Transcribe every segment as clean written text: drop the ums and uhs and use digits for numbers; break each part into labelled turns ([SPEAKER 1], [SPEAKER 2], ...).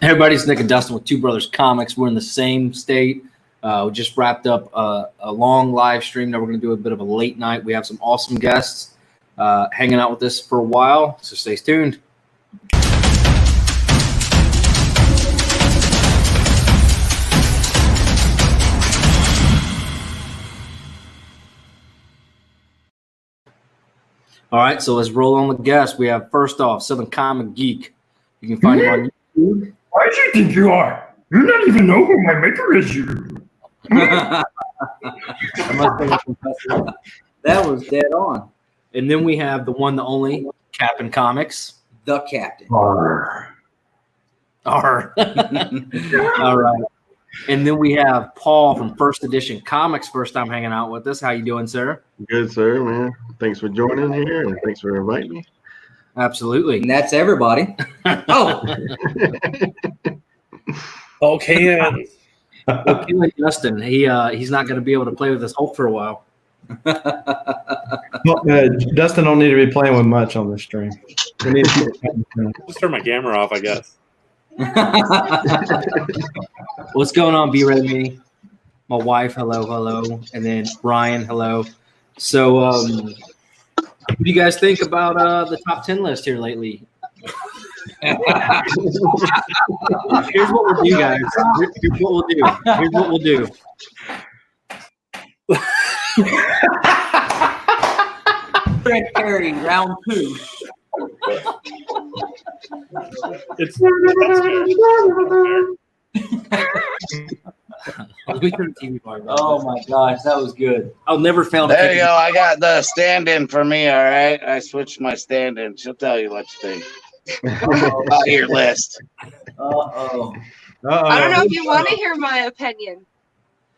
[SPEAKER 1] Everybody's Nick and Dustin with Two Brothers Comics. We're in the same state. We just wrapped up a long live stream. Now we're going to do a bit of a late night. We have some awesome guests hanging out with us for a while, so stay tuned. All right, so let's roll on the guests. We have first off Southern Comic Geek. You can find him on YouTube.
[SPEAKER 2] Why do you think you are? You don't even know who my maker is, you.
[SPEAKER 1] That was dead on. And then we have the one, the only, Captain Comics.
[SPEAKER 3] The Captain.
[SPEAKER 2] Arr.
[SPEAKER 1] All right. And then we have Paul from First Edition Comics, first time hanging out with us. How you doing, sir?
[SPEAKER 4] Good, sir, man. Thanks for joining here, and thanks for inviting me.
[SPEAKER 1] Absolutely.
[SPEAKER 3] And that's everybody. Oh.
[SPEAKER 5] Okay.
[SPEAKER 1] Well, Justin, he's not going to be able to play with this Hulk for a while.
[SPEAKER 5] Dustin don't need to be playing with much on this stream. We need to
[SPEAKER 6] just turn my camera off, I guess.
[SPEAKER 1] What's going on, B Red? My wife, hello, and then Ryan, hello. So, what do you guys think about the top 10 list here lately? Here's what we'll do, guys. Here's what we'll do.
[SPEAKER 3] Fred Perry, round 2.
[SPEAKER 6] It's
[SPEAKER 1] Oh my gosh, that was good. I'll never fail to.
[SPEAKER 7] There you go. I got the stand-in for me. All right, I switched my stand-in. She'll tell you what to think about your list.
[SPEAKER 8] I don't know if you want to hear my opinion.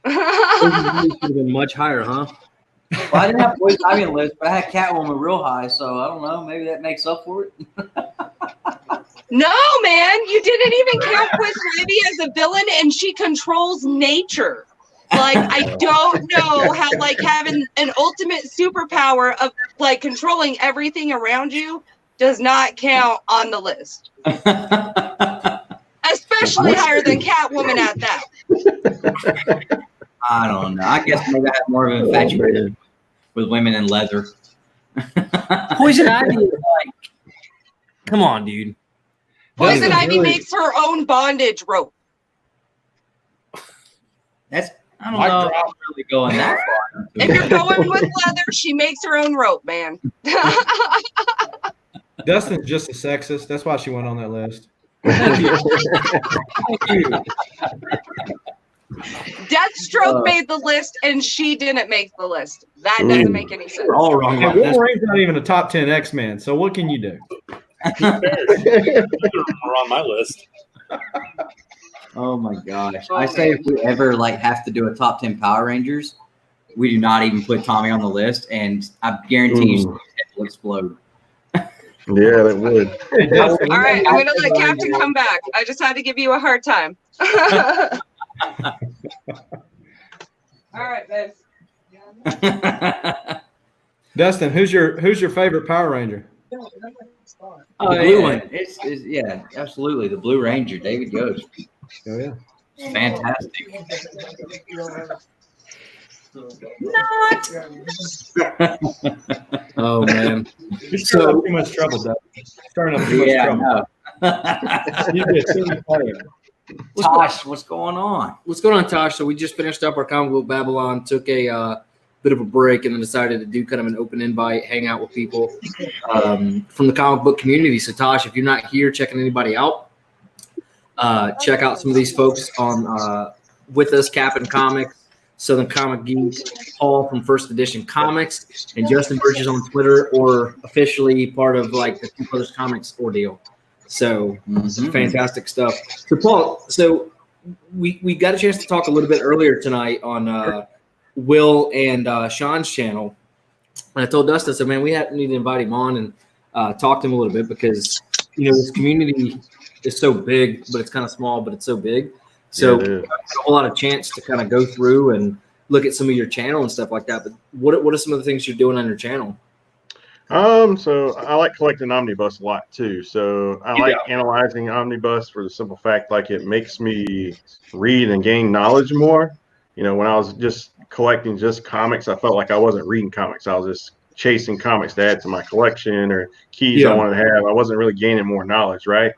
[SPEAKER 1] Should have been much higher, huh?
[SPEAKER 3] Well, I didn't have Boys Ivy list, but I had Catwoman real high, so I don't know. Maybe that makes up for it.
[SPEAKER 8] No, man, you didn't even count Poison Ivy as a villain, and she controls nature. Like, I don't know how, like, having an ultimate superpower of, like, controlling everything around you does not count on the list. Especially higher than Catwoman at that.
[SPEAKER 3] I don't know. I guess maybe I have more of an infatuation with women in leather.
[SPEAKER 1] Poison Ivy is like, come on, dude.
[SPEAKER 8] Poison Ivy makes her own bondage rope.
[SPEAKER 3] I don't know if I'm really going that far.
[SPEAKER 8] If you're going with leather, she makes her own rope, man.
[SPEAKER 5] Dustin's just a sexist. That's why she went on that list.
[SPEAKER 1] Thank you.
[SPEAKER 8] Deathstroke made the list, and she didn't make the list. That doesn't make any sense.
[SPEAKER 1] We're all wrong.
[SPEAKER 5] Hey, Wolverine's not even a top 10 X-Men, so what can you do?
[SPEAKER 6] We're on my list.
[SPEAKER 3] Oh my gosh! I say if we ever like have to do a top 10 Power Rangers, we do not even put Tommy on the list, and I guarantee you, it will explode.
[SPEAKER 4] Yeah, that would.
[SPEAKER 8] All right, I'm gonna let Captain come back. I just had to give you a hard time. All right, babe.
[SPEAKER 5] Dustin, who's your favorite Power Ranger?
[SPEAKER 3] Oh, the blue one. It's yeah, absolutely the Blue Ranger, David Ghost.
[SPEAKER 5] Oh yeah,
[SPEAKER 3] it's fantastic.
[SPEAKER 1] Oh man,
[SPEAKER 5] you're stirring up too much trouble, Dustin. Stirring up too much trouble. You get too much.
[SPEAKER 3] Tosh, what's going on?
[SPEAKER 1] What's going on, Tosh? So we just finished up our Comic Book Babble-on, took a bit of a break, and then decided to do kind of an open invite, hang out with people from the comic book community. So, Tosh, if you're not here checking anybody out, check out some of these folks on with us, Captain Comics, Southern Comic Geek, Paul from First Edition Comics, and Justin Birch is on Twitter or officially part of like the Two Brothers Comics ordeal. So fantastic stuff. So Paul, so we got a chance to talk a little bit earlier tonight on Will and Sean's channel. And I told Dustin, I said, man, we need to invite him on and talk to him a little bit because, you know, this community is so big, but it's kind of small, but it's so big. So a whole lot of chance to kind of go through and look at some of your channel and stuff like that. But what are some of the things you're doing on your channel?
[SPEAKER 4] So I like collecting omnibus a lot too. So I like analyzing omnibus for the simple fact, like it makes me read and gain knowledge more. You know, when I was just collecting just comics, I felt like I wasn't reading comics. I was just chasing comics to add to my collection or keys I wanted to have. I wasn't really gaining more knowledge, right?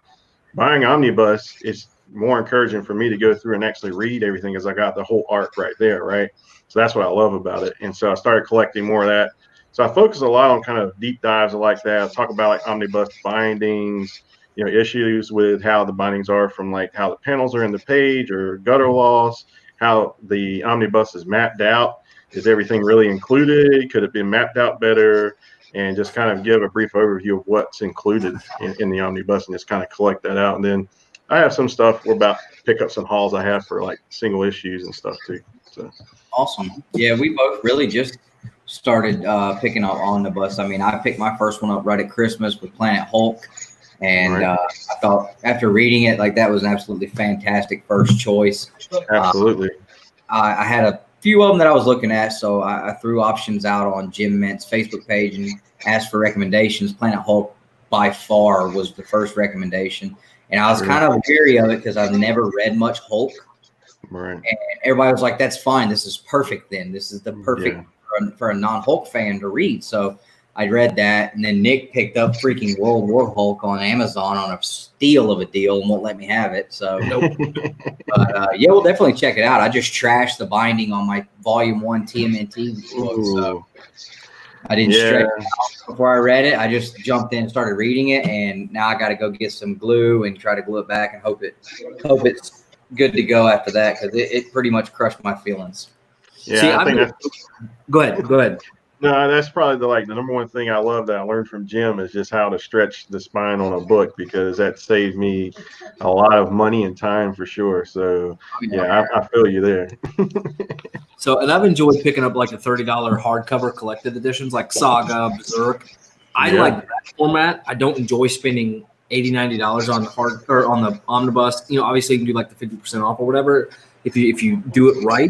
[SPEAKER 4] Buying omnibus is more encouraging for me to go through and actually read everything as I got the whole arc right there, right? So that's what I love about it. And so I started collecting more of that. So I focus a lot on kind of deep dives like that. I talk about like omnibus bindings, you know, issues with how the bindings are from like how the panels are in the page or gutter loss, how the omnibus is mapped out. Is everything really included? Could it be mapped out better? And just kind of give a brief overview of what's included in the omnibus and just kind of collect that out. And then I have some stuff we're about to pick up some hauls I have for like single issues and stuff too. So
[SPEAKER 3] awesome. Yeah, we both really just started picking up omnibus. I mean, I picked my first one up right at Christmas with Planet Hulk. And I thought after reading it, like that was an absolutely fantastic first choice.
[SPEAKER 4] Absolutely.
[SPEAKER 3] I had a few of them that I was looking at, so I threw options out on Jim Ment's Facebook page and asked for recommendations. Planet Hulk by far was the first recommendation, and I was kind of weary of it because I've never read much Hulk.
[SPEAKER 4] Right.
[SPEAKER 3] And everybody was like, "That's fine. This is perfect. Then this is the perfect for a non-Hulk fan to read." So I read that, and then Nick picked up freaking World War Hulk on Amazon on a steal of a deal and won't let me have it. So, but yeah, we'll definitely check it out. I just trashed the binding on my Volume 1 TMNT book, so I didn't stretch it out before I read it. I just jumped in and started reading it, and now I got to go get some glue and try to glue it back and hope it's good to go after that because it pretty much crushed my feelings.
[SPEAKER 4] Yeah,
[SPEAKER 1] See,
[SPEAKER 4] I think that's.
[SPEAKER 1] Go ahead.
[SPEAKER 4] No, that's probably the number one thing I love that I learned from Jim is just how to stretch the spine on a book because that saved me a lot of money and time for sure. So yeah, I feel you there.
[SPEAKER 1] So, and I've enjoyed picking up like the $30 hardcover collected editions like Saga, Berserk. I like that format. I don't enjoy spending $80, $90 on the hard or on the omnibus. You know, obviously you can do like the 50% off or whatever if you do it right.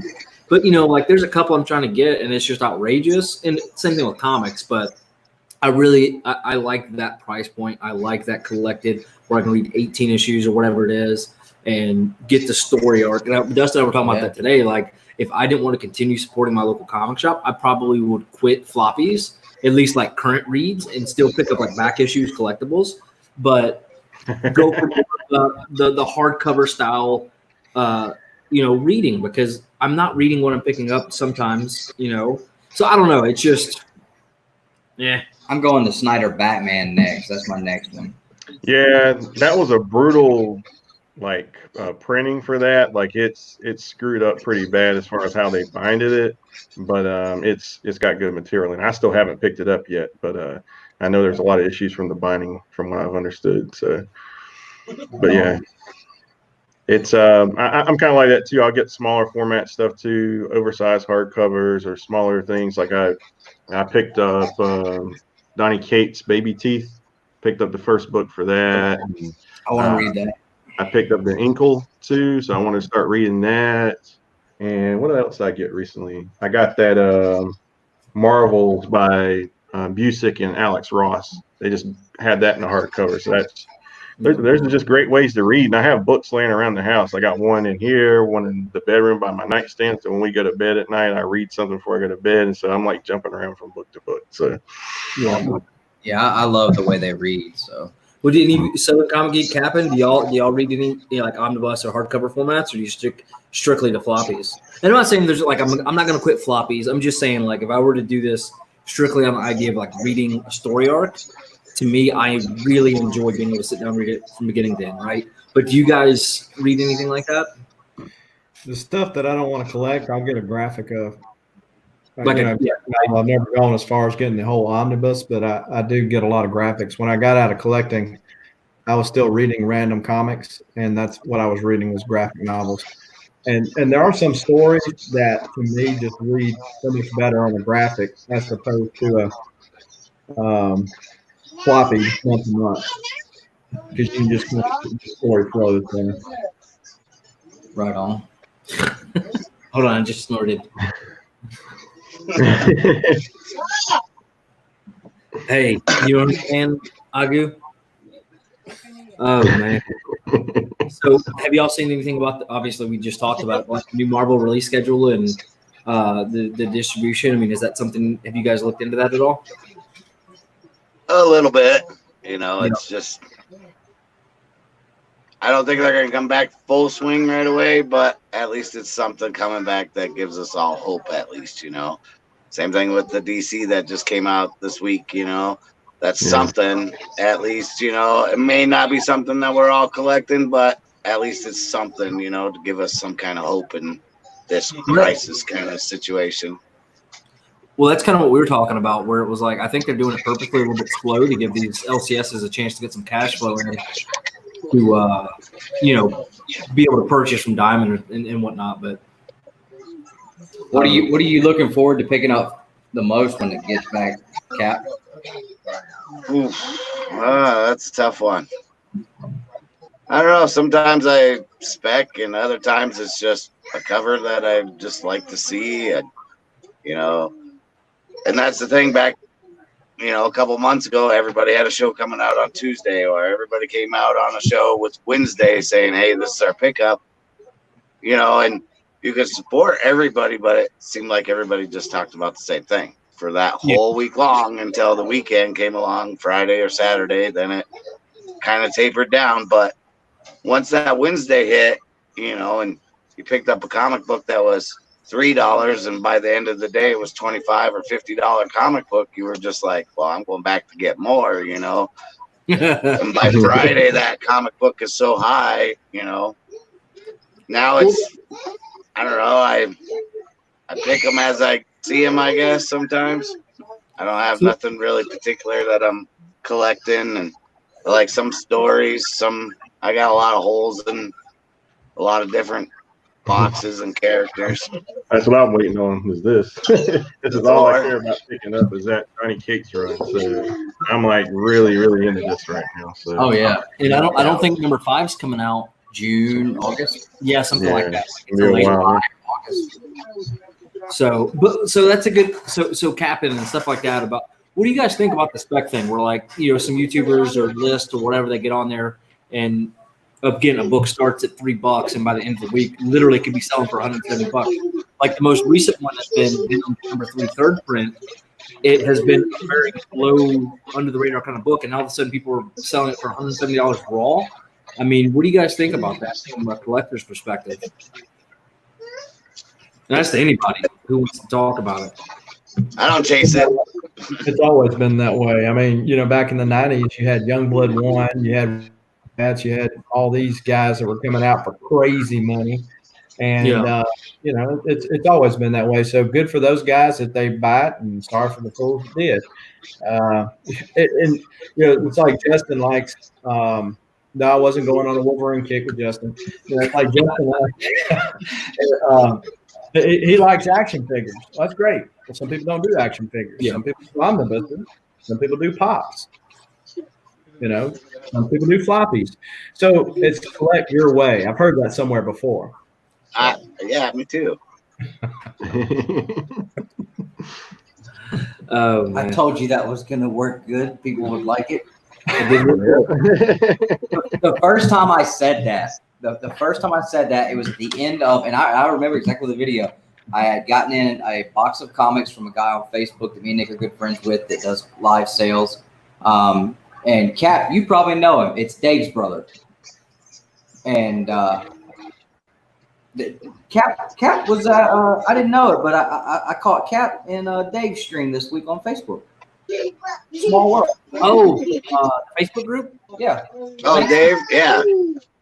[SPEAKER 1] But, you know, like there's a couple I'm trying to get and it's just outrageous. And same thing with comics. But I like that price point. I like that collected where I can read 18 issues or whatever it is and get the story arc. And Dustin and I were talking about that today. Like if I didn't want to continue supporting my local comic shop, I probably would quit floppies, at least like current reads, and still pick up like back issues, collectibles. But go for the hardcover style reading because I'm not reading what I'm picking up sometimes, So I don't know. It's just,
[SPEAKER 3] I'm going to Snyder Batman next. That's my next one.
[SPEAKER 4] Yeah, that was a brutal, printing for that. Like it's screwed up pretty bad as far as how they binded it, but it's got good material, and I still haven't picked it up yet. But I know there's a lot of issues from the binding, from what I've understood. So, but yeah. It's I'm kind of like that too. I'll get smaller format stuff too, oversized hardcovers or smaller things. Like I picked up Donny Cates' Baby Teeth. Picked up the first book for that. And,
[SPEAKER 3] I want to read that.
[SPEAKER 4] I picked up the Inkle too, so I want to start reading that. And what else did I get recently? I got that Marvels by Busick and Alex Ross. They just had that in the hardcover, so that's. There's just great ways to read. And I have books laying around the house. I got one in here, one in the bedroom by my nightstand. So when we go to bed at night, I read something before I go to bed. And so I'm like jumping around from book to book. So
[SPEAKER 3] yeah, I love the way they read. So
[SPEAKER 1] would any Southern Comic Geek happen? Do y'all read any like omnibus or hardcover formats, or do you stick strictly to floppies? And I'm not saying there's like I'm not going to quit floppies. I'm just saying like if I were to do this strictly on the idea of like reading a story arc. To me, I really enjoy being able to sit down and read it from beginning to end, right? But do you guys read anything like that?
[SPEAKER 5] The stuff that I don't want to collect, I'll get a graphic of.
[SPEAKER 1] I've
[SPEAKER 5] never gone as far as getting the whole omnibus, but I do get a lot of graphics. When I got out of collecting, I was still reading random comics, and that's what I was reading was graphic novels. And there are some stories that, to me, just read so much better on the graphic as opposed to a floppy month to month, because you can just kind of the story flows there.
[SPEAKER 3] Right on.
[SPEAKER 1] Hold on, I just snorted. Hey, you understand, Agu? Oh man. So, have y'all seen anything about? Obviously, we just talked about like new Marvel release schedule and the distribution. I mean, is that something? Have you guys looked into that at all?
[SPEAKER 7] A little bit. It's just. I don't think they're going to come back full swing right away, but at least it's something coming back that gives us all hope. At least, Same thing with the DC that just came out this week. That's something. At least, it may not be something that we're all collecting, but at least it's something, to give us some kind of hope in this crisis kind of situation.
[SPEAKER 1] Well, that's kind of what we were talking about, where it was like, I think they're doing it purposely a little bit slow to give these LCSs a chance to get some cash flow in to, be able to purchase from Diamond and whatnot. But
[SPEAKER 3] what are you looking forward to picking up the most when it gets back, Cap?
[SPEAKER 7] That's a tough one. I don't know. Sometimes I spec, and other times it's just a cover that I just like to see, and and that's the thing. Back, a couple months ago, everybody had a show coming out on Tuesday, or everybody came out on a show with Wednesday saying, "Hey, this is our pickup," and you could support everybody, but it seemed like everybody just talked about the same thing for that whole week long until the weekend came along, Friday or Saturday. Then it kind of tapered down. But once that Wednesday hit, and you picked up a comic book that was $3, and by the end of the day it was $25 or $50 comic book, you were just like, well, I'm going back to get more, And by Friday, that comic book is so high, Now it's, I don't know, I pick them as I see them, I guess. Sometimes I don't have nothing really particular that I'm collecting, and like some stories, I got a lot of holes in a lot of different boxes and characters.
[SPEAKER 4] That's what I'm waiting on. Is this? This is all I care about picking up. Is that Johnny Cakes run? So I'm like really into this right now. So.
[SPEAKER 3] Oh yeah,
[SPEAKER 1] and I don't think number 5's coming out
[SPEAKER 3] June, August.
[SPEAKER 1] Yeah, something like that.
[SPEAKER 3] August.
[SPEAKER 1] So that's a good so capping and stuff like that. About what do you guys think about the spec thing? Where like some YouTubers or lists or whatever, they get on there and again a book starts at $3 and by the end of the week literally could be selling for $170. Like the most recent one has been number 3 third print. It has been a very low under the radar kind of book, and all of a sudden people are selling it for $170 raw. I mean, what do you guys think about that from a collector's perspective? And that's to anybody who wants to talk about it.
[SPEAKER 7] I don't chase it.
[SPEAKER 5] It's always been that way. I mean, back in the 90s, you had Youngblood 1, you had all these guys that were coming out for crazy money. And, it's always been that way. So good for those guys that they buy it, and sorry for the fools that did. It's like Justin likes no, I wasn't going on a Wolverine kick with Justin. It's like Justin he likes action figures. Well, that's great. But some people don't do action figures. Yeah. Some people do omnibuses. Some people do pops. Some people do floppies. So it's collect your way. I've heard that somewhere before.
[SPEAKER 7] Yeah, me too.
[SPEAKER 1] Oh,
[SPEAKER 3] I told you that was going to work good. People would like it. The first time I said that, it was at the end of, and I remember exactly the video. I had gotten in a box of comics from a guy on Facebook that me and Nick are good friends with that does live sales. And Cap, you probably know him. It's Dave's brother. And Cap was I didn't know it, but I caught Cap in Dave's stream this week on Facebook. Small world.
[SPEAKER 1] Oh, Facebook group?
[SPEAKER 3] Yeah.
[SPEAKER 7] Oh, Dave? Yeah.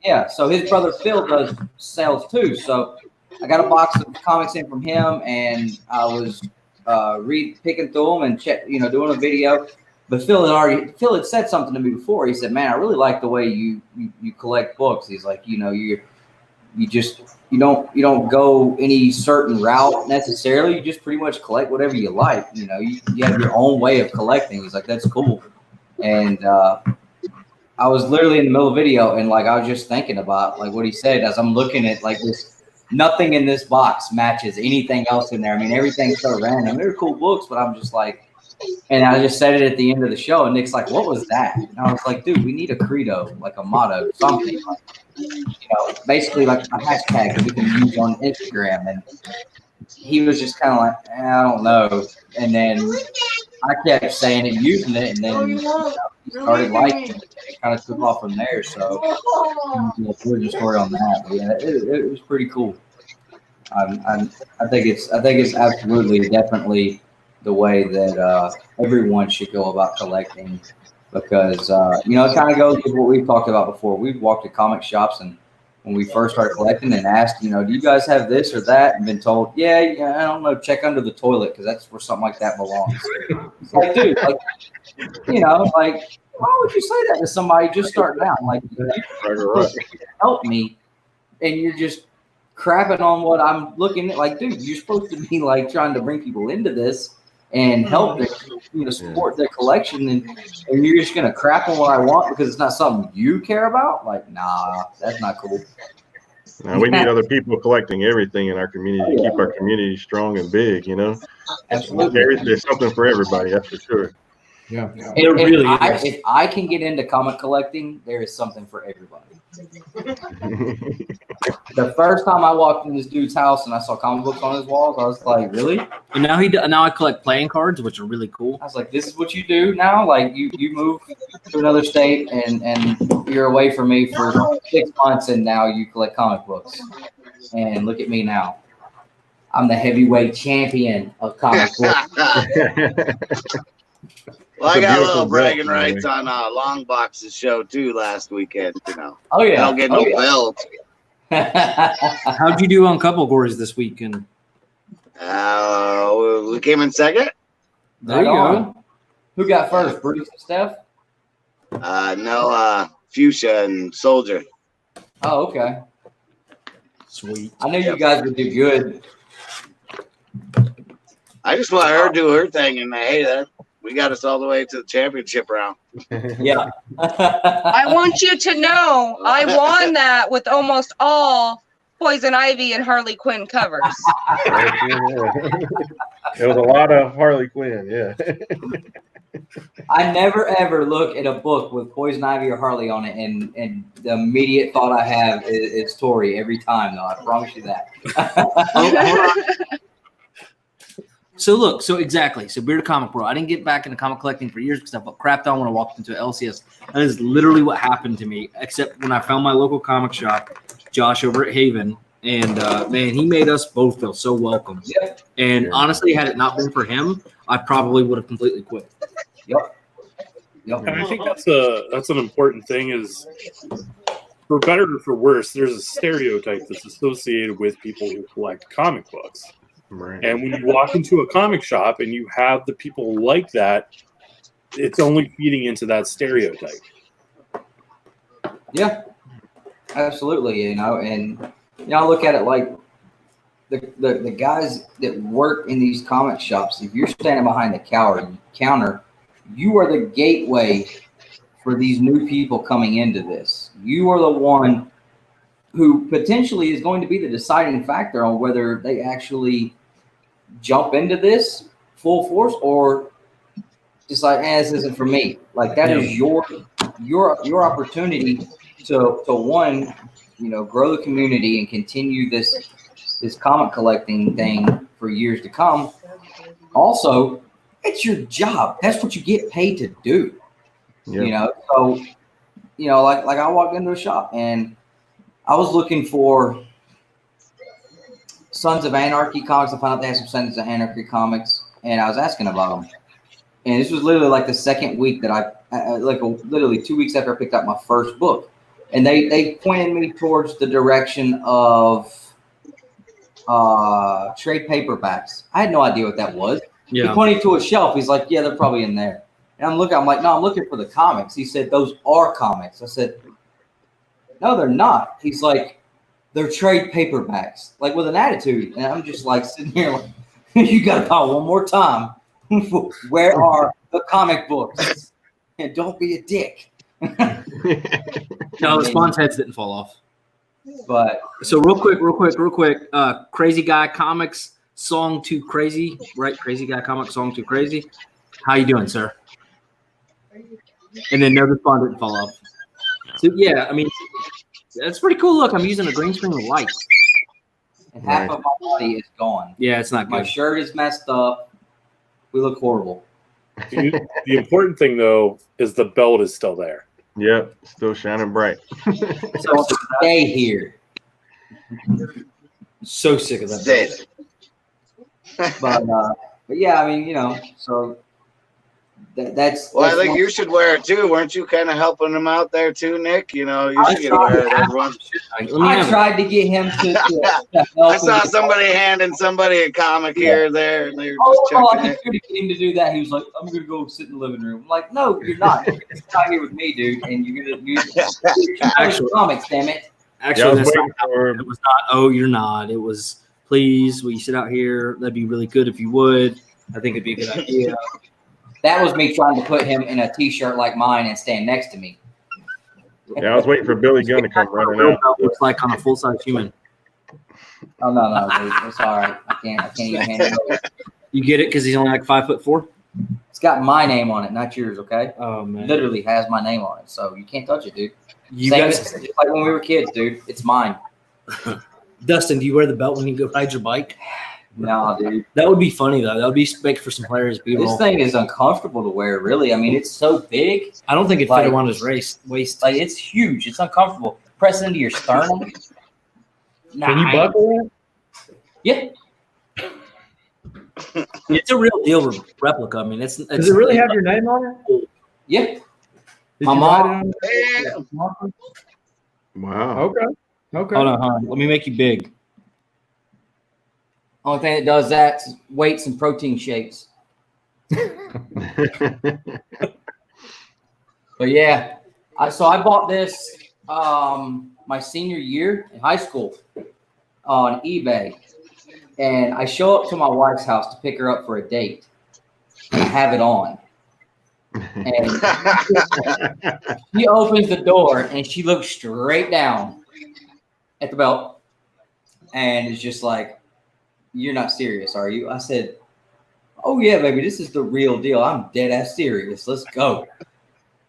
[SPEAKER 3] Yeah. So his brother Phil does sales too. So I got a box of comics in from him, and I was picking through them and doing a video. But Phil had said something to me before. He said, "Man, I really like the way you collect books." He's like, you don't go any certain route necessarily. You just pretty much collect whatever you like. You have your own way of collecting. He's like, that's cool. And I was literally in the middle of the video, and like I was just thinking about like what he said as I'm looking at like this. Nothing in this box matches anything else in there. I mean, everything's so random. They're cool books, but I'm just like, And I just said it at the end of the show, and Nick's like, "What was that?" And I was like, "Dude, we need a credo, like a motto, something, like, basically like a hashtag that we can use on Instagram." And he was just kind of like, I don't know. And then I kept saying it, using it, and then he started liking it. It kind of took off from there. So there's a story on that. But yeah, it was pretty cool. I think it's absolutely, definitely the way that everyone should go about collecting, because it kind of goes with what we've talked about before. We've walked to comic shops, and when we first started collecting and asked, do you guys have this or that, and been told, yeah, I don't know, check under the toilet because that's where something like that belongs. It's like, dude, like, like, why would you say that to somebody just starting out? Like, you're supposed to help me, and you're just crapping on what I'm looking at. Like, dude, you're supposed to be like trying to bring people into this and help them, support their collection, and you're just gonna crap on what I want because it's not something you care about. Like, nah, that's not cool.
[SPEAKER 4] Now, we need other people collecting everything in our community to keep our community strong and big.
[SPEAKER 3] Absolutely.
[SPEAKER 4] There's something for everybody. That's for sure.
[SPEAKER 5] Yeah.
[SPEAKER 3] If I can get into comic collecting, there is something for everybody. The first time I walked in this dude's house and I saw comic books on his walls, I was like, really?
[SPEAKER 1] And now I collect playing cards, which are really cool.
[SPEAKER 3] I was like, this is what you do now? Like, you move to another state and you're away from me for 6 months, and now you collect comic books. And look at me now. I'm the heavyweight champion of comic books.
[SPEAKER 7] Well, I got a little bragging rights on Longbox's show too last weekend.
[SPEAKER 3] Oh yeah,
[SPEAKER 7] I don't get no belt.
[SPEAKER 1] How'd you do on couple gores this weekend?
[SPEAKER 7] We came in second.
[SPEAKER 1] There you go.
[SPEAKER 3] Who got first, Bruce and Steph?
[SPEAKER 7] No, Fuchsia and Soldier.
[SPEAKER 3] Oh, okay.
[SPEAKER 1] Sweet.
[SPEAKER 3] I knew you guys would do good.
[SPEAKER 7] I just let her do her thing, and hey, we got us all the way to the championship round.
[SPEAKER 3] Yeah.
[SPEAKER 8] I want you to know I won that with almost all Poison Ivy and Harley Quinn covers.
[SPEAKER 4] It was a lot of Harley Quinn, yeah.
[SPEAKER 3] I never ever look at a book with Poison Ivy or Harley on it, and the immediate thought I have is Tori every time, though. I promise you that.
[SPEAKER 1] So exactly. So Bearded Comic Bro. I didn't get back into comic collecting for years because I felt crapped on when I walked into LCS. That is literally what happened to me, except when I found my local comic shop, Josh over at Haven. And man, he made us both feel so welcome.
[SPEAKER 3] Yep.
[SPEAKER 1] And honestly, had it not been for him, I probably would have completely quit.
[SPEAKER 3] Yep.
[SPEAKER 6] And I think that's an important thing, is for better or for worse, there's a stereotype that's associated with people who collect comic books.
[SPEAKER 4] Right.
[SPEAKER 6] And when you walk into a comic shop and you have the people like that, it's only feeding into that stereotype.
[SPEAKER 3] Yeah, absolutely. And I look at it like the guys that work in these comic shops. If you're standing behind the counter, you are the gateway for these new people coming into this. You are the one who potentially is going to be the deciding factor on whether they actually jump into this full force or just like, this isn't for me. Like, that is your opportunity to one, grow the community and continue this comic collecting thing for years to come. Also, it's your job. That's what you get paid to do.
[SPEAKER 4] Yeah.
[SPEAKER 3] So, like I walked into a shop and I was looking for Sons of Anarchy comics. I found out they had some Sons of Anarchy comics, and I was asking about them. And this was literally like the second week that literally 2 weeks after I picked up my first book. And they pointed me towards the direction of trade paperbacks. I had no idea what that was.
[SPEAKER 1] Yeah.
[SPEAKER 3] He pointed to a shelf. He's like, yeah, they're probably in there. And I'm like, no, I'm looking for the comics. He said, those are comics. I said, no, they're not. He's like, they're trade paperbacks, like with an attitude. And I'm just like sitting here like, you got to call one more time. Where are the comic books? And don't be a dick.
[SPEAKER 1] No, the Spawn's heads didn't fall off.
[SPEAKER 3] But
[SPEAKER 1] so real quick. Crazy Guy Comics Song Too Crazy, right? Crazy Guy Comics Song Too Crazy. How you doing, sir? And then no respond didn't fall off. So yeah, I mean, that's a pretty cool look. I'm using a green screen with lights.
[SPEAKER 3] And half of my body is gone.
[SPEAKER 1] Yeah, it's not
[SPEAKER 3] My
[SPEAKER 1] good.
[SPEAKER 3] shirt is messed up. We look horrible.
[SPEAKER 6] The important thing, though, is the belt is still there.
[SPEAKER 4] Yep, still shining bright.
[SPEAKER 3] So stay here.
[SPEAKER 1] So sick of that.
[SPEAKER 7] Stay.
[SPEAKER 3] But yeah, I mean, you know, so that's.
[SPEAKER 7] Well, I
[SPEAKER 3] that's
[SPEAKER 7] think
[SPEAKER 3] one-
[SPEAKER 7] you should wear it too. Weren't you kind of helping him out there too, Nick? You know, you
[SPEAKER 3] I
[SPEAKER 7] should
[SPEAKER 3] tried
[SPEAKER 7] wear it.
[SPEAKER 3] to-
[SPEAKER 7] Everyone.
[SPEAKER 3] I tried to get him to help.
[SPEAKER 7] I saw somebody handing somebody a comic here or there, and they were just
[SPEAKER 3] Oh, I
[SPEAKER 7] checking
[SPEAKER 3] just
[SPEAKER 7] it.
[SPEAKER 3] tried to get him to do that. He was like, "I'm gonna go sit in the living room." I'm like, "No, you're not. You're gonna sit out here with me, dude, and you're gonna use
[SPEAKER 1] Actually-
[SPEAKER 3] comics, damn it."
[SPEAKER 1] Actually,
[SPEAKER 4] Yeah, I was
[SPEAKER 1] that's
[SPEAKER 4] waiting
[SPEAKER 1] not,
[SPEAKER 4] for.
[SPEAKER 1] it was not. Oh, you're not. It was. Please, will you sit out here? That'd be really good if you would. I think it'd be a good idea.
[SPEAKER 3] That was me trying to put him in a t-shirt like mine and stand next to me.
[SPEAKER 4] Yeah, I was waiting for Billy Gunn to come running
[SPEAKER 1] Real
[SPEAKER 4] out.
[SPEAKER 1] belt looks like on a full size human.
[SPEAKER 3] Oh no, dude, it's all right. I can't even handle it.
[SPEAKER 1] You get it because he's only like 5'4".
[SPEAKER 3] It's got my name on it, not yours. Okay,
[SPEAKER 1] Oh man,
[SPEAKER 3] literally has my name on it, so you can't touch it, dude.
[SPEAKER 1] you
[SPEAKER 3] Same
[SPEAKER 1] guys.
[SPEAKER 3] as, just like when we were kids, dude. It's mine.
[SPEAKER 1] Dustin, do you wear the belt when you go ride your bike?
[SPEAKER 3] No, dude.
[SPEAKER 1] That would be funny though. That would be make for some hilarious
[SPEAKER 3] This
[SPEAKER 1] B-roll.
[SPEAKER 3] thing is uncomfortable to wear. Really, I mean, it's so big.
[SPEAKER 1] I don't think it'd
[SPEAKER 3] Like-
[SPEAKER 1] fit around his waist.
[SPEAKER 3] Like it's huge. It's uncomfortable. Press into your sternum.
[SPEAKER 5] Can you buckle
[SPEAKER 3] Yeah.
[SPEAKER 1] It's a real deal replica. I mean, it's.
[SPEAKER 5] it? Does it really have your name on it?
[SPEAKER 3] Yeah.
[SPEAKER 5] Did
[SPEAKER 3] My
[SPEAKER 5] you
[SPEAKER 3] mom-
[SPEAKER 5] write it on
[SPEAKER 7] Damn.
[SPEAKER 5] it?
[SPEAKER 4] Wow.
[SPEAKER 5] Okay. Okay.
[SPEAKER 1] Hold on, hold on. Let me make you big.
[SPEAKER 3] Only thing that does that is weights and protein shakes. But yeah, I bought this my senior year in high school on eBay, and I show up to my wife's house to pick her up for a date, and I have it on, and she opens the door and she looks straight down at the belt, and is just like, "You're not serious, are you?" I said, "Oh yeah, baby, this is the real deal. I'm dead ass serious. Let's go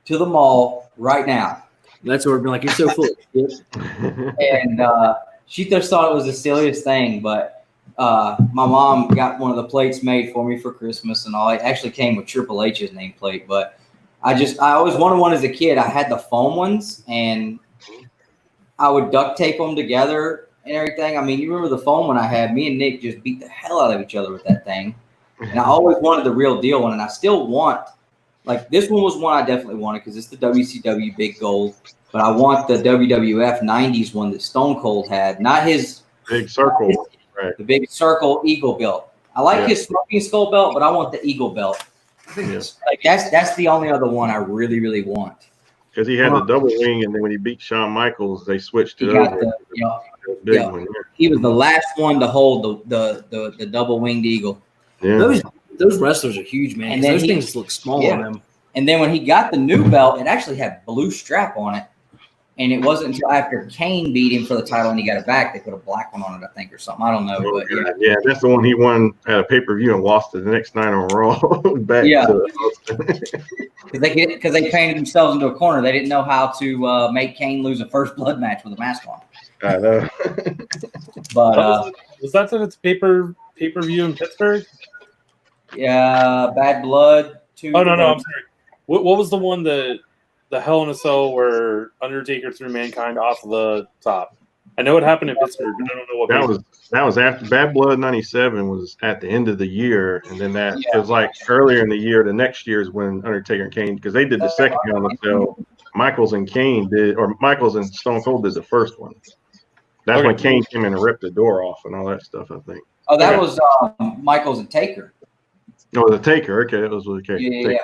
[SPEAKER 3] to the mall right now."
[SPEAKER 1] That's what we're being like. You're so full of shit.
[SPEAKER 3] And she just thought it was the silliest thing, but my mom got one of the plates made for me for Christmas and all. It actually came with Triple H's nameplate, but I always wanted one as a kid. I had the foam ones, and I would duct tape them together and everything. I mean, you remember the foam one I had? Me and Nick just beat the hell out of each other with that thing. And I always wanted the real deal one, and I still want. Like, this one was one I definitely wanted because it's the WCW Big Gold. But I want the WWF 90s one that Stone Cold had. Not his
[SPEAKER 4] Big circle. Right.
[SPEAKER 3] the big circle eagle belt. I like
[SPEAKER 4] Yeah.
[SPEAKER 3] his smoking skull belt, but I want the eagle belt.
[SPEAKER 4] Yes.
[SPEAKER 3] Like that's the only other one I really, really want.
[SPEAKER 4] Because he had the double wing, and then when he beat Shawn Michaels, they switched
[SPEAKER 3] He
[SPEAKER 4] it
[SPEAKER 3] got
[SPEAKER 4] over.
[SPEAKER 3] the, you know,
[SPEAKER 4] The big
[SPEAKER 3] yeah.
[SPEAKER 4] one.
[SPEAKER 3] he was the last one to hold the double winged eagle.
[SPEAKER 4] Yeah.
[SPEAKER 1] Those wrestlers are huge, man.
[SPEAKER 3] And
[SPEAKER 1] 'cause
[SPEAKER 3] then
[SPEAKER 1] those
[SPEAKER 3] he-
[SPEAKER 1] things look small
[SPEAKER 3] Yeah.
[SPEAKER 1] on them.
[SPEAKER 3] And then when he got the new belt, it actually had blue strap on it. And it wasn't until after Kane beat him for the title and he got it back, they put a black one on it, I think, or something. I don't know. But yeah.
[SPEAKER 4] Yeah, that's the one he won at a pay-per-view and lost it the next night on Raw. Back
[SPEAKER 3] Yeah.
[SPEAKER 4] to
[SPEAKER 3] Because they painted themselves into a corner. They didn't know how to make Kane lose a first blood match with a mask on.
[SPEAKER 4] I know.
[SPEAKER 3] But
[SPEAKER 6] Was that its pay-per-view in Pittsburgh?
[SPEAKER 3] yeah, Bad Blood.
[SPEAKER 6] Oh no, I'm sorry. What was the one that the Hell in a Cell where Undertaker threw Mankind off of the top? I know it happened in Pittsburgh, but I don't know what.
[SPEAKER 4] That was after Bad Blood '97 was at the end of the year, and then that
[SPEAKER 3] Yeah.
[SPEAKER 4] it was like earlier in the year. The next year is when Undertaker and Kane, because they did the second Hell in a Cell. Michaels and Kane did, or Michaels and Stone Cold did the first one. That's when Kane came in and ripped the door off and all that stuff. I think.
[SPEAKER 3] Oh, that was Michaels and Taker.
[SPEAKER 4] No, the Taker. Okay, it was okay.
[SPEAKER 3] Yeah.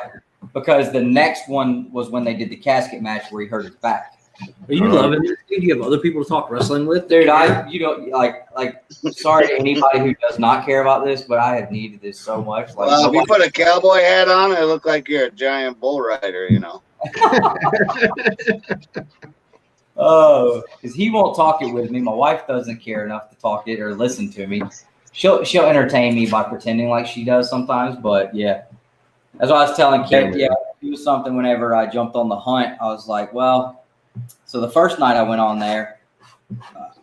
[SPEAKER 3] Because the next one was when they did the casket match where he hurt his back.
[SPEAKER 1] Are you loving it? Do you have other people to talk wrestling with?
[SPEAKER 3] Dude, you don't like sorry to anybody who does not care about this, but I have needed this so much. Like,
[SPEAKER 7] Well, if you put a cowboy hat on, it look like you're a giant bull rider, you know.
[SPEAKER 3] oh, because he won't talk it with me. My wife doesn't care enough to talk it or listen to me. She'll entertain me by pretending like she does sometimes, but yeah. That's why I was telling Kate, it was something whenever I jumped on the hunt. I was like, well, so the first night I went on there,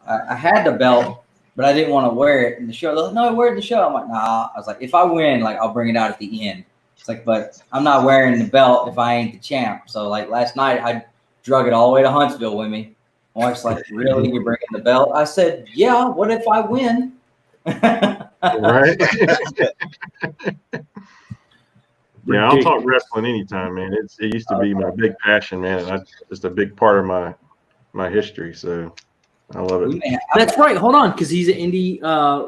[SPEAKER 3] I had the belt, but I didn't want to wear it in the show. They're like, no, wear it in the show. I'm like, nah. I was like, if I win, like, I'll bring it out at the end. It's like, but I'm not wearing the belt if I ain't the champ. So, like, last night I drug it all the way to Huntsville with me. My wife's like, really? You're bringing the belt? I said, yeah, what if I win?
[SPEAKER 4] Right. Yeah, I'll talk wrestling anytime, man. It used to be my big passion, man, and just a big part of my history. So I love it.
[SPEAKER 1] That's right. Hold on, because he's an indie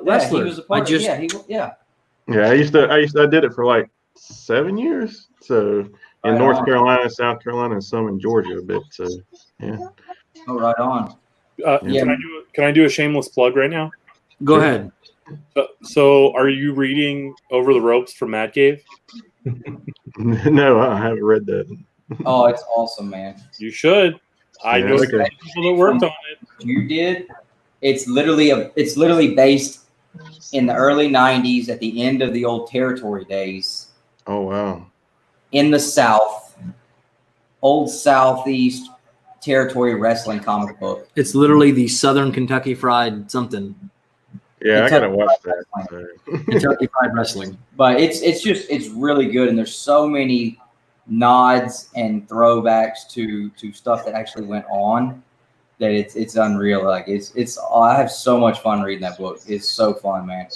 [SPEAKER 1] wrestler.
[SPEAKER 3] He was a part
[SPEAKER 4] Yeah, I did it for like 7 years. So in North Carolina, South Carolina, and some in Georgia a bit. So yeah.
[SPEAKER 3] Oh, right on.
[SPEAKER 6] Can I do a shameless plug right now?
[SPEAKER 1] Go ahead.
[SPEAKER 6] So are you reading Over the Ropes from Matt Cave?
[SPEAKER 4] No, I haven't read that.
[SPEAKER 3] Oh, it's awesome, man.
[SPEAKER 6] You should. I know people that worked on it.
[SPEAKER 3] You did. It's literally based in the early 90s at the end of the old territory days.
[SPEAKER 4] Oh, wow.
[SPEAKER 3] In the South, old Southeast territory wrestling comic book.
[SPEAKER 1] It's literally the Southern Kentucky Fried something.
[SPEAKER 4] Yeah, Kentucky, I gotta watch that.
[SPEAKER 1] Kentucky Fried Wrestling.
[SPEAKER 3] But it's really good, and there's so many nods and throwbacks to stuff that actually went on that it's unreal. Like I have so much fun reading that book. It's so fun, man.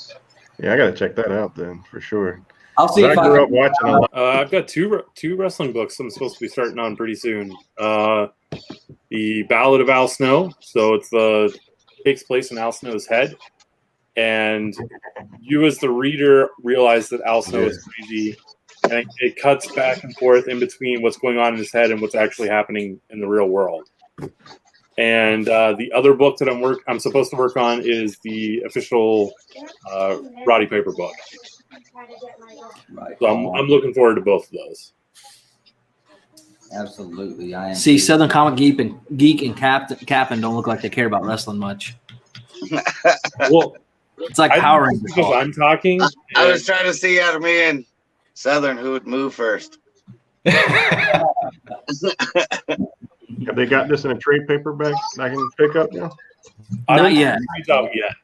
[SPEAKER 4] Yeah, I gotta check that out then for sure.
[SPEAKER 3] I'll see if I
[SPEAKER 4] grew up watching a lot.
[SPEAKER 6] I've got two wrestling books I'm supposed to be starting on pretty soon. The Ballad of Al Snow. So it takes place in Al Snow's head. And you as the reader realize that Al Snow is crazy. And it cuts back and forth in between what's going on in his head and what's actually happening in the real world. And the other book that I'm supposed to work on is the official Roddy Piper book.
[SPEAKER 3] Right.
[SPEAKER 6] So I'm looking forward to both of those.
[SPEAKER 3] Absolutely, I am.
[SPEAKER 1] See, Southern Comic Geek and Captain don't look like they care about wrestling much.
[SPEAKER 6] Well,
[SPEAKER 1] it's like Power Rangers.
[SPEAKER 6] Because I'm talking.
[SPEAKER 7] I was trying to see out of me and Southern who would move first.
[SPEAKER 4] Have they got this in a trade paperback I can pick up now?
[SPEAKER 1] Not yet.
[SPEAKER 6] It's out yet.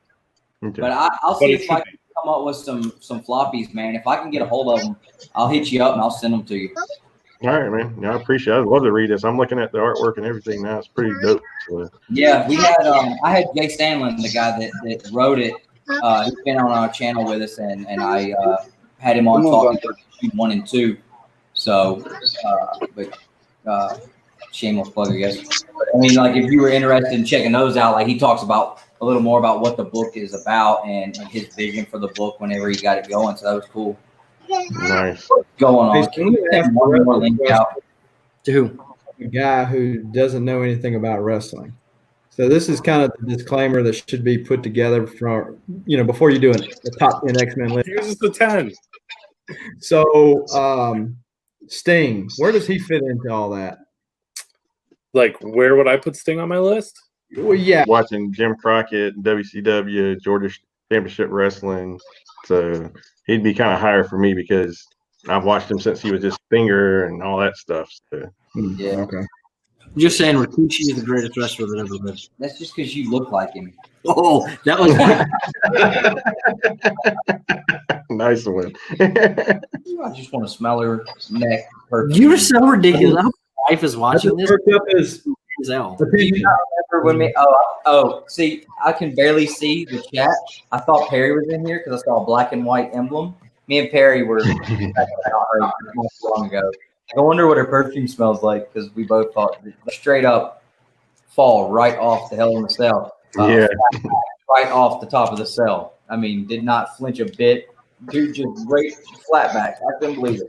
[SPEAKER 4] Okay.
[SPEAKER 3] But I'll see if I can come up with some floppies, man. If I can get a hold of them, I'll hit you up and I'll send them to you.
[SPEAKER 4] All right, man. Yeah, I appreciate it. I'd love to read this. I'm looking at the artwork and everything now. It's pretty dope. So.
[SPEAKER 3] Yeah, we had I had Jay Sandlin, the guy that wrote it. He's been on our channel with us, and I had him on talking for 1 and 2. So, shameless plug, I guess. But, I mean, like, if you were interested in checking those out, like, he talks about a little more about what the book is about and his vision for the book whenever he got it going. So that was cool.
[SPEAKER 4] Nice.
[SPEAKER 3] Going on. Can we have one more link out?
[SPEAKER 1] To who?
[SPEAKER 5] A guy who doesn't know anything about wrestling. So this is kind of the disclaimer that should be put together for, before you do the top 10 X-Men list.
[SPEAKER 6] Here's the 10.
[SPEAKER 5] So Sting, where does he fit into all that?
[SPEAKER 6] Like, where would I put Sting on my list?
[SPEAKER 5] Well, yeah.
[SPEAKER 4] Watching Jim Crockett, WCW, Georgia Championship Wrestling. So he'd be kind of higher for me because I've watched him since he was just Stinger and all that stuff. So.
[SPEAKER 3] Yeah.
[SPEAKER 5] Okay.
[SPEAKER 1] Just saying, Rikishi is the greatest wrestler that ever lived.
[SPEAKER 3] That's just because you look like him.
[SPEAKER 1] Oh, that was
[SPEAKER 4] nice one.
[SPEAKER 3] I just want to smell her neck.
[SPEAKER 1] You're so ridiculous. I hope my wife is watching this.
[SPEAKER 3] Do you not remember when me? See, I can barely see the chat. I thought Perry was in here because I saw a black and white emblem. Me and Perry were not long ago. I wonder what her perfume smells like because we both thought straight up fall right off the Hell in the Cell.
[SPEAKER 4] Yeah.
[SPEAKER 3] Right off the top of the cell. I mean, did not flinch a bit. Dude, just great flat back. I couldn't believe it.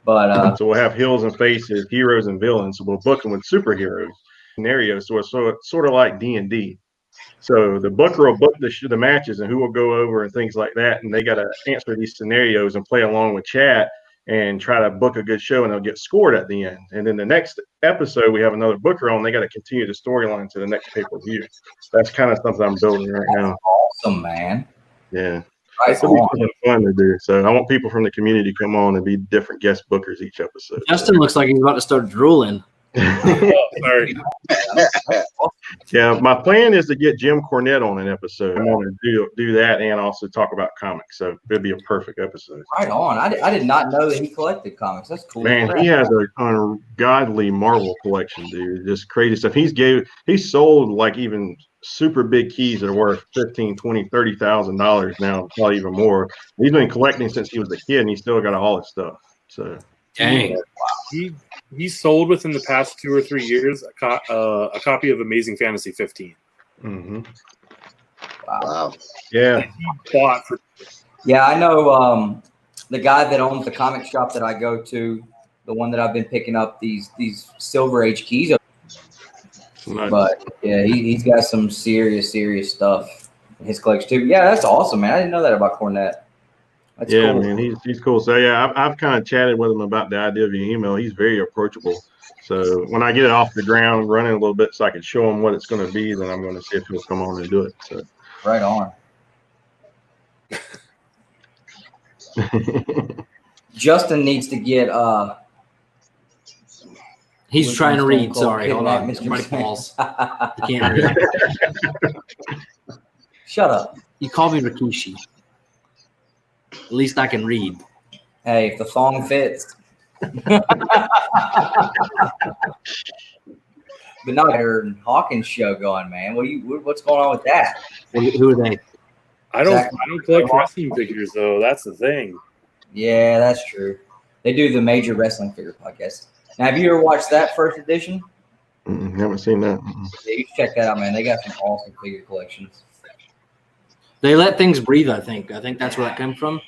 [SPEAKER 3] But
[SPEAKER 4] so we'll have heels and faces, heroes and villains. So we'll book them with superheroes scenarios. So it's sort of like D&D. So the booker will book the matches and who will go over and things like that. And they got to answer these scenarios and play along with chat and try to book a good show, and they'll get scored at the end. And then the next episode, we have another booker on. They got to continue the storyline to the next pay-per-view. That's kind of something I'm building right now.
[SPEAKER 3] Awesome, man.
[SPEAKER 4] Yeah.
[SPEAKER 3] Right
[SPEAKER 4] It'll be
[SPEAKER 3] on.
[SPEAKER 4] something fun to do. So I want people from the community to come on and be different guest bookers each episode.
[SPEAKER 1] Justin looks like he's about to start drooling.
[SPEAKER 6] Oh, sorry.
[SPEAKER 4] Yeah, my plan is to get Jim Cornette on an episode. I'm going to do that and also talk about comics. So it'll be a perfect episode.
[SPEAKER 3] Right on. I did not know that he collected comics. That's cool.
[SPEAKER 4] Man, he has an ungodly Marvel collection, dude. Just crazy stuff. He's sold like even super big keys that are worth $15,000, $20,000, $30,000 now, probably even more. He's been collecting since he was a kid, and he's still got all his stuff. So
[SPEAKER 1] Dang.
[SPEAKER 6] He sold within the past 2 or 3 years a copy of Amazing Fantasy 15.
[SPEAKER 4] mm-hmm.
[SPEAKER 7] Wow.
[SPEAKER 4] Yeah.
[SPEAKER 6] He bought for
[SPEAKER 3] Yeah, I know the guy that owns the comic shop that I go to, the one that I've been picking up these Silver Age keys.
[SPEAKER 4] Nice.
[SPEAKER 3] But yeah, he's got some serious stuff in his collection too. Yeah, that's awesome, man. I didn't know that about Cornette. That's
[SPEAKER 4] Yeah,
[SPEAKER 3] cool.
[SPEAKER 4] man, he's cool. So yeah, I've kind of chatted with him about the idea via email. He's very approachable. So when I get it off the ground, running a little bit, so I can show him what it's going to be, then I'm going to see if he'll come on and do it. So
[SPEAKER 3] Right on. Justin needs to get
[SPEAKER 1] He's trying to read.
[SPEAKER 3] called
[SPEAKER 1] Sorry, hold
[SPEAKER 3] Kidnap
[SPEAKER 1] on.
[SPEAKER 3] Mr.
[SPEAKER 1] Somebody
[SPEAKER 3] Smith.
[SPEAKER 1] calls. I can't read.
[SPEAKER 3] Shut up.
[SPEAKER 1] You call me Rikishi. At least I can read.
[SPEAKER 3] Hey, if the song fits. But not her Hawkins show going, man. What's going on with that?
[SPEAKER 1] Who are they?
[SPEAKER 6] I don't
[SPEAKER 3] Exactly.
[SPEAKER 6] collect wrestling figures though. That's the thing.
[SPEAKER 3] Yeah, that's true. They do the Major Wrestling Figure podcast. Now, have you ever watched that first edition?
[SPEAKER 4] haven't seen that.
[SPEAKER 3] Yeah, you should check that out, man. They got some awesome figure collections.
[SPEAKER 1] They let things breathe, I think. I think that's where that comes from.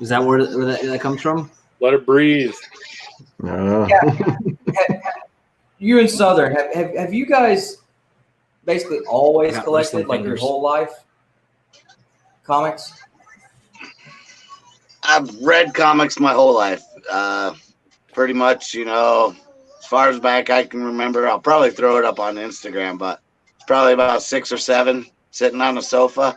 [SPEAKER 1] Is that where that comes from?
[SPEAKER 6] Let it breathe.
[SPEAKER 3] You in Southern, have you guys basically always
[SPEAKER 1] Got
[SPEAKER 3] collected,
[SPEAKER 1] wrestling
[SPEAKER 3] like your
[SPEAKER 1] fingers.
[SPEAKER 3] whole life, comics?
[SPEAKER 7] I've read comics my whole life. Pretty much, as far as back I can remember. I'll probably throw it up on Instagram, but it's probably about 6 or 7 sitting on a sofa.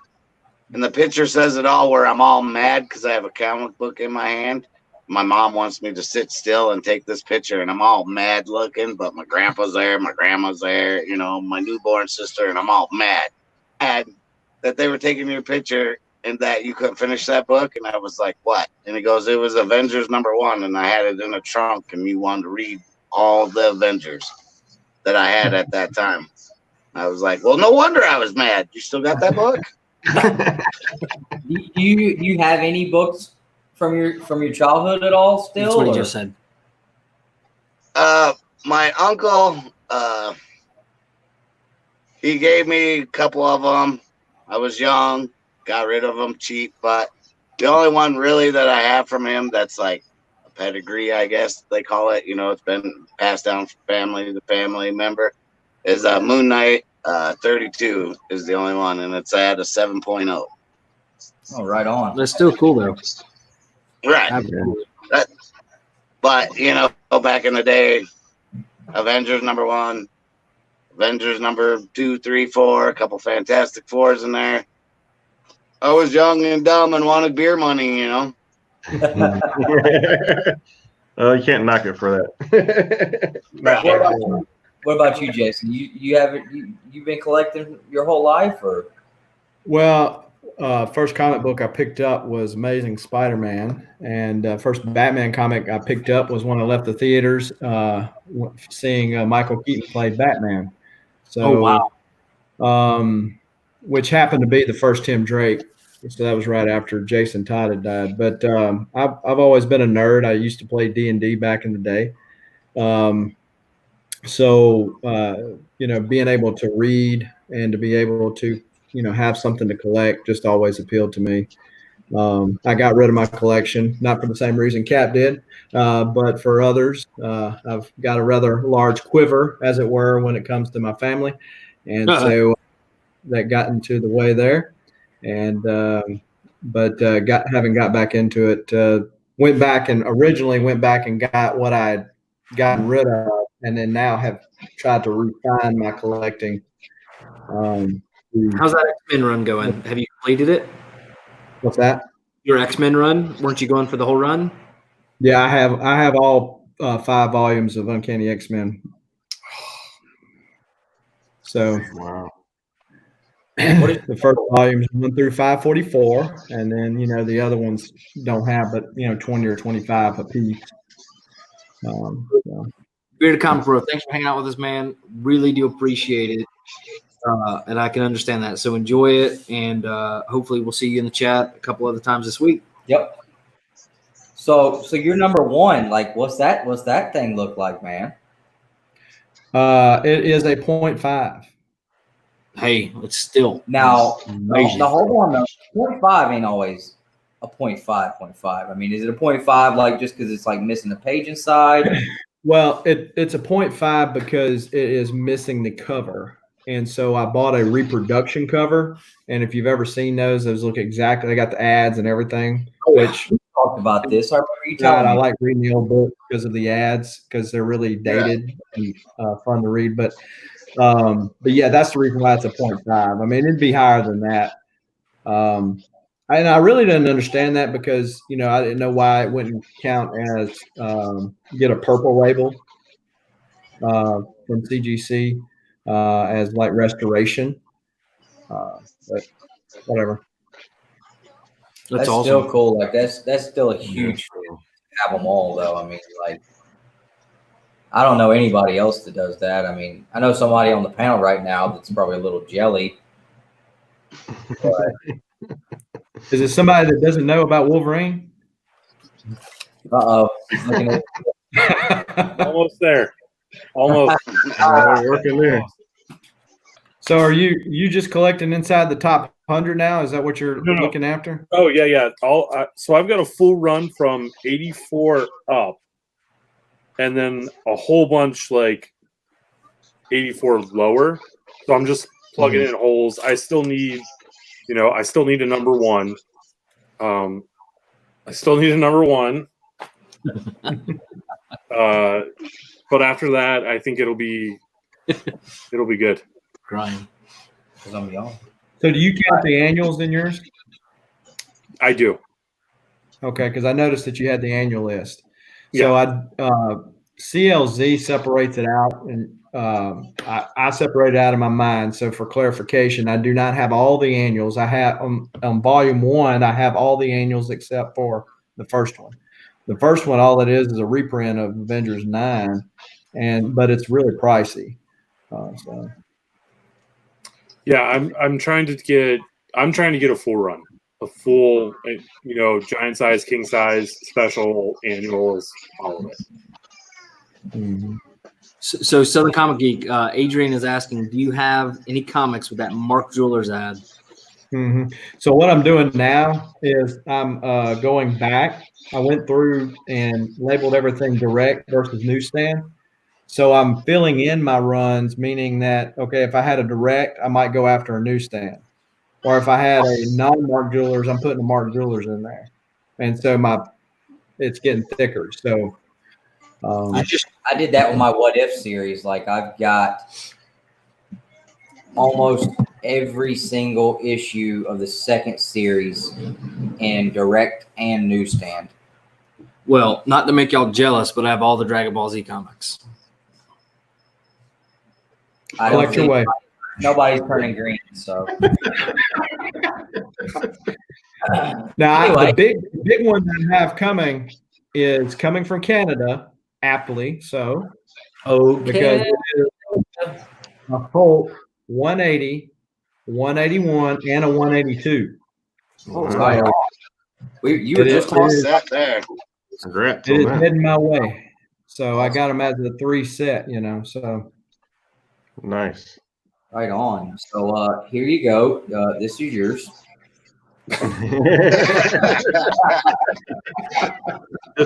[SPEAKER 7] And the picture says it all, where I'm all mad because I have a comic book in my hand. My mom wants me to sit still and take this picture, and I'm all mad looking, but my grandpa's there, my grandma's there, my newborn sister, and I'm all mad that they were taking your picture and that you couldn't finish that book. And I was like, what? And he goes, it was Avengers #1, and I had it in a trunk, and you wanted to read all the Avengers that I had at that time. I was like, well, no wonder I was mad. You still got that book?
[SPEAKER 3] Do you have any books from your childhood at all still?
[SPEAKER 1] That's what he
[SPEAKER 3] or-
[SPEAKER 1] just said.
[SPEAKER 7] My uncle, he gave me a couple of them. I was young, got rid of them cheap, but the only one really that I have from him that's like a pedigree, I guess they call it, it's been passed down from family to family member, is Moon Knight 32 is the only one, and it's at a 7.0.
[SPEAKER 3] Oh, right on.
[SPEAKER 1] That's still cool, though.
[SPEAKER 7] Right.
[SPEAKER 1] Absolutely.
[SPEAKER 7] But, back in the day, Avengers #1, Avengers #2, 3, 4, a couple Fantastic Fours in there. I was young and dumb and wanted beer money,
[SPEAKER 4] You can't knock it for that.
[SPEAKER 3] What about you, Jason? You've been collecting your whole life, or?
[SPEAKER 5] Well, first comic book I picked up was Amazing Spider-Man, and first Batman comic I picked up was when I left the theaters, seeing Michael Keaton play Batman. So,
[SPEAKER 1] wow.
[SPEAKER 5] Which happened to be the first Tim Drake. So that was right after Jason Todd had died. But I've always been a nerd. I used to play D&D back in the day. Being able to read and to be able to, have something to collect just always appealed to me. I got rid of my collection, not for the same reason Cap did, but for others. I've got a rather large quiver, as it were, when it comes to my family. And so that got into the way there. And having got back into it, originally went back and got what I'd gotten rid of, and then now have tried to refine my collecting.
[SPEAKER 1] How's that X-Men run going? Have you completed it?
[SPEAKER 5] What's that?
[SPEAKER 1] Your X-Men run? Weren't you going for the whole run?
[SPEAKER 5] Yeah, I have all 5 volumes of Uncanny X-Men. So
[SPEAKER 4] Wow.
[SPEAKER 5] the first volumes 1 through 544, and then the other ones don't have, but 20 or 25 a piece. So.
[SPEAKER 1] Bearded Comic Bro, thanks for hanging out with us, man. Really do appreciate it, and I can understand that. So enjoy it, and hopefully we'll see you in the chat a couple other times this week.
[SPEAKER 3] Yep. So you're number 1. Like, what's that thing look like, man?
[SPEAKER 5] It is a 0.5.
[SPEAKER 1] Hey, it's still
[SPEAKER 3] Now,
[SPEAKER 1] amazing.
[SPEAKER 3] now hold on. Now, 0.5 ain't always a 0.5. I mean, is it a 0.5 like just because it's like missing a page inside?
[SPEAKER 5] Well, it's a 0.5 because it is missing the cover. And so I bought a reproduction cover. And if you've ever seen those look exactly, they got the ads and everything, which
[SPEAKER 3] we talked about this. I remember you
[SPEAKER 5] God,
[SPEAKER 3] telling
[SPEAKER 5] I
[SPEAKER 3] me.
[SPEAKER 5] like reading the old book because of the ads, because they're really dated and fun to read. But yeah, that's the reason why it's a 0.5. I mean, it'd be higher than that. And I really didn't understand that because, I didn't know why it wouldn't count as get a purple label from CGC as like restoration. But whatever.
[SPEAKER 3] That's
[SPEAKER 1] awesome.
[SPEAKER 3] still cool. Like that's still a huge to have them all, though. I mean, like, I don't know anybody else that does that. I mean, I know somebody on the panel right now that's probably a little jelly. But
[SPEAKER 5] Is it somebody that doesn't know about Wolverine?
[SPEAKER 6] Almost there. Almost.
[SPEAKER 4] Working there.
[SPEAKER 5] So are you just collecting inside the top 100 now? Is that what you're looking after?
[SPEAKER 6] Oh yeah. So I've got a full run from 84 up, and then a whole bunch like 84 lower. So I'm just plugging in holes. I still need, a number 1. I still need a number 1. But after that, I think it'll be good.
[SPEAKER 1] Crying.
[SPEAKER 3] because I'm young.
[SPEAKER 5] So do you count the annuals in yours?
[SPEAKER 6] I do.
[SPEAKER 5] Okay, because I noticed that you had the annual list. So CLZ separates it out, and I separate it out of my mind. So for clarification, I do not have all the annuals. I have on volume 1, I have all the annuals except for the first one. The first one, all it is a reprint of Avengers 9, but it's really pricey. So.
[SPEAKER 6] Yeah, I'm trying to get a full run, a full, giant size, king size, special, annuals, all of it.
[SPEAKER 5] Mm-hmm.
[SPEAKER 1] So Southern Comic Geek, Adrian is asking, do you have any comics with that Mark Jewelers ad?
[SPEAKER 5] Mm-hmm. So what I'm doing now is I'm going back. I went through and labeled everything direct versus newsstand. So I'm filling in my runs, meaning that, okay, if I had a direct, I might go after a newsstand. Or if I had a non-Mark Jewelers, I'm putting a Mark Jewelers in there. And so it's getting thicker. So
[SPEAKER 3] I did that with my What If series. Like, I've got almost every single issue of the second series in direct and newsstand.
[SPEAKER 1] Well, not to make y'all jealous, but I have all the Dragon Ball Z comics.
[SPEAKER 3] I don't
[SPEAKER 5] collect your
[SPEAKER 3] think
[SPEAKER 5] way.
[SPEAKER 3] nobody's turning green, so.
[SPEAKER 5] Now,
[SPEAKER 3] Anyway.
[SPEAKER 5] the big one that I have coming is coming from Canada, aptly so. Because it is a Hulk 180, 181, and a 182.
[SPEAKER 3] Right on. You were just
[SPEAKER 7] All set there.
[SPEAKER 4] Congrats
[SPEAKER 5] It
[SPEAKER 4] on
[SPEAKER 5] is
[SPEAKER 4] that.
[SPEAKER 5] heading my way. So I got them as a 3 set, so.
[SPEAKER 4] Nice.
[SPEAKER 3] right on. So here you go. This is yours.
[SPEAKER 4] Just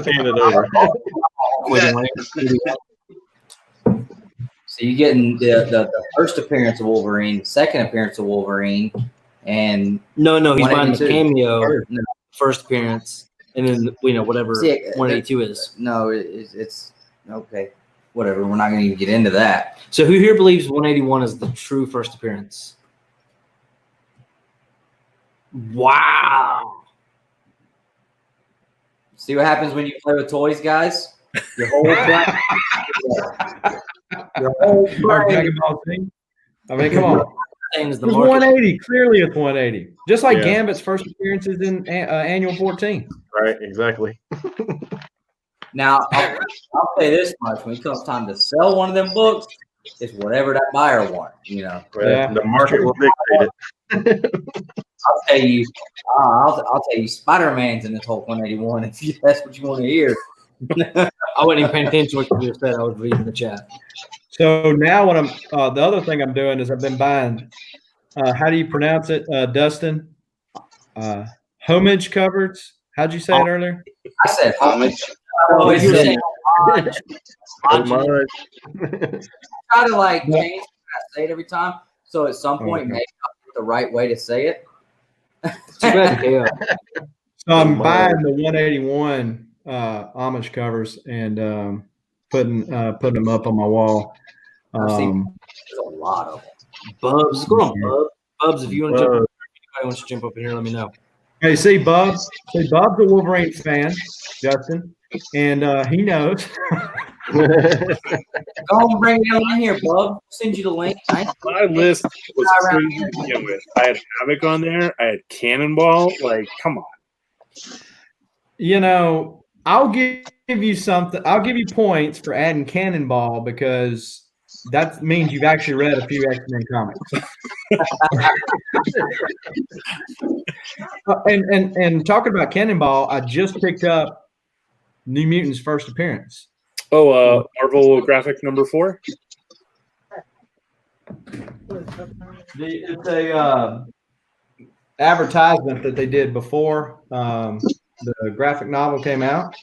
[SPEAKER 4] hand it over.
[SPEAKER 3] So you're getting the first appearance of Wolverine, the second appearance of Wolverine, and
[SPEAKER 1] No, he's buying the
[SPEAKER 3] 182.
[SPEAKER 1] cameo, first appearance, and then whatever
[SPEAKER 3] See,
[SPEAKER 1] 182 is.
[SPEAKER 3] No, it's okay. Whatever. We're not going to even get into that.
[SPEAKER 1] So who here believes 181 is the true first appearance? Wow.
[SPEAKER 3] See what happens when you play with toys, guys? Your whole brain. Your whole
[SPEAKER 5] Our
[SPEAKER 3] brain.
[SPEAKER 5] Dragon Ball Z. I mean, come on.
[SPEAKER 1] Things
[SPEAKER 5] It was 180. Clearly, it's 180. Just like Gambit's first appearances in Annual 14.
[SPEAKER 4] Right, exactly.
[SPEAKER 3] Now, I'll say this much: when it comes time to sell one of them books, it's whatever that buyer wants. You know,
[SPEAKER 4] The market will dictate it.
[SPEAKER 3] I'll tell you, I'll tell you, Spider-Man's in this whole 181 if that's what you want to hear.
[SPEAKER 1] I wasn't even paying attention to what you just said. I was reading the chat.
[SPEAKER 5] So now what I'm the other thing I'm doing is I've been buying how do you pronounce it, Dustin? Homage covers. How'd you say it earlier?
[SPEAKER 3] I said
[SPEAKER 7] Homage.
[SPEAKER 3] Always
[SPEAKER 1] You're
[SPEAKER 3] said
[SPEAKER 1] saying
[SPEAKER 3] homage. Try to like change when I say it every time. So at some point, maybe I'll get the right way to say it.
[SPEAKER 1] too bad, KO.
[SPEAKER 5] So I'm buying the 181 homage covers and putting them up on my wall.
[SPEAKER 3] I've seen there's a lot of them.
[SPEAKER 1] Bubs, what's going on, Bubs? Bubs, if you want to jump, anybody wants to jump up in here, let me know.
[SPEAKER 5] Hey, see, Bub's a Wolverine fan, Justin, and he knows.
[SPEAKER 3] Go and bring it on in here, Bub. I'll send you the link.
[SPEAKER 6] My list was crazy to begin with. I had Havoc on there. I had Cannonball. Like, come on.
[SPEAKER 5] You know, I'll give you something. I'll give you points for adding Cannonball because that means you've actually read a few X-Men comics. and talking about Cannonball, I just picked up New Mutants' first appearance.
[SPEAKER 6] Oh, Marvel graphic number 4.
[SPEAKER 5] It's a advertisement that they did before the graphic novel came out.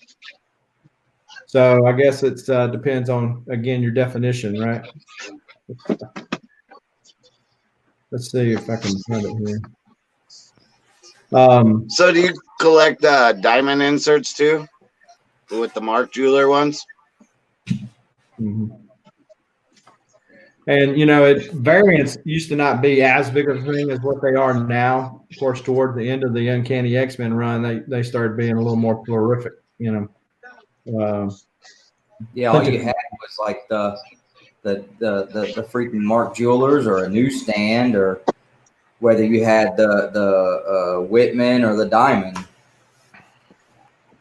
[SPEAKER 5] So I guess it depends on, again, your definition, right? Let's see if I can find it here.
[SPEAKER 7] So do you collect diamond inserts too, with the Mark Jeweler ones?
[SPEAKER 5] Mm-hmm. And, you know, variants used to not be as big of a thing as what they are now. Of course, toward the end of the Uncanny X-Men run, they started being a little more prolific, you know.
[SPEAKER 3] Yeah, all you had was like the freaking Mark Jewelers or a newsstand, or whether you had the Whitman or the Diamond.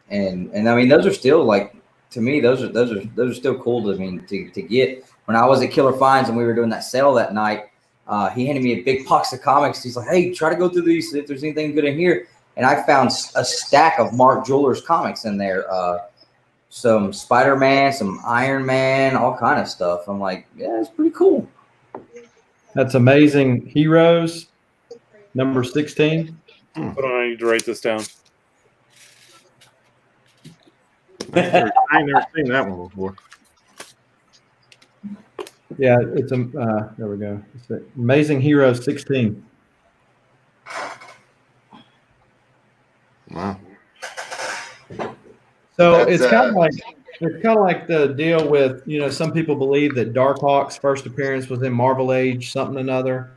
[SPEAKER 3] And I mean, those are still, like, to me, those are still cool to get. When I was at Killer Finds and we were doing that sale that night, he handed me a big box of comics. He's like, "Hey, try to go through these, see if there's anything good in here." And I found a stack of Mark Jewelers comics in there. Some Spider-Man, some Iron Man, all kind of stuff. I'm like, yeah, it's pretty cool.
[SPEAKER 5] That's Amazing Heroes, number 16.
[SPEAKER 6] Hold on, I need to write this down.
[SPEAKER 4] I ain't never seen that one before.
[SPEAKER 5] Yeah, it's there we go. It's Amazing Heroes 16.
[SPEAKER 4] Wow.
[SPEAKER 5] So
[SPEAKER 7] That's,
[SPEAKER 5] it's kind of like the deal with, you know, some people believe that Darkhawk's first appearance was in Marvel Age something or another.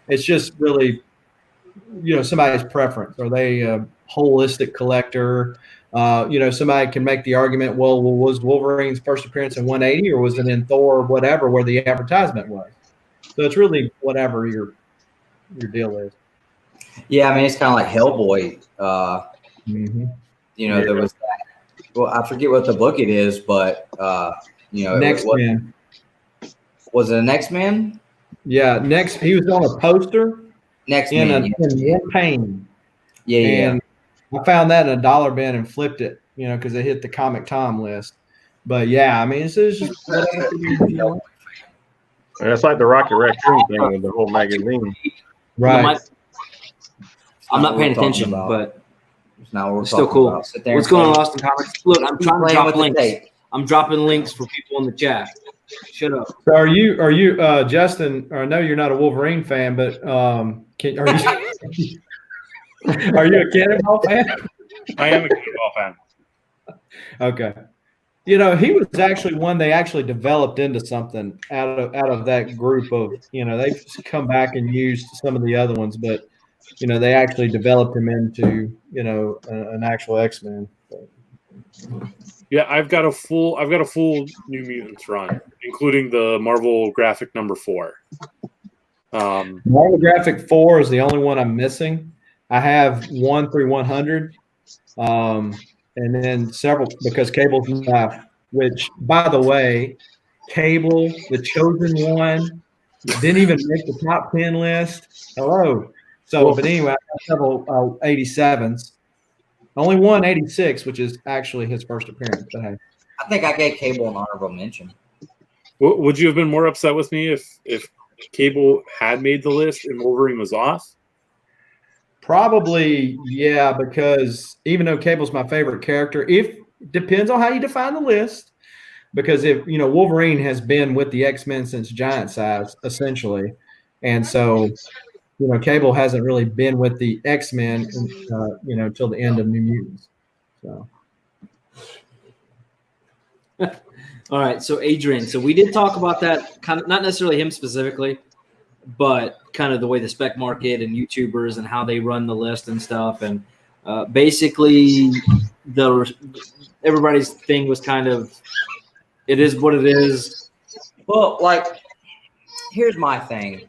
[SPEAKER 5] It's just really, you know, somebody's preference. Are they a holistic collector? You know, somebody can make the argument, well, was Wolverine's first appearance in 180 or was it in Thor, whatever, where the advertisement was? So it's really whatever your deal is.
[SPEAKER 3] Yeah, I mean, it's kind of like Hellboy. You know, there was that. Well, I forget what the book it is, but you know,
[SPEAKER 5] Next Man.
[SPEAKER 3] Was it an X-Men?
[SPEAKER 5] Yeah, he was on a poster.
[SPEAKER 3] Next
[SPEAKER 5] in
[SPEAKER 3] Man.
[SPEAKER 5] in pain.
[SPEAKER 3] Yeah,
[SPEAKER 5] and I found that in a dollar bin and flipped it, you know, because it hit the Comic Tom list. But yeah, I mean, it's just
[SPEAKER 4] It's like the Rocket Raccoon thing with the whole magazine.
[SPEAKER 5] right.
[SPEAKER 1] I'm not paying attention, but
[SPEAKER 3] it's not what we're
[SPEAKER 1] still
[SPEAKER 3] talking
[SPEAKER 1] cool.
[SPEAKER 3] about. Sit there
[SPEAKER 1] What's
[SPEAKER 3] and
[SPEAKER 1] going on,
[SPEAKER 3] play.
[SPEAKER 1] Austin Comics? Look, I'm trying to
[SPEAKER 3] Playing
[SPEAKER 1] drop
[SPEAKER 3] with the
[SPEAKER 1] links.
[SPEAKER 3] tape.
[SPEAKER 1] I'm dropping links for people in the chat. Shut up.
[SPEAKER 5] So are you Justin? Or I know you're not a Wolverine fan, but are you a Cannonball fan?
[SPEAKER 6] I am a Cannonball fan.
[SPEAKER 5] Okay. You know, he was actually one they actually developed into something out of that group of, you know, they've come back and used some of the other ones, but, you know, they actually developed him into, you know, an actual X-Men.
[SPEAKER 6] Yeah, I've got a full New Mutants run, including the Marvel graphic number 4.
[SPEAKER 5] Marvel Graphic 4 is the only one I'm missing. I have 1 through 100, and then several because Cable's not. Which, by the way, Cable, the chosen one, didn't even make the top 10 list. Hello. So, but anyway, I have several 87s. Only one 86, which is actually his first appearance. But hey,
[SPEAKER 3] I think I gave Cable an honorable mention.
[SPEAKER 6] Would you have been more upset with me if Cable had made the list and Wolverine was off?
[SPEAKER 5] probably, yeah, because even though Cable's my favorite character, if depends on how you define the list. Because if Wolverine has been with the X-Men since Giant Size, essentially, and so Cable hasn't really been with the X-Men, till the end of New Mutants. So.
[SPEAKER 1] All right, so Adrian, so we did talk about that, kind of not necessarily him specifically, but kind of the way the spec market and YouTubers and how they run the list and stuff, and basically everybody's thing was kind of, it is what it is.
[SPEAKER 3] Well, like, here's my thing.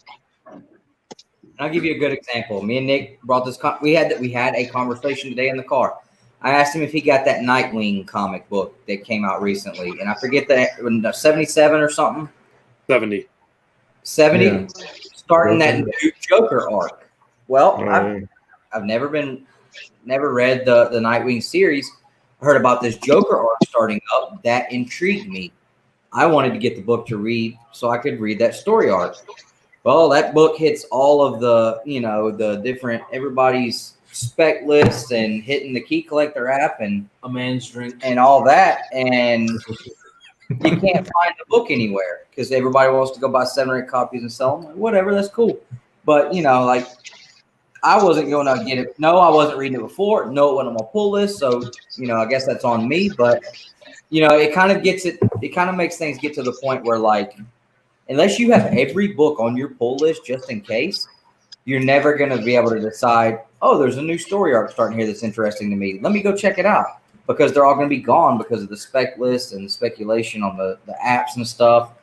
[SPEAKER 3] I'll give you a good example. Me and Nick brought this. We had a conversation today in the car. I asked him if he got that Nightwing comic book that came out recently, and I forget that 77 or something.
[SPEAKER 6] 70.
[SPEAKER 3] 70,
[SPEAKER 5] Yeah.
[SPEAKER 3] Starting that new Joker arc. Well,
[SPEAKER 4] Oh,
[SPEAKER 3] I've never read the Nightwing series. I heard about this Joker arc starting up. That intrigued me. I wanted to get the book to read so I could read that story arc. Well, that book hits all of the, the different, everybody's spec lists and hitting the Key Collector app and
[SPEAKER 1] A man's drink.
[SPEAKER 3] and all that. And you can't find the book anywhere because everybody wants to go buy 7 or 8 copies and sell them. Like, whatever, that's cool. But, like, I wasn't going to get it. No, I wasn't reading it before. No, it wasn't on my pull list. So, I guess that's on me. But, it kind of makes things get to the point where, like, unless you have every book on your pull list just in case, you're never going to be able to decide, oh, there's a new story arc starting here that's interesting to me. Let me go check it out. Because they're all going to be gone because of the spec list and the speculation on the apps and stuff.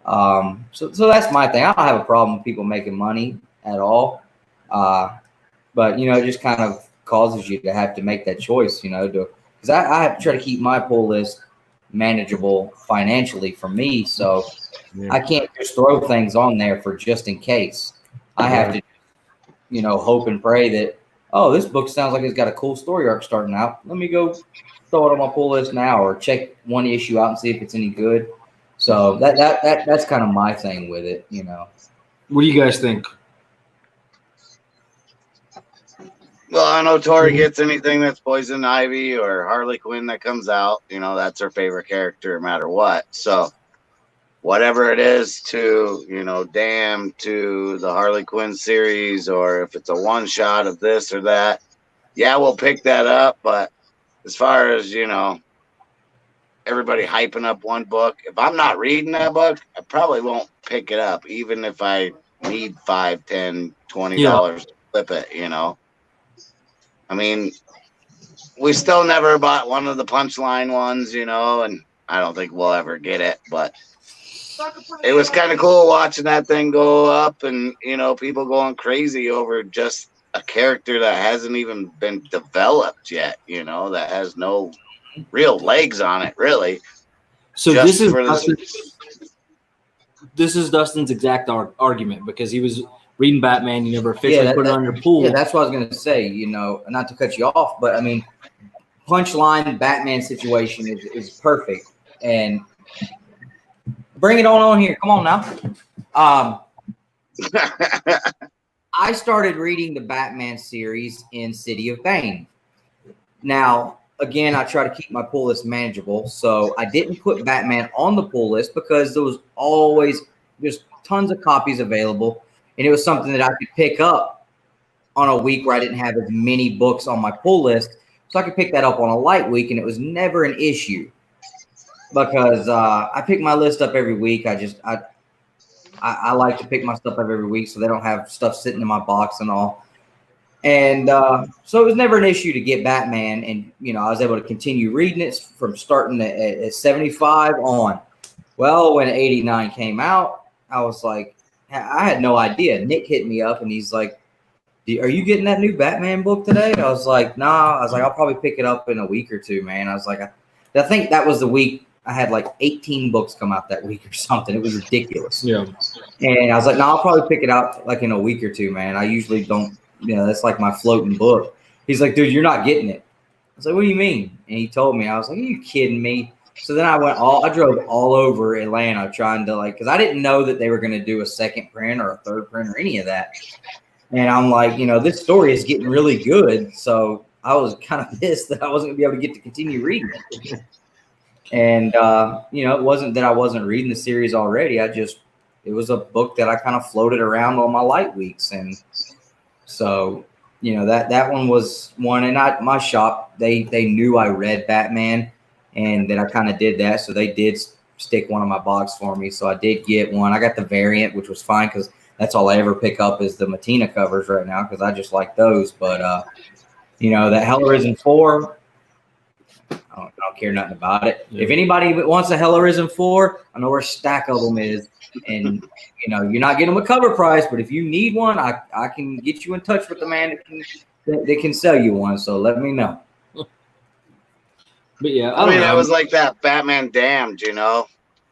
[SPEAKER 3] So that's my thing. I don't have a problem with people making money at all. But, it just kind of causes you to have to make that choice, because I have to try to keep my pull list manageable financially for me. So I can't just throw things on there for just in case. I have to, hope and pray that, oh, this book sounds like it's got a cool story arc starting out. Let me go throw it on my pull list now or check one issue out and see if it's any good. So that's kind of my thing with it,
[SPEAKER 1] What do you guys think?
[SPEAKER 7] Well, I know Tori gets anything that's Poison Ivy or Harley Quinn that comes out. That's her favorite character no matter what. So whatever it is to, Damn, to the Harley Quinn series, or if it's a one-shot of this or that, yeah, we'll pick that up. But as far as, everybody hyping up one book, if I'm not reading that book, I probably won't pick it up, even if I need $5, $10, $20 to flip it, I mean, we still never bought one of the Punchline ones, and I don't think we'll ever get it, but it was kind of cool watching that thing go up and, people going crazy over just a character that hasn't even been developed yet, that has no real legs on it, really.
[SPEAKER 1] So
[SPEAKER 7] Just
[SPEAKER 1] this is Dustin's exact argument, because he was reading Batman. You never officially put it on your pool.
[SPEAKER 3] Yeah, that's what I was going to say, not to cut you off, but I mean, Punchline Batman situation is perfect. And bring it on here. Come on now. I started reading the Batman series in City of Bane. Now, again, I try to keep my pull list manageable, so I didn't put Batman on the pull list because there was always just tons of copies available, and it was something that I could pick up on a week where I didn't have as many books on my pull list, so I could pick that up on a light week, and it was never an issue because I pick my list up every week. I like to pick my stuff up every week so they don't have stuff sitting in my box and all. And so it was never an issue to get Batman. And, you know, I was able to continue reading it from starting at 75 on. Well, when 89 came out, I was like, I had no idea. Nick hit me up and he's like, are you getting that new Batman book today? I was like, nah. I was like, I'll probably pick it up in a week or two, man. I was like, I think that was the week I had like 18 books come out that week or something. It was ridiculous.
[SPEAKER 1] Yeah.
[SPEAKER 3] And I was like, no, I'll probably pick it out like in a week or two, man. I usually don't, you know, that's like my floating book. He's like, dude, you're not getting it. I was like, what do you mean? And he told me. I was like, are you kidding me? So then I drove all over Atlanta trying to like, because I didn't know that they were going to do a second print or a third print or any of that. And I'm like, you know, this story is getting really good. So I was kind of pissed that I wasn't going to be able to get to continue reading it. And, you know, it wasn't that I wasn't reading the series already. it was a book that I kind of floated around on my light weeks. And so, you know, that one was one. And my shop, they knew I read Batman and that I kind of did that. So they did stick one in my box for me. So I did get one. I got the variant, which was fine because that's all I ever pick up is the Matina covers right now because I just like those. But, you know, that Hellraiser 4, I don't care nothing about it. Yeah. If anybody wants a Hellraiser 4, I know where a stack of them is. And, you know, you're not getting them a cover price, but if you need one, I can get you in touch with the man that can sell you one. So let me know.
[SPEAKER 1] But yeah,
[SPEAKER 7] I mean, it was like that Batman Damned, you know,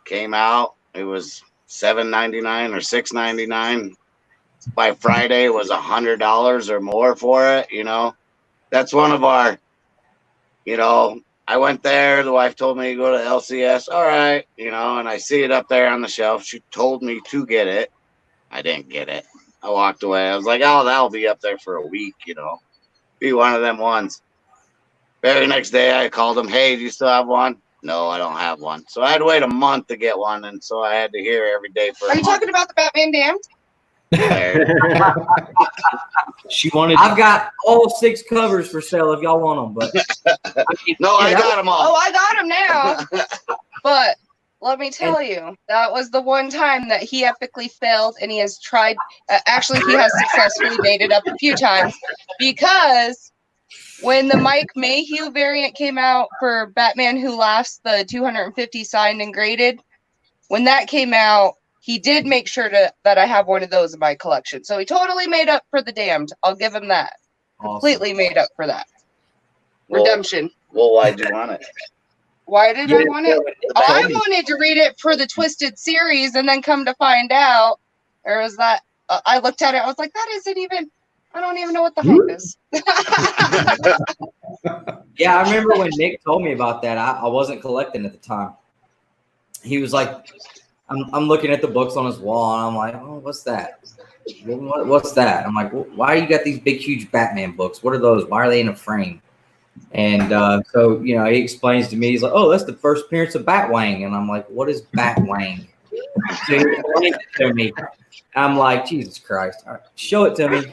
[SPEAKER 7] came out. It was $7.99 or $6.99. By Friday, it was $100 or more for it. You know, that's one of our. You know, I went there. The wife told me to go to LCS. All right, you know, and I see it up there on the shelf. She told me to get it. I didn't get it. I walked away. I was like, oh, that'll be up there for a week. You know, be one of them ones. Very next day, I called him. Hey, do you still have one? No, I don't have one. So I had to wait a month to get one, and so I had to hear every day for.
[SPEAKER 8] Are you talking about the Batman Damned?
[SPEAKER 1] She wanted.
[SPEAKER 3] I've got all 6 covers for sale if y'all want them, but
[SPEAKER 7] no, I got them all.
[SPEAKER 8] Oh, I got them now. But let me tell you, that was the one time that he epically failed, and he has tried. Actually, he has successfully made it up a few times because. When the Mike Mayhew variant came out for Batman Who Laughs, the 250 signed and graded, when that came out, he did make sure that I have one of those in my collection. So he totally made up for the Damned. I'll give him that. Awesome. Completely made up for that. Redemption.
[SPEAKER 7] Well, why'd you want it?
[SPEAKER 8] Why did I want it? I wanted to read it for the Twisted series, and then come to find out, or was that I looked at it, I was like, that isn't even. I don't even know what the hype is.
[SPEAKER 3] Yeah, I remember when Nick told me about that. I wasn't collecting at the time. He was like, I'm looking at the books on his wall, and I'm like, oh, what's that? What's that? I'm like, why you got these big, huge Batman books? What are those? Why are they in a frame? And so, you know, he explains to me, he's like, oh, that's the first appearance of Batwang. And I'm like, what is Batwang? So he explains it to me. I'm like, Jesus Christ. All right, show it to me.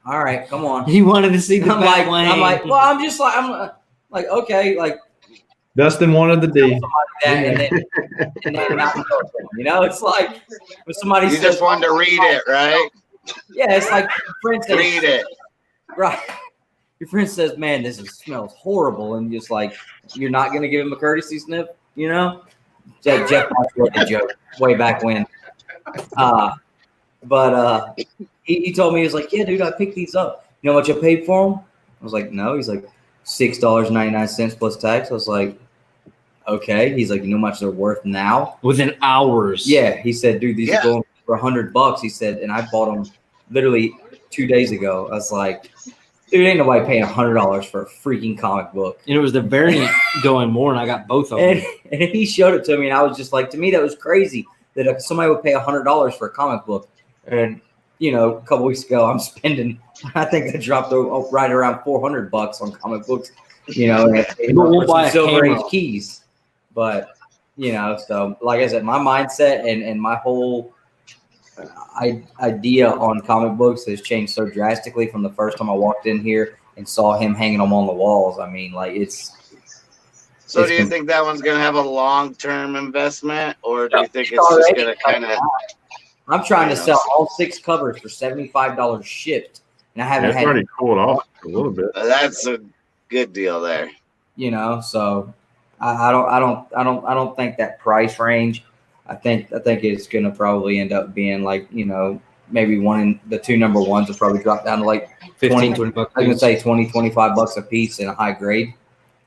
[SPEAKER 3] All right, come on.
[SPEAKER 1] He wanted to see the Batwang.
[SPEAKER 3] I'm like, well, I'm like, okay, like.
[SPEAKER 5] Dustin wanted the D.
[SPEAKER 3] And then not you know, it's like when somebody
[SPEAKER 7] you
[SPEAKER 3] says,
[SPEAKER 7] just wanted to read it, right?
[SPEAKER 3] Yeah, it's like your friend says,
[SPEAKER 7] read it.
[SPEAKER 3] Right. Your friend says, man, this smells horrible. And just like, you're not going to give him a courtesy sniff, you know? Jeff wrote the joke way back when. But he told me, he was like, yeah, dude, I picked these up. You know how much I paid for them? I was like, no. He's like, $6.99 plus tax. I was like, okay. He's like, you know how much they're worth now?
[SPEAKER 1] Within hours.
[SPEAKER 3] Yeah. He said, dude, these are going for $100. He said, and I bought them literally 2 days ago. I was like, dude, ain't nobody paying $100 for a freaking comic book.
[SPEAKER 1] And it was the variant going more, and I got both of them.
[SPEAKER 3] And he showed it to me, and I was just like, to me, that was crazy that somebody would pay $100 for a comic book. And, you know, a couple weeks ago, I'm spending, I think I dropped right around $400 on comic books, you know, and
[SPEAKER 1] we'll buy
[SPEAKER 3] Silver Age keys. But, you know, so like I said, my mindset and my whole idea on comic books has changed so drastically from the first time I walked in here and saw him hanging them on the walls. I mean, like
[SPEAKER 7] So do you think that one's going to have a long-term investment, or do you think it's just going to kind of...
[SPEAKER 3] I'm trying to sell all 6 covers for $75 shipped, and I haven't
[SPEAKER 4] It's
[SPEAKER 3] had
[SPEAKER 4] already cooled off a little bit.
[SPEAKER 7] That's a good deal there.
[SPEAKER 3] So I don't think that price range. I think it's gonna probably end up being like, maybe the two number ones will probably drop down to like
[SPEAKER 1] 15,
[SPEAKER 3] 20
[SPEAKER 1] bucks.
[SPEAKER 3] I was gonna say 20, 25 bucks a piece in a high grade.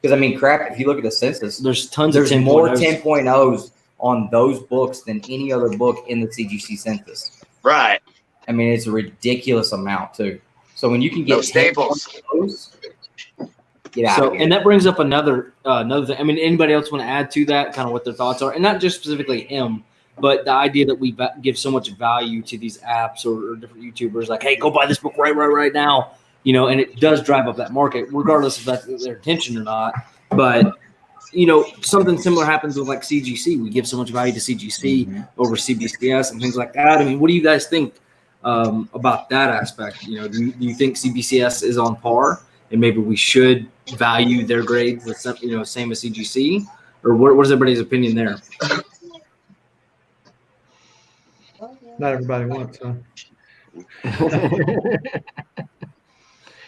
[SPEAKER 3] Because I mean, crap, if you look at the census,
[SPEAKER 1] There's
[SPEAKER 3] more
[SPEAKER 1] 10.0s.
[SPEAKER 3] 10.0s on those books than any other book in the CGC census.
[SPEAKER 7] Right.
[SPEAKER 3] I mean, it's a ridiculous amount too. So when you can get
[SPEAKER 7] No staples.
[SPEAKER 3] 10.0s, get out of here.
[SPEAKER 1] And that brings up another thing. I mean, anybody else want to add to that, kind of what their thoughts are, and not just specifically him, but the idea that we give so much value to these apps or different YouTubers, like, hey, go buy this book right now, and it does drive up that market, regardless if that's their intention or not. But something similar happens with like CGC. We give so much value to CGC over CBCS and things like that. I mean, what do you guys think about that aspect? Do you think CBCS is on par, and maybe we should value their grades the same as CGC, or what is everybody's opinion there?
[SPEAKER 5] Not everybody wants, huh?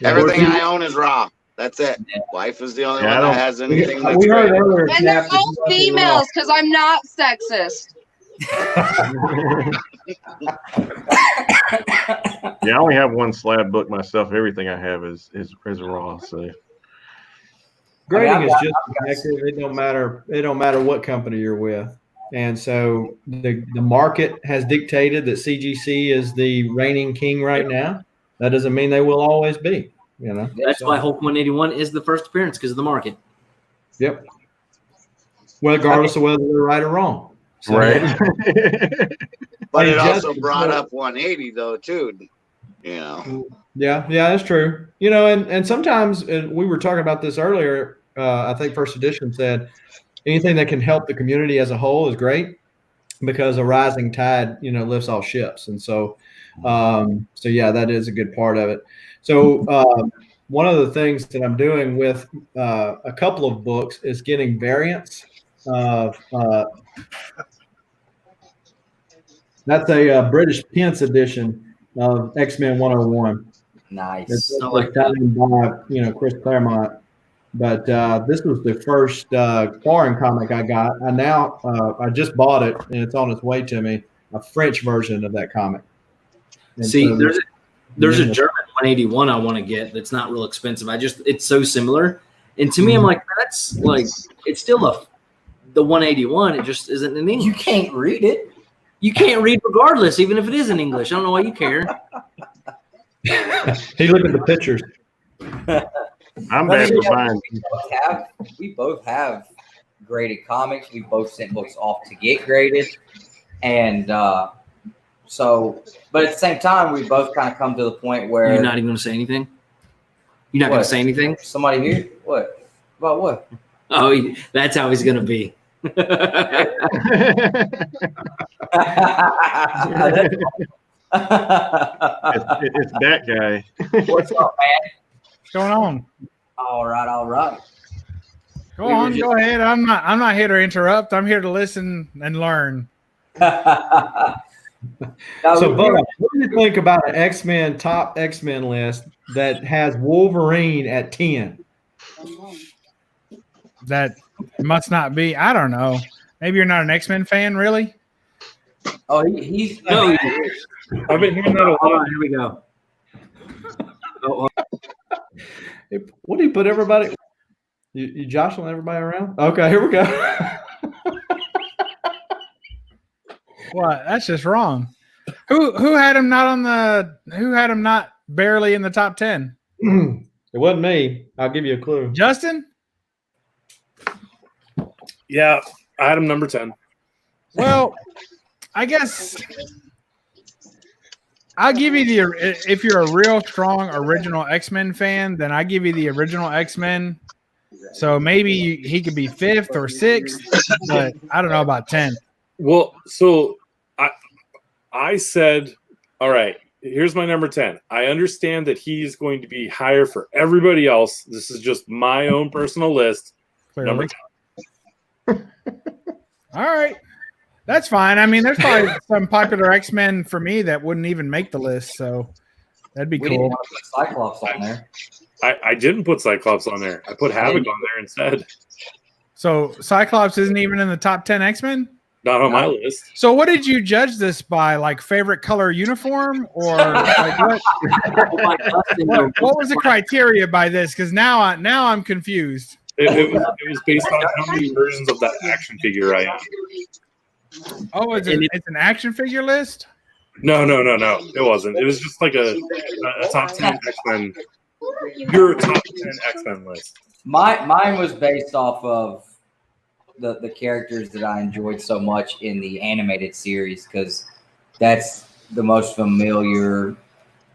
[SPEAKER 7] Everything I own is raw. That's it. Wife is the only one that has anything that's
[SPEAKER 5] We heard
[SPEAKER 7] graded.
[SPEAKER 5] earlier,
[SPEAKER 8] And they're
[SPEAKER 5] Cap, that
[SPEAKER 8] all
[SPEAKER 5] you like it
[SPEAKER 8] females because I'm not sexist.
[SPEAKER 4] Yeah, I only have one slab book myself. Everything I have is raw. So
[SPEAKER 5] Grading is just subjective. It don't matter. It don't matter what company you're with. And so the market has dictated that CGC is the reigning king right now. That doesn't mean they will always be.
[SPEAKER 1] That's why Hulk 181 is the first appearance, because of the market.
[SPEAKER 5] Yep. Regardless of whether they're right or wrong. So,
[SPEAKER 4] right.
[SPEAKER 7] But
[SPEAKER 5] Hey,
[SPEAKER 7] it also
[SPEAKER 5] Justin,
[SPEAKER 7] brought up 180 though too.
[SPEAKER 5] Yeah, that's true. And sometimes we were talking about this earlier. I think First Edition said anything that can help the community as a whole is great, because a rising tide, lifts all ships. And so, yeah, that is a good part of it. So one of the things that I'm doing with a couple of books is getting variants of that's a British Pence edition of X-Men 101.
[SPEAKER 3] Nice.
[SPEAKER 5] It's
[SPEAKER 1] like
[SPEAKER 5] done by Chris Claremont. But this was the first foreign comic I got. I just bought it, and it's on its way to me. A French version of that comic. And
[SPEAKER 1] See,
[SPEAKER 5] so
[SPEAKER 1] there's a German 181 I want to get that's not real expensive. It's so similar, and to me, I'm like, that's like, it's still the 181. It just isn't in English.
[SPEAKER 3] You can't read it.
[SPEAKER 1] You can't read regardless, even if it is in English. I don't know why you care.
[SPEAKER 5] He looked at the pictures.
[SPEAKER 4] I'm bad for buying.
[SPEAKER 3] We both have graded comics. We both sent books off to get graded, and but at the same time, we both kind of come to the point where
[SPEAKER 1] You're not even going to say anything. You're not going to say anything.
[SPEAKER 3] Somebody here? What about what?
[SPEAKER 1] Oh, that's how he's going to be.
[SPEAKER 4] It's that guy.
[SPEAKER 3] What's up, man?
[SPEAKER 9] What's going on?
[SPEAKER 3] All right.
[SPEAKER 9] Go on, go ahead. I'm not here to interrupt. I'm here to listen and learn.
[SPEAKER 5] So, Bud, what do you think about an top X-Men list that has Wolverine at 10?
[SPEAKER 9] That must not be. I don't know. Maybe you're not an X-Men fan, really?
[SPEAKER 3] Oh, he's
[SPEAKER 1] No,
[SPEAKER 6] I've been hearing that a
[SPEAKER 1] hold
[SPEAKER 6] lot.
[SPEAKER 1] on, here we go.
[SPEAKER 5] What do you put everybody? You jostling everybody around? Okay, here we go.
[SPEAKER 9] What? That's just wrong. Who had him not barely in the top 10?
[SPEAKER 5] It wasn't me. I'll give you a clue.
[SPEAKER 9] Justin?
[SPEAKER 6] Yeah, I had him number 10.
[SPEAKER 9] Well, I guess I'll give you if you're a real strong original X-Men fan, then I give you the original X-Men. So maybe he could be 5th or 6th, but I don't know about 10.
[SPEAKER 6] Well, so I said, all right, here's my number 10. I understand that he's going to be higher for everybody else. This is just my own personal list.
[SPEAKER 9] Clearly.
[SPEAKER 6] Number 10.
[SPEAKER 9] All right. That's fine. I mean, there's probably some popular X-Men for me that wouldn't even make the list. So That'd be
[SPEAKER 3] We didn't
[SPEAKER 9] cool.
[SPEAKER 3] want to put Cyclops on there.
[SPEAKER 6] I didn't put Cyclops on there. I put Havoc on there instead.
[SPEAKER 9] So Cyclops isn't even in the top 10 X-Men?
[SPEAKER 6] Not on my list.
[SPEAKER 9] So what did you judge this by? Like favorite color uniform, or like what? What was the criteria by this? Because now I'm confused.
[SPEAKER 6] It was based on how many versions of that action figure I own.
[SPEAKER 9] Oh, it's an action figure list?
[SPEAKER 6] No. It wasn't. It was just like a top 10 X-Men, pure top 10 X-Men list.
[SPEAKER 3] Mine was based off of the characters that I enjoyed so much in the animated series, because that's the most familiar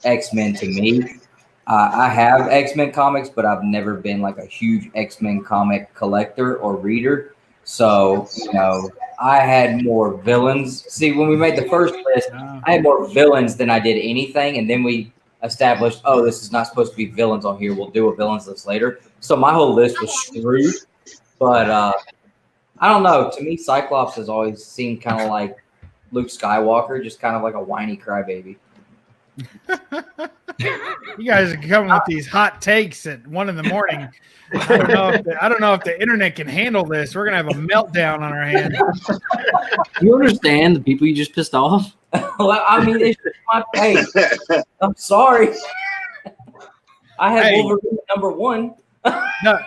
[SPEAKER 3] X-Men to me. I have X-Men comics, but I've never been like a huge X-Men comic collector or reader. So, I had more villains. See, when we made the first list, I had more villains than I did anything. And then we established, this is not supposed to be villains on here. We'll do a villains list later. So my whole list was screwed. But I don't know. To me, Cyclops has always seemed kind of like Luke Skywalker, just kind of like a whiny crybaby.
[SPEAKER 9] You guys are coming with these hot takes at 1 a.m. I don't know if the internet can handle this. We're gonna have a meltdown on our hands.
[SPEAKER 1] You understand the people you just pissed off?
[SPEAKER 3] Well, I mean, it's just my face. I'm sorry. I have Wolverine number 1.
[SPEAKER 9] No,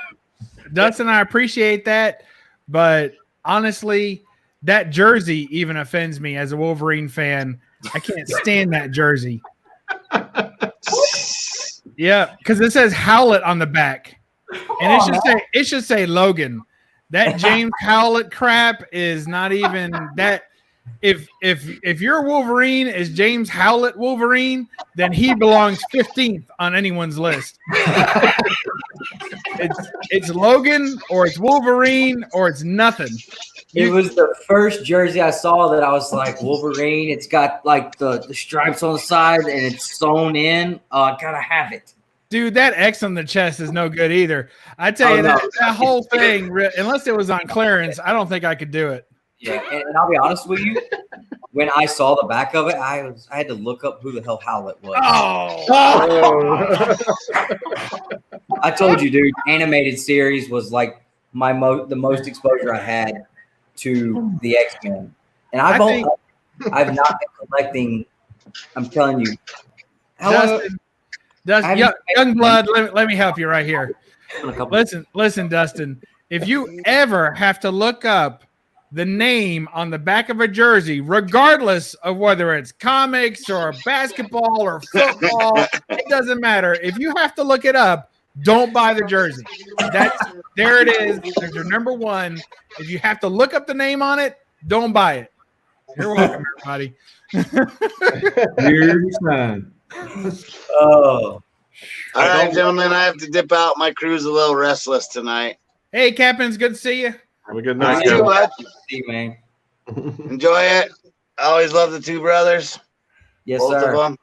[SPEAKER 9] Dustin, I appreciate that, but honestly, that jersey even offends me as a Wolverine fan. I can't stand that jersey. Yeah, because it says Howlett on the back, and it should say Logan. That James Howlett crap is not even that. If your Wolverine is James Howlett Wolverine, then he belongs 15th on anyone's list. It's Logan, or it's Wolverine, or it's nothing.
[SPEAKER 3] It was the first jersey I saw that I was like, Wolverine. It's got like the stripes on the side and it's sewn in. I gotta have it.
[SPEAKER 9] Dude, that X on the chest is no good either. I tell you, that whole thing, unless it was on clearance, I don't think I could do it.
[SPEAKER 3] Yeah, and I'll be honest with you. When I saw the back of it, I had to look up who the hell Howlett was.
[SPEAKER 9] Oh!
[SPEAKER 3] I told you, dude. Animated series was like the most exposure I had to the X-Men, and I've not been collecting. I'm telling you,
[SPEAKER 9] Dustin, young blood. Let me help you right here. Listen, Dustin. If you ever have to look up the name on the back of a jersey, regardless of whether it's comics or basketball or football, it doesn't matter. If you have to look it up, don't buy the jersey. There it is. There's your number 1. If you have to look up the name on it, don't buy it. You're welcome, everybody.
[SPEAKER 5] Here's mine.
[SPEAKER 7] All right, gentlemen, I have to dip out. My crew's a little restless tonight.
[SPEAKER 9] Hey, Captain's good to see you.
[SPEAKER 4] Have a good night,
[SPEAKER 7] See you,
[SPEAKER 4] guys.
[SPEAKER 7] bud.
[SPEAKER 3] See you, man.
[SPEAKER 7] Enjoy it. I always love the 2 brothers.
[SPEAKER 3] Yes,
[SPEAKER 7] Both
[SPEAKER 3] sir.
[SPEAKER 7] of them.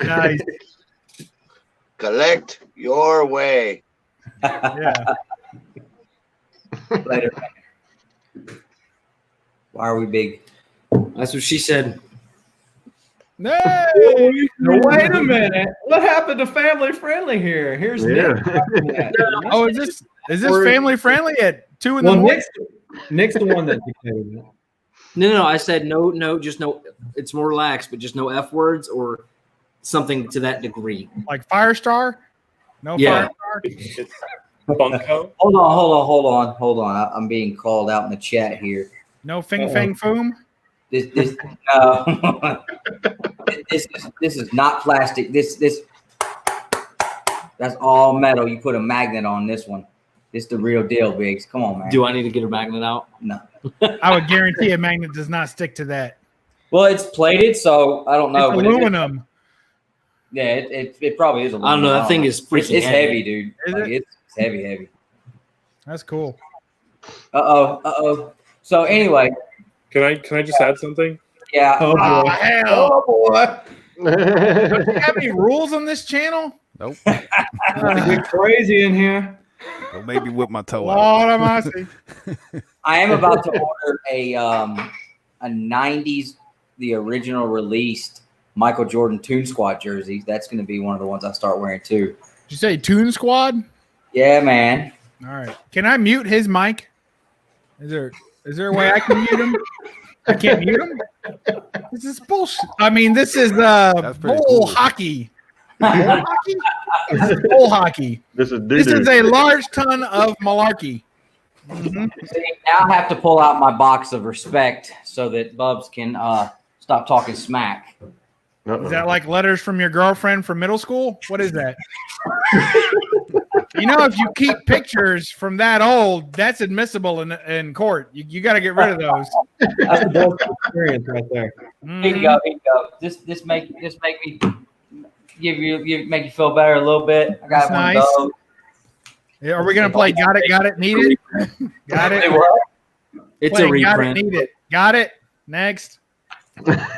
[SPEAKER 9] Nice.
[SPEAKER 7] Collect your way.
[SPEAKER 9] Yeah.
[SPEAKER 3] Later. Why are we big?
[SPEAKER 1] That's what she said.
[SPEAKER 9] Hey!
[SPEAKER 5] Wait a minute. What happened to family friendly here? Here's Nick.
[SPEAKER 9] Oh, is this family friendly at 2 in the morning?
[SPEAKER 5] Nick's the one that dictated it.
[SPEAKER 1] No. I said no, just no. It's more relaxed, but just no F words or something to that degree.
[SPEAKER 9] Like Firestar? No
[SPEAKER 1] Yeah.
[SPEAKER 9] Firestar?
[SPEAKER 6] It's Bunko.
[SPEAKER 3] Hold on. I'm being called out in the chat here.
[SPEAKER 9] No Fing Fang Foom?
[SPEAKER 3] This is not plastic. This that's all metal. You put a magnet on this one. This the real deal, Biggs. Come on, man.
[SPEAKER 1] Do I need to get her magnet out?
[SPEAKER 3] No.
[SPEAKER 9] I would guarantee a magnet does not stick to that.
[SPEAKER 3] Well, it's plated, so I don't know.
[SPEAKER 9] It's
[SPEAKER 3] but
[SPEAKER 9] aluminum.
[SPEAKER 3] It probably is aluminum.
[SPEAKER 1] I don't know. That thing is freaking
[SPEAKER 3] It's heavy, dude.
[SPEAKER 9] Is
[SPEAKER 3] Like,
[SPEAKER 9] it?
[SPEAKER 3] It's heavy.
[SPEAKER 9] That's cool.
[SPEAKER 3] Uh-oh. So anyway,
[SPEAKER 6] Can I just add something?
[SPEAKER 3] yeah.
[SPEAKER 5] Oh, boy.
[SPEAKER 9] Hell.
[SPEAKER 5] boy.
[SPEAKER 9] Do you have any rules on this channel?
[SPEAKER 10] Nope.
[SPEAKER 5] Get crazy in here.
[SPEAKER 10] Don't make me whip my toe out.
[SPEAKER 9] Lord have mercy.
[SPEAKER 3] I am about to order a 90s the original released Michael Jordan Toon Squad jersey. That's going to be one of the ones I start wearing too.
[SPEAKER 9] Did you say Toon Squad?
[SPEAKER 3] Yeah, man.
[SPEAKER 9] All right. Can I mute his mic? Is there a way I can mute him? I can't mute him. This is bullshit. I mean, this is bowl
[SPEAKER 10] cool.
[SPEAKER 9] hockey. Bowl hockey? This is bowl hockey.
[SPEAKER 4] This is
[SPEAKER 9] This is a large ton of malarkey. Mhm.
[SPEAKER 3] See, now I have to pull out my box of respect so that Bubs can stop talking smack.
[SPEAKER 9] Is that like letters from your girlfriend from middle school? What is that? You know, if you keep pictures from that old, that's admissible in court. You got to get rid of those.
[SPEAKER 5] That's the best experience right there.
[SPEAKER 3] Here you go. Here you go. This make me make you feel better a little bit. I got
[SPEAKER 9] That's
[SPEAKER 3] one
[SPEAKER 9] nice.
[SPEAKER 3] of those.
[SPEAKER 9] Yeah, are we gonna play Got It, Need It? Got it.
[SPEAKER 1] It's
[SPEAKER 9] Playing
[SPEAKER 1] a
[SPEAKER 9] Got It,
[SPEAKER 1] reprint.
[SPEAKER 9] Need It. Got it. Next.
[SPEAKER 1] You're not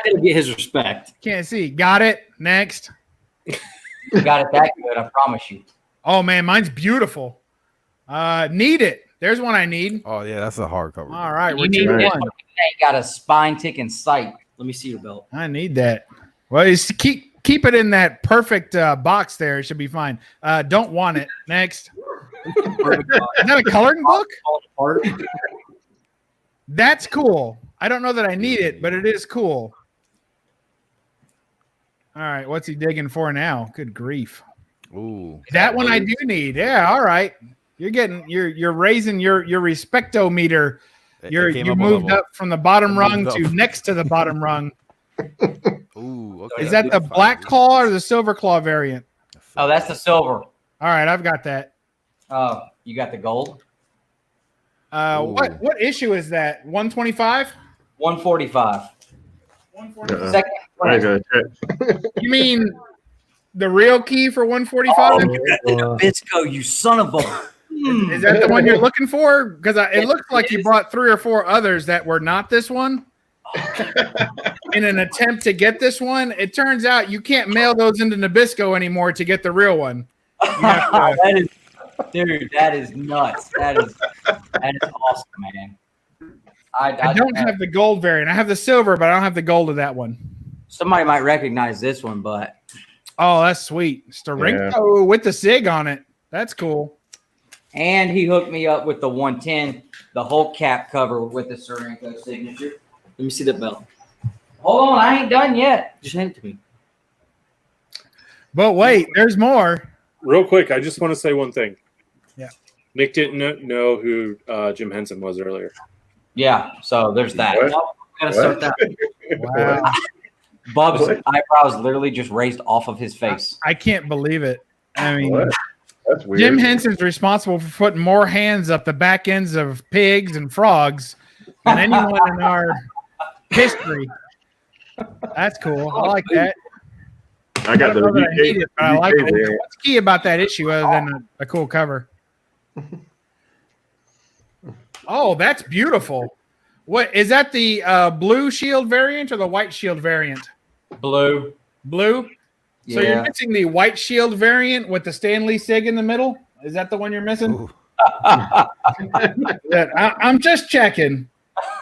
[SPEAKER 1] gonna get his respect.
[SPEAKER 9] Can't see. Got it. Next.
[SPEAKER 3] You got it that good, I promise you.
[SPEAKER 9] Oh man, mine's beautiful. Need It. There's one I need.
[SPEAKER 10] Oh yeah, that's a hardcover.
[SPEAKER 9] All right, we're
[SPEAKER 3] You need
[SPEAKER 9] 2-1.
[SPEAKER 3] this one. Ain't got a spine ticking sight.
[SPEAKER 1] Let me see your belt.
[SPEAKER 9] I need that. Well, keep it in that perfect box there. It should be fine. Don't want it. Next. Is that a coloring book? That's cool. I don't know that I need it, but it is cool. All right, what's he digging for now? Good grief.
[SPEAKER 10] Ooh.
[SPEAKER 9] That one I do need. Yeah, all right. You're raising your respectometer. You moved up from the bottom rung to next to the bottom rung.
[SPEAKER 10] Ooh. Okay.
[SPEAKER 9] Is that the black claw or the silver claw variant?
[SPEAKER 3] Oh, that's the silver.
[SPEAKER 9] All right, I've got that.
[SPEAKER 3] Oh, you got the gold?
[SPEAKER 9] What issue is that? 125?
[SPEAKER 3] 145. Second.
[SPEAKER 4] I ain't gonna check.
[SPEAKER 9] You mean the real key for 145?
[SPEAKER 3] Nabisco, you son of a.
[SPEAKER 9] Is that the one you're looking for? Because it looks like you brought 3 or 4 others that were not this one. In an attempt to get this one, it turns out you can't mail those into Nabisco anymore to get the real one.
[SPEAKER 3] That is nuts. That is awesome, man.
[SPEAKER 9] I don't have the gold variant. I have the silver, but I don't have the gold of that one.
[SPEAKER 3] Somebody might recognize this one, but
[SPEAKER 9] Oh, that's sweet. Starinko with the SIG on it. That's cool.
[SPEAKER 3] and he hooked me up with the 110, the Hulk cap cover with the Starinko signature.
[SPEAKER 1] Let me see that belt.
[SPEAKER 3] Hold on, I ain't done yet.
[SPEAKER 1] Just hand it to me.
[SPEAKER 9] But wait, there's more.
[SPEAKER 6] Real quick, I just want to say one thing.
[SPEAKER 9] Yeah.
[SPEAKER 6] Nick didn't know who Jim Henson was earlier.
[SPEAKER 3] Yeah, so there's that.
[SPEAKER 4] What?
[SPEAKER 3] Gotta start that.
[SPEAKER 9] Wow.
[SPEAKER 3] Bub's
[SPEAKER 4] What?
[SPEAKER 3] eyebrows literally just raised off of his face.
[SPEAKER 9] I can't believe it. I mean,
[SPEAKER 4] What? That's weird.
[SPEAKER 9] Jim Henson's responsible for putting more hands up the back ends of pigs and frogs than anyone in our history. That's cool. I like that.
[SPEAKER 4] I got the
[SPEAKER 9] I don't know that I need
[SPEAKER 4] UK,
[SPEAKER 9] it, but I like
[SPEAKER 4] UK
[SPEAKER 9] it.
[SPEAKER 4] there.
[SPEAKER 9] What's key about that issue other than a cool cover? Oh, that's beautiful. What is that? The blue shield variant or the white shield variant?
[SPEAKER 3] Blue.
[SPEAKER 9] Blue. So you're missing the white shield variant with the Stanley Sig in the middle. Is that the one you're missing?
[SPEAKER 10] Ooh.
[SPEAKER 9] I'm just checking.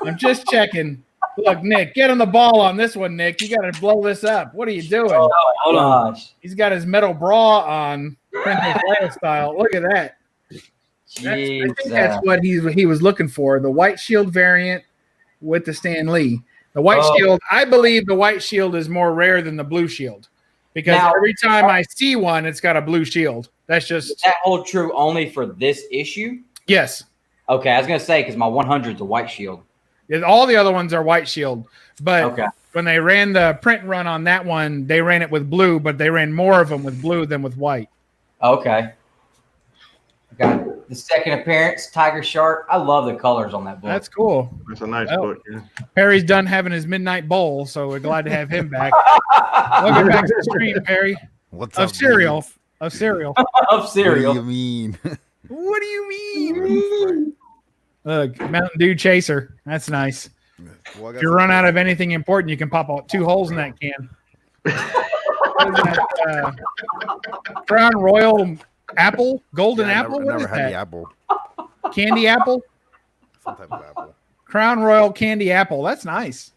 [SPEAKER 9] I'm just checking. Look, Nick, get on the ball on this one, Nick. You got to blow this up. What are you doing?
[SPEAKER 3] Oh, hold on.
[SPEAKER 9] He's got his metal bra on, Princess Leia style. Look at that. I think that's what he was looking for. The white shield variant with the Stan Lee. The white shield, I believe the white shield is more rare than the blue shield. Because
[SPEAKER 3] Now-
[SPEAKER 9] every time I see one, it's got a blue shield. That's
[SPEAKER 3] Does
[SPEAKER 9] just
[SPEAKER 3] that hold true only for this issue?
[SPEAKER 9] yes.
[SPEAKER 3] Okay, I was gonna say because my 100's a white shield.
[SPEAKER 9] Yeah, all the other ones are white shield. But
[SPEAKER 3] Okay.
[SPEAKER 9] when they ran the print run on that one, they ran it with blue, but they ran more of them with blue than with white.
[SPEAKER 3] Okay. Got the second appearance, Tiger Shark. I love the colors on that book.
[SPEAKER 9] That's cool.
[SPEAKER 4] That's a nice
[SPEAKER 9] Well,
[SPEAKER 4] book. Yeah.
[SPEAKER 9] Perry's done having his midnight bowl, so we're glad to have him back. Welcome back to the stream, Perry.
[SPEAKER 10] What's
[SPEAKER 9] Of
[SPEAKER 10] up,
[SPEAKER 9] cereal.
[SPEAKER 10] dudes?
[SPEAKER 9] Of cereal.
[SPEAKER 3] of cereal.
[SPEAKER 10] What do you mean?
[SPEAKER 9] What do you mean? Look, Mountain Dew Chaser. That's nice.
[SPEAKER 10] Well, I got
[SPEAKER 9] If you
[SPEAKER 10] some-
[SPEAKER 9] run out of anything important, you can pop out 2 holes in that can. What is that, Crown Royal Apple? Golden
[SPEAKER 10] Yeah,
[SPEAKER 9] Apple?
[SPEAKER 10] I
[SPEAKER 9] What is
[SPEAKER 10] never had the
[SPEAKER 9] that?
[SPEAKER 10] apple.
[SPEAKER 9] Candy apple?
[SPEAKER 10] Some type of apple.
[SPEAKER 9] Crown Royal Candy Apple. That's nice.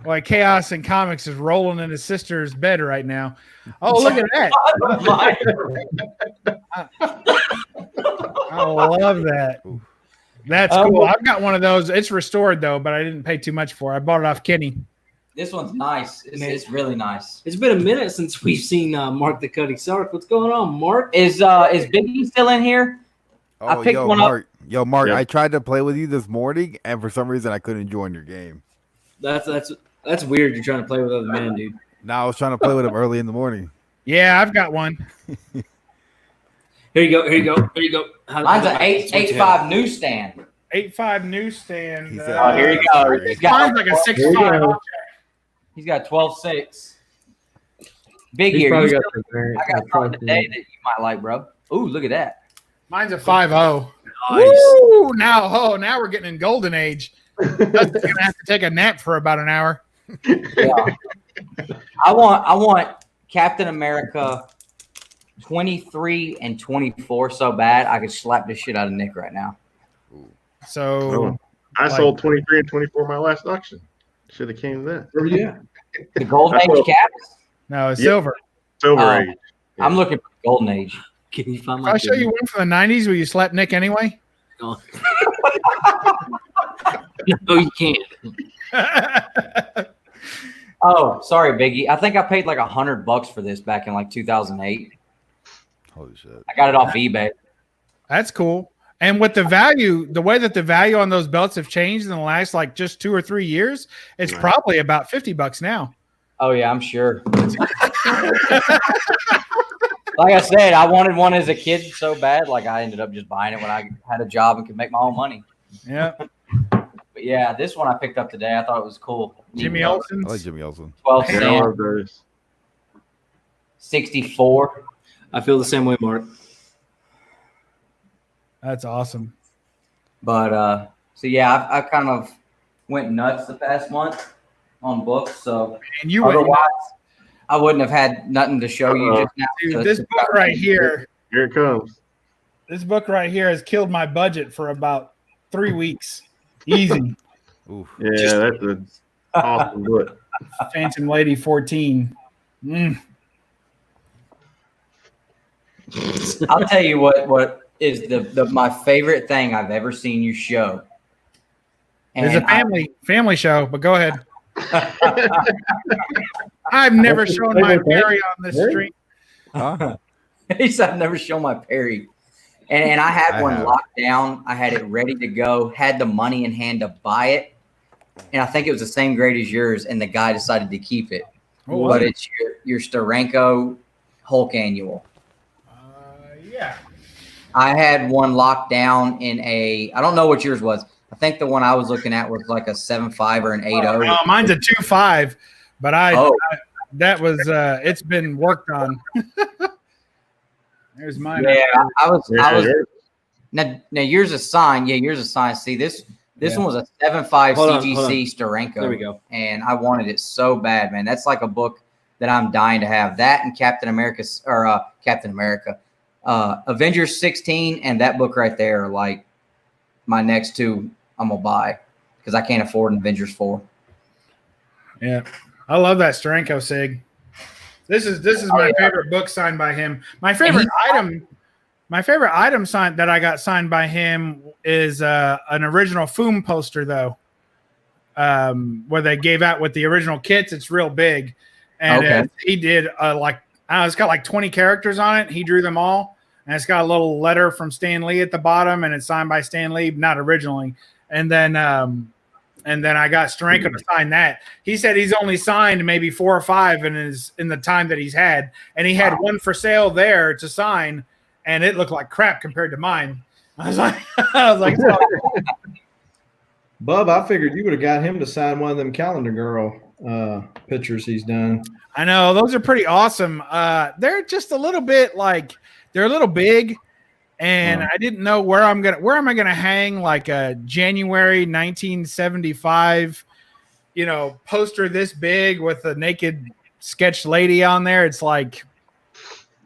[SPEAKER 9] Boy, Chaos and Comics is rolling in his sister's bed right now. Oh, look at that. I love that. That's cool. I've got one of those. It's restored, though, but I didn't pay too much for it. I bought it off Kenny.
[SPEAKER 3] This one's nice. It's really nice.
[SPEAKER 1] It's been a minute since we've seen Mark the Cutting Sark. What's going on, Mark?
[SPEAKER 3] Is Biggie still in here?
[SPEAKER 10] Oh,
[SPEAKER 3] I picked one
[SPEAKER 10] Mark.
[SPEAKER 3] up.
[SPEAKER 10] Yo, Mark,
[SPEAKER 4] Yep.
[SPEAKER 10] I tried to play with you this morning, and for some reason, I couldn't join your game.
[SPEAKER 1] That's weird. You're trying to play with other men, dude.
[SPEAKER 10] Now I was trying to play with him early in the morning.
[SPEAKER 9] Yeah, I've got one.
[SPEAKER 1] Here you go.
[SPEAKER 3] Mine's an 8.5 newsstand.
[SPEAKER 9] 8.5 newsstand.
[SPEAKER 10] He said,
[SPEAKER 3] Oh, here you go.
[SPEAKER 9] Mine's like a 6.5.
[SPEAKER 3] He's got 12.6. Big
[SPEAKER 5] He's
[SPEAKER 3] ear.
[SPEAKER 5] probably
[SPEAKER 3] You
[SPEAKER 5] got
[SPEAKER 3] still-
[SPEAKER 5] the variant.
[SPEAKER 3] I got something today that you might like, bro. Ooh, look at that.
[SPEAKER 9] Mine's a 5.0.
[SPEAKER 1] Nice.
[SPEAKER 9] Woo! Now we're getting in golden age. Dustin's gonna have to take a nap for about an hour.
[SPEAKER 3] Yeah. I want Captain America 23 and 24 so bad I could slap the shit out of Nick right now.
[SPEAKER 9] So
[SPEAKER 4] I sold 23 and 24 my last auction. Should have came then.
[SPEAKER 2] Oh, yeah.
[SPEAKER 3] The golden age caps?
[SPEAKER 9] no, it's
[SPEAKER 4] Yep.
[SPEAKER 9] silver.
[SPEAKER 4] Silver
[SPEAKER 3] Oh.
[SPEAKER 4] age.
[SPEAKER 3] I'm looking for the golden age.
[SPEAKER 1] Can you find
[SPEAKER 9] If
[SPEAKER 1] my?
[SPEAKER 9] I show you one from the 90s, will you slap Nick anyway?
[SPEAKER 1] No, you can't.
[SPEAKER 3] Oh, sorry, Biggie. I think I paid like $100 for this back in like 2008.
[SPEAKER 10] Holy shit.
[SPEAKER 3] I got it off eBay.
[SPEAKER 9] That's cool. And with the value, the way that the value on those belts have changed in the last like just 2 or 3 years, it's
[SPEAKER 4] Right.
[SPEAKER 9] probably about $50 now.
[SPEAKER 3] Oh yeah, I'm sure. Like I said, I wanted one as a kid so bad. Like I ended up just buying it when I had a job and could make my own money.
[SPEAKER 9] Yeah.
[SPEAKER 3] But yeah, this one I picked up today. I thought it was cool.
[SPEAKER 9] Jimmy
[SPEAKER 10] I like
[SPEAKER 9] Olsen's.
[SPEAKER 10] Jimmy Olsen.
[SPEAKER 3] 12
[SPEAKER 4] Yeah, I
[SPEAKER 3] cent,
[SPEAKER 4] love those.
[SPEAKER 3] 64.
[SPEAKER 1] I feel the same way, Mark.
[SPEAKER 9] That's awesome.
[SPEAKER 3] But so yeah, I kind of went nuts the past month on books. So
[SPEAKER 9] And you went,
[SPEAKER 3] otherwise, I wouldn't have had nothing to show you just now.
[SPEAKER 9] dude, this book right here,
[SPEAKER 4] Here it comes.
[SPEAKER 9] this book right here has killed my budget for about 3 weeks. Easy.
[SPEAKER 10] Oof.
[SPEAKER 4] Yeah, that's an awesome book.
[SPEAKER 9] Phantom Lady 14.
[SPEAKER 3] I'll tell you what is my favorite thing I've ever seen you show.
[SPEAKER 9] It's a family show, but go ahead. I've never shown my Perry on this stream.
[SPEAKER 10] Huh?
[SPEAKER 3] He said, I've never shown my Perry. And I had
[SPEAKER 10] I
[SPEAKER 3] one
[SPEAKER 10] have.
[SPEAKER 3] locked down. I had it ready to go, had the money in hand to buy it. And I think it was the same grade as yours, and the guy decided to keep it.
[SPEAKER 9] Oh,
[SPEAKER 3] But it's your Steranko Hulk Annual.
[SPEAKER 9] Yeah.
[SPEAKER 3] I had one locked down in I don't know what yours was. I think the one I was looking at was like a 7.5 or an 8.0.
[SPEAKER 9] Mine's a 2.5, but that was it's been worked on. There's mine.
[SPEAKER 3] Yeah, I was
[SPEAKER 4] Yeah.
[SPEAKER 3] now yours is signed. Yeah, yours is signed. See, this
[SPEAKER 9] Yeah.
[SPEAKER 3] one was a 7.5
[SPEAKER 1] Hold on,
[SPEAKER 3] CGC Steranko.
[SPEAKER 1] There we go.
[SPEAKER 3] And I wanted it so bad, man. That's like a book that I'm dying to have. That and Captain America, Avengers 16, and that book right there are like my next two I'm gonna buy because I can't afford an Avengers 4.
[SPEAKER 9] Yeah, I love that Steranko Sig. This is my favorite book signed by him. My favorite item signed that I got signed by him is an original Foom poster though, where they gave out with the original kits. It's real big, and he did it's got like 20 characters on it. He drew them all, and it's got a little letter from Stan Lee at the bottom, and it's signed by Stan Lee, not originally. And then I got Steranko to sign that. He said he's only signed maybe 4 or 5 in the time that he's had, and he had one for sale there to sign, and it looked like crap compared to mine. I was like,
[SPEAKER 5] Bub, I figured you would have got him to sign one of them Calendar Girl pictures he's done.
[SPEAKER 9] I know those are pretty awesome. They're just a little bit they're a little big, and I didn't know where am I gonna hang like a January 1975, poster this big with a naked sketch lady on there. It's like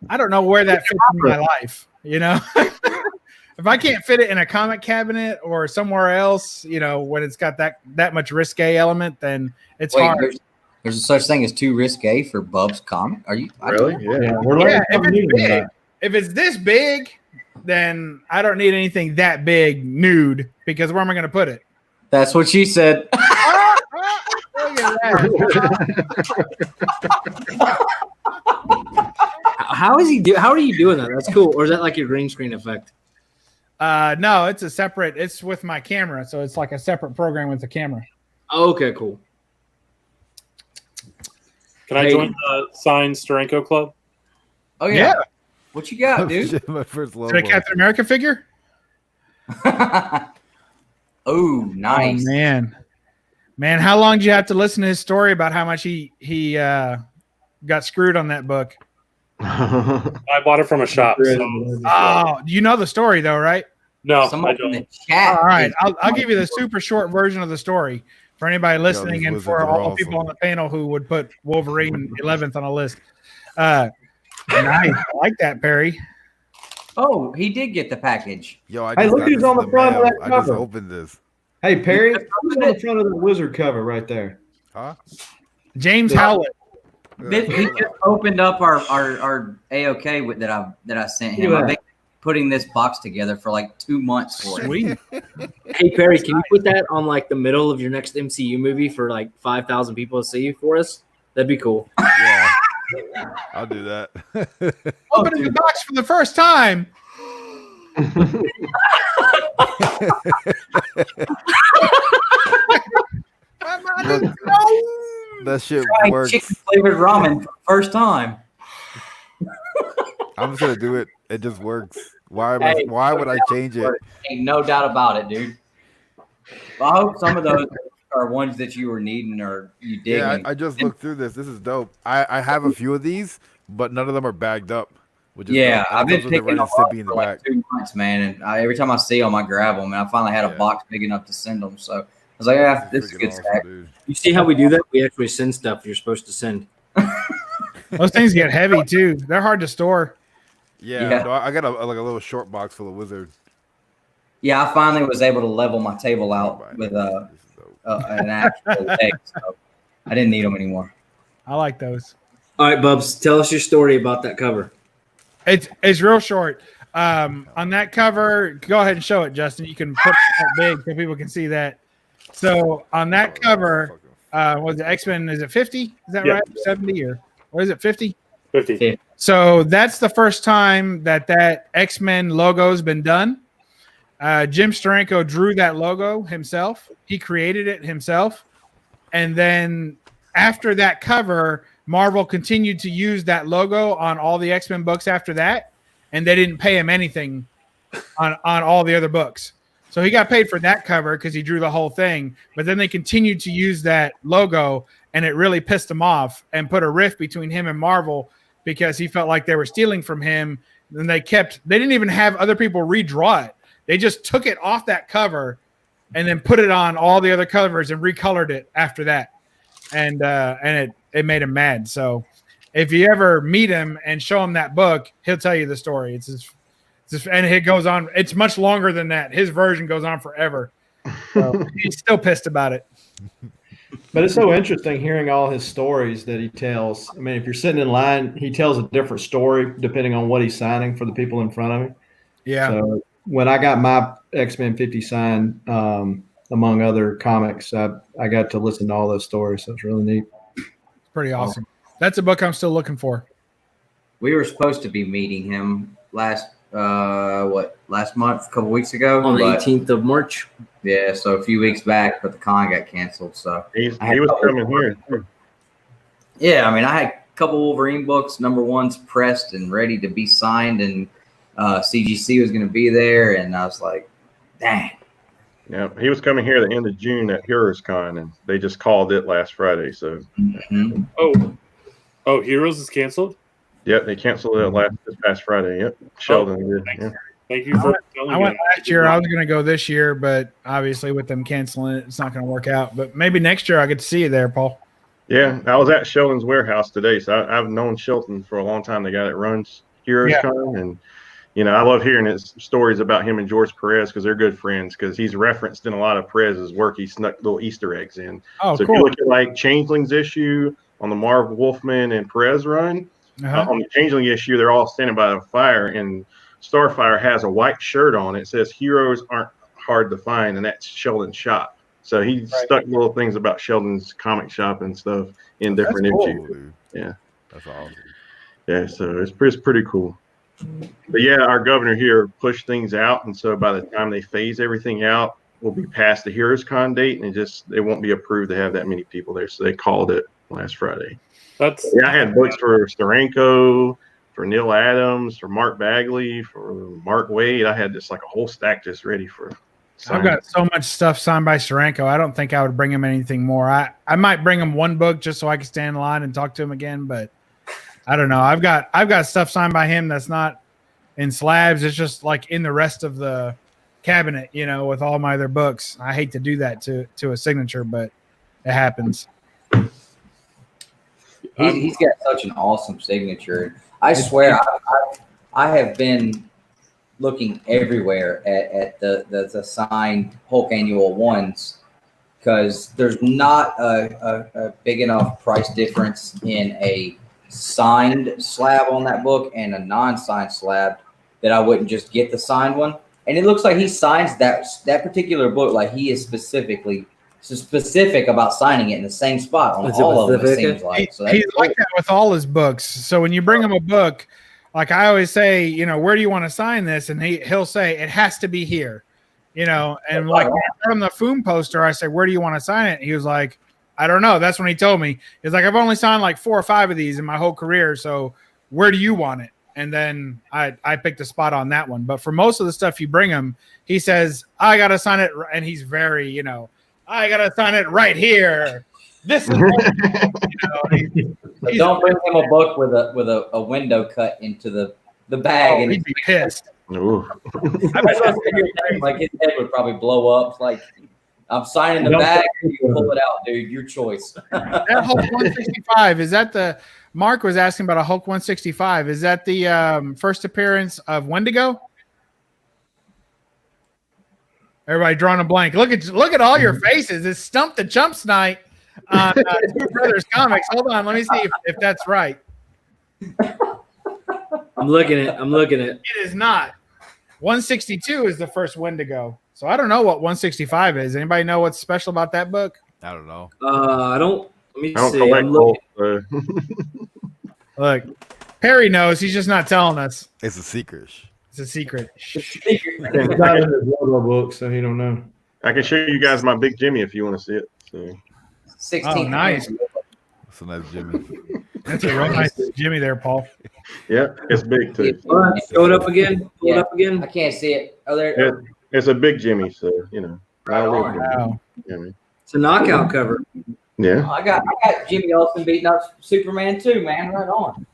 [SPEAKER 9] I don't know where that fits in my life. if I can't fit it in a comic cabinet or somewhere else, you know, when it's got that much risque element, then it's hard.
[SPEAKER 3] There's a such thing as too risque for Bub's comic. Are you
[SPEAKER 4] Really? Yeah.
[SPEAKER 9] If it's this big, then I don't need anything that big nude because where am I going to put it?
[SPEAKER 3] That's what she said.
[SPEAKER 9] Look at that.
[SPEAKER 1] How are you doing that? That's cool. Or is that like your green screen effect?
[SPEAKER 9] No, it's a separate. It's with my camera, so it's like a separate program with the camera.
[SPEAKER 1] Okay, cool.
[SPEAKER 6] Can I join the signed Steranko Club?
[SPEAKER 3] Oh yeah. What you got, dude?
[SPEAKER 10] Shit, my first
[SPEAKER 9] Is
[SPEAKER 10] logo.
[SPEAKER 9] it a Captain America figure?
[SPEAKER 3] Oh, nice.
[SPEAKER 9] Oh, man, how long did you have to listen to his story about how much he got screwed on that book?
[SPEAKER 6] I bought it from a shop. So.
[SPEAKER 9] Oh, you know the story though, right?
[SPEAKER 6] No,
[SPEAKER 3] Somebody
[SPEAKER 6] I don't.
[SPEAKER 3] in the chat.
[SPEAKER 9] All right, I'll give you the super short version of the story for anybody listening, and for all the people on the panel who would put Wolverine 11th on a list. Nice, I like that, Perry.
[SPEAKER 3] Oh, he did get the package.
[SPEAKER 10] Yo,
[SPEAKER 5] Hey, look who's on the front of that
[SPEAKER 10] I just
[SPEAKER 5] cover.
[SPEAKER 10] opened this.
[SPEAKER 5] Hey, Perry, who's on the front of the wizard cover right there?
[SPEAKER 10] Huh?
[SPEAKER 9] James Howlett.
[SPEAKER 3] He just opened up our AOK that I sent him. I've been putting this box together for like 2 months for
[SPEAKER 9] Sweet.
[SPEAKER 1] Hey Perry, can you put that on like the middle of your next MCU movie for like 5,000 people to see for us? That'd be cool.
[SPEAKER 10] Yeah. I'll do that.
[SPEAKER 9] Opening the box for the first time.
[SPEAKER 10] That shit works.
[SPEAKER 3] Chicken flavored ramen for the first time.
[SPEAKER 10] I'm just gonna do it. It just works. Why would I change it?
[SPEAKER 3] Ain't no doubt about it, dude. Well, I hope some of those are ones that you were needing or you dig.
[SPEAKER 10] Yeah, I just looked through this. This is dope. I have a few of these, but none of them are bagged up. Which is dope.
[SPEAKER 3] I've been picking them up
[SPEAKER 10] Sippy in the
[SPEAKER 3] for like 2 months, man. And every time I see them, I grab them. And I finally had a box big enough to send them. So I was like, yeah, this is a good stack.
[SPEAKER 1] You see how we do that? We actually send stuff you're supposed to send.
[SPEAKER 9] Those things get heavy too. They're hard to store.
[SPEAKER 10] Yeah. No, I got a little short box full of Wizard.
[SPEAKER 3] Yeah, I finally was able to level my table out with an actual deck. So I didn't need them anymore.
[SPEAKER 9] I like those.
[SPEAKER 1] All right, Bubs, tell us your story about that cover.
[SPEAKER 9] It's real short. On that cover, go ahead and show it, Justin. You can put it that big so people can see that. So on that cover, was it X-Men? Is it 50? Is that right? 70 or what is it? 50?
[SPEAKER 6] 50.
[SPEAKER 9] So that's the first time that X-Men logo's been done. Jim Steranko drew that logo himself. He created it himself. And then after that cover, Marvel continued to use that logo on all the X-Men books after that. And they didn't pay him anything on all the other books. So he got paid for that cover because he drew the whole thing. But then they continued to use that logo, and it really pissed him off and put a rift between him and Marvel because he felt like they were stealing from him. And they didn't even have other people redraw it. They just took it off that cover and then put it on all the other covers and recolored it after that. And it made him mad. So if you ever meet him and show him that book, he'll tell you the story. And it goes on. It's much longer than that. His version goes on forever. So he's still pissed about it.
[SPEAKER 5] But it's so interesting hearing all his stories that he tells. I mean, if you're sitting in line, he tells a different story depending on what he's signing for the people in front of him.
[SPEAKER 9] Yeah.
[SPEAKER 5] So when I got my X-Men 50 signed, among other comics, I got to listen to all those stories. So it's really neat.
[SPEAKER 9] It's pretty awesome. That's a book I'm still looking for.
[SPEAKER 3] We were supposed to be meeting him last month, a couple weeks ago.
[SPEAKER 1] On the 18th of March.
[SPEAKER 3] Yeah, so a few weeks back, but the con got canceled. So
[SPEAKER 4] he was coming here.
[SPEAKER 3] Yeah, I mean, I had a couple Wolverine books, #1s pressed and ready to be signed, and CGC was going to be there, and I was like, dang.
[SPEAKER 4] Yeah, he was coming here the end of June at Heroes Con, and they just called it last Friday. So,
[SPEAKER 6] Oh, Heroes is canceled?
[SPEAKER 4] Yep, they canceled it this past Friday. Yep, Sheldon did.
[SPEAKER 6] Thanks. Thank you for telling
[SPEAKER 9] I went
[SPEAKER 6] me.
[SPEAKER 9] last year. I was going to go this year, but obviously with them canceling it, it's not going to work out. But maybe next year I get to see you there, Paul.
[SPEAKER 4] Yeah, I was at Sheldon's warehouse today, so I've known Sheldon for a long time. The guy that runs Heroes Con, and you know, I love hearing his stories about him and George Perez because they're good friends. Because he's referenced in a lot of Perez's work. He snuck little Easter eggs in.
[SPEAKER 9] Oh,
[SPEAKER 4] so
[SPEAKER 9] cool.
[SPEAKER 4] if you look at like Changeling's issue on the Marv Wolfman and Perez run, on the Changeling issue, they're all standing by a fire, and Starfire has a white shirt on. It says "Heroes aren't hard to find," and that's Sheldon's shop. So he stuck little things about Sheldon's comic shop and stuff in different issues.
[SPEAKER 10] Dude.
[SPEAKER 4] Yeah,
[SPEAKER 10] That's awesome.
[SPEAKER 4] yeah. So it's pretty cool. But yeah, our governor here pushed things out, and so by the time they phase everything out, we'll be past the Heroes Con date, and it won't be approved to have that many people there. So they called it last Friday. I had books for Steranko, for Neil Adams, for Mark Bagley, for Mark Wade. I had just like a whole stack just ready for signing.
[SPEAKER 9] I've got so much stuff signed by Steranko. I don't think I would bring him anything more. I might bring him one book just so I can stand in line and talk to him again, but I don't know. I've got stuff signed by him that's not in slabs. It's just like in the rest of the cabinet, you know, with all my other books. I hate to do that to a signature, but it happens.
[SPEAKER 3] He's got such an awesome signature. I swear, I have been looking everywhere at the signed Hulk Annual ones because there's not a big enough price difference in a signed slab on that book and a non-signed slab that I wouldn't just get the signed one. And it looks like he signs that particular book like he is specific about signing it in the same spot on all of them, it seems like. So
[SPEAKER 9] he's like that with all his books. So when you bring him a book, like I always say, you know, where do you want to sign this? And he'll say, it has to be here, you know. And like from the Foom poster, I said, where do you want to sign it? And he was like, I don't know. That's when he told me. He's like, I've only signed like 4 or 5 of these in my whole career. So where do you want it? And then I picked a spot on that one. But for most of the stuff you bring him, he says, I got to sign it. And he's very, you know, I got to sign it right here. This is
[SPEAKER 3] But don't bring him a book with a window cut into the bag. And
[SPEAKER 9] he'd be pissed.
[SPEAKER 3] Like his head would probably blow up. Like, I'm signing the bag. You pull it out, dude. Your choice.
[SPEAKER 9] That Hulk 165, is that the Mark was asking about a Hulk 165? Is that the first appearance of Wendigo? Everybody drawing a blank. Look at all your faces. It's Stump the Chumps night on Two Brothers Comics. Hold on, let me see if that's right.
[SPEAKER 1] I'm looking at it.
[SPEAKER 9] It is not. 162 is the first Wendigo. So I don't know what 165 is. Anybody know what's special about that book?
[SPEAKER 10] I don't know.
[SPEAKER 1] I don't. Let me see.
[SPEAKER 9] Look, Perry knows. He's just not telling us.
[SPEAKER 10] It's a secret.
[SPEAKER 9] It's a secret.
[SPEAKER 5] It's not in his Robo book, so he don't know.
[SPEAKER 4] I can show you guys my big Jimmy if you want to see it. So.
[SPEAKER 3] 16.
[SPEAKER 9] Oh, nice.
[SPEAKER 10] That's a nice Jimmy.
[SPEAKER 9] That's a real nice Jimmy there, Paul.
[SPEAKER 4] Yeah, it's big too.
[SPEAKER 1] Show it up again. Pull it up again.
[SPEAKER 3] I can't see it. Oh, there.
[SPEAKER 4] It's a big Jimmy, so you know.
[SPEAKER 9] Wow.
[SPEAKER 1] It's a knockout cover.
[SPEAKER 4] Yeah.
[SPEAKER 3] I got Jimmy Olsen beating up Superman too, man. Right on.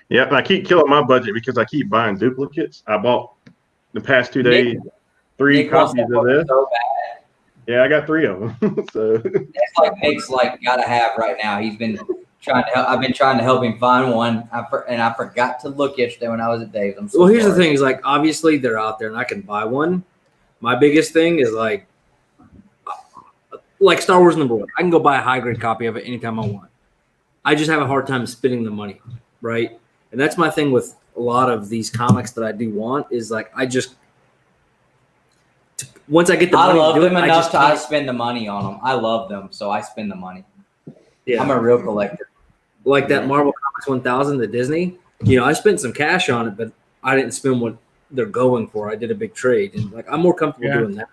[SPEAKER 4] Yeah, and I keep killing my budget because I keep buying duplicates. I bought the past 2 days 3 copies of this.
[SPEAKER 3] So bad.
[SPEAKER 4] Yeah, I got 3 of them. So
[SPEAKER 3] that's like Nick's like gotta have right now. He's been trying to help. I've been trying to help him find one. I forgot to look yesterday when I was at Dave's. I'm so
[SPEAKER 1] well, here's
[SPEAKER 3] sorry.
[SPEAKER 1] the thing: is like obviously they're out there and I can buy one. My biggest thing is like Star Wars #1. I can go buy a high grade copy of it anytime I want. I just have a hard time spending the money, right? And that's my thing with a lot of these comics that I do want is like once I get the money,
[SPEAKER 3] I love them
[SPEAKER 1] I
[SPEAKER 3] enough
[SPEAKER 1] just
[SPEAKER 3] to spend the money on them. I love them, so I spend the money.
[SPEAKER 1] Yeah,
[SPEAKER 3] I'm a real collector.
[SPEAKER 1] Like that Marvel Comics 1000, the Disney. You know, I spent some cash on it, but I didn't spend what they're going for. I did a big trade, and like I'm more comfortable doing that.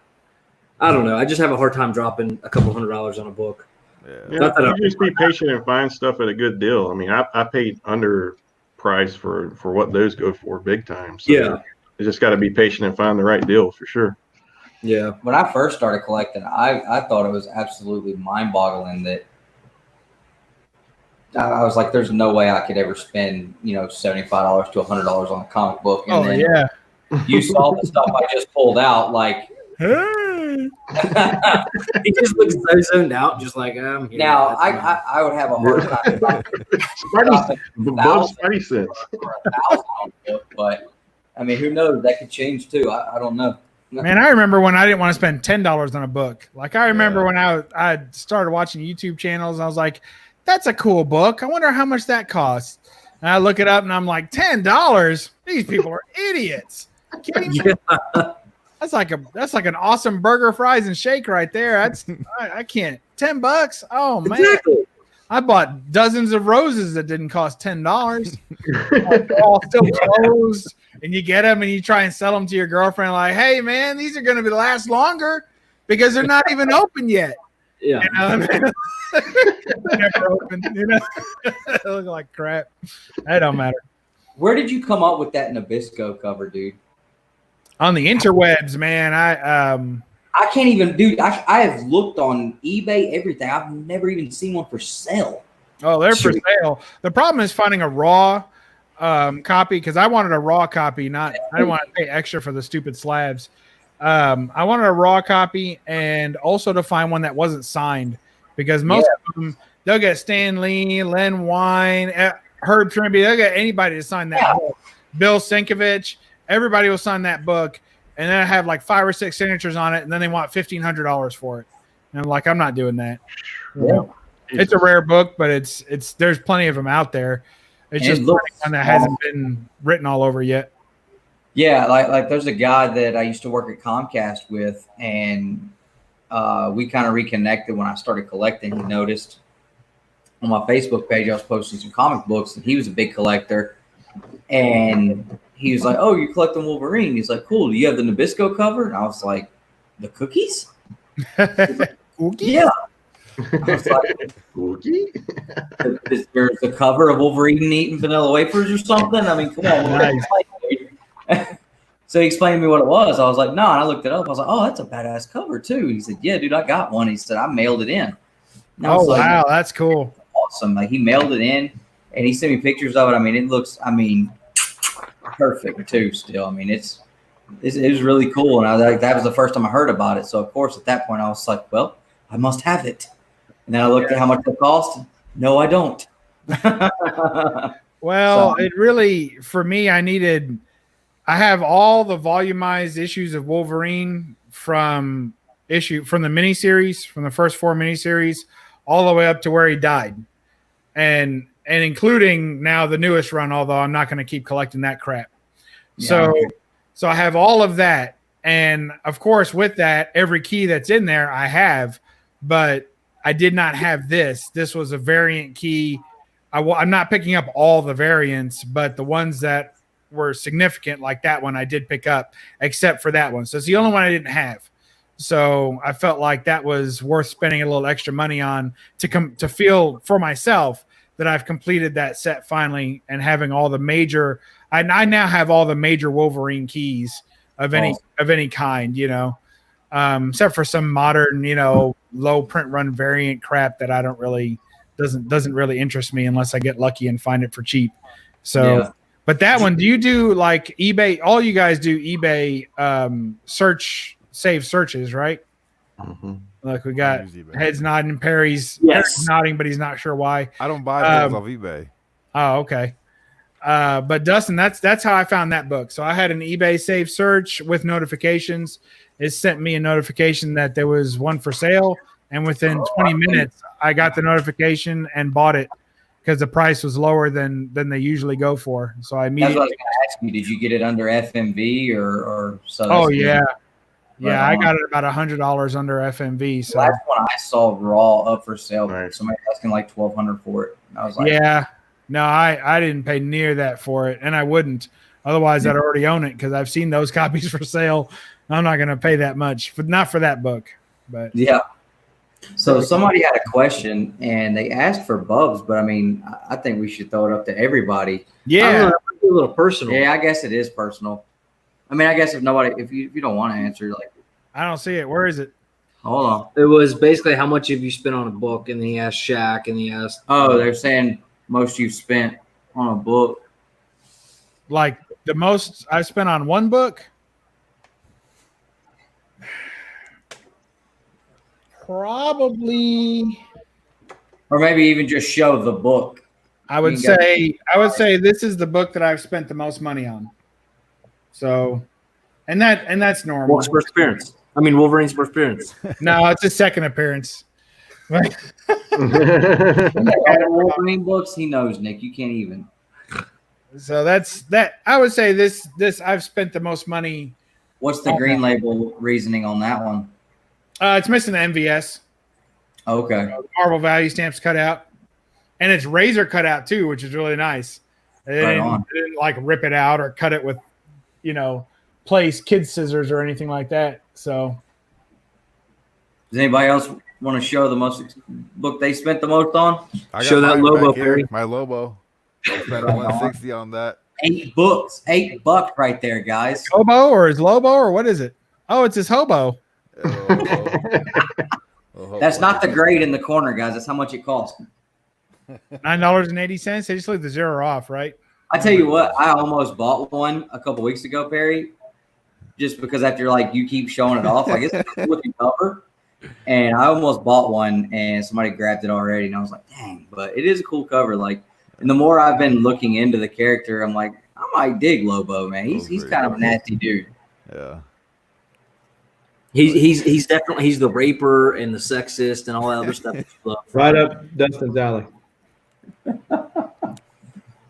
[SPEAKER 1] I don't know. I just have a hard time dropping a couple $100 on a book.
[SPEAKER 4] Yeah, you just be patient and find stuff at a good deal. I mean, I paid under price for what those go for big time. So
[SPEAKER 1] yeah,
[SPEAKER 4] you just got to be patient and find the right deal for sure.
[SPEAKER 1] Yeah.
[SPEAKER 3] When I first started collecting, I thought it was absolutely mind-boggling that I was like, "There's no way I could ever spend $75 to $100 on a comic book." And then you saw the stuff I just pulled out, like.
[SPEAKER 1] He just looks so zoned out, just like I'm here.
[SPEAKER 3] Now,
[SPEAKER 1] That's fine.
[SPEAKER 3] I would have a hard time
[SPEAKER 4] Above Spidey sense.
[SPEAKER 3] but I mean, who knows? That could change too. I don't know.
[SPEAKER 9] Man, I remember when I didn't want to spend $10 on a book. Like I remember when I started watching YouTube channels, and I was like, "That's a cool book. I wonder how much that costs." And I look it up, and I'm like, $10? These people are idiots. That's like an awesome burger, fries, and shake right there. I can't. $10? Oh man.
[SPEAKER 1] Exactly.
[SPEAKER 9] I bought dozens of roses that didn't cost $10. They're all still closed, and you get them and you try and sell them to your girlfriend. Like, hey man, these are going to last longer because they're not even open yet.
[SPEAKER 1] Yeah.
[SPEAKER 9] You know what I mean? Never open. You know, they look like crap. That don't matter.
[SPEAKER 3] Where did you come up with that Nabisco cover, dude?
[SPEAKER 9] On the interwebs, man.
[SPEAKER 3] I can't even, dude. I have looked on eBay, everything. I've never even seen one for sale.
[SPEAKER 9] Oh, they're for sale. The problem is finding a raw copy, because I wanted a raw copy. I didn't want to pay extra for the stupid slabs. I wanted a raw copy, and also to find one that wasn't signed, because most of them, they'll get Stan Lee, Len Wein, Herb Trimby. They'll get anybody to sign that book. Bill Sienkiewicz. Everybody will sign that book, and then I have like 5 or 6 signatures on it, and then they want $1,500 for it. And I'm like, I'm not doing that. You know? It's a rare book, but it's there's plenty of them out there. It's just one that hasn't been written all over yet.
[SPEAKER 3] Yeah, like there's a guy that I used to work at Comcast with, and we kind of reconnected when I started collecting. He noticed on my Facebook page I was posting some comic books, and he was a big collector. And he was like, "Oh, you're collecting Wolverine?" He's like, "Cool. Do you have the Nabisco cover?" And I was like, "The cookies?" Yeah. I was like,
[SPEAKER 4] Cookie?
[SPEAKER 3] there's the cover of Wolverine eating vanilla wafers or something. I mean, come on.
[SPEAKER 9] Nice.
[SPEAKER 3] So he explained to me what it was. I was like, no, and I looked it up. I was like, oh, that's a badass cover too. He said, yeah, dude, I got one. He said, I mailed it in. And I was like,
[SPEAKER 9] wow, that's cool.
[SPEAKER 3] Awesome. Like he mailed it in, and he sent me pictures of it. I mean, it looks, perfect too. Still, I mean, it was really cool, and I was like, that was the first time I heard about it. So of course, at that point, I was like, well, I must have it. And then I looked at how much it cost. No, I don't.
[SPEAKER 9] Well, it really, for me, I have all the volumized issues of Wolverine from the miniseries, from the first 4 miniseries, all the way up to where he died. And including now the newest run, although I'm not going to keep collecting that crap. Yeah. So I have all of that. And of course, with that, every key that's in there, I have, but I did not have this. This was a variant key. I'm not picking up all the variants, but the ones that were significant, like that one, I did pick up, except for that one. So it's the only one I didn't have. So I felt like that was worth spending a little extra money on to feel for myself that I've completed that set finally, and having all the major. I now have all the major Wolverine keys of any kind, except for some modern, low print run variant crap that I don't really doesn't really interest me unless I get lucky and find it for cheap. So. Yeah. But that one, do you do like eBay? All you guys do eBay save searches, right?
[SPEAKER 10] Mm-hmm.
[SPEAKER 9] Like we got heads nodding, Perry's nodding, but he's not sure why.
[SPEAKER 10] I don't buy books off eBay.
[SPEAKER 9] Oh, okay. But Dustin, that's how I found that book. So I had an eBay save search with notifications. It sent me a notification that there was one for sale, and within 20 minutes, I got the notification and bought it, because the price was lower than they usually go for. So I immediately.
[SPEAKER 3] That's what I was going to ask you. Did you get it under FMV or so?
[SPEAKER 9] Oh yeah, yeah. I got it about $100 under FMV. So
[SPEAKER 3] that's when I saw raw up for sale. Right. Somebody asking like $1,200 for it. And I was like,
[SPEAKER 9] yeah, no, I didn't pay near that for it, and I wouldn't. Otherwise, I'd already own it, because I've seen those copies for sale. I'm not going to pay that much, but not for that book. But
[SPEAKER 3] yeah. So somebody had a question, and they asked for Bubs, but I mean, I think we should throw it up to everybody.
[SPEAKER 9] Yeah,
[SPEAKER 1] a little personal.
[SPEAKER 3] Yeah, I guess it is personal. I mean, I guess if you don't want to answer, like,
[SPEAKER 9] I don't see it. Where is it?
[SPEAKER 3] Hold on.
[SPEAKER 1] It was basically how much have you spent on a book, and he asked Shaq, and he asked.
[SPEAKER 3] Oh, they're saying most you've spent on a book.
[SPEAKER 9] Like the most I've spent on one book. probably,
[SPEAKER 3] or maybe even just show the book.
[SPEAKER 9] I would say this is the book that I've spent the most money on. So, and that's normal.
[SPEAKER 1] Wolf's first appearance. I mean, Wolverine's first appearance.
[SPEAKER 9] No, it's his second appearance.
[SPEAKER 3] Wolverine books, he knows, Nick. You can't even.
[SPEAKER 9] So that's that. I would say this I've spent the most money.
[SPEAKER 3] What's the green label reasoning on that one?
[SPEAKER 9] It's missing the MVS.
[SPEAKER 3] Okay.
[SPEAKER 9] Marvel value stamps cut out, and it's razor cut out too, which is really nice. They didn't like rip it out or cut it with, place kid scissors or anything like that. So,
[SPEAKER 3] does anybody else want to show the most book they spent the most on?
[SPEAKER 1] Show that Lobo, Perry.
[SPEAKER 10] My Lobo. I spent $160 on that.
[SPEAKER 3] 8 books, $8 right there, guys.
[SPEAKER 9] Hobo or his Lobo or what is it? Oh, it's his hobo.
[SPEAKER 3] That's not the grade in the corner, guys. That's how much it costs.
[SPEAKER 9] $9.80. They just leave the zero off, right?
[SPEAKER 3] I tell you what, I almost bought one a couple weeks ago, Perry, just because after you keep showing it off, it's a good looking cover. And I almost bought one, and somebody grabbed it already, and I was like, dang! But it is a cool cover. And the more I've been looking into the character, I'm like, I might dig Lobo, man. He's kind of a nasty dude.
[SPEAKER 10] Yeah.
[SPEAKER 1] He's definitely the raper and the sexist and all that other stuff.
[SPEAKER 5] Right up Dustin's alley.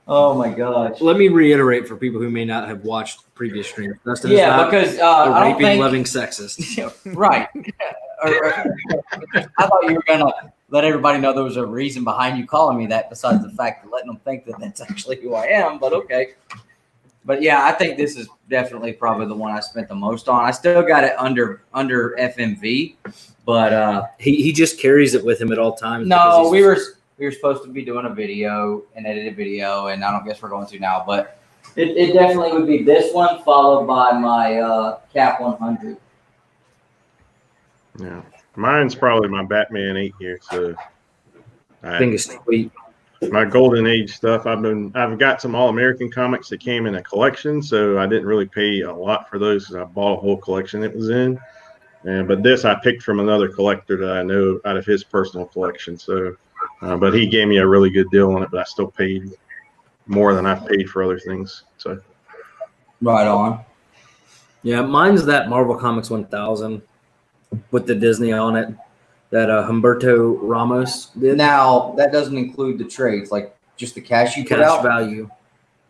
[SPEAKER 3] Oh my gosh!
[SPEAKER 1] Let me reiterate for people who may not have watched previous streams. Dustin is
[SPEAKER 3] because
[SPEAKER 1] a raping, loving sexist.
[SPEAKER 3] Right. I thought you were gonna let everybody know there was a reason behind you calling me that, besides the fact of letting them think that that's actually who I am. But okay. But yeah, I think this is definitely probably the one I spent the most on. I still got it under FMV, but
[SPEAKER 1] he just carries it with him at all times.
[SPEAKER 3] No, we were supposed to be doing an edited video, and I don't guess we're going to now. But it definitely would be this one, followed by my Cap 100.
[SPEAKER 4] Yeah, mine's probably my Batman 8 here. So
[SPEAKER 1] I think it's sweet.
[SPEAKER 4] My golden age stuff. I've got some All-American comics that came in a collection, so I didn't really pay a lot for those because I bought a whole collection it was in. But this I picked from another collector that I know out of his personal collection. So, but he gave me a really good deal on it, but I still paid more than I've paid for other things. So,
[SPEAKER 3] right on.
[SPEAKER 1] Yeah, mine's that Marvel Comics 1000 with the Disney on it. That Humberto Ramos did.
[SPEAKER 3] Now, that doesn't include the trades, like just the cash you put out?
[SPEAKER 1] Cash value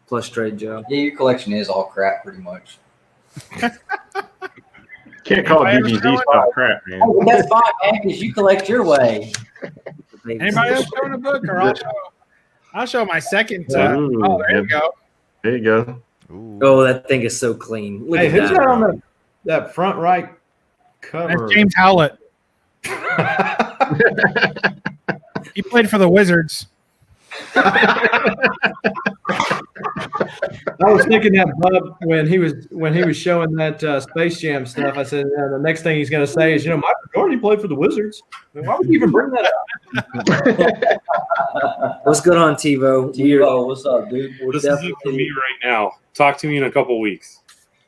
[SPEAKER 1] plus trade job.
[SPEAKER 3] Yeah, your collection is all crap pretty much.
[SPEAKER 4] Can't call DBZ stuff crap, man.
[SPEAKER 3] Oh, that's fine, man, because you collect your way.
[SPEAKER 9] Anybody else showing a book? Or I'll show my second. There you go.
[SPEAKER 4] There you go.
[SPEAKER 10] Ooh.
[SPEAKER 1] Oh, that thing is so clean. Look
[SPEAKER 5] Hey,
[SPEAKER 1] at
[SPEAKER 5] who's
[SPEAKER 1] that.
[SPEAKER 5] that on that front right cover?
[SPEAKER 9] That's James Howlett. He played for the Wizards.
[SPEAKER 5] I was thinking that Bub when he was showing that Space Jam stuff. I said the next thing he's going to say is, Michael Jordan played for the Wizards. Why would you even bring that up?
[SPEAKER 1] What's good on TiVo?
[SPEAKER 3] TiVo, what's up, dude?
[SPEAKER 6] This is it for me right now. Talk to me in a couple weeks.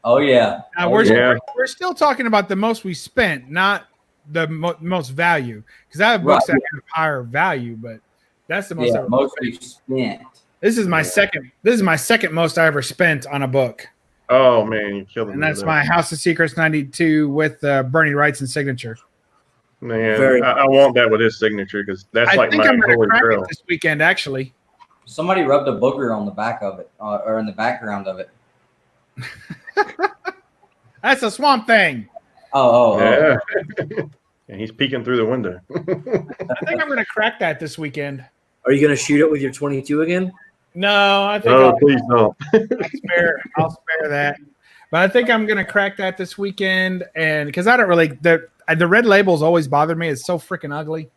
[SPEAKER 3] Oh yeah.
[SPEAKER 9] We're still talking about the most we spent, not the most value, because I have books that have higher value, but that's the most.
[SPEAKER 3] Yeah, most we've spent.
[SPEAKER 9] This is my second. This is my second most I ever spent on a book.
[SPEAKER 4] Oh man, you killed me.
[SPEAKER 9] And that's my House of Secrets 92 with Bernie Wrightson signature.
[SPEAKER 4] Man, I want that with his signature because that's
[SPEAKER 9] I
[SPEAKER 4] like
[SPEAKER 9] think
[SPEAKER 4] my
[SPEAKER 9] I'm gonna
[SPEAKER 4] holy
[SPEAKER 9] crack
[SPEAKER 4] grail.
[SPEAKER 9] it this weekend, actually.
[SPEAKER 3] Somebody rubbed a booger on the back of it, or in the background of it.
[SPEAKER 9] That's a Swamp Thing.
[SPEAKER 4] Yeah. And he's peeking through the window.
[SPEAKER 9] I think I'm gonna crack that this weekend.
[SPEAKER 1] Are you gonna shoot it with your 22 again?
[SPEAKER 9] No, I think
[SPEAKER 4] please don't.
[SPEAKER 9] I'll spare that. But I think I'm gonna crack that this weekend, and because I don't really the red labels always bothered me. It's so freaking ugly.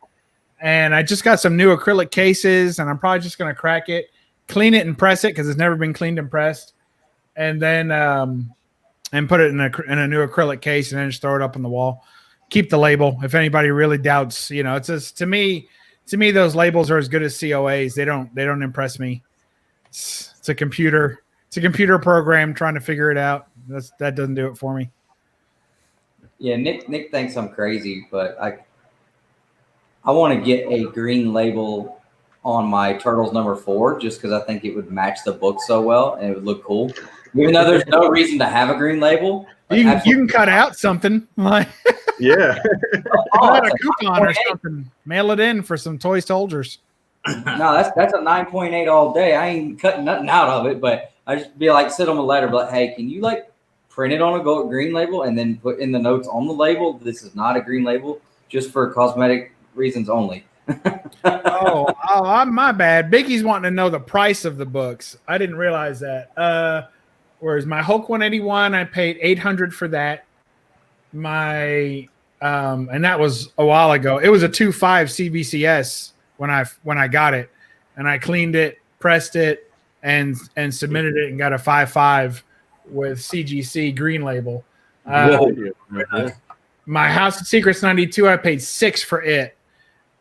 [SPEAKER 9] And I just got some new acrylic cases, and I'm probably just gonna crack it, clean it, and press it because it's never been cleaned and pressed, and then and put it in a new acrylic case, and then just throw it up on the wall. Keep the label if anybody really doubts. It's just, to me those labels are as good as COAs. They don't impress me. It's a computer program trying to figure it out. That doesn't do it for me.
[SPEAKER 3] Yeah, Nick thinks I'm crazy, but I want to get a green label on my Turtles #4 just because I think it would match the book so well and it would look cool. Even though there's no reason to have a green label. Like,
[SPEAKER 9] you can cut out something like
[SPEAKER 4] Yeah.
[SPEAKER 9] cut out a coupon or something. Mail it in for some toy soldiers.
[SPEAKER 3] No, that's a 9.8 all day. I ain't cutting nothing out of it, but I just be like, sit on a letter, be like, hey, can you like print it on a gold green label and then put in the notes on the label? This is not a green label, just for cosmetic reasons only.
[SPEAKER 9] My bad. Biggie's wanting to know the price of the books. I didn't realize that. Whereas my Hulk 181, I paid $800 for that. My and that was a while ago. It was a 2.5 CBCS when I got it, and I cleaned it, pressed it, and submitted it, and got a 5.5 with CGC green label. My House of Secrets 92, I paid $6 for it.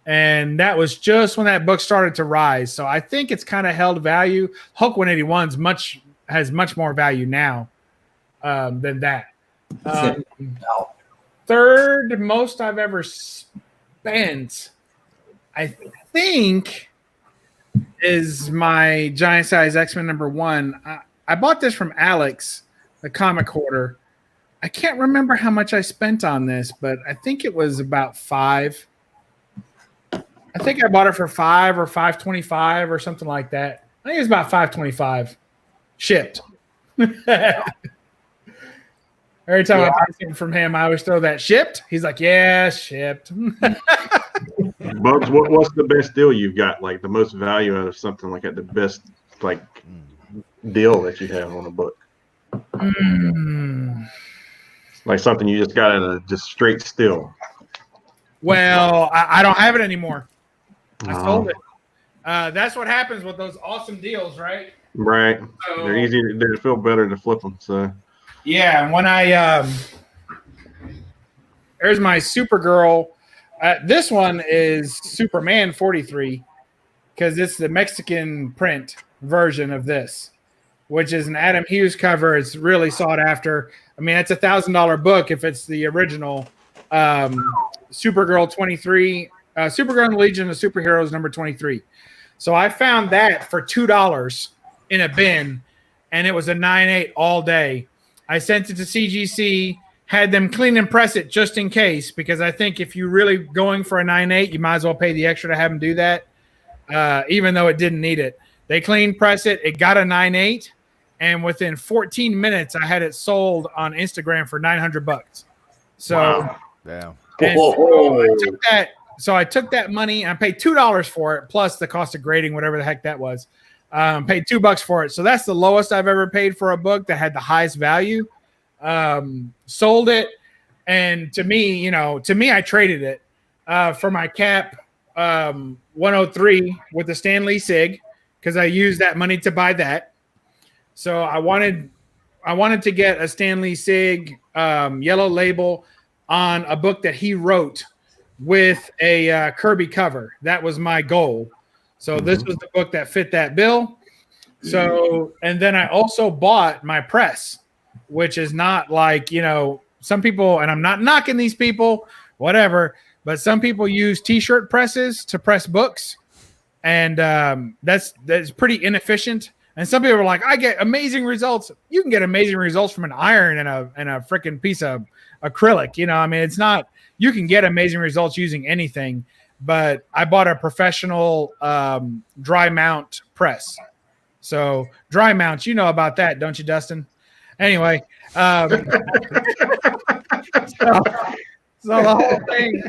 [SPEAKER 9] And that was just when that book started to rise. So I think it's kind of held value. Hulk 181's has much more value now than that. Third most I've ever spent, I think, is my Giant Size X-Men #1. I bought this from Alex, the comic hoarder. I can't remember how much I spent on this, but I think it was about $5. I think I bought it for $5 or $5.25 or something like that. I think it was about $5.25 shipped. Every time I buy something from him, I always throw that shipped. He's like, yeah, shipped.
[SPEAKER 4] Bugs, what's the best deal you've got? Like the most value out of something like at the best like deal that you have on a book? Like something you just got at a just straight steal.
[SPEAKER 9] Well, I don't have it anymore. I sold it. That's what happens with those awesome deals, right?
[SPEAKER 4] Right.
[SPEAKER 9] So,
[SPEAKER 4] they're easy. They feel better to flip them. So
[SPEAKER 9] yeah, when there's my Supergirl. This one is Superman 43 because it's the Mexican print version of this, which is an Adam Hughes cover. It's really sought after. I mean, it's $1,000 book if it's the original. Supergirl 23, Supergirl and the Legion of Superheroes #23. So I found that for $2 in a bin, and it was a 9.8 all day. I sent it to CGC, had them clean and press it just in case, because I think if you're really going for a 9.8, you might as well pay the extra to have them do that, even though it didn't need it. They clean press it. It got a 9.8, and within 14 minutes, I had it sold on Instagram for $900. So.
[SPEAKER 10] Wow. Damn.
[SPEAKER 9] So I took that money and I paid $2 for it, plus the cost of grading, whatever the heck that was. Paid $2 for it. So that's the lowest I've ever paid for a book that had the highest value. Sold it. And to me, I traded it for my Cap 103 with the Stan Lee SIG because I used that money to buy that. So I wanted to get a Stan Lee SIG yellow label on a book that he wrote with a Kirby cover. That was my goal. So this was the book that fit that bill. So, and then I also bought my press, which is not like, some people, and I'm not knocking these people, whatever, but some people use t-shirt presses to press books. And that's pretty inefficient. And some people are like, I get amazing results. You can get amazing results from an iron and a freaking piece of acrylic. It's not, you can get amazing results using anything, but I bought a professional dry mount press. So dry mounts, you know about that, don't you, Dustin? Anyway, so the whole thing,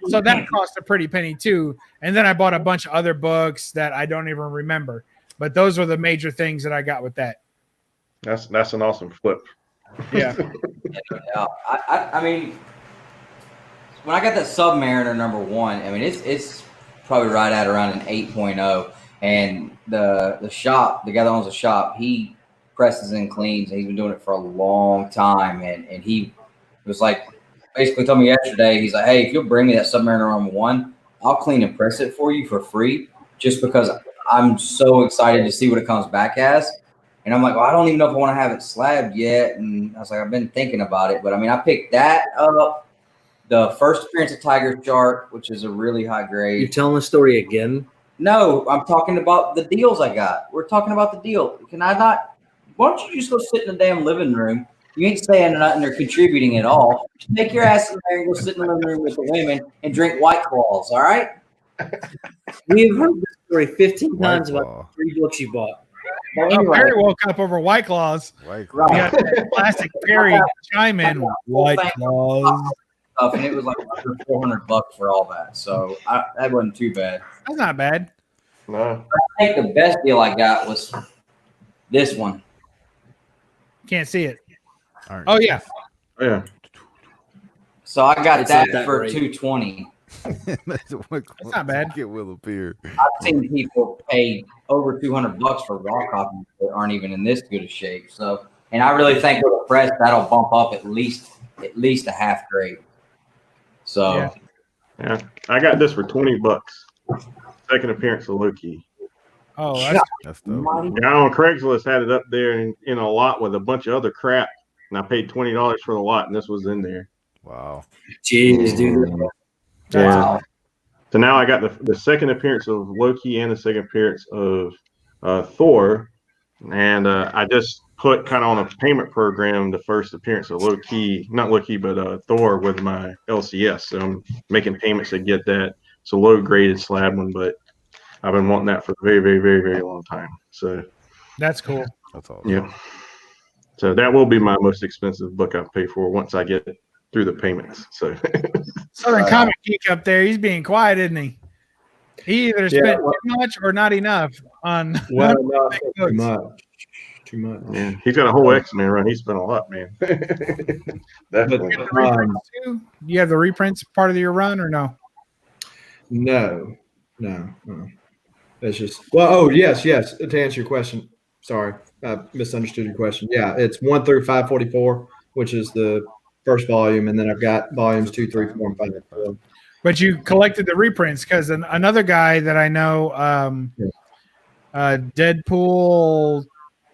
[SPEAKER 9] so that cost a pretty penny too. And then I bought a bunch of other books that I don't even remember, but those were the major things that I got with that.
[SPEAKER 4] That's an awesome flip.
[SPEAKER 9] Yeah.
[SPEAKER 3] I mean, when I got that Submariner #1, it's probably right at around an 8.0. And the guy that owns the shop, he presses and cleans, and he's been doing it for a long time. And he was like, basically told me yesterday, he's like, hey, if you'll bring me that Submariner #1, I'll clean and press it for you for free, just because I'm so excited to see what it comes back as. And I'm like, well, I don't even know if I want to have it slabbed yet. And I was like, I've been thinking about it. But I picked that up, the first appearance of Tiger Shark, which is a really high grade.
[SPEAKER 1] You're telling the story again?
[SPEAKER 3] No, I'm talking about the deals I got. We're talking about the deal. Can I not? Why don't you just go sit in the damn living room? You ain't saying nothing or contributing at all. Just take your ass in there and go sit in the living room with the women and drink White Claws, all right?
[SPEAKER 1] We've heard this story 15
[SPEAKER 10] White
[SPEAKER 1] times
[SPEAKER 10] Claw.
[SPEAKER 1] about 3 books you bought.
[SPEAKER 3] Well,
[SPEAKER 9] Oh,
[SPEAKER 3] anyway,
[SPEAKER 9] Perry woke up over White Claws.
[SPEAKER 10] White
[SPEAKER 9] You
[SPEAKER 10] Claw.
[SPEAKER 9] got that classic Perry chime in. White Claws.
[SPEAKER 3] stuff, and it was like under $400 for all that. So that wasn't too bad.
[SPEAKER 9] That's not bad.
[SPEAKER 4] No.
[SPEAKER 3] I think the best deal I got was this one.
[SPEAKER 9] Can't see it.
[SPEAKER 10] All right.
[SPEAKER 9] Oh yeah.
[SPEAKER 4] Yeah.
[SPEAKER 3] So I got
[SPEAKER 1] It's
[SPEAKER 3] that
[SPEAKER 1] not that
[SPEAKER 3] for
[SPEAKER 1] great.
[SPEAKER 3] $220.
[SPEAKER 10] That's
[SPEAKER 9] not bad.
[SPEAKER 10] It will appear.
[SPEAKER 3] I've seen people pay over $200 for raw copies that aren't even in this good a shape. So, and I really think with a press that'll bump up at least a half grade. So,
[SPEAKER 4] Yeah. I got this for $20. Second appearance of Loki.
[SPEAKER 9] Oh,
[SPEAKER 10] That's dope.
[SPEAKER 4] Guy on Craigslist had it up there in a lot with a bunch of other crap, and I paid $20 for the lot, and this was in there.
[SPEAKER 10] Wow.
[SPEAKER 1] Jeez, dude.
[SPEAKER 4] Yeah. So now I got the second appearance of Loki and the second appearance of Thor, and I just put kind of on a payment program the first appearance of not Loki, but Thor with my LCS. So I'm making payments to get that. It's a low graded slab one, but I've been wanting that for a very, very, very, very long time. So
[SPEAKER 9] that's cool.
[SPEAKER 10] That's awesome.
[SPEAKER 4] yeah. So that will be my most expensive book I'll pay for once I get through the payments. So
[SPEAKER 9] Southern Comic Geek up there, he's being quiet, isn't he? He either spent too much or not enough on.
[SPEAKER 5] Well, no, too much. Too much.
[SPEAKER 4] yeah, he's got a whole X-Men run. He spent a lot, man. Definitely.
[SPEAKER 9] Do you have the reprints part of your run or no?
[SPEAKER 5] No. It's just yes. To answer your question, sorry, I misunderstood your question. Yeah, it's 1 through 544, which is the first volume, and then I've got volumes 2, 3, 4, and 5. So,
[SPEAKER 9] But you collected the reprints because another guy that I know, Deadpool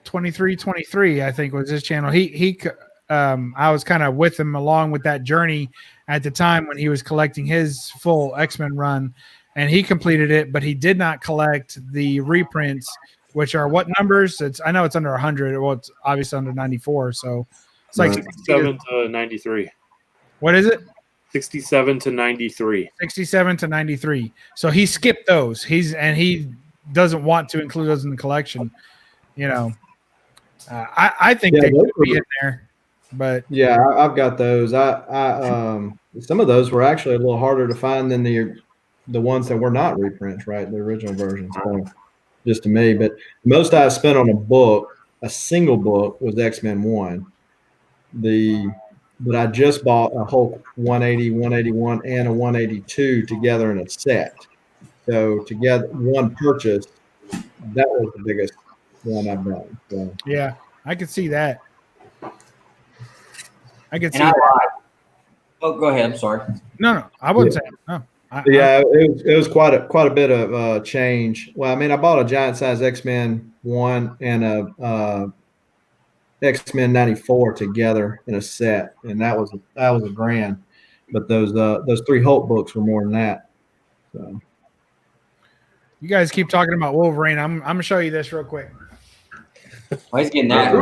[SPEAKER 9] 2323, I think was his channel. I was kind of with him along with that journey at the time when he was collecting his full X-Men run, and he completed it, but he did not collect the reprints, which are what numbers? I know it's under 100. Well, it's obviously under 94, so it's like
[SPEAKER 6] 67 to 93.
[SPEAKER 9] What is it?
[SPEAKER 6] 67 to 93.
[SPEAKER 9] 67 to 93. So he skipped those. He doesn't want to include those in the collection. You know, I think they could be in there, but
[SPEAKER 5] yeah, I've got those. I some of those were actually a little harder to find than the ones that were not reprints, right? The original versions, so, just to me. But most I spent on a single book, was X-Men 1. But I just bought a Hulk 180, 181, and a 182 together in a set. So together, one purchase, that was the biggest one I've done. So.
[SPEAKER 9] Yeah, I could see that. I could see
[SPEAKER 3] And
[SPEAKER 9] that.
[SPEAKER 3] Oh, go ahead. I'm sorry.
[SPEAKER 9] No, I wouldn't say no.
[SPEAKER 5] It was quite a bit of change. Well, I mean, I bought a giant size X-Men 1 and a X-Men 94 together in a set, and that was a grand. But those 3 Hulk books were more than that. So
[SPEAKER 9] You guys keep talking about Wolverine. I'm gonna show you this real quick.
[SPEAKER 3] Well, he's getting that.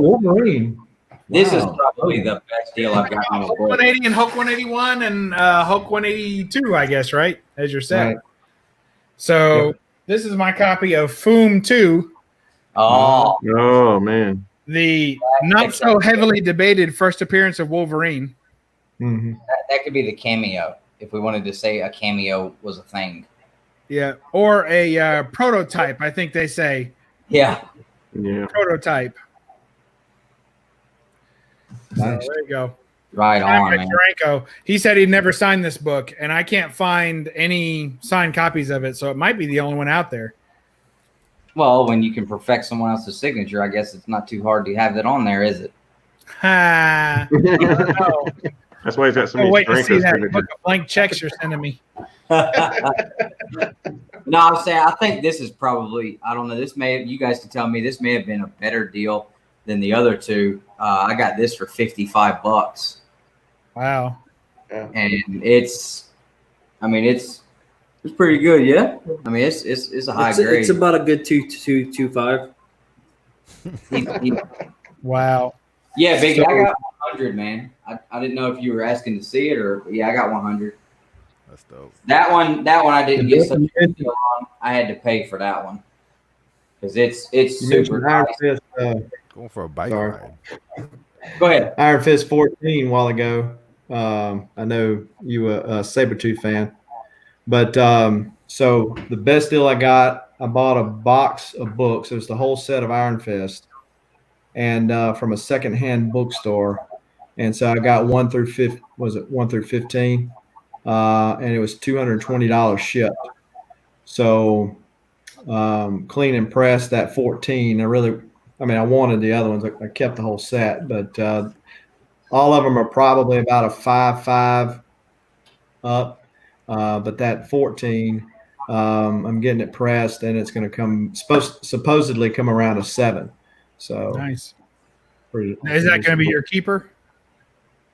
[SPEAKER 5] Wolverine.
[SPEAKER 3] This is
[SPEAKER 5] Wow.
[SPEAKER 3] probably the best deal I've got on a
[SPEAKER 9] Hulk
[SPEAKER 3] book.
[SPEAKER 9] 180 and Hulk 181 and Hulk 182, I guess, right? As your set.
[SPEAKER 5] Right.
[SPEAKER 9] So this is my copy of Foom 2,
[SPEAKER 3] Oh,
[SPEAKER 4] Oh man.
[SPEAKER 9] the not so heavily debated first appearance of Wolverine.
[SPEAKER 5] Mm-hmm.
[SPEAKER 3] that could be the cameo if we wanted to say a cameo was a thing.
[SPEAKER 9] Yeah, or a prototype. I think they say
[SPEAKER 3] Yeah.
[SPEAKER 4] Yeah.
[SPEAKER 9] prototype.
[SPEAKER 5] Nice.
[SPEAKER 9] So there you go.
[SPEAKER 3] Right on, man.
[SPEAKER 9] Duranko, he said he'd never signed this book, and I can't find any signed copies of it, so it might be the only one out there.
[SPEAKER 3] Well, when you can perfect someone else's signature, I guess it's not too hard to have that on there, is it?
[SPEAKER 9] Ha! No.
[SPEAKER 4] That's why he's got so
[SPEAKER 9] I'll
[SPEAKER 4] many
[SPEAKER 9] wait to see
[SPEAKER 4] Duranko
[SPEAKER 9] that
[SPEAKER 4] signatures.
[SPEAKER 9] book of blank checks you're sending me.
[SPEAKER 3] No, I'm saying I think this is probably, I don't know, you guys can tell me, this may have been a better deal than the other two. I got this for $55.
[SPEAKER 9] Wow.
[SPEAKER 4] Yeah.
[SPEAKER 3] And it's pretty good. Yeah, I mean it's a high grade.
[SPEAKER 1] It's about a good 2.5.
[SPEAKER 9] Wow.
[SPEAKER 3] Yeah, Biggie, I got 100, man. I didn't know if you were asking to see it or I got 100.
[SPEAKER 10] That's dope.
[SPEAKER 3] That one I didn't get such a deal on. I had to pay for that one because it's super nice.
[SPEAKER 5] Fist,
[SPEAKER 10] Going for a bike ride.
[SPEAKER 3] Go ahead.
[SPEAKER 5] Iron Fist 14 a while ago. I know you a Sabretooth fan, but so the best deal I got, I bought a box of books. It was the whole set of Iron Fist, and from a secondhand bookstore, and so I got 1 through 15. Was it 1 through 15? And it was $220 shipped. So clean and pressed that 14. I wanted the other ones. I kept the whole set, but all of them are probably about a 5.5 up. But that 14, I'm getting it pressed, and it's going to supposedly come around a 7. So
[SPEAKER 9] nice. Is that going to be your keeper?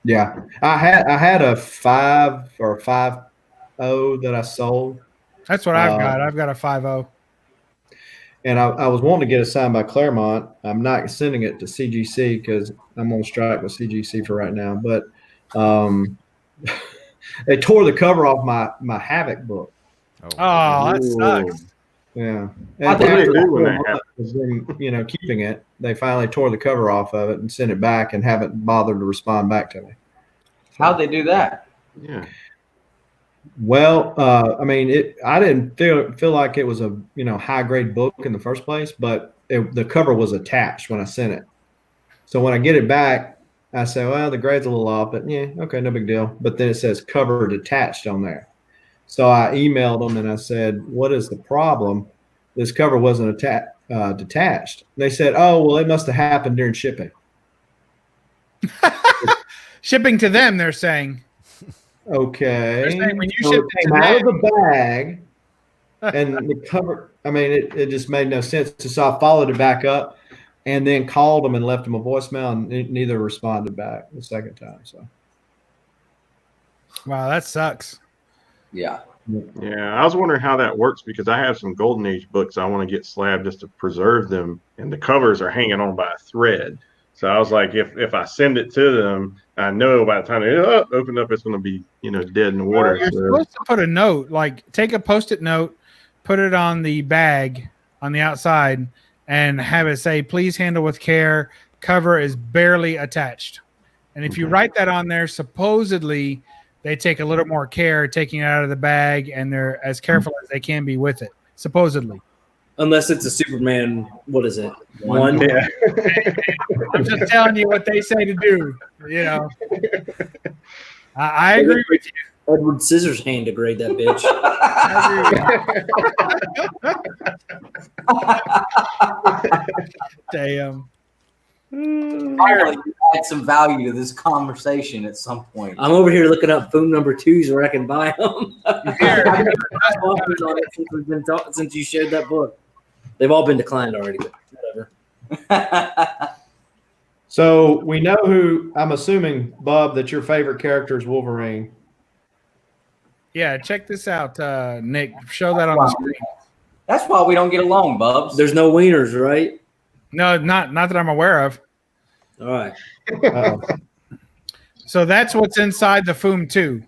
[SPEAKER 5] Yeah, I had a 5 or 5.0 that I sold.
[SPEAKER 9] That's what I've got. I've got a 5.0.
[SPEAKER 5] And I was wanting to get it signed by Claremont. I'm not sending it to CGC because I'm on strike with CGC for right now. But they tore the cover off my Havoc book.
[SPEAKER 9] Oh, that sucks.
[SPEAKER 5] Yeah. And
[SPEAKER 4] What do they
[SPEAKER 5] after
[SPEAKER 4] do when that
[SPEAKER 5] was then, keeping it, they finally tore the cover off of it and sent it back and haven't bothered to respond back to me.
[SPEAKER 3] How'd they do that?
[SPEAKER 4] Yeah.
[SPEAKER 5] Well, I didn't feel like it was a high grade book in the first place, but the cover was attached when I sent it. So when I get it back, I say, well, the grade's a little off, but yeah, okay, no big deal. But then it says cover detached on there. So I emailed them and I said, what is the problem? This cover wasn't detached. They said, oh, well, it must have happened during shipping.
[SPEAKER 9] Shipping to them, they're saying.
[SPEAKER 5] Okay.
[SPEAKER 9] They're saying when you
[SPEAKER 5] so
[SPEAKER 9] ship
[SPEAKER 5] it came out of the bag and the cover, it just made no sense. So I followed it back up and then called them and left them a voicemail, and neither responded back the second time. So.
[SPEAKER 9] Wow, that sucks.
[SPEAKER 3] Yeah.
[SPEAKER 4] Yeah, I was wondering how that works because I have some Golden Age books I want to get slabbed just to preserve them, and the covers are hanging on by a thread. So I was like, if I send it to them, I know by the time they open up, it's going to be dead in the water.
[SPEAKER 9] You're supposed to put a note, like take a Post-it note, put it on the bag on the outside, and have it say, "Please handle with care. Cover is barely attached." And if you write that on there, supposedly they take a little more care taking it out of the bag, and they're as careful as they can be with it, supposedly.
[SPEAKER 1] Unless it's a Superman, what is it? 1?
[SPEAKER 4] Yeah.
[SPEAKER 9] I'm just telling you what they say to do. I agree with you.
[SPEAKER 1] Edward Scissorhands to grade that bitch.
[SPEAKER 9] Damn.
[SPEAKER 3] Finally, you add some value to this conversation at some point.
[SPEAKER 1] I'm over here looking up phone number 2s where I can buy them. Since you shared that book. They've all been declined already, but whatever.
[SPEAKER 5] So we know who, I'm assuming, Bub, that your favorite character is Wolverine.
[SPEAKER 9] Yeah, check this out, Nick. Show that on the screen.
[SPEAKER 3] That's why we don't get along, Bubs.
[SPEAKER 1] There's no wieners, right?
[SPEAKER 9] No, not that I'm aware of.
[SPEAKER 1] All right.
[SPEAKER 9] So that's what's inside the Foom 2.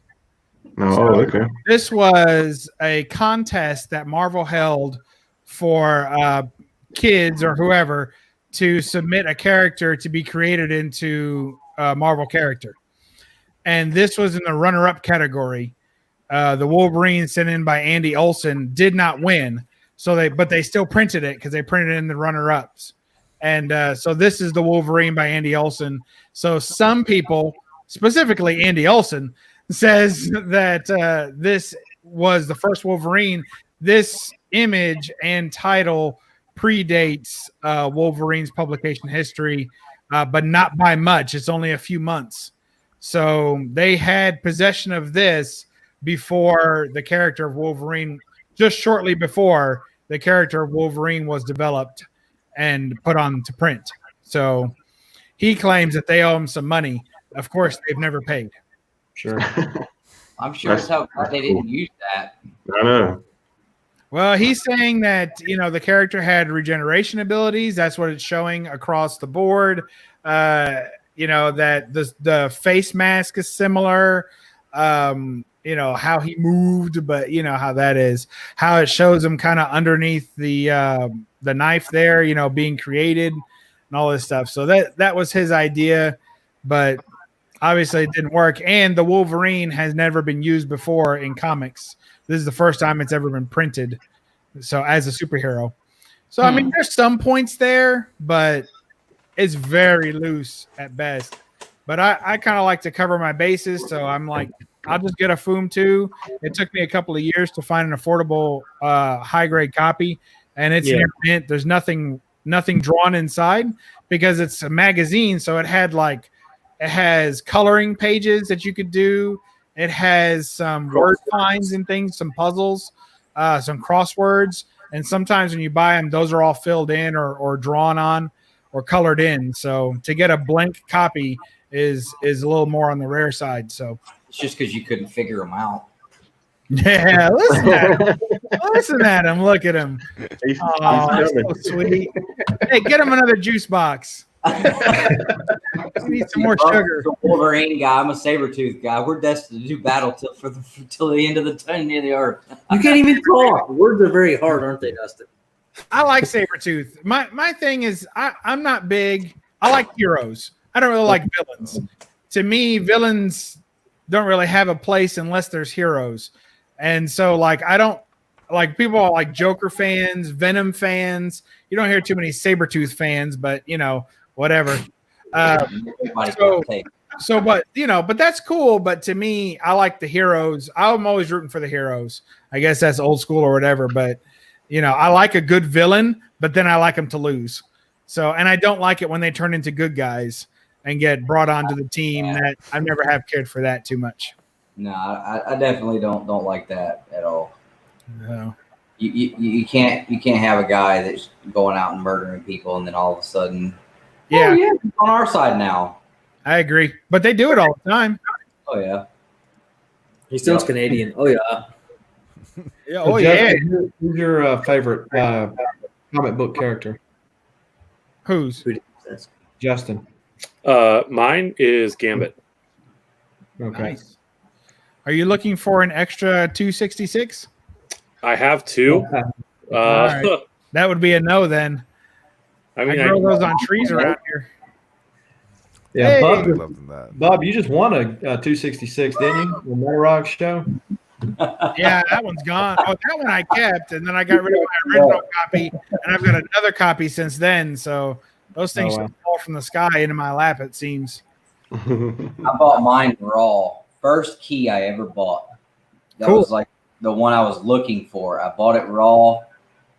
[SPEAKER 4] Oh, okay.
[SPEAKER 9] This was a contest that Marvel held for kids or whoever to submit a character to be created into a Marvel character. And this was in the runner-up category. The Wolverine sent in by Andy Olson did not win. But they still printed it because they printed it in the runner-ups. And so this is the Wolverine by Andy Olson. So some people, specifically Andy Olson, says that this was the first Wolverine. This image and title predates Wolverine's publication history, but not by much. It's only a few months. So they had possession of this before the character of Wolverine, just shortly before the character of Wolverine was developed and put on to print. So he claims that they owe him some money. Of course, they've never paid.
[SPEAKER 5] Sure.
[SPEAKER 3] I'm sure as hell glad they didn't use that.
[SPEAKER 4] I know.
[SPEAKER 9] Well, he's saying that, the character had regeneration abilities. That's what it's showing across the board. That the face mask is similar. How he moved, but how that is. How it shows him kind of underneath the knife there, being created and all this stuff. So that was his idea, but obviously it didn't work. And the Wolverine has never been used before in comics. This is the first time it's ever been printed. So as a superhero. So, I mean, there's some points there, but it's very loose at best. But I kind of like to cover my bases. So I'm like, I'll just get a Foom 2. It took me a couple of years to find an affordable high grade copy. And it's near mint. There's nothing drawn inside because it's a magazine. So it has coloring pages that you could do. It has some word finds and things, some puzzles, some crosswords. And sometimes when you buy them, those are all filled in or drawn on or colored in. So to get a blank copy is a little more on the rare side. So
[SPEAKER 3] it's just because you couldn't figure them out.
[SPEAKER 9] Yeah, listen at him. Listen at him. Look at him. Oh, that's so sweet. Hey, get him another juice box. We need some more sugar.
[SPEAKER 3] I'm a Wolverine guy. I'm a Sabretooth guy. We're destined to do battle till the end of the earth.
[SPEAKER 1] You can't even talk. Words are very hard, aren't they, Dustin?
[SPEAKER 9] I like Sabretooth. My thing is I'm not big. I like heroes. I don't really like villains. To me, villains don't really have a place unless there's heroes. And so, I don't like people are like Joker fans, Venom fans. You don't hear too many Sabretooth fans, but whatever. But that's cool. But to me, I like the heroes. I'm always rooting for the heroes. I guess that's old school or whatever. But I like a good villain, but then I like them to lose. So, and I don't like it when they turn into good guys and get brought onto the team. That I never have cared for that too much.
[SPEAKER 3] No, I definitely don't like that at all.
[SPEAKER 9] No.
[SPEAKER 3] You can't have a guy that's going out and murdering people and then all of a sudden,
[SPEAKER 9] yeah,
[SPEAKER 3] he's on our side now.
[SPEAKER 9] I agree, but they do it all the time.
[SPEAKER 3] Oh yeah,
[SPEAKER 1] he sounds Canadian. Oh yeah,
[SPEAKER 9] yeah. Oh yeah.
[SPEAKER 5] Who's your favorite comic book character?
[SPEAKER 9] Who's?
[SPEAKER 5] Justin.
[SPEAKER 6] Mine is Gambit.
[SPEAKER 5] Okay.
[SPEAKER 9] Nice. Are you looking for an extra 266?
[SPEAKER 6] I have two.
[SPEAKER 9] Right. That would be a no then. I grow those on trees around here.
[SPEAKER 5] Yeah,
[SPEAKER 9] Hey.
[SPEAKER 5] Bob, you just won a 266, didn't you? The Morog show.
[SPEAKER 9] Yeah, that one's gone. Oh, that one I kept, and then I got rid of my original copy, and I've got another copy since then. So those things just fall from the sky into my lap, it seems.
[SPEAKER 3] I bought mine raw. First key I ever bought. That was like the one I was looking for. I bought it raw,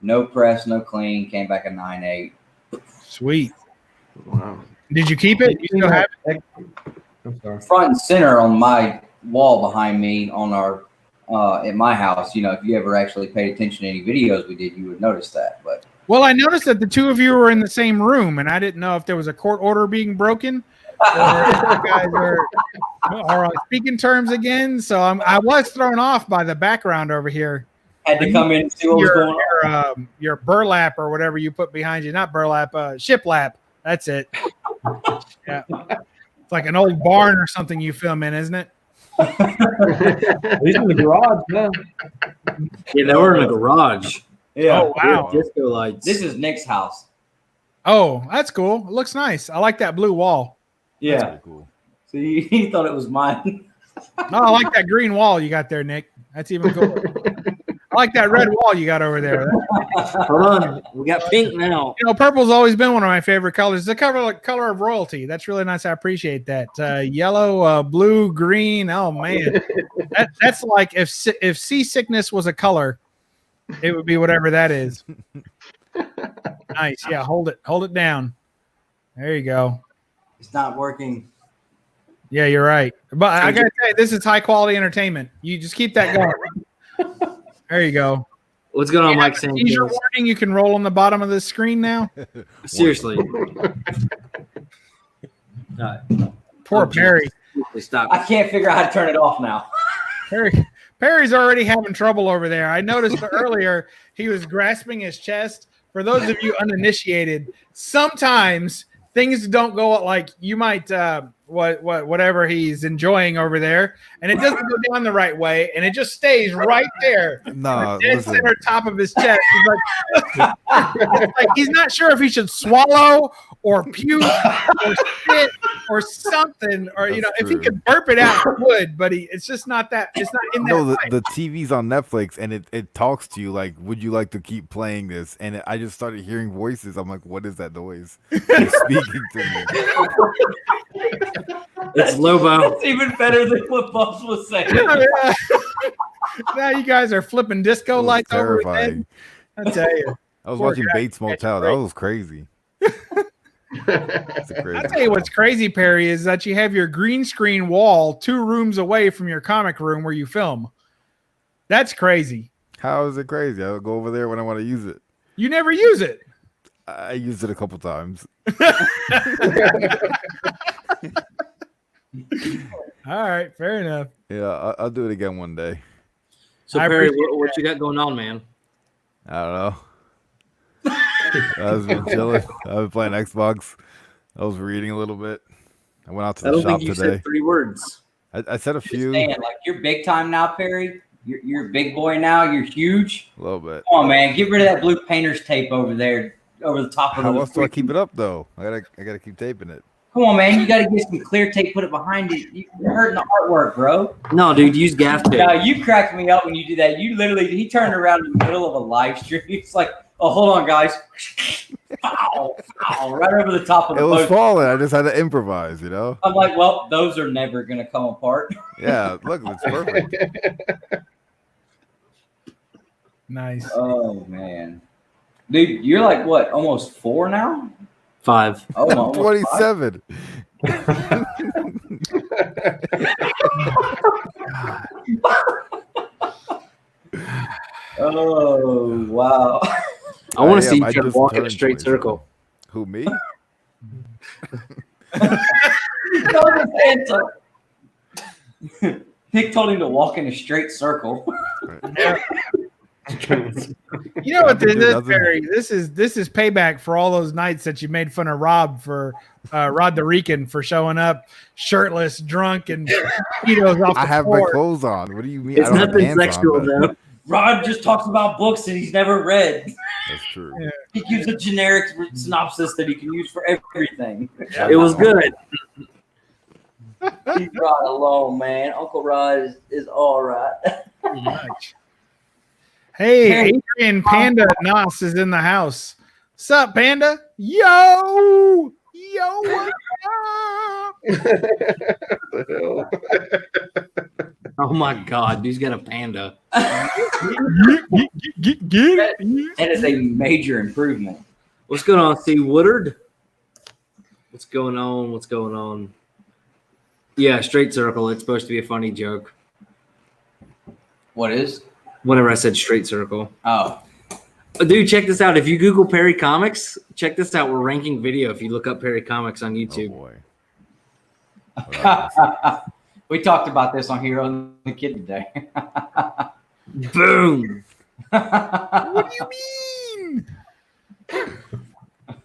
[SPEAKER 3] no press, no clean. Came back a 9.8.
[SPEAKER 9] Sweet.
[SPEAKER 4] Wow.
[SPEAKER 9] Did you keep it? You still have it?
[SPEAKER 5] I'm sorry.
[SPEAKER 3] Front and center on my wall behind me on our at my house. If you ever actually paid attention to any videos we did, you would notice that. But
[SPEAKER 9] well, I noticed that the two of you were in the same room, and I didn't know if there was a court order being broken or if you guys are on speaking terms again. So I was thrown off by the background over here.
[SPEAKER 3] Had to come in and see what was going on.
[SPEAKER 9] Your burlap or whatever you put behind you, not burlap, shiplap. That's it. Yeah, it's like an old barn or something you film in, isn't it?
[SPEAKER 5] He's in the garage now.
[SPEAKER 1] Yeah, they were in a garage.
[SPEAKER 3] Yeah.
[SPEAKER 9] Oh wow.
[SPEAKER 1] Disco lights.
[SPEAKER 3] This is Nick's house.
[SPEAKER 9] Oh, that's cool. It looks nice. I like that blue wall.
[SPEAKER 3] Yeah.
[SPEAKER 10] That's cool.
[SPEAKER 3] So he thought it was mine.
[SPEAKER 9] No, I like that green wall you got there, Nick. That's even cool. I like that red wall you got over there.
[SPEAKER 1] Hold on, we got pink now.
[SPEAKER 9] Purple's always been one of my favorite colors. The color of royalty. That's really nice. I appreciate that. Yellow, blue, green. Oh man, that's like if seasickness was a color, it would be whatever that is. Nice. Yeah, hold it down. There you go.
[SPEAKER 3] It's not working.
[SPEAKER 9] Yeah, you're right. But I gotta say, this is high quality entertainment. You just keep that going. There you go.
[SPEAKER 1] What's going on, Mike? Saying
[SPEAKER 9] teaser warning. You can roll on the bottom of the screen now.
[SPEAKER 1] Seriously.
[SPEAKER 9] Poor Perry.
[SPEAKER 1] Absolutely stop.
[SPEAKER 3] I can't figure out how to turn it off now.
[SPEAKER 9] Perry's already having trouble over there. I noticed earlier he was grasping his chest. For those of you uninitiated, sometimes things don't go like you might whatever he's enjoying over there, and it doesn't go down the right way, and it just stays right there.
[SPEAKER 10] No,
[SPEAKER 9] dead center top of his chest. He's like he's not sure if he should swallow or puke or spit or something, or if he could burp it out, he would, but it's just not that. It's not in that.
[SPEAKER 10] No, the TV's on Netflix and it talks to you like, would you like to keep playing this? And I just started hearing voices. I'm like, what is that noise? It's speaking to me.
[SPEAKER 1] It's Lobo.
[SPEAKER 3] It's even better than what Bubs was saying.
[SPEAKER 9] Now you guys are flipping disco lights over his head.
[SPEAKER 10] Terrifying.
[SPEAKER 9] I tell you.
[SPEAKER 10] I was
[SPEAKER 9] Poor
[SPEAKER 10] watching
[SPEAKER 9] guy.
[SPEAKER 10] Bates Motel. That was crazy. That's a crazy.
[SPEAKER 9] I tell you what's crazy, Perry, is that you have your green screen wall 2 rooms away from your comic room where you film. That's crazy.
[SPEAKER 10] How is it crazy? I'll go over there when I want to use it.
[SPEAKER 9] You never use it.
[SPEAKER 10] I used it a couple times.
[SPEAKER 9] All right, fair enough.
[SPEAKER 10] Yeah, I'll do it again one day.
[SPEAKER 1] So
[SPEAKER 9] I
[SPEAKER 1] Perry,
[SPEAKER 9] appreciate
[SPEAKER 1] what you got going on, man?
[SPEAKER 10] I don't know. I've been chilling. I've been playing Xbox. I was reading a little bit. I went out to
[SPEAKER 1] I
[SPEAKER 10] the
[SPEAKER 1] don't
[SPEAKER 10] shop
[SPEAKER 1] think you
[SPEAKER 10] today.
[SPEAKER 1] said 3 words.
[SPEAKER 10] I said a few.
[SPEAKER 3] Saying, like, you're big time now, Perry. You're a big boy now. You're huge.
[SPEAKER 10] A little bit.
[SPEAKER 3] Come on, man. Get rid of that blue painter's tape over there, over the top of
[SPEAKER 10] How
[SPEAKER 3] the.
[SPEAKER 10] else do I keep it up though? I gotta keep taping it.
[SPEAKER 3] Come on, man. You got to get some clear tape, put it behind it. You're hurting the artwork, bro.
[SPEAKER 1] No, dude, use gaff tape.
[SPEAKER 3] Yeah, you cracked me up when you do that. You literally, he turned around in the middle of a live stream. He's like, oh, hold on, guys. Pow, pow, right over the top of
[SPEAKER 10] It
[SPEAKER 3] the
[SPEAKER 10] was
[SPEAKER 3] post.
[SPEAKER 10] falling. I just had to improvise, you know?
[SPEAKER 3] I'm like, well, those are never going to come apart.
[SPEAKER 10] Yeah, look, it's perfect.
[SPEAKER 9] Nice.
[SPEAKER 3] Oh, man. Dude, you're like, what, almost 4 now?
[SPEAKER 1] 5.
[SPEAKER 3] Oh,
[SPEAKER 10] I'm
[SPEAKER 3] almost
[SPEAKER 10] 27.
[SPEAKER 3] Oh, wow.
[SPEAKER 1] I want to see
[SPEAKER 10] I
[SPEAKER 1] you try to
[SPEAKER 10] just
[SPEAKER 1] walk in a
[SPEAKER 10] turned
[SPEAKER 1] straight
[SPEAKER 10] 27.
[SPEAKER 1] circle.
[SPEAKER 10] Who, me?
[SPEAKER 3] Nick told him to walk in a straight circle.
[SPEAKER 9] You know what this
[SPEAKER 10] Dude,
[SPEAKER 9] is,
[SPEAKER 10] nothing.
[SPEAKER 9] Perry? This is payback for all those nights that you made fun of Rod the Rican for showing up shirtless, drunk, and Cheetos off the
[SPEAKER 10] I have my
[SPEAKER 9] floor.
[SPEAKER 10] clothes on. What do you mean?
[SPEAKER 1] It's
[SPEAKER 10] I don't have
[SPEAKER 1] nothing
[SPEAKER 10] pants
[SPEAKER 1] sexual,
[SPEAKER 10] on, but-
[SPEAKER 1] though.
[SPEAKER 3] Rod just talks about books that he's never read.
[SPEAKER 10] That's true.
[SPEAKER 9] Yeah.
[SPEAKER 3] He gives a generic synopsis that he can use for everything.
[SPEAKER 1] It was good.
[SPEAKER 3] Leave Rod alone, man. Uncle Rod is all right.
[SPEAKER 9] Hey, Adrian Pandawesome316 is in the house. Sup, Panda? Yo, what's up?
[SPEAKER 1] Oh my God, dude's got a panda.
[SPEAKER 9] Get it.
[SPEAKER 3] That is a major improvement.
[SPEAKER 1] What's going on, C. Woodard? What's going on? What's going on? Yeah, straight circle. It's supposed to be a funny joke.
[SPEAKER 3] What is?
[SPEAKER 1] Whenever I said straight circle.
[SPEAKER 3] Oh.
[SPEAKER 1] Dude, check this out. If you Google Perry Comics, check this out. We're ranking video if you look up Perry Comics on
[SPEAKER 10] Oh
[SPEAKER 1] YouTube.
[SPEAKER 10] boy.
[SPEAKER 3] We talked about this on Hero and the Kid today.
[SPEAKER 1] Boom.
[SPEAKER 9] What do you mean?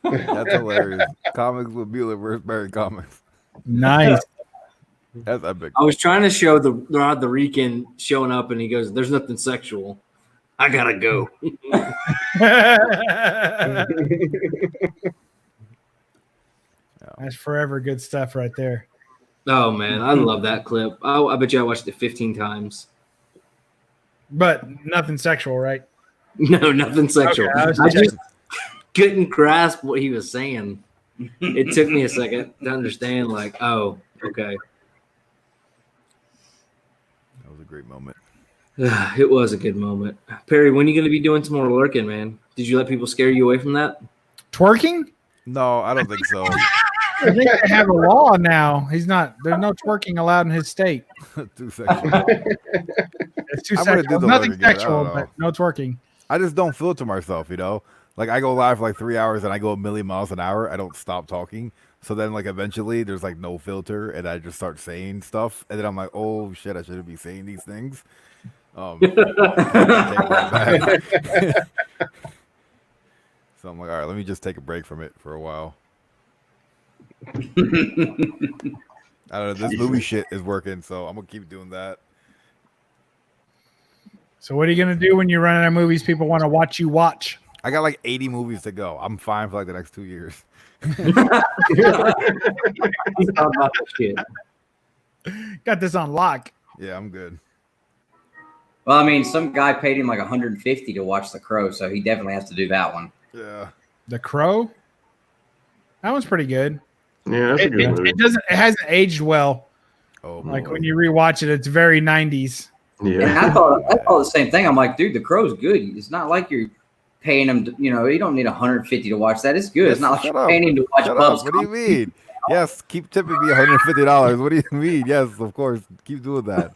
[SPEAKER 10] That's hilarious. Comics with Bueller versus Barry Comics.
[SPEAKER 9] Nice.
[SPEAKER 10] That's epic.
[SPEAKER 1] I was trying to show the Rod the Rican showing up, and he goes, "There's nothing sexual. I gotta go."
[SPEAKER 9] That's forever good stuff right there.
[SPEAKER 1] Oh man, I love that clip. I bet you I watched it 15 times.
[SPEAKER 9] But nothing sexual, right?
[SPEAKER 1] No, nothing sexual.
[SPEAKER 9] Okay, I was
[SPEAKER 1] I
[SPEAKER 9] checking.
[SPEAKER 1] just couldn't grasp what he was saying. It took me a second to understand. Like, oh, okay.
[SPEAKER 10] That was a great moment.
[SPEAKER 1] It was a good moment. Perry, when are you going to be doing some more lurking, man? Did you let people scare you away from that?
[SPEAKER 9] Twerking?
[SPEAKER 10] No, I don't think so.
[SPEAKER 9] I think they have a law now. There's no twerking allowed in his state.
[SPEAKER 10] Too sexual.
[SPEAKER 9] It's too
[SPEAKER 10] I'm gonna do
[SPEAKER 9] sexual.
[SPEAKER 10] the
[SPEAKER 9] Nothing
[SPEAKER 10] lurking, I don't
[SPEAKER 9] sexual,
[SPEAKER 10] know.
[SPEAKER 9] but no twerking.
[SPEAKER 10] I just don't filter myself, you know? Like I go live for like 3 hours and I go a million miles an hour. I don't stop talking. So then, like, eventually, there's like no filter, and I just start saying stuff, and then I'm like, "Oh shit, I shouldn't be saying these things." Take that back. So I'm like, all right, let me just take a break from it for a while. I don't know. This movie shit is working, so I'm gonna keep doing that.
[SPEAKER 9] So what are you gonna do when you're running out of movies people want to watch you watch?
[SPEAKER 10] I got like 80 movies to go. I'm fine for like the next 2 years.
[SPEAKER 9] Got this on lock.
[SPEAKER 10] Yeah, I'm good.
[SPEAKER 3] Well, I mean, some guy paid him like 150 to watch The Crow, so he definitely has to do that one.
[SPEAKER 10] Yeah.
[SPEAKER 9] The Crow? That one's pretty good.
[SPEAKER 4] Yeah, that's a good movie.
[SPEAKER 9] It hasn't aged well.
[SPEAKER 10] Oh,
[SPEAKER 9] like
[SPEAKER 10] boy.
[SPEAKER 9] when you rewatch it, it's very 90s.
[SPEAKER 3] And
[SPEAKER 4] Yeah.
[SPEAKER 3] I thought the same thing. I'm like, dude, The Crow's good. It's not like you're paying him to, you don't need 150 to watch that. It's good. It's not like
[SPEAKER 10] Shut
[SPEAKER 3] you're
[SPEAKER 10] up.
[SPEAKER 3] paying him to watch
[SPEAKER 10] Shut
[SPEAKER 3] Bub's
[SPEAKER 10] up. What do you mean? Yes, keep tipping me $150. What do you mean? Yes, of course. Keep doing that.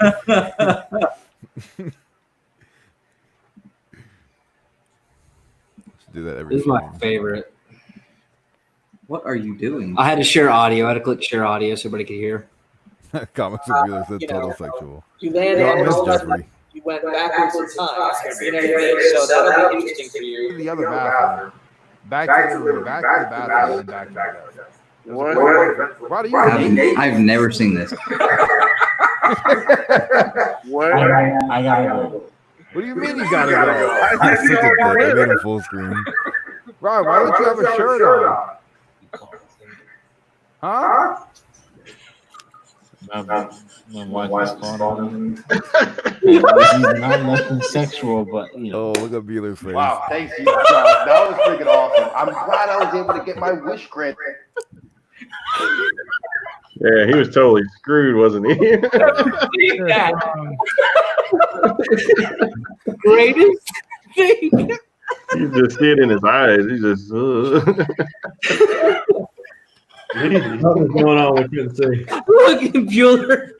[SPEAKER 10] Should do that every
[SPEAKER 1] This is my
[SPEAKER 10] stream.
[SPEAKER 1] favorite.
[SPEAKER 3] What are you doing?
[SPEAKER 1] I had to share audio. I had to click share audio so everybody could hear.
[SPEAKER 10] Comics and Wheelers said total sexual.
[SPEAKER 11] You landed
[SPEAKER 10] Yo, I
[SPEAKER 11] on
[SPEAKER 10] miss
[SPEAKER 11] all
[SPEAKER 10] Jeffrey.
[SPEAKER 11] you went backwards in time. You know, so that'll be interesting for you.
[SPEAKER 10] The other bathroom. Back to the bathroom and back to the bathroom.
[SPEAKER 4] What?
[SPEAKER 10] Why do you
[SPEAKER 3] I've never seen this.
[SPEAKER 4] What?
[SPEAKER 11] I gotta go.
[SPEAKER 10] What do you mean you gotta go? I such a dick. I made him full screen. Rob, why don't you have a shirt on? Huh?
[SPEAKER 11] My wife is calling. Not nothing sexual, but
[SPEAKER 10] Oh, look at Beeler's face.
[SPEAKER 12] Wow, thanks you. That was freaking awesome. I'm glad I was able to get my wish granted.
[SPEAKER 4] Yeah, he was totally screwed, wasn't he?
[SPEAKER 1] Greatest thing.
[SPEAKER 4] You just see it in his eyes. He just.
[SPEAKER 5] Nothing's going on. We couldn't see.
[SPEAKER 1] Look at Bueller.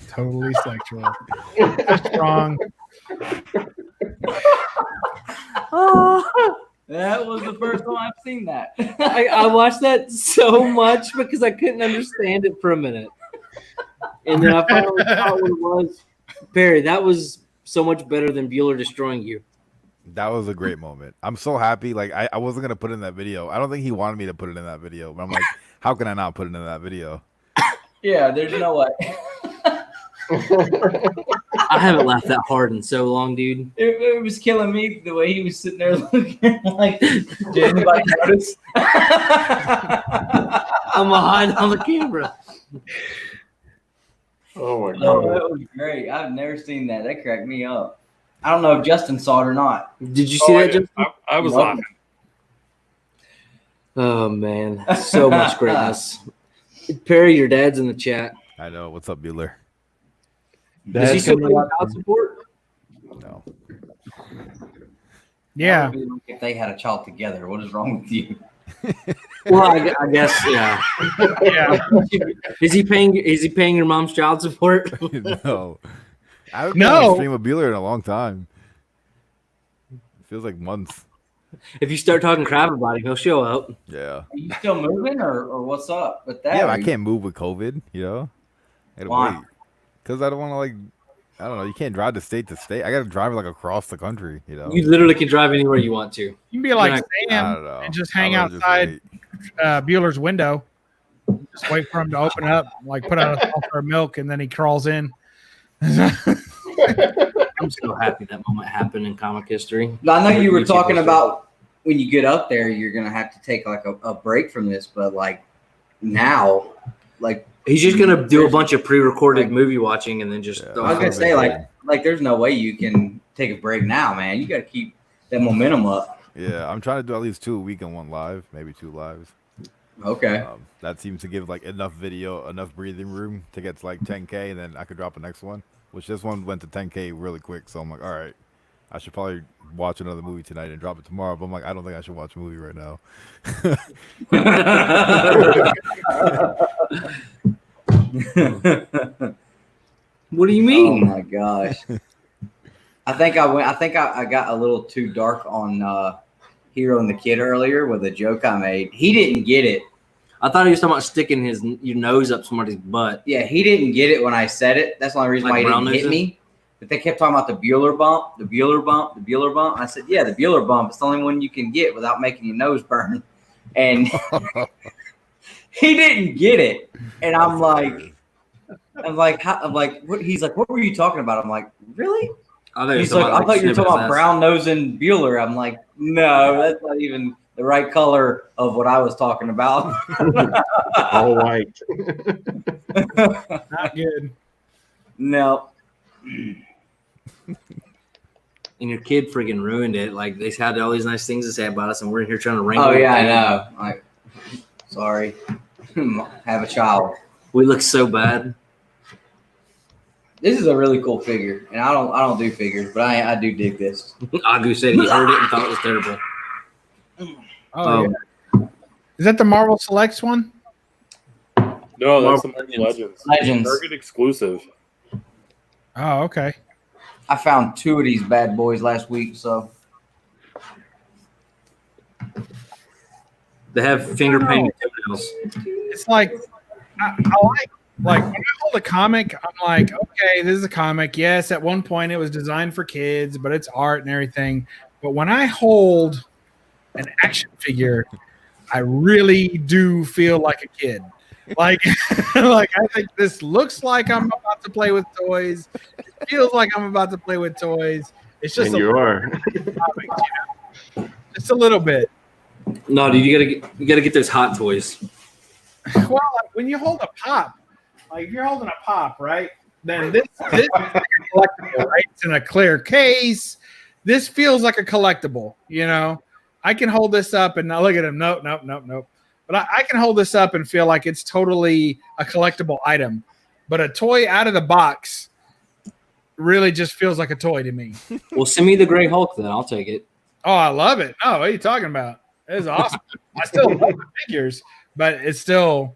[SPEAKER 9] Totally sexual. Strong.
[SPEAKER 3] That was the first time I've seen that.
[SPEAKER 1] I watched that so much because I couldn't understand it for a minute. And then I finally saw what it was. Barry, that was so much better than Bueller destroying you.
[SPEAKER 10] That was a great moment. I'm so happy. Like I wasn't gonna put it in that video. I don't think he wanted me to put it in that video, but I'm like, how can I not put it in that video?
[SPEAKER 3] Yeah, there's no way.
[SPEAKER 1] I haven't laughed that hard in so long, dude.
[SPEAKER 3] It was killing me the way he was sitting there looking like, did anybody notice?
[SPEAKER 1] I'm behind on the camera.
[SPEAKER 4] Oh my
[SPEAKER 3] Oh,
[SPEAKER 4] god!
[SPEAKER 3] that was great. I've never seen that. That cracked me up. I don't know if Justin saw it or not.
[SPEAKER 1] Did you see that, Justin?
[SPEAKER 6] I was
[SPEAKER 3] Nope.
[SPEAKER 6] laughing.
[SPEAKER 1] Oh man, so much greatness. Perry, your dad's in the chat.
[SPEAKER 10] I know. What's up, Bueller?
[SPEAKER 1] Does he still pay child support?
[SPEAKER 10] No.
[SPEAKER 9] Yeah.
[SPEAKER 3] If they had a child together, what is wrong with you?
[SPEAKER 1] Well, I guess yeah.
[SPEAKER 9] Yeah.
[SPEAKER 1] Is he paying your mom's child support?
[SPEAKER 10] No. I haven't been
[SPEAKER 9] No.
[SPEAKER 10] on a stream of Bueller in a long time. It feels like months.
[SPEAKER 1] If you start talking crap about him, he'll show up.
[SPEAKER 10] Yeah.
[SPEAKER 3] Are you still moving or what's up with that?
[SPEAKER 10] Yeah,
[SPEAKER 3] Or
[SPEAKER 10] I
[SPEAKER 3] you-
[SPEAKER 10] can't move with COVID, I gotta
[SPEAKER 3] Why?
[SPEAKER 10] wait. Because I don't want to, I don't know. You can't drive to state. I got to drive like across the country,
[SPEAKER 1] You literally can drive anywhere you want to.
[SPEAKER 9] You can be like
[SPEAKER 1] Yeah,
[SPEAKER 10] I
[SPEAKER 9] Sam
[SPEAKER 10] don't know.
[SPEAKER 9] and just
[SPEAKER 10] I'd
[SPEAKER 9] hang
[SPEAKER 10] rather just
[SPEAKER 9] outside
[SPEAKER 10] wait.
[SPEAKER 9] Bueller's window. Just wait for him to open up, like put out a saucer of milk, and then he crawls in.
[SPEAKER 1] I'm so happy that moment happened in comic history.
[SPEAKER 3] I know you were
[SPEAKER 1] YouTube
[SPEAKER 3] talking
[SPEAKER 1] history.
[SPEAKER 3] about when you get up there, you're gonna have to take like a break from this, but like now, like
[SPEAKER 1] He's just gonna do a bunch of pre-recorded movie watching and then just.
[SPEAKER 10] Yeah.
[SPEAKER 3] I was gonna say, like there's no way you can take a break now, man. You got to keep that momentum up.
[SPEAKER 10] Yeah, I'm trying to do at least 2 a week and 1 live, maybe 2 lives.
[SPEAKER 3] Okay.
[SPEAKER 10] That seems to give like enough breathing room to get to like 10K, and then I could drop the next one. Which this one went to 10K really quick, so I'm like, all right, I should probably watch another movie tonight and drop it tomorrow. But I'm like, I don't think I should watch a movie right now.
[SPEAKER 1] What do you
[SPEAKER 3] Oh
[SPEAKER 1] mean?
[SPEAKER 3] my gosh. I think I got a little too dark on Hero and the Kid earlier with a joke I made. He didn't get it.
[SPEAKER 1] I thought he was talking about sticking your nose up somebody's butt.
[SPEAKER 3] Yeah, he didn't get it when I said it. That's the only reason why he didn't hit me. But they kept talking about the Bueller bump, the Bueller bump, the Bueller bump. I said, yeah, the Bueller bump. It's the only one you can get without making your nose burn. And he didn't get it. And I'm like, what? He's like, what were you talking about? I'm like, really? He's like, I thought you were talking about brown nosing Bueller. I'm like, no, that's not even the right color of what I was talking about.
[SPEAKER 4] All white.
[SPEAKER 9] Not good.
[SPEAKER 3] No.
[SPEAKER 1] And your kid friggin' ruined it. Like, they had all these nice things to say about us, and we're here trying to wrangle.
[SPEAKER 3] Oh, yeah, I know. Like, sorry. Have a child.
[SPEAKER 1] We look so bad.
[SPEAKER 3] This is a really cool figure, and I don't do figures, but I do dig this.
[SPEAKER 1] Agu said he heard it and thought it was terrible.
[SPEAKER 9] Oh, yeah. Is that the Marvel Selects one?
[SPEAKER 6] No, that's the Marvel Legends.
[SPEAKER 3] Legends.
[SPEAKER 6] Target exclusive.
[SPEAKER 9] Oh, okay.
[SPEAKER 3] I found 2 of these bad boys last week, so.
[SPEAKER 1] They have finger painted toenails.
[SPEAKER 9] It's like, I like when I hold a comic, I'm like, okay, this is a comic. Yes, at one point it was designed for kids, but it's art and everything. But when I hold an action figure, I really do feel like a kid. Like, like I think this looks like I'm about to play with toys. It feels like I'm about to play with toys. It's just
[SPEAKER 4] And you are.
[SPEAKER 9] Comic, just a little bit.
[SPEAKER 1] No, dude, you gotta get those hot toys.
[SPEAKER 9] Well, like when you hold a pop, like if you're holding a pop, right? Then this is collectible, right? It's in a clear case. This feels like a collectible, you know. I can hold this up and now look at him. Nope. But I can hold this up and feel like it's totally a collectible item. But a toy out of the box really just feels like a toy to me.
[SPEAKER 1] Well, send me the Gray Hulk then. I'll take it.
[SPEAKER 9] Oh, I love it. Oh, what are you talking about? It is awesome. I still love the figures, but it still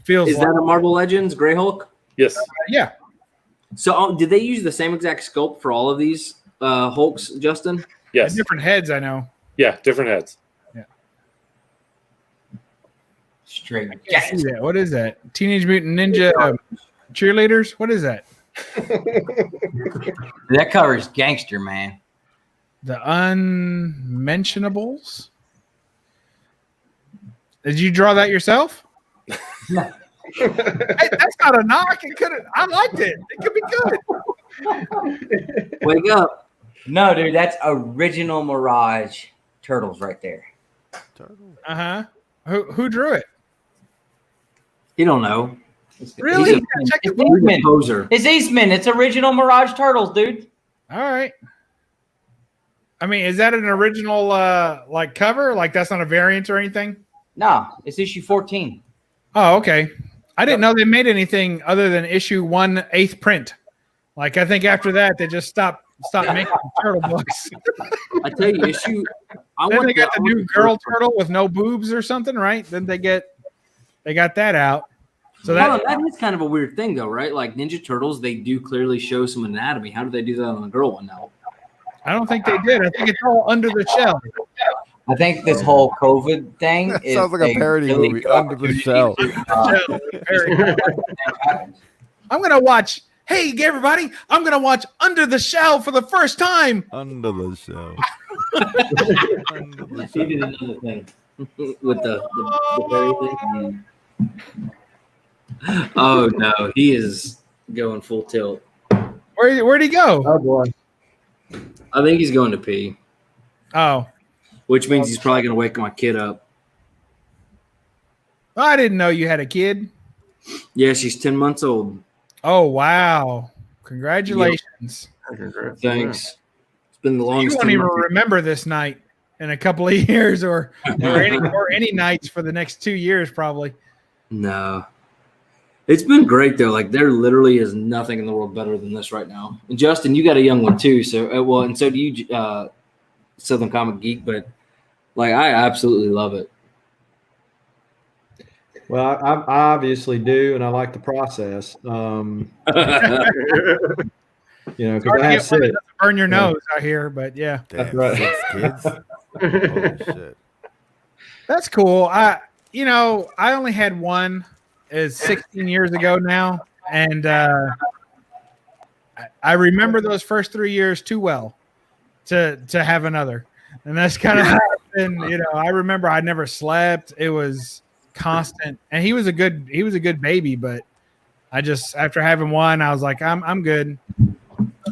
[SPEAKER 9] feels
[SPEAKER 1] Is that a Marvel Legends Gray Hulk?
[SPEAKER 6] Yes.
[SPEAKER 9] Yeah.
[SPEAKER 1] So did they use the same exact sculpt for all of these Hulks, Justin?
[SPEAKER 6] Yes.
[SPEAKER 9] Different heads, I know.
[SPEAKER 6] Yeah, different heads.
[SPEAKER 9] Yeah.
[SPEAKER 3] Straight.
[SPEAKER 9] I can't see that. What is that? Teenage Mutant Ninja cheerleaders? What is that?
[SPEAKER 3] That covers gangster, man.
[SPEAKER 9] The Unmentionables? Did you draw that yourself? Hey, that's not a knock. I liked it. It could be good.
[SPEAKER 1] Wake up.
[SPEAKER 3] No, dude, that's original Mirage turtles right there.
[SPEAKER 9] Uh-huh. Who drew it?
[SPEAKER 1] You don't know.
[SPEAKER 9] Really?
[SPEAKER 1] He's
[SPEAKER 9] Check
[SPEAKER 3] It's
[SPEAKER 9] the
[SPEAKER 3] Eastman.
[SPEAKER 1] poser.
[SPEAKER 3] It's Eastman. It's original Mirage turtles, dude.
[SPEAKER 9] All right. I mean, is that an original like cover? Like that's not a variant or anything?
[SPEAKER 3] No, it's issue 14.
[SPEAKER 9] Oh, okay. I didn't know they made anything other than issue 1/8 print. Like I think after that they just stopped making turtle books.
[SPEAKER 1] I tell you, issue.
[SPEAKER 9] Then they got the new girl turtle with no boobs or something, right? Then they got that out. So
[SPEAKER 1] that is kind of a weird thing, though, right? Like Ninja Turtles, they do clearly show some anatomy. How do they do that on the girl one now?
[SPEAKER 9] I don't think they did. I think it's all under the shell.
[SPEAKER 3] I think this whole COVID thing
[SPEAKER 10] Sounds like a parody movie, Under the Shell.
[SPEAKER 9] I'm gonna watch. Hey, everybody! I'm gonna watch Under the Shell for the first time.
[SPEAKER 10] Under the Shell.
[SPEAKER 1] He did another thing with the berry thing. Oh no, he is going full tilt.
[SPEAKER 9] Where'd he go?
[SPEAKER 5] Oh boy.
[SPEAKER 1] I think he's going to pee.
[SPEAKER 9] Oh,
[SPEAKER 1] which means he's probably going to wake my kid up.
[SPEAKER 9] I didn't know you had a kid.
[SPEAKER 1] Yeah, she's 10 months old.
[SPEAKER 9] Oh wow! Congratulations.
[SPEAKER 1] Yep. Thanks. It's been the longest.
[SPEAKER 9] You won't even remember this night in a couple of years, or any nights for the next 2 years, probably.
[SPEAKER 1] No. It's been great though. Like there literally is nothing in the world better than this right now. And Justin, you got a young one too. So well, and so do you, Southern Comic Geek. But like I absolutely love it.
[SPEAKER 5] Well, I obviously do, and I like the process. You know, because I have
[SPEAKER 9] to burn your nose out here, but yeah,
[SPEAKER 5] that's right.
[SPEAKER 10] Kids. Holy shit.
[SPEAKER 9] That's cool. I only had one. It's 16 years ago now, and I remember those first 3 years too well to have another. And that's kind of how it's been. I remember I never slept. It was constant, and he was a good baby, but I just, after having one, I was like, I'm good.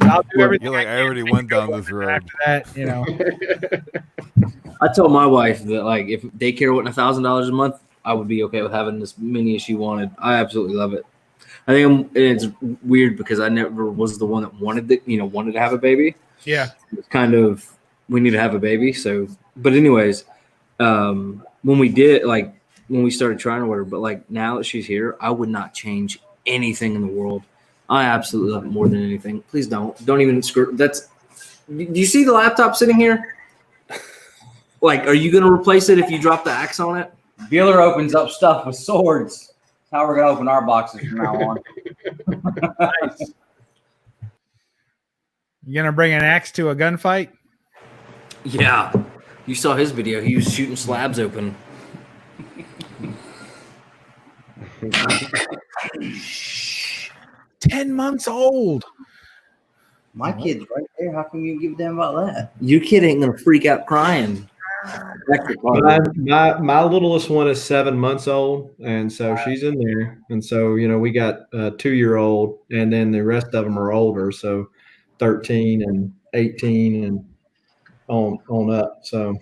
[SPEAKER 9] I'll do everything.
[SPEAKER 10] You're like, I already went down this road.
[SPEAKER 9] After that,
[SPEAKER 1] I told my wife that like if daycare wasn't $1,000 a month, I would be okay with having as many as she wanted. I absolutely love it. I think it's weird because I never was the one that wanted to have a baby.
[SPEAKER 9] Yeah,
[SPEAKER 1] it's kind of, we need to have a baby. So, but anyways, when we started trying or whatever, but like now that she's here, I would not change anything in the world. I absolutely love it more than anything. Please don't even screw. Do you see the laptop sitting here? Like, are you going to replace it if you drop the axe on it?
[SPEAKER 3] Bueller opens up stuff with swords. That's how we're going to open our boxes from now on.
[SPEAKER 9] Nice. You going to bring an axe to a gunfight?
[SPEAKER 1] Yeah. You saw his video. He was shooting slabs open.
[SPEAKER 9] 10 months old.
[SPEAKER 3] My kid's right there. How come you give a damn about that?
[SPEAKER 1] Your kid ain't going to freak out crying.
[SPEAKER 5] My littlest one is 7 months old, and so she's in there. And so, we got a 2-year-old, and then the rest of them are older, so 13 and 18 and on up. So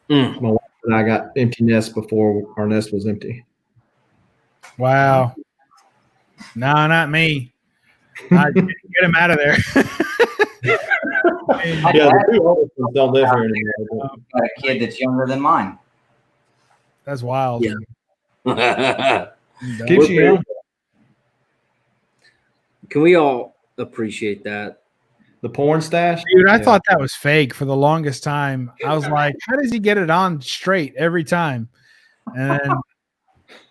[SPEAKER 5] my wife and I got empty nests before our nest was empty.
[SPEAKER 9] Wow. No, not me. Get him out of there.
[SPEAKER 5] Yeah, the two oldest ones don't live here anymore.
[SPEAKER 3] Got a kid that's younger than mine.
[SPEAKER 9] That's wild.
[SPEAKER 1] Yeah.
[SPEAKER 5] Keeps you young.
[SPEAKER 1] Can we all appreciate that?
[SPEAKER 5] The porn stash?
[SPEAKER 9] Dude, I thought that was fake for the longest time. I was like, how does he get it on straight every time?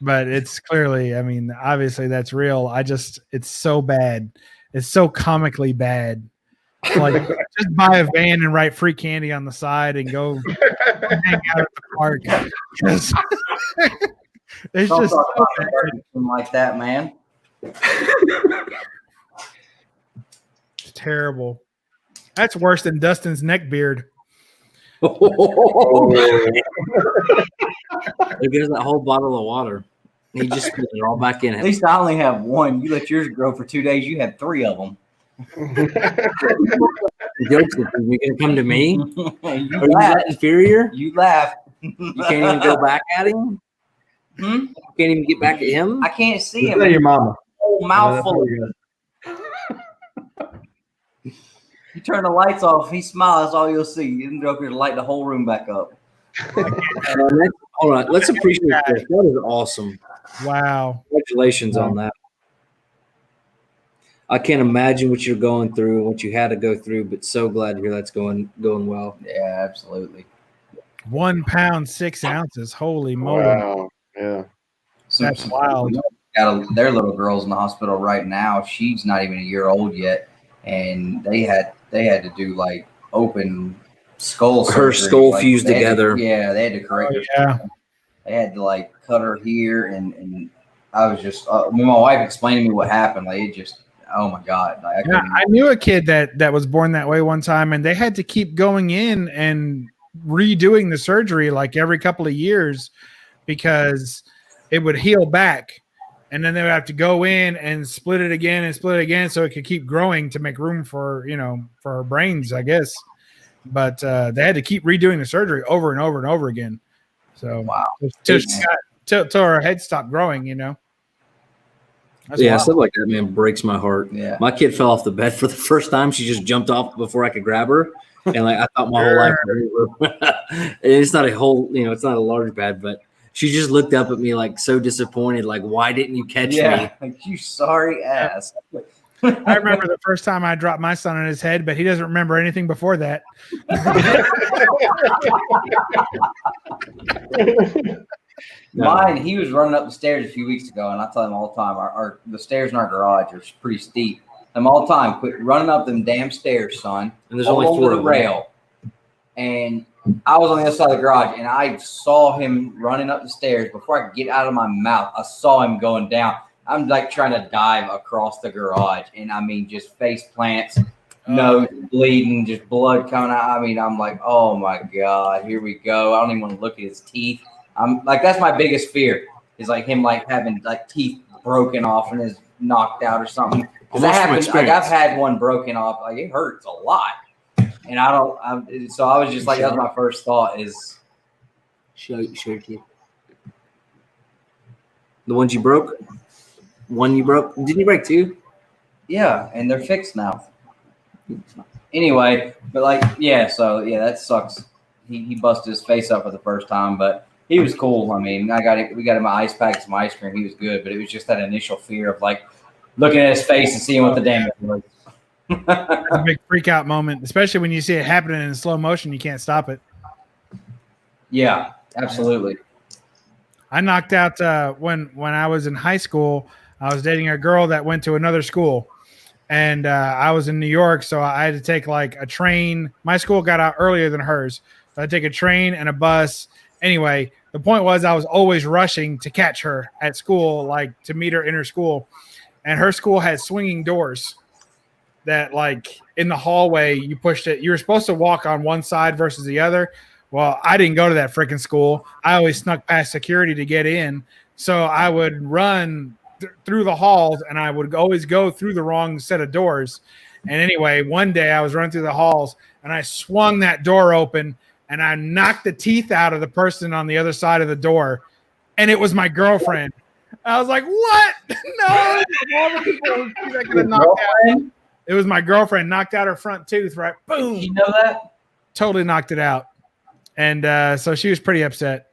[SPEAKER 9] But it's clearly, obviously that's real. It's so bad. It's so comically bad. Like, just buy a van and write free candy on the side and go hang out at the park. It's just so bad.
[SPEAKER 3] Like that, man.
[SPEAKER 9] It's terrible. That's worse than Dustin's neck beard.
[SPEAKER 1] There goes that whole bottle of water. He just put it all back in it.
[SPEAKER 3] At least I only have one. You let yours grow for 2 days. You had 3 of them.
[SPEAKER 1] Jokes with you. You're gonna come to me?
[SPEAKER 3] You
[SPEAKER 1] Are you that inferior?
[SPEAKER 3] You laugh.
[SPEAKER 1] You can't even go back at him? You can't even get back at him?
[SPEAKER 3] I can't see him.
[SPEAKER 5] Tell your mama.
[SPEAKER 3] Whole mouthful. You turn the lights off, he smiles, that's all you'll see. You didn't joke to light the whole room back up.
[SPEAKER 1] All right, let's appreciate this. That is awesome.
[SPEAKER 9] Wow.
[SPEAKER 1] Congratulations on that. I can't imagine what you're going through and what you had to go through, but so glad to hear that's going well.
[SPEAKER 3] Yeah, absolutely.
[SPEAKER 9] 1 pound 6 ounces. Holy moly!
[SPEAKER 4] Wow. Yeah.
[SPEAKER 9] That's wild.
[SPEAKER 3] Their little girl's in the hospital right now. She's not even a year old yet, and they had to do like open skull surgery.
[SPEAKER 1] Her skull fused together.
[SPEAKER 3] They had to correct her.
[SPEAKER 9] Yeah.
[SPEAKER 3] They had to like cut her here, and I was just when my wife explained to me what happened, like it just, oh my God. Like,
[SPEAKER 9] I knew a kid that was born that way one time, and they had to keep going in and redoing the surgery like every couple of years because it would heal back. And then they would have to go in and split it again so it could keep growing to make room for, for her brains, I guess. But they had to keep redoing the surgery over and over and over again. So
[SPEAKER 3] wow.
[SPEAKER 9] Till her head stopped growing, That's
[SPEAKER 1] yeah,
[SPEAKER 9] wild.
[SPEAKER 1] stuff like that, man, breaks my heart.
[SPEAKER 3] Yeah.
[SPEAKER 1] My kid fell off the bed for the first time. She just jumped off before I could grab her. And like I thought my whole life was over. It's not a whole, it's not a large bed, but she just looked up at me like so disappointed, like, why didn't you catch me?
[SPEAKER 3] Like, you sorry ass.
[SPEAKER 9] I remember the first time I dropped my son on his head, but he doesn't remember anything before that.
[SPEAKER 3] Mine, he was running up the stairs a few weeks ago, and I tell him all the time, the stairs in our garage are pretty steep. I'm all the time, quit running up them damn stairs, son.
[SPEAKER 1] And there's only 4
[SPEAKER 3] over
[SPEAKER 1] of
[SPEAKER 3] the
[SPEAKER 1] them.
[SPEAKER 3] rail. And I was on the other side of the garage, and I saw him running up the stairs. Before I could get out of my mouth, I saw him going down. I'm like trying to dive across the garage, and I mean, just face plants, nose bleeding, just blood coming out. I mean, I'm like, oh my God, here we go. I don't even want to look at his teeth. I'm like, that's my biggest fear is like him like having like teeth broken off and is knocked out or something. Because that happens. Like I've had one broken off. Like it hurts a lot. And so I was just like, that was my first thought is
[SPEAKER 1] show your teeth. The ones you broke? One you broke? Didn't you break two?
[SPEAKER 3] Yeah, and they're fixed now. Anyway, but like, yeah, so yeah, that sucks. He busted his face up for the first time, but he was cool. I mean, we got him an ice pack, some ice cream. He was good, but it was just that initial fear of like looking at his face and seeing what the damage was.
[SPEAKER 9] That's a big freak out moment, especially when you see it happening in slow motion. You can't stop it.
[SPEAKER 3] Yeah, absolutely.
[SPEAKER 9] I knocked out when I was in high school. I was dating a girl that went to another school, and I was in New York, so I had to take like a train. My school got out earlier than hers, so I had to take a train and a bus. Anyway, the point was I was always rushing to catch her at school, like to meet her in her school, and her school had swinging doors. That like in the hallway, you pushed it. You were supposed to walk on one side versus the other. Well, I didn't go to that freaking school. I always snuck past security to get in. So I would run through the halls and I would always go through the wrong set of doors. And anyway, one day I was running through the halls and I swung that door open and I knocked the teeth out of the person on the other side of the door. And it was my girlfriend. I was like, what? No, all the people that could have knocked out. It was my girlfriend, knocked out her front tooth, right? Boom.
[SPEAKER 3] You know that?
[SPEAKER 9] Totally knocked it out. And so she was pretty upset.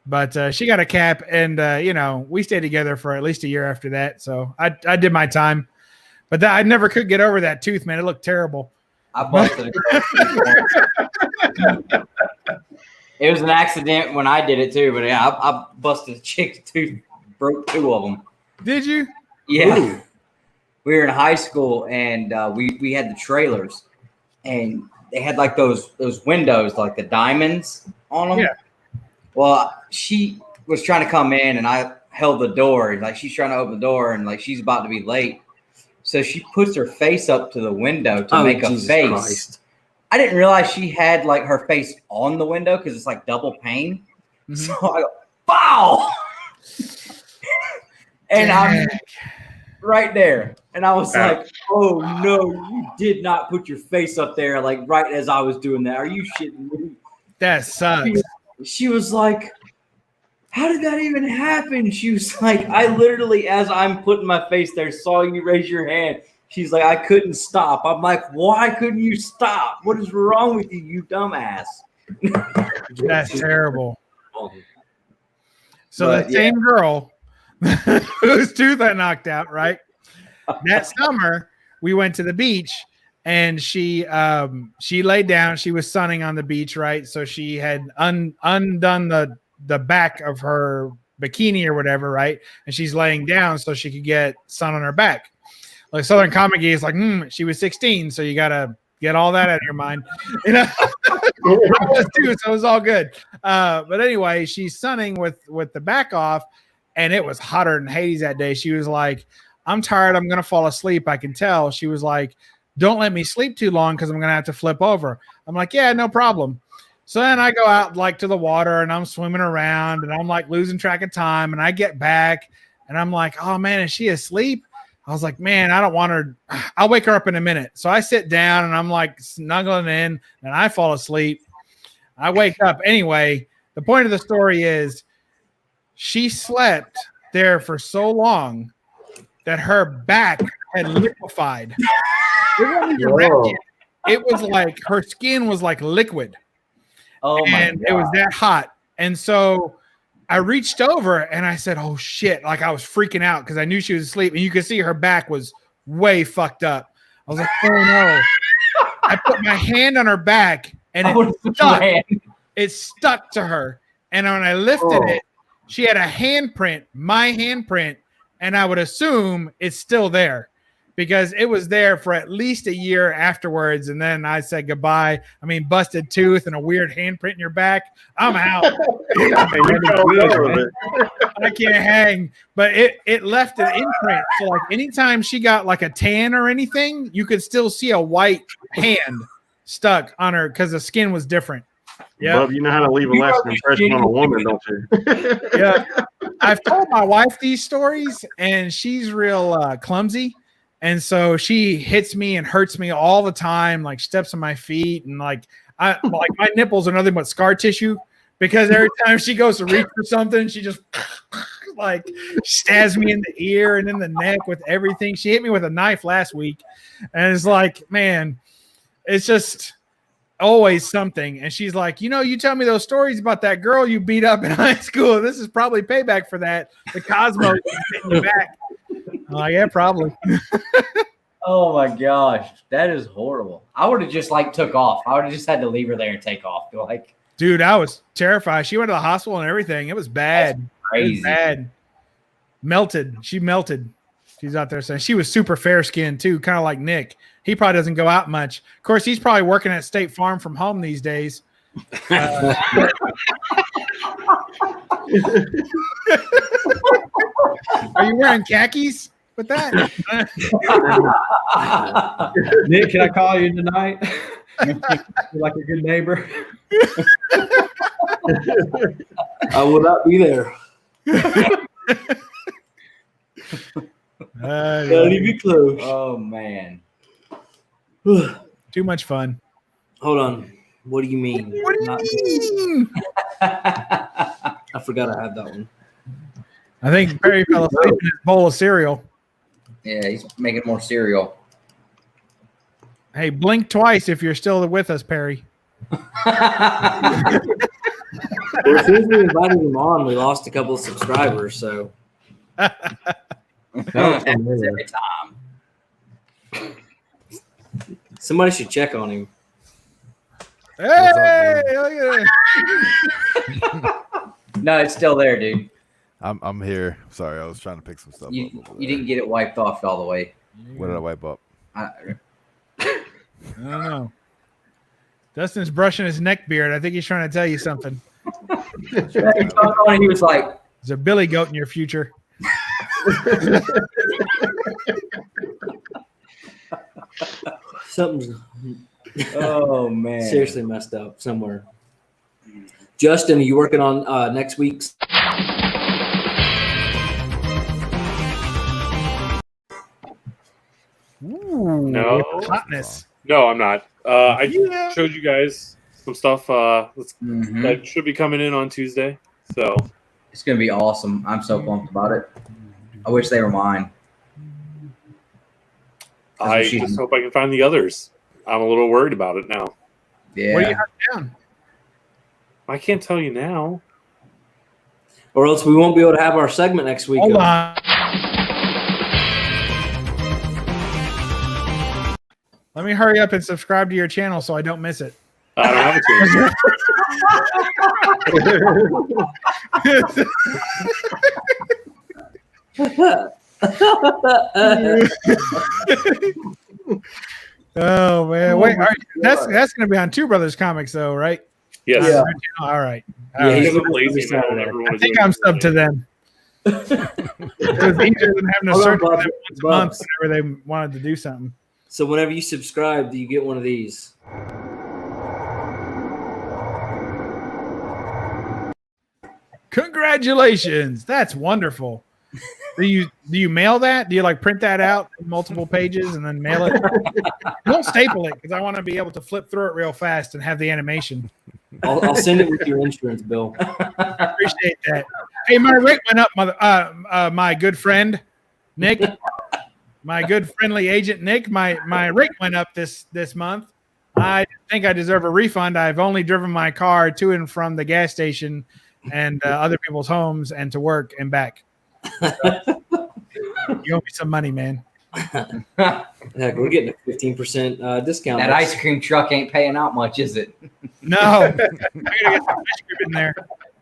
[SPEAKER 9] But she got a cap, and, we stayed together for at least a year after that. So I did my time. But I never could get over that tooth, man. It looked terrible.
[SPEAKER 3] I busted it. It was an accident when I did it, too. But, yeah, I busted a chick's tooth, broke two of them.
[SPEAKER 9] Did you?
[SPEAKER 3] Yeah. Ooh. We were in high school, and we had the trailers, and they had like those windows, like the diamonds on them. Yeah. Well, she was trying to come in, and I held the door. Like she's trying to open the door, and like she's about to be late, so she puts her face up to the window to make a face. Christ. I didn't realize she had like her face on the window because it's like double pane. Mm-hmm. So I go, "Bow!" And I'm right there. And I was like, oh, no, you did not put your face up there, like, right as I was doing that. Are you shitting me?
[SPEAKER 9] That sucks.
[SPEAKER 3] She was like, how did that even happen? She was like, I literally, as I'm putting my face there, saw you raise your hand. She's like, I couldn't stop. I'm like, why couldn't you stop? What is wrong with you, you dumbass?
[SPEAKER 9] That's terrible. So the same girl whose tooth I knocked out, right? That summer, we went to the beach, and she laid down. She was sunning on the beach, right? So she had undone the back of her bikini or whatever, right? And she's laying down so she could get sun on her back. Like Southern Comic Geek is like, she was 16, so you gotta get all that out of your mind. I was too, so it was all good. But anyway, she's sunning with the back off, and it was hotter than Hades that day. She was like, I'm tired. I'm going to fall asleep. I can tell. She was like, don't let me sleep too long because I'm going to have to flip over. I'm like, yeah, no problem. So then I go out like to the water and I'm swimming around and I'm like losing track of time. And I get back and I'm like, oh man, is she asleep? I was like, man, I don't want her. I'll wake her up in a minute. So I sit down and I'm like snuggling in and I fall asleep. I wake up. Anyway, the point of the story is she slept there for so long that her back had liquefied. It wasn't even wrapped yet. It was like her skin was like liquid.
[SPEAKER 3] Oh my
[SPEAKER 9] and
[SPEAKER 3] God.
[SPEAKER 9] It was that hot. And so I reached over and I said, oh shit. Like I was freaking out because I knew she was asleep. And you could see her back was way fucked up. I was like, oh no. I put my hand on her back and it stuck to her. And when I lifted it, she had a handprint, my handprint. And I would assume it's still there. because it was there for at least a year afterwards. And then I said goodbye. I mean, busted tooth and a weird handprint in your back. I'm out. I can't hang, but it left an imprint. So like anytime she got like a tan or anything, you could still see a white hand stuck on her because the skin was different. Yeah,
[SPEAKER 4] Bub, you know how to leave a lasting impression on a woman, don't you?
[SPEAKER 9] Yeah, I've told my wife these stories, and she's real clumsy, and so she hits me and hurts me all the time. Like steps on my feet, and like my nipples are nothing but scar tissue because every time she goes to reach for something, she just like stabs me in the ear and in the neck with everything. She hit me with a knife last week, and it's like, man, it's just always something. And she's like, you tell me those stories about that girl you beat up in high school. This is probably payback for that. The Cosmos hitting you back. I'm like, yeah, probably.
[SPEAKER 3] Oh my gosh, that is horrible. I would have just like took off. I would have just had to leave her there and take off. Like,
[SPEAKER 9] dude, I was terrified. She went to the hospital and everything. It was bad.
[SPEAKER 3] Crazy.
[SPEAKER 9] It was bad. Melted. She melted. She's out there saying she was super fair skinned too, kind of like Nick. He probably doesn't go out much. Of course, he's probably working at State Farm from home these days. Are you wearing khakis with that?
[SPEAKER 5] Nick, can I call you tonight? You're like a good neighbor.
[SPEAKER 1] I will not be there. Not even close.
[SPEAKER 3] Oh man.
[SPEAKER 9] Too much fun.
[SPEAKER 1] Hold on. What do you mean?
[SPEAKER 9] What do you mean?
[SPEAKER 1] I forgot I had that one.
[SPEAKER 9] I think Perry fell asleep in his bowl of cereal.
[SPEAKER 3] Yeah, he's making more cereal.
[SPEAKER 9] Hey, blink twice if you're still with us, Perry.
[SPEAKER 1] Well, since we invited him on, we lost a couple of subscribers, so
[SPEAKER 3] Happens every time.
[SPEAKER 1] somebody should check on him.
[SPEAKER 9] Hey, look at it.
[SPEAKER 3] No, it's still there, dude.
[SPEAKER 10] I'm here. Sorry, I was trying to pick some stuff
[SPEAKER 3] You
[SPEAKER 10] up.
[SPEAKER 3] didn't get it wiped off all the way.
[SPEAKER 10] What did I wipe up?
[SPEAKER 9] I don't know. Dustin's brushing his neck beard. I think he's trying to tell you something.
[SPEAKER 3] He was like,
[SPEAKER 9] "There's a billy goat in your future."
[SPEAKER 1] Something's
[SPEAKER 3] oh man,
[SPEAKER 1] seriously messed up somewhere. Justin, are you working on next week's?
[SPEAKER 9] Ooh,
[SPEAKER 6] No.
[SPEAKER 9] hotness.
[SPEAKER 6] No, I'm not. I showed you guys some stuff that should be coming in on Tuesday. So
[SPEAKER 3] it's gonna be awesome. I'm so pumped about it. I wish they were mine.
[SPEAKER 6] I just hope I can find the others. I'm a little worried about it now.
[SPEAKER 3] Yeah.
[SPEAKER 9] What do you have down?
[SPEAKER 6] I can't tell you now.
[SPEAKER 1] Or else we won't be able to have our segment next week.
[SPEAKER 9] Hold on. Let me hurry up and subscribe to your channel so I don't miss it.
[SPEAKER 6] I don't have
[SPEAKER 9] Oh man, wait, that's going to be on Two Brothers Comics though, right?
[SPEAKER 6] Yes.
[SPEAKER 9] Yeah. All right.
[SPEAKER 1] Yeah,
[SPEAKER 6] He's
[SPEAKER 1] he's
[SPEAKER 6] a lazy man. I never want
[SPEAKER 9] I
[SPEAKER 6] to
[SPEAKER 9] think
[SPEAKER 6] do
[SPEAKER 9] I'm
[SPEAKER 6] it.
[SPEAKER 9] sub to them. It was easier than having to
[SPEAKER 1] Hold on,
[SPEAKER 9] search for
[SPEAKER 1] Bubs,
[SPEAKER 9] them once a month
[SPEAKER 1] Bubs.
[SPEAKER 9] whenever they wanted to do something.
[SPEAKER 1] So whenever you subscribe, do you get one of these?
[SPEAKER 9] Congratulations. That's wonderful. Do you mail that? Do you like print that out in multiple pages and then mail it? Don't staple it because I want to be able to flip through it real fast and have the animation.
[SPEAKER 1] I'll send it with your insurance bill.
[SPEAKER 9] I appreciate that. Hey, my rate went up, my good friend Nick. My good friendly agent Nick. My rate went up this month. I think I deserve a refund. I've only driven my car to and from the gas station and other people's homes and to work and back. So, you owe me some money, man.
[SPEAKER 1] Heck, we're getting a 15% discount.
[SPEAKER 3] That ice cream truck ain't paying out much, is it?
[SPEAKER 9] No, I gotta get some ice cream in there.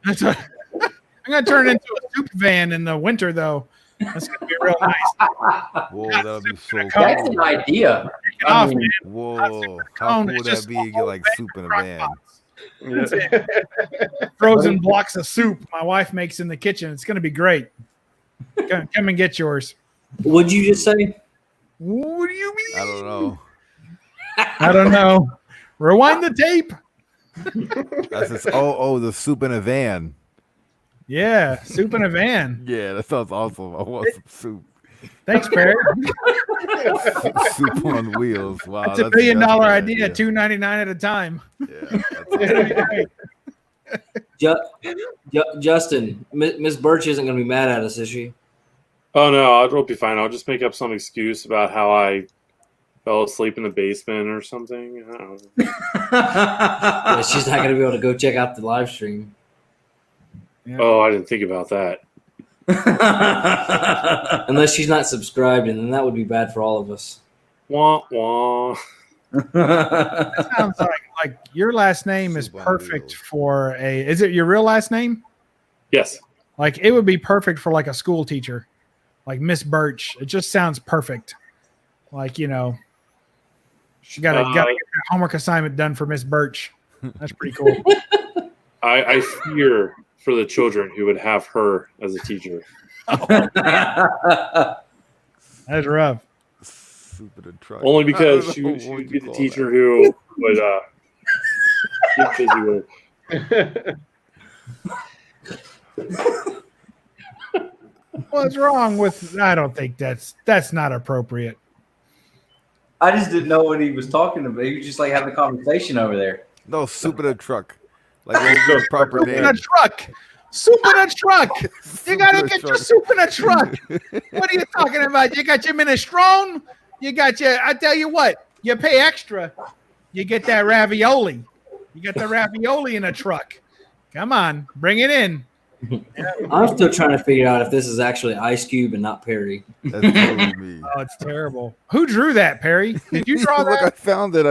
[SPEAKER 9] That's what, I'm gonna turn it into a soup van in the winter, though. That's gonna be real nice.
[SPEAKER 10] Whoa, that'd be so cool.
[SPEAKER 3] That's an idea.
[SPEAKER 9] Off, man.
[SPEAKER 10] Whoa, how cool would that be? You get like soup in a van.
[SPEAKER 9] That's it. Frozen blocks of soup my wife makes in the kitchen. It's gonna be great. Come and get yours.
[SPEAKER 3] What'd you just say?
[SPEAKER 9] What do you mean?
[SPEAKER 10] I don't know.
[SPEAKER 9] I don't know. Rewind the tape.
[SPEAKER 10] That's just, the soup in a van.
[SPEAKER 9] Yeah, soup in a van.
[SPEAKER 10] Yeah, that sounds awesome. I want some soup.
[SPEAKER 9] Thanks, Barry.
[SPEAKER 10] Soup on wheels. Wow,
[SPEAKER 9] That's $1 billion idea. $2.99 at a time.
[SPEAKER 1] Yeah, Justin, Miss Birch isn't going to be mad at us, is she?
[SPEAKER 6] Oh no, it'll be fine. I'll just make up some excuse about how I fell asleep in the basement or something. I don't know.
[SPEAKER 1] Yeah, she's not going to be able to go check out the live stream.
[SPEAKER 9] Yeah.
[SPEAKER 6] Oh, I didn't think about that.
[SPEAKER 1] Unless she's not subscribed, and then that would be bad for all of us.
[SPEAKER 6] Wah wah.
[SPEAKER 9] That sounds like your last name is perfect for a. Is it your real last name?
[SPEAKER 6] Yes.
[SPEAKER 9] Like it would be perfect for like a school teacher, like Miss Birch. It just sounds perfect. Like she got to get that homework assignment done for Miss Birch. That's pretty cool.
[SPEAKER 6] I fear for the children who would have her as a teacher.
[SPEAKER 9] That's rough.
[SPEAKER 6] Only because she would be the teacher who would get busy with.
[SPEAKER 9] What's wrong with? I don't think that's not appropriate.
[SPEAKER 3] I just didn't know what he was talking about. He was just like having a conversation over there.
[SPEAKER 10] No, soup in a truck. Like the proper
[SPEAKER 9] Soup
[SPEAKER 10] name.
[SPEAKER 9] in a truck. Soup in a truck. You gotta get your soup in a truck. What are you talking about? You got your minestrone. You got your. I tell you what. You pay extra. You get that ravioli. You get the ravioli in a truck. Come on, bring it in.
[SPEAKER 1] I'm still trying to figure out if this is actually Ice Cube and not Perry.
[SPEAKER 10] That's totally me.
[SPEAKER 9] Oh, it's terrible. Who drew that, Perry? Did you draw
[SPEAKER 10] Look,
[SPEAKER 9] that?
[SPEAKER 10] I found it.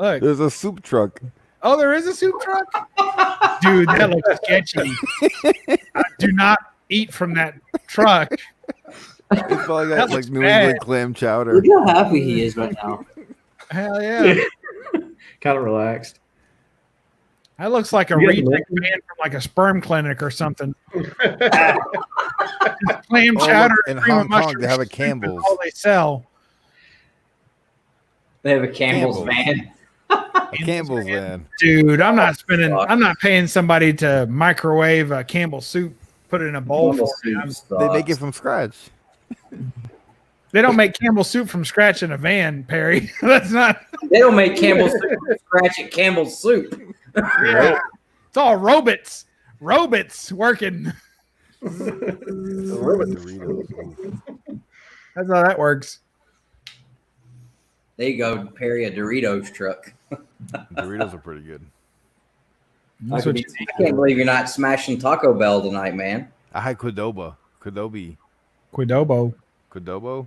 [SPEAKER 9] Look.
[SPEAKER 10] There's a soup truck.
[SPEAKER 9] Oh, there is a soup truck? Dude, that looks sketchy. Do not eat from that truck.
[SPEAKER 10] It's probably got like New
[SPEAKER 9] bad.
[SPEAKER 10] England clam chowder.
[SPEAKER 1] Look how happy he is right now.
[SPEAKER 9] Hell yeah.
[SPEAKER 5] Kind of relaxed.
[SPEAKER 9] That looks like a reject van from like a sperm clinic or something. Clam chowder
[SPEAKER 10] in
[SPEAKER 9] cream
[SPEAKER 10] Hong
[SPEAKER 9] of
[SPEAKER 10] Kong,
[SPEAKER 9] mushroom
[SPEAKER 10] they have a
[SPEAKER 9] soup is
[SPEAKER 10] Campbell's.
[SPEAKER 9] all they sell.
[SPEAKER 3] They have a Campbell's van.
[SPEAKER 10] Campbell's van.
[SPEAKER 9] Dude, I'm not paying somebody to microwave a Campbell's soup, put it in a bowl for me.
[SPEAKER 10] They make it from scratch.
[SPEAKER 9] They don't make Campbell's soup from scratch in a van, Perry. That's not.
[SPEAKER 3] They don't make Campbell's soup from scratch at Campbell's soup.
[SPEAKER 9] Yeah. It's all robots. Robots working. That's how that works.
[SPEAKER 3] There you go, Perry, a Doritos truck.
[SPEAKER 10] Doritos are pretty good.
[SPEAKER 3] I can't believe you're not smashing Taco Bell tonight, man.
[SPEAKER 10] I had Qdoba. Qdoba.
[SPEAKER 9] Quidobo.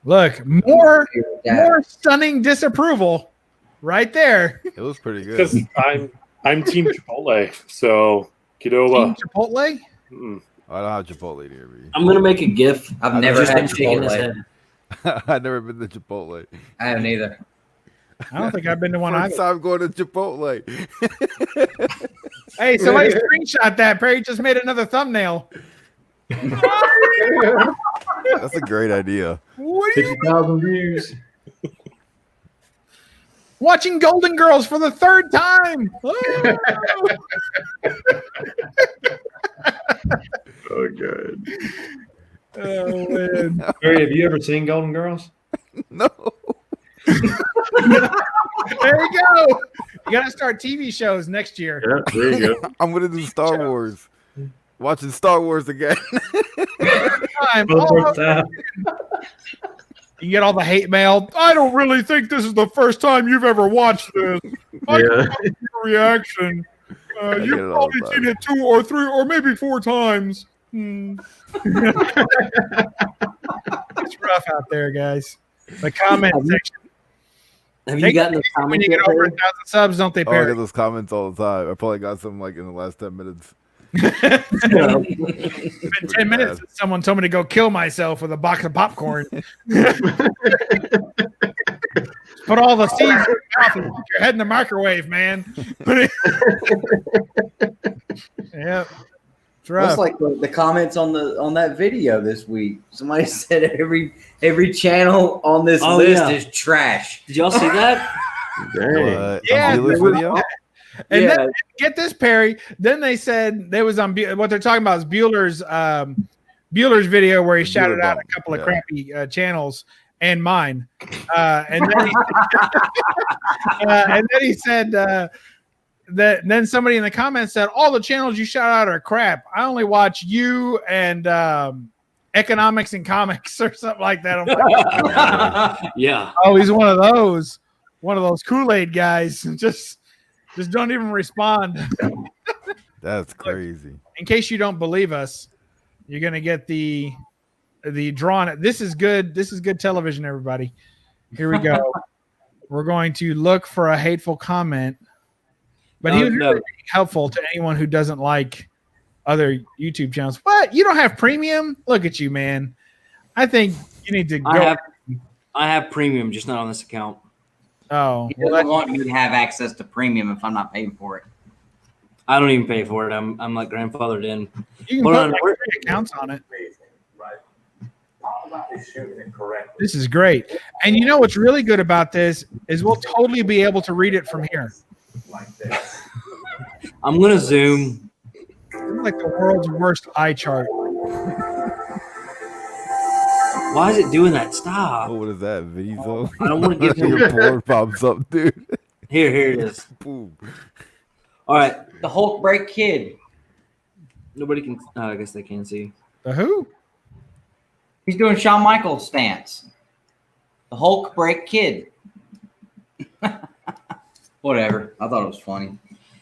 [SPEAKER 9] Look, more stunning disapproval right there.
[SPEAKER 10] It was pretty good.
[SPEAKER 6] Because I'm Team Chipotle, so Qdoba.
[SPEAKER 9] Team Chipotle?
[SPEAKER 10] I don't have Chipotle near me.
[SPEAKER 1] I'm going to make a GIF.
[SPEAKER 3] I've never
[SPEAKER 1] just
[SPEAKER 3] had
[SPEAKER 1] him shaking his
[SPEAKER 3] Chipotle.
[SPEAKER 1] head.
[SPEAKER 10] I've never been to Chipotle.
[SPEAKER 3] I haven't either.
[SPEAKER 9] I don't think I've been to one
[SPEAKER 10] First
[SPEAKER 9] either.
[SPEAKER 10] time going to Chipotle.
[SPEAKER 9] Hey, somebody screenshot that. Perry just made another thumbnail.
[SPEAKER 10] That's a great idea.
[SPEAKER 9] What are you
[SPEAKER 5] 50,000 views.
[SPEAKER 9] watching Golden Girls for the third time?
[SPEAKER 4] Oh, good.
[SPEAKER 9] Oh, man.
[SPEAKER 5] Barry, have you ever seen Golden Girls?
[SPEAKER 10] No.
[SPEAKER 9] There you go. You got to start TV shows next year.
[SPEAKER 4] Yeah, there you go.
[SPEAKER 10] I'm going to do Star Wars. Watching Star Wars again.
[SPEAKER 9] You get all the hate mail. I don't really think this is the first time you've ever watched this. I
[SPEAKER 4] Yeah.
[SPEAKER 9] can see your reaction.
[SPEAKER 10] get
[SPEAKER 9] You've
[SPEAKER 10] it all the
[SPEAKER 9] probably seen it 2 or 3 or maybe 4 times. It's rough out there, guys. The comment section.
[SPEAKER 1] Have you gotten the
[SPEAKER 9] when
[SPEAKER 1] comments
[SPEAKER 9] you get
[SPEAKER 1] yet,
[SPEAKER 9] over
[SPEAKER 1] Perry?
[SPEAKER 9] 1,000 subs, don't they,
[SPEAKER 10] Oh, I
[SPEAKER 9] Perry?
[SPEAKER 10] get those comments all the time. I probably got some like in the last 10 minutes.
[SPEAKER 9] It's been 10 minutes since someone told me to go kill myself with a box of popcorn. Put all the seeds in your mouth and put your head in the microwave, man. Yeah.
[SPEAKER 3] That's like the comments on that video this week. Somebody said every channel on this list is trash.
[SPEAKER 13] Did y'all see that?
[SPEAKER 9] Yeah.
[SPEAKER 10] Video?
[SPEAKER 9] And then, get this, Perry. Then they said they was on what they're talking about is Bueller's video where he shouted out a couple of crappy channels and mine. And then he said that. Then somebody in the comments said all the channels you shout out are crap. I only watch you and economics and comics or something like that. I'm like,
[SPEAKER 13] yeah.
[SPEAKER 9] Oh, he's one of those Kool-Aid guys. Just don't even respond.
[SPEAKER 10] That's crazy.
[SPEAKER 9] In case you don't believe us, you're gonna get the drawn. This is good. This is good television, everybody. Here we go. We're going to look for a hateful comment, but he was really helpful to anyone who doesn't like other YouTube channels. What? You don't have premium? Look at you, man. I think you need to go.
[SPEAKER 13] I have premium, just not on this account.
[SPEAKER 9] Oh,
[SPEAKER 3] he doesn't want you to have access to premium if I'm not paying for it.
[SPEAKER 13] I don't even pay for it. I'm like grandfathered in.
[SPEAKER 9] You can put accounts on it. This is great. And you know what's really good about this is we'll totally be able to read it from here.
[SPEAKER 13] I'm gonna zoom.
[SPEAKER 9] I'm like the world's worst eye chart.
[SPEAKER 13] Why is it doing that? Stop.
[SPEAKER 10] Oh, what is that? Video?
[SPEAKER 13] I don't want to give him
[SPEAKER 10] your board pops up, dude.
[SPEAKER 13] Here it is.
[SPEAKER 10] Boom.
[SPEAKER 13] All right.
[SPEAKER 3] The Hulk break kid.
[SPEAKER 13] Nobody can. I guess they can see.
[SPEAKER 9] The who?
[SPEAKER 3] He's doing Shawn Michaels stance. The Hulk break kid. Whatever. I thought it was funny.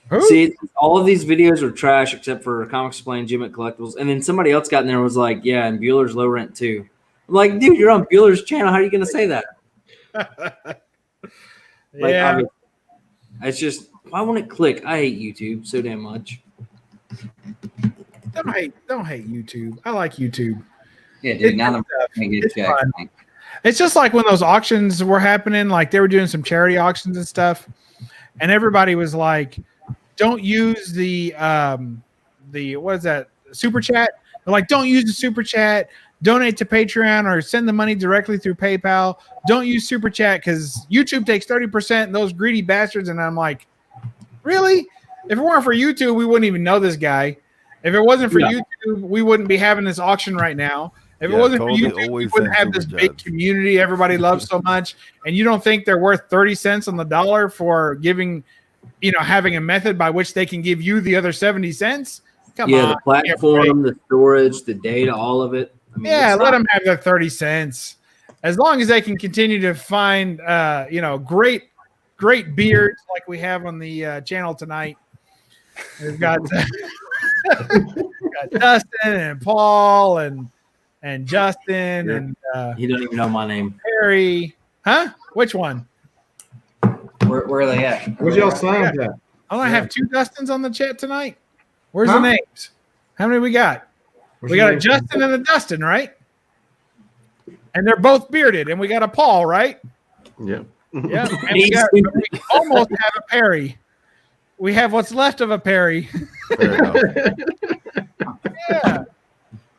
[SPEAKER 9] Who?
[SPEAKER 13] See, all of these videos are trash except for Comics Explained, Jim at Collectibles. And then somebody else got in there and was like, yeah, and Bueller's Low Rent too. I'm like, dude, you're on Bueller's channel. How are you going to say that?
[SPEAKER 9] Yeah.
[SPEAKER 13] It's just, why won't it click? I hate YouTube so damn much.
[SPEAKER 9] Don't hate YouTube. I like YouTube.
[SPEAKER 3] Yeah, dude. Now
[SPEAKER 9] it's fun. It's just like when those auctions were happening, like they were doing some charity auctions and stuff, and everybody was like, "Don't use the what is that super chat?" They're like, "Don't use the super chat. Donate to Patreon or send the money directly through PayPal. Don't use super chat because YouTube takes 30%. And those greedy bastards." And I'm like, really? If it weren't for YouTube, we wouldn't even know this guy. If it wasn't for YouTube, we wouldn't be having this auction right now. If it wasn't for YouTube, we wouldn't have this big community everybody loves so much. And you don't think they're worth 30 cents on the dollar for giving, having a method by which they can give you the other 70 cents? Come on.
[SPEAKER 13] The platform, the storage, the data, all of it. I mean,
[SPEAKER 9] let them have their 30 cents. As long as they can continue to find, great beards like we have on the channel tonight. We've got, Dustin and Paul and Justin and
[SPEAKER 13] he don't even know my name.
[SPEAKER 9] Perry. Huh? Which one?
[SPEAKER 3] Where are they at?
[SPEAKER 5] Where's y'all sound at?
[SPEAKER 9] I only have 2 Dustins on the chat tonight. Where's the names? How many we got? We got a Justin and a Dustin, right? And they're both bearded. And we got a Paul, right?
[SPEAKER 4] Yeah.
[SPEAKER 9] Yeah. And we almost have a Perry. We have what's left of a Perry. Yeah.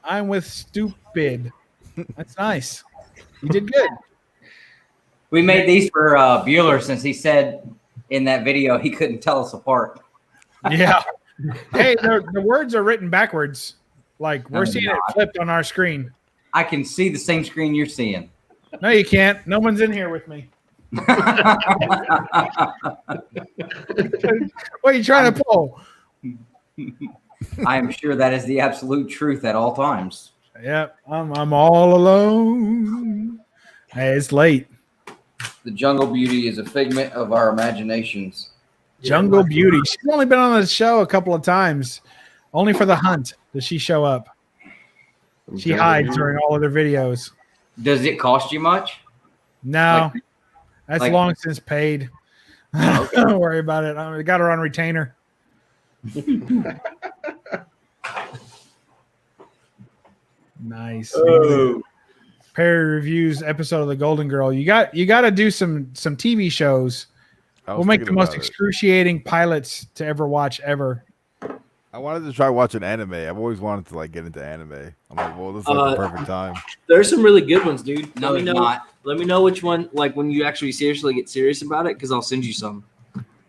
[SPEAKER 9] I'm with stupid. That's nice. You did good.
[SPEAKER 3] We made these for Bueller since he said in that video he couldn't tell us apart.
[SPEAKER 9] Yeah. Hey, the words are written backwards. Like we're seeing it flipped on our screen.
[SPEAKER 3] I can see the same screen you're seeing.
[SPEAKER 9] No, you can't. No one's in here with me. What are you trying to pull?
[SPEAKER 3] I am sure that is the absolute truth at all times.
[SPEAKER 9] Yep, I'm all alone. Hey, it's late.
[SPEAKER 3] The Jungle Beauty is a figment of our imaginations.
[SPEAKER 9] Jungle Beauty. She's only been on the show a couple of times. Only for the hunt does she show up. She hides during all of their videos.
[SPEAKER 3] Does it cost you much?
[SPEAKER 9] No. That's long since paid. Don't worry about it. I got her on retainer. Nice.
[SPEAKER 6] Oh.
[SPEAKER 9] Perry reviews episode of The Golden Girl. You got to do some TV shows. We'll make the most excruciating pilots to ever watch ever.
[SPEAKER 10] I wanted to try watching anime. I've always wanted to like get into anime. I'm like, well, this is like the perfect time.
[SPEAKER 13] There's some really good ones, dude.
[SPEAKER 3] No,
[SPEAKER 13] let me know.
[SPEAKER 3] not.
[SPEAKER 13] Let me know which one, like when you actually seriously get serious about it, because I'll send you some.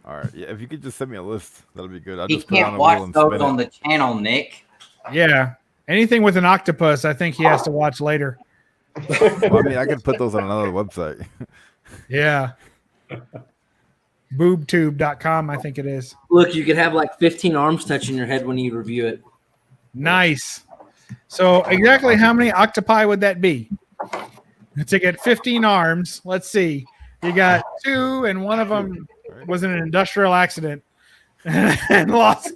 [SPEAKER 10] All right, yeah. If you could just send me a list, that'll be good. I'll
[SPEAKER 3] He
[SPEAKER 10] just put it on
[SPEAKER 3] can't
[SPEAKER 10] a
[SPEAKER 3] watch
[SPEAKER 10] wheel and
[SPEAKER 3] those
[SPEAKER 10] spin
[SPEAKER 3] on
[SPEAKER 10] it.
[SPEAKER 3] the channel, Nick.
[SPEAKER 9] Yeah. Anything with an octopus, I think he has to watch later.
[SPEAKER 10] Well, I mean, I could put those on another website.
[SPEAKER 9] Yeah. Boobtube.com, I think it is.
[SPEAKER 13] Look, you could have like 15 arms touching your head when you review it.
[SPEAKER 9] Nice. So exactly how many octopi would that be? To get 15 arms, let's see. You got 2, and one of them was in an industrial accident and lost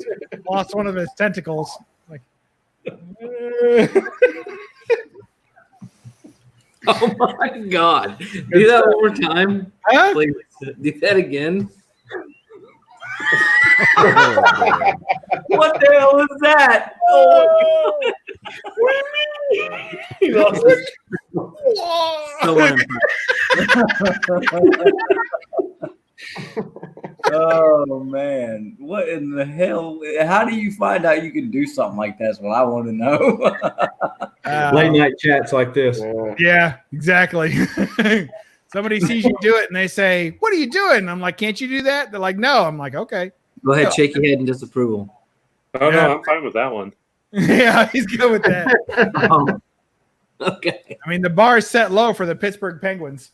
[SPEAKER 9] one of his tentacles. Like,
[SPEAKER 13] Oh my God! Do that one more time.
[SPEAKER 9] Huh?
[SPEAKER 13] Please do that again. What the hell is that? Oh,
[SPEAKER 3] Oh man, what in the hell? How do you find out you can do something like that? Is what I want to know.
[SPEAKER 5] Late night chats like this.
[SPEAKER 9] Yeah, exactly. Somebody sees you do it and they say, "What are you doing?" I'm like, "Can't you do that?" They're like, "No." I'm like, "Okay."
[SPEAKER 13] Go ahead, shake your head in disapproval.
[SPEAKER 6] Oh
[SPEAKER 9] Yeah.
[SPEAKER 6] no, I'm fine with that one.
[SPEAKER 9] Yeah, he's good with that.
[SPEAKER 13] Okay.
[SPEAKER 9] I mean, the bar is set low for the Pittsburgh Penguins.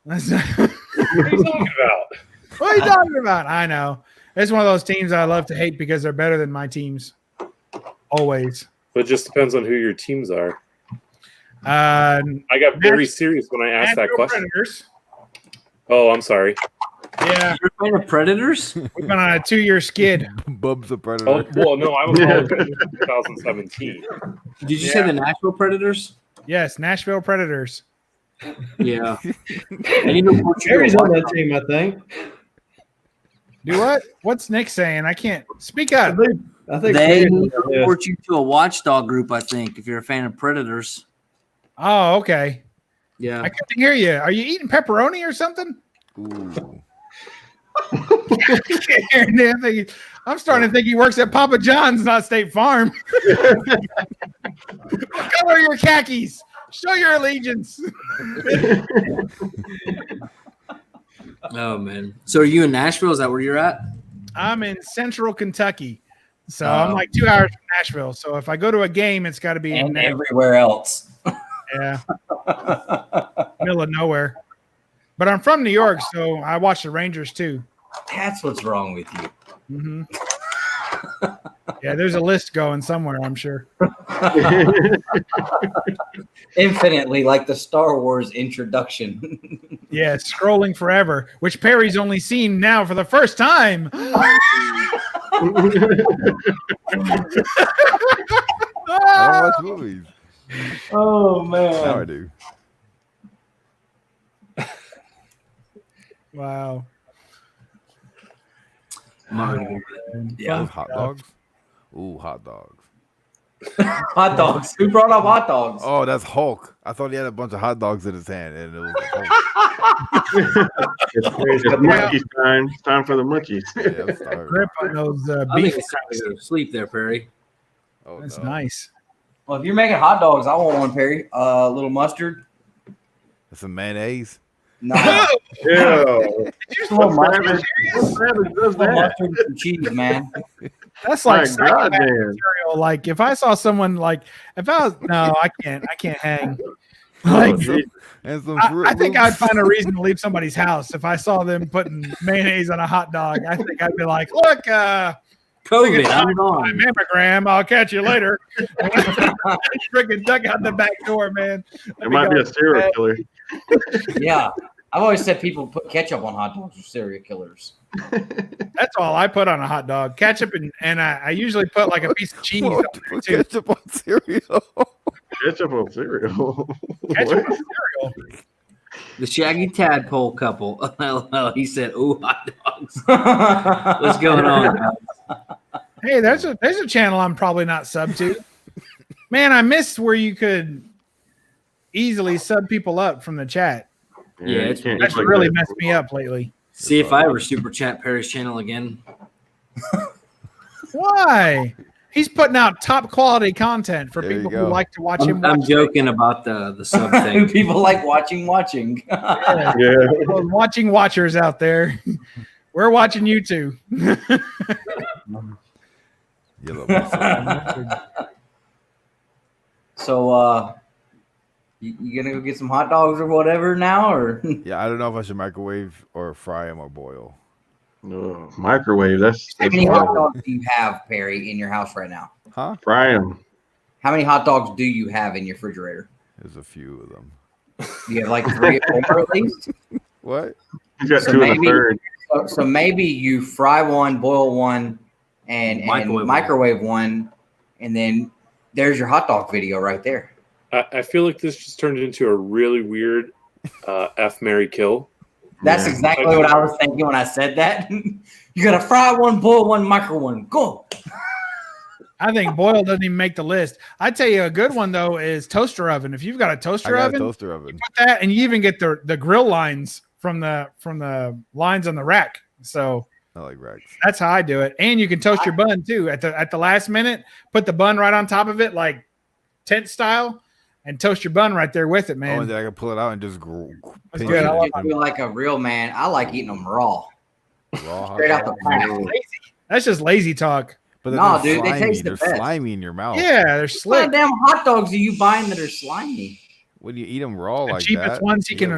[SPEAKER 9] That's
[SPEAKER 6] What are you talking about?
[SPEAKER 9] what are you talking about? I know. It's one of those teams I love to hate because they're better than my teams. Always.
[SPEAKER 6] But it just depends on who your teams are.
[SPEAKER 9] I
[SPEAKER 6] got very serious when I asked that question.
[SPEAKER 9] Predators.
[SPEAKER 6] Oh, I'm sorry.
[SPEAKER 9] Yeah.
[SPEAKER 13] You're a fan of Predators?
[SPEAKER 9] We've been on a 2-year skid.
[SPEAKER 10] Bub's a predator.
[SPEAKER 6] Oh, well, no, I was in 2017.
[SPEAKER 13] Did you say the Nashville Predators?
[SPEAKER 9] Yes, Nashville Predators.
[SPEAKER 13] Yeah. I need to put you
[SPEAKER 5] Harry's
[SPEAKER 13] on
[SPEAKER 5] on that team, I think.
[SPEAKER 9] Do what? What's Nick saying? I can't speak up.
[SPEAKER 5] I think
[SPEAKER 13] They need to report you to a watchdog group, I think, if you're a fan of Predators.
[SPEAKER 9] Oh, okay.
[SPEAKER 13] Yeah.
[SPEAKER 9] I couldn't hear you. Are you eating pepperoni or something?
[SPEAKER 10] Ooh.
[SPEAKER 9] I'm starting to think he works at Papa John's, not State Farm. What color are your khakis? Show your allegiance.
[SPEAKER 13] Oh, man. So are you in Nashville? Is that where you're at?
[SPEAKER 9] I'm in Central Kentucky. So I'm like 2 hours from Nashville. So if I go to a game, it's got to be in
[SPEAKER 3] and
[SPEAKER 9] Nashville.
[SPEAKER 3] everywhere else.
[SPEAKER 9] Yeah. Middle of nowhere. But I'm from New York, so I watch the Rangers too.
[SPEAKER 3] That's what's wrong with you.
[SPEAKER 9] Mm-hmm. Yeah, there's a list going somewhere, I'm sure.
[SPEAKER 3] Infinitely, like the Star Wars introduction.
[SPEAKER 9] Yeah, scrolling forever, which Perry's only seen now for the first time.
[SPEAKER 10] I don't watch movies.
[SPEAKER 3] Oh
[SPEAKER 10] Now I
[SPEAKER 3] man.
[SPEAKER 10] do.
[SPEAKER 9] Wow.
[SPEAKER 10] Yeah. Hot dogs. Ooh, hot dogs.
[SPEAKER 3] Hot dogs. Who brought up hot dogs?
[SPEAKER 10] Oh, that's Hulk. I thought he had a bunch of hot dogs in his hand, and it was Hulk.
[SPEAKER 4] It's munchies time. It's time for the munchies.
[SPEAKER 10] Yeah, I'm sorry.
[SPEAKER 9] Grip on those
[SPEAKER 13] I
[SPEAKER 9] beef.
[SPEAKER 13] think it's time to go to sleep there, Perry.
[SPEAKER 10] Oh,
[SPEAKER 9] That's
[SPEAKER 10] no.
[SPEAKER 9] nice.
[SPEAKER 3] Well, if you're making hot dogs, I want one, Perry. A little mustard.
[SPEAKER 10] Some mayonnaise.
[SPEAKER 3] No.
[SPEAKER 4] Yeah.
[SPEAKER 3] Just a little mustard.
[SPEAKER 4] What savage does
[SPEAKER 3] A little
[SPEAKER 4] that?
[SPEAKER 3] mustard and some cheese, man.
[SPEAKER 9] That's like
[SPEAKER 4] My
[SPEAKER 9] psychopath
[SPEAKER 4] goddamn.
[SPEAKER 9] material. Like if I saw someone like if I was no, I can't hang.
[SPEAKER 4] Oh,
[SPEAKER 9] Like
[SPEAKER 4] geez.
[SPEAKER 10] And some
[SPEAKER 9] I
[SPEAKER 10] fruit
[SPEAKER 9] think
[SPEAKER 10] loops.
[SPEAKER 9] I'd find a reason to leave somebody's house if I saw them putting mayonnaise on a hot dog. I think I'd be like, look,
[SPEAKER 13] COVID, I'm
[SPEAKER 9] my
[SPEAKER 13] gone.
[SPEAKER 9] mammogram. I'll catch you later. Freaking duck out the back door, man.
[SPEAKER 4] It might be a serial killer.
[SPEAKER 3] Yeah. I've always said people put ketchup on hot dogs are serial killers.
[SPEAKER 9] That's all I put on a hot dog. Ketchup and I usually put like a piece of cheese on
[SPEAKER 10] What?
[SPEAKER 9] there
[SPEAKER 10] Put
[SPEAKER 9] too.
[SPEAKER 10] ketchup on cereal.
[SPEAKER 4] Ketchup on cereal.
[SPEAKER 9] Ketchup
[SPEAKER 4] What?
[SPEAKER 9] on cereal.
[SPEAKER 13] The Shaggy Tadpole couple. He said, "Ooh, hot dogs." What's going on, guys?
[SPEAKER 9] Hey, there's a channel I'm probably not sub to. Man, I missed where you could easily sub people up from the chat.
[SPEAKER 1] Yeah,
[SPEAKER 9] that's really messed me up lately.
[SPEAKER 1] See if I ever super chat Perry's channel again.
[SPEAKER 9] Why? He's putting out top quality content for people who like to watch him.
[SPEAKER 1] I'm joking about the sub thing.
[SPEAKER 3] People like watching.
[SPEAKER 9] Yeah. Watching watchers out there. We're watching you too.
[SPEAKER 3] So, you gonna go get some hot dogs or whatever now, or?
[SPEAKER 10] Yeah, I don't know if I should microwave or fry them or boil.
[SPEAKER 4] No, microwave. That's
[SPEAKER 3] How many hot dogs do you have, Perry, in your house right now?
[SPEAKER 10] Huh?
[SPEAKER 4] Fry them.
[SPEAKER 3] How many hot dogs do you have in your refrigerator?
[SPEAKER 10] There's a few of them.
[SPEAKER 3] Do you have like 3 or 4 at least?
[SPEAKER 10] What?
[SPEAKER 4] You got 2 in the third.
[SPEAKER 3] So maybe you fry one, boil one, and microwave one, and then there's your hot dog video right there.
[SPEAKER 6] I feel like this just turned into a really weird F, marry, kill.
[SPEAKER 3] That's exactly what I was thinking when I said that. You gotta fry one, boil one, micro one. Go.
[SPEAKER 9] I think boil doesn't even make the list. I tell you, a good one though is toaster oven. If you've got a toaster oven, you put that, and you even get the grill lines from the lines on the rack. So
[SPEAKER 10] I like racks.
[SPEAKER 9] That's how I do it. And you can toast your bun too at the last minute. Put the bun right on top of it, like tent style, and toast your bun right there with it, man.
[SPEAKER 10] Oh, and then I can pull it out and just
[SPEAKER 3] That's good. I feel like a real man. I like eating them raw. Straight out the pack.
[SPEAKER 9] That's just lazy talk.
[SPEAKER 10] But
[SPEAKER 3] no, dude, they taste the
[SPEAKER 10] they're
[SPEAKER 3] best.
[SPEAKER 10] slimy in your mouth.
[SPEAKER 9] Yeah, they're slick.
[SPEAKER 3] What damn hot dogs are you buying that are slimy?
[SPEAKER 10] When you eat them raw
[SPEAKER 9] The
[SPEAKER 10] like
[SPEAKER 9] cheapest
[SPEAKER 10] that,
[SPEAKER 9] ones he can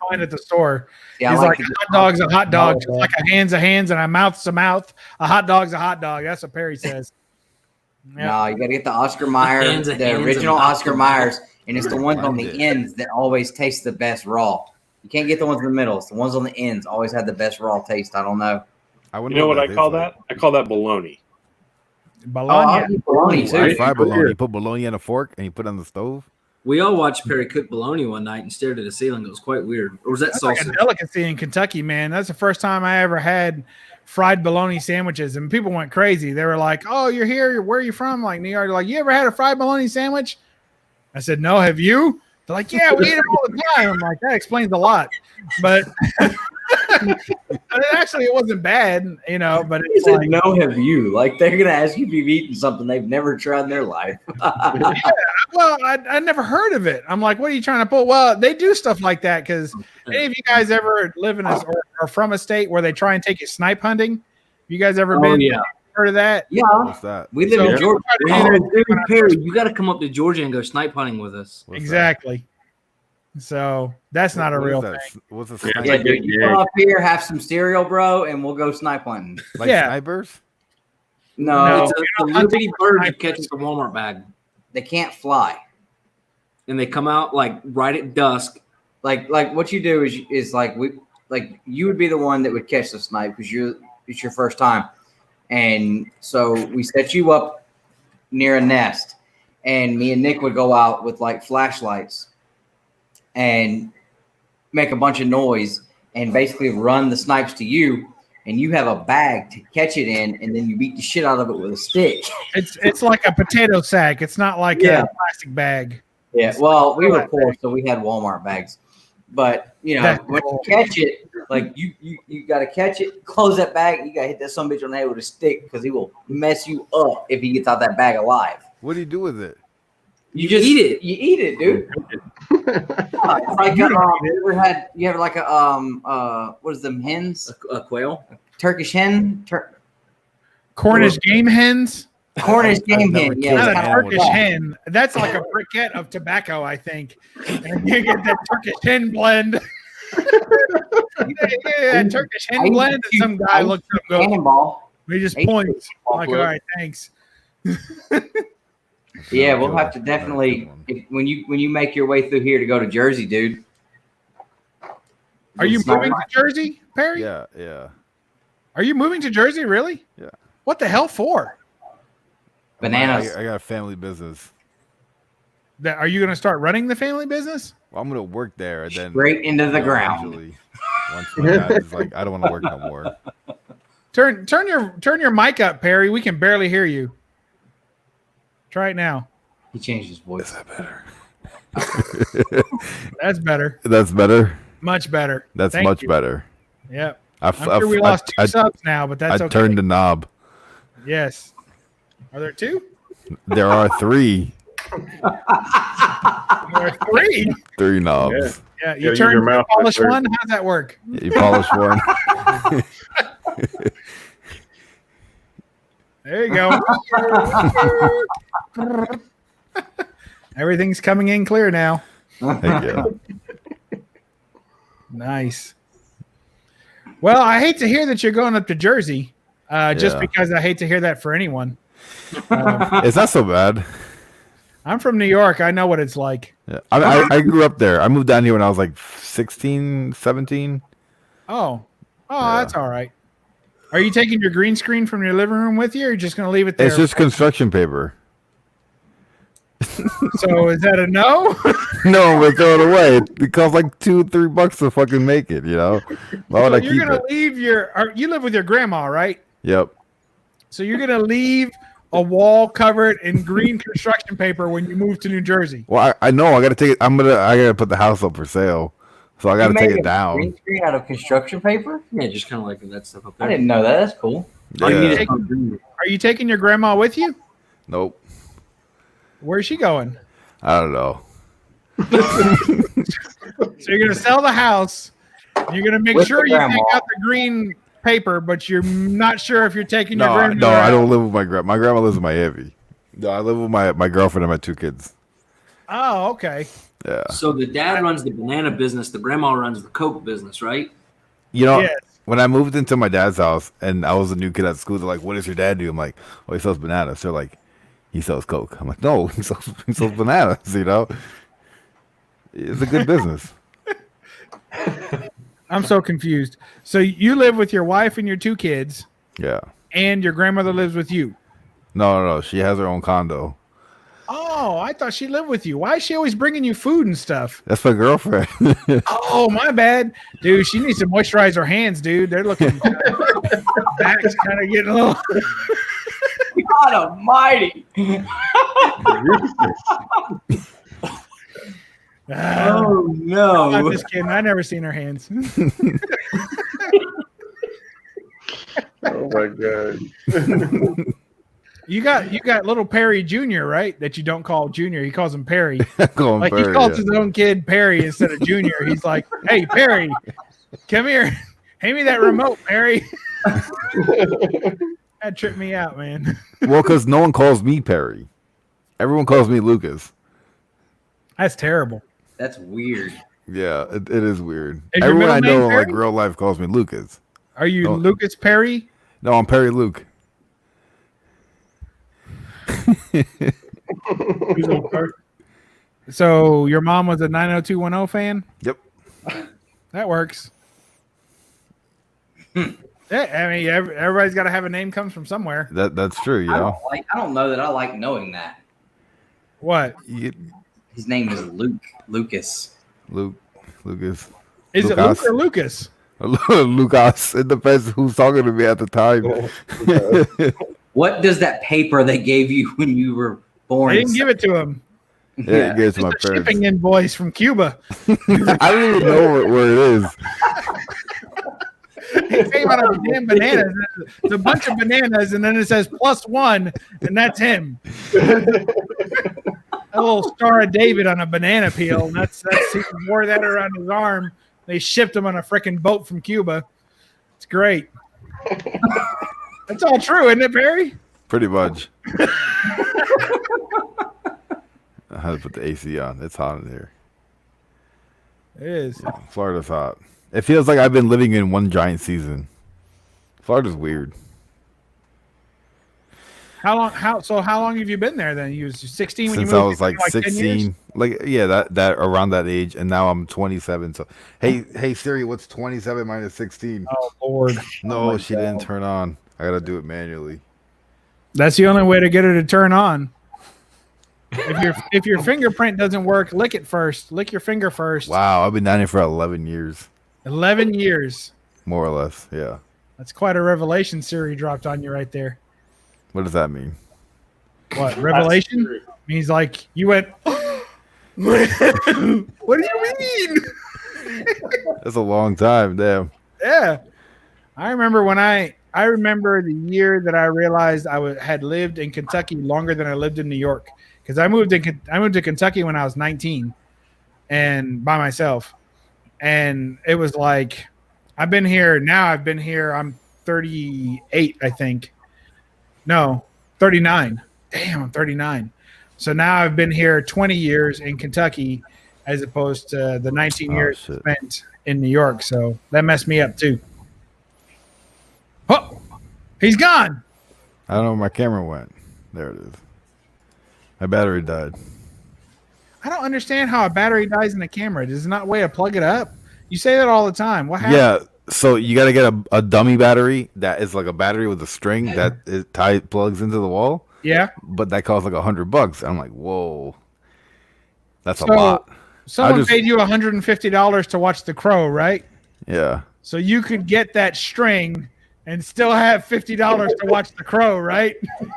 [SPEAKER 9] find at the store.
[SPEAKER 3] Yeah,
[SPEAKER 9] He's
[SPEAKER 3] I
[SPEAKER 9] like
[SPEAKER 3] like
[SPEAKER 9] a hot dog's a hot dog, just like a hand's a hands and a mouth's a mouth. A hot dog's a hot dog. That's what Perry says.
[SPEAKER 3] No, you gotta get the Oscar Mayer, the original Oscar Mayers, and it's the ones on the ends that always taste the best raw. You can't get the ones in the middle. It's the ones on the ends always have the best raw taste. I don't know.
[SPEAKER 6] You know what I call that? I call that bologna.
[SPEAKER 9] Bologna.
[SPEAKER 3] Bologna too.
[SPEAKER 10] I fry bologna. You put bologna in a fork and you put it on the stove.
[SPEAKER 1] We all watched Perry cook bologna one night and stared at the ceiling. It was quite weird. Or was that
[SPEAKER 9] That's
[SPEAKER 1] salsa?
[SPEAKER 9] like a delicacy in Kentucky, man. That's the first time I ever had fried bologna sandwiches, and people went crazy. They were like, "Oh, you're here? Where are you from?" Like New York. They're like, "You ever had a fried bologna sandwich?" I said, "No, have you?" They're like, "Yeah, we eat them all the time." I'm like, "That explains a lot," but actually, it wasn't bad, you know. But
[SPEAKER 3] He
[SPEAKER 9] it's
[SPEAKER 3] said,
[SPEAKER 9] like,
[SPEAKER 3] "No, have you?" Like they're gonna ask you if you've eaten something they've never tried in their life.
[SPEAKER 9] yeah, well, I never heard of it. I'm like, "What are you trying to pull?" Well, they do stuff like that because any of you guys ever live in or from a state where they try and take you snipe hunting? You guys ever been?
[SPEAKER 1] Yeah.
[SPEAKER 9] Heard of that?
[SPEAKER 3] Yeah,
[SPEAKER 10] What's that?
[SPEAKER 3] we live in Georgia.
[SPEAKER 1] Dude, Perry, you got to come up to Georgia and go snipe hunting with us.
[SPEAKER 9] Exactly. So that's not a real thing.
[SPEAKER 10] What's a
[SPEAKER 4] Yeah,
[SPEAKER 10] sniper?
[SPEAKER 3] Yeah, dude, you come up here, have some cereal, bro, and we'll go snipe hunting.
[SPEAKER 10] Like
[SPEAKER 9] Yeah.
[SPEAKER 10] snipers?
[SPEAKER 3] No,
[SPEAKER 1] It's a little bitty bird you catch in the Walmart bag.
[SPEAKER 3] they can't fly.
[SPEAKER 1] And they come out like right at dusk.
[SPEAKER 3] Like what you do is like you would be the one that would catch the snipe because it's your first time, and so we set you up near a nest, and me and Nick would go out with like flashlights and make a bunch of noise and basically run the snipes to you, and you have a bag to catch it in, and then you beat the shit out of it with a stick.
[SPEAKER 9] It's like a potato sack. It's not like
[SPEAKER 3] Yeah.
[SPEAKER 9] a plastic bag.
[SPEAKER 3] Yeah, well, we were poor, so we had Walmart bags. But you know,
[SPEAKER 9] That's
[SPEAKER 3] when
[SPEAKER 9] cool.
[SPEAKER 3] you catch it, like you got to catch it, close that bag. You got to hit that son of a bitch on the head with a stick because he will mess you up if he gets out that bag alive.
[SPEAKER 10] What do you do with it?
[SPEAKER 3] You just
[SPEAKER 1] eat it.
[SPEAKER 3] You eat it, dude. Yeah, it's like you ever like a what is them hens?
[SPEAKER 1] A quail?
[SPEAKER 3] Turkish hen?
[SPEAKER 9] Cornish game hens.
[SPEAKER 3] Cornish game hen. Yeah,
[SPEAKER 9] Not
[SPEAKER 3] it's
[SPEAKER 9] a
[SPEAKER 3] kinda
[SPEAKER 9] Turkish
[SPEAKER 3] like that.
[SPEAKER 9] hen. That's like a briquette of tobacco, I think. And you get that Turkish hen blend. Yeah, that Turkish hen blend. And some guy looks up and goes,
[SPEAKER 3] Cannonball.
[SPEAKER 9] he just
[SPEAKER 3] I used to
[SPEAKER 9] points.
[SPEAKER 3] ball
[SPEAKER 9] Like,
[SPEAKER 3] flip.
[SPEAKER 9] all right, thanks.
[SPEAKER 3] Yeah, we'll have to definitely when you make your way through here to go to Jersey, dude.
[SPEAKER 9] Are you
[SPEAKER 3] It's not
[SPEAKER 9] moving to
[SPEAKER 3] right.
[SPEAKER 9] Jersey, Perry?
[SPEAKER 10] Yeah.
[SPEAKER 9] Are you moving to Jersey, really?
[SPEAKER 10] Yeah.
[SPEAKER 9] What the hell for?
[SPEAKER 3] Bananas.
[SPEAKER 10] I got a family business.
[SPEAKER 9] Are you going to start running the family business?
[SPEAKER 10] Well, I'm gonna work there and then
[SPEAKER 3] Straight into the ground.
[SPEAKER 10] eventually, once my dad is like, I don't want to work no more.
[SPEAKER 9] Turn your mic up, Perry. We can barely hear you. Try it now.
[SPEAKER 3] He changed his voice.
[SPEAKER 10] Is that better?
[SPEAKER 9] That's better.
[SPEAKER 10] That's better.
[SPEAKER 9] Much better.
[SPEAKER 10] That's
[SPEAKER 9] Thank
[SPEAKER 10] much
[SPEAKER 9] you.
[SPEAKER 10] better.
[SPEAKER 9] Yep. I'm sure we lost two subs now, but that's
[SPEAKER 10] I
[SPEAKER 9] okay.
[SPEAKER 10] turned the knob.
[SPEAKER 9] Yes. Are there two?
[SPEAKER 10] There are 3.
[SPEAKER 9] There are 3.
[SPEAKER 10] 3 knobs.
[SPEAKER 9] Yeah, you turn the polish one. How's that work?
[SPEAKER 10] Yeah, you polish one.
[SPEAKER 9] There you go. Everything's coming in clear now.
[SPEAKER 10] Thank you.
[SPEAKER 9] Nice. Well, I hate to hear that you're going up to Jersey, just because I hate to hear that for anyone.
[SPEAKER 10] It's not so bad.
[SPEAKER 9] I'm from New York. I know what it's like.
[SPEAKER 10] Yeah. I grew up there. I moved down here when I was like 16, 17.
[SPEAKER 9] Oh, that's all right. Are you taking your green screen from your living room with you, or are you just going to leave it there?
[SPEAKER 10] It's just construction paper.
[SPEAKER 9] So is that a no?
[SPEAKER 10] No, but throw it away. It costs like $2-3 to fucking make it, you know? Why would I keep
[SPEAKER 9] You're going
[SPEAKER 10] it?
[SPEAKER 9] to leave you live with your grandma, right?
[SPEAKER 10] Yep.
[SPEAKER 9] So you're going to leave a wall covered in green construction paper when you move to New Jersey.
[SPEAKER 10] Well, I know. I got to take it. I got to put the house up for sale. So I got to take it down.
[SPEAKER 3] Green screen out of construction paper?
[SPEAKER 13] Yeah, just kind of like that stuff up there.
[SPEAKER 3] I didn't know that. That's cool.
[SPEAKER 10] Yeah.
[SPEAKER 9] Are you taking your grandma with you?
[SPEAKER 10] Nope.
[SPEAKER 9] Where's she going?
[SPEAKER 10] I don't know.
[SPEAKER 9] So you're going to sell the house. You're going to make sure you take out the green paper, but you're not sure if you're taking your grandma.
[SPEAKER 10] No, I don't live with my grandma. My grandma lives in Miami. No, I live with my girlfriend and my 2 kids.
[SPEAKER 9] Oh, okay.
[SPEAKER 10] Yeah.
[SPEAKER 13] So the dad runs the banana business. The grandma runs the Coke business, right?
[SPEAKER 10] You know,
[SPEAKER 9] Yes.
[SPEAKER 10] when I moved into my dad's house and I was a new kid at school, they're like, "What does your dad do?" I'm like, "Oh, he sells bananas." They're like, "He sells Coke." I'm like, "No, he sells bananas." You know, it's a good business.
[SPEAKER 9] I'm so confused. So you live with your wife and your 2 kids,
[SPEAKER 10] Yeah.
[SPEAKER 9] and your grandmother lives with you.
[SPEAKER 10] No. She has her own condo.
[SPEAKER 9] Oh, I thought she lived with you. Why is she always bringing you food and stuff?
[SPEAKER 10] That's my girlfriend.
[SPEAKER 9] Oh, my bad. Dude, she needs to moisturize her hands, dude. They're looking back's kind of getting a little.
[SPEAKER 3] God almighty.
[SPEAKER 13] Oh, no.
[SPEAKER 9] I'm just kidding. I never seen her hands.
[SPEAKER 4] Oh my god.
[SPEAKER 9] You got little Perry Jr., right? That you don't call Junior. He calls him Perry.
[SPEAKER 10] Call him
[SPEAKER 9] Like
[SPEAKER 10] Perry,
[SPEAKER 9] he calls
[SPEAKER 10] yeah.
[SPEAKER 9] his own kid Perry instead of Junior. He's like, "Hey, Perry, come here. Hand me that remote, Perry." That tripped me out, man.
[SPEAKER 10] Well, because no one calls me Perry. Everyone calls me Lucas.
[SPEAKER 9] That's terrible.
[SPEAKER 3] That's weird.
[SPEAKER 10] Yeah, it is weird.
[SPEAKER 9] Is your
[SPEAKER 10] Everyone I
[SPEAKER 9] middle name
[SPEAKER 10] know in like
[SPEAKER 9] Perry?
[SPEAKER 10] real life calls me Lucas.
[SPEAKER 9] Are you
[SPEAKER 10] No.
[SPEAKER 9] Lucas Perry?
[SPEAKER 10] No, I'm Perry Luke.
[SPEAKER 9] So your mom was a 90210 fan?
[SPEAKER 10] Yep.
[SPEAKER 9] That works. Yeah, I mean, everybody's got to have a name comes from somewhere.
[SPEAKER 10] That's true, you know.
[SPEAKER 3] I don't know that I like knowing that.
[SPEAKER 9] What?
[SPEAKER 3] His name is Lucas.
[SPEAKER 10] Lucas.
[SPEAKER 9] Is it Luke or Lucas?
[SPEAKER 10] Lucas. It depends who's talking to me at the time.
[SPEAKER 3] What does that paper they gave you when you were born?
[SPEAKER 9] They didn't give it to him.
[SPEAKER 10] Yeah, it gave it to my
[SPEAKER 9] It's a
[SPEAKER 10] parents.
[SPEAKER 9] shipping invoice from Cuba.
[SPEAKER 10] I don't even know where it is.
[SPEAKER 9] It came out of a damn bananas. It's a bunch of bananas, and then it says +1, and that's him. A little Star of David on a banana peel. And that's he wore that around his arm. They shipped him on a freaking boat from Cuba. It's great. That's all true, isn't it, Barry?
[SPEAKER 10] Pretty much. I had to put the AC on. It's hot in here.
[SPEAKER 9] It is.
[SPEAKER 10] Yeah, Florida's hot. It feels like I've been living in one giant season. Florida's weird.
[SPEAKER 9] How long have you been there then? You was 16 when
[SPEAKER 10] Since
[SPEAKER 9] you moved?
[SPEAKER 10] I was like
[SPEAKER 9] 10 years?
[SPEAKER 10] 16. Like yeah, that around that age, and now I'm 27. So hey Siri, what's 27 minus 16?
[SPEAKER 9] Oh Lord.
[SPEAKER 10] No, she didn't turn on. I gotta do it manually.
[SPEAKER 9] That's the only way to get her to turn on. If your fingerprint doesn't work, lick it first. Lick your finger first.
[SPEAKER 10] Wow, I've been down here for 11 years.
[SPEAKER 9] 11 years.
[SPEAKER 10] More or less, yeah.
[SPEAKER 9] That's quite a revelation Siri dropped on you right there.
[SPEAKER 10] What does that mean?
[SPEAKER 9] What, revelation? He's like, you went, what do you mean?
[SPEAKER 10] That's a long time. Damn.
[SPEAKER 9] Yeah. I remember I remember the year that I realized had lived in Kentucky longer than I lived in New York, because I moved to Kentucky when I was 19 and by myself. And it was like, I've been here. I'm 38, I think. No, 39. Damn, I'm 39. So now I've been here 20 years in Kentucky as opposed to the 19 years spent in New York. So that messed me up too. Oh, he's gone.
[SPEAKER 10] I don't know where my camera went. There it is. My battery died.
[SPEAKER 9] I don't understand how a battery dies in a camera. There's not a way to plug it up. You say that all the time. What happened?
[SPEAKER 10] Yeah. So you got to get a dummy battery that is like a battery with a string that it plugs into the wall.
[SPEAKER 9] Yeah.
[SPEAKER 10] But that costs like $100. I'm like, whoa, that's a lot.
[SPEAKER 9] Someone paid you $150 to watch The Crow, right?
[SPEAKER 10] Yeah.
[SPEAKER 9] So you could get that string and still have $50 to watch The Crow, right?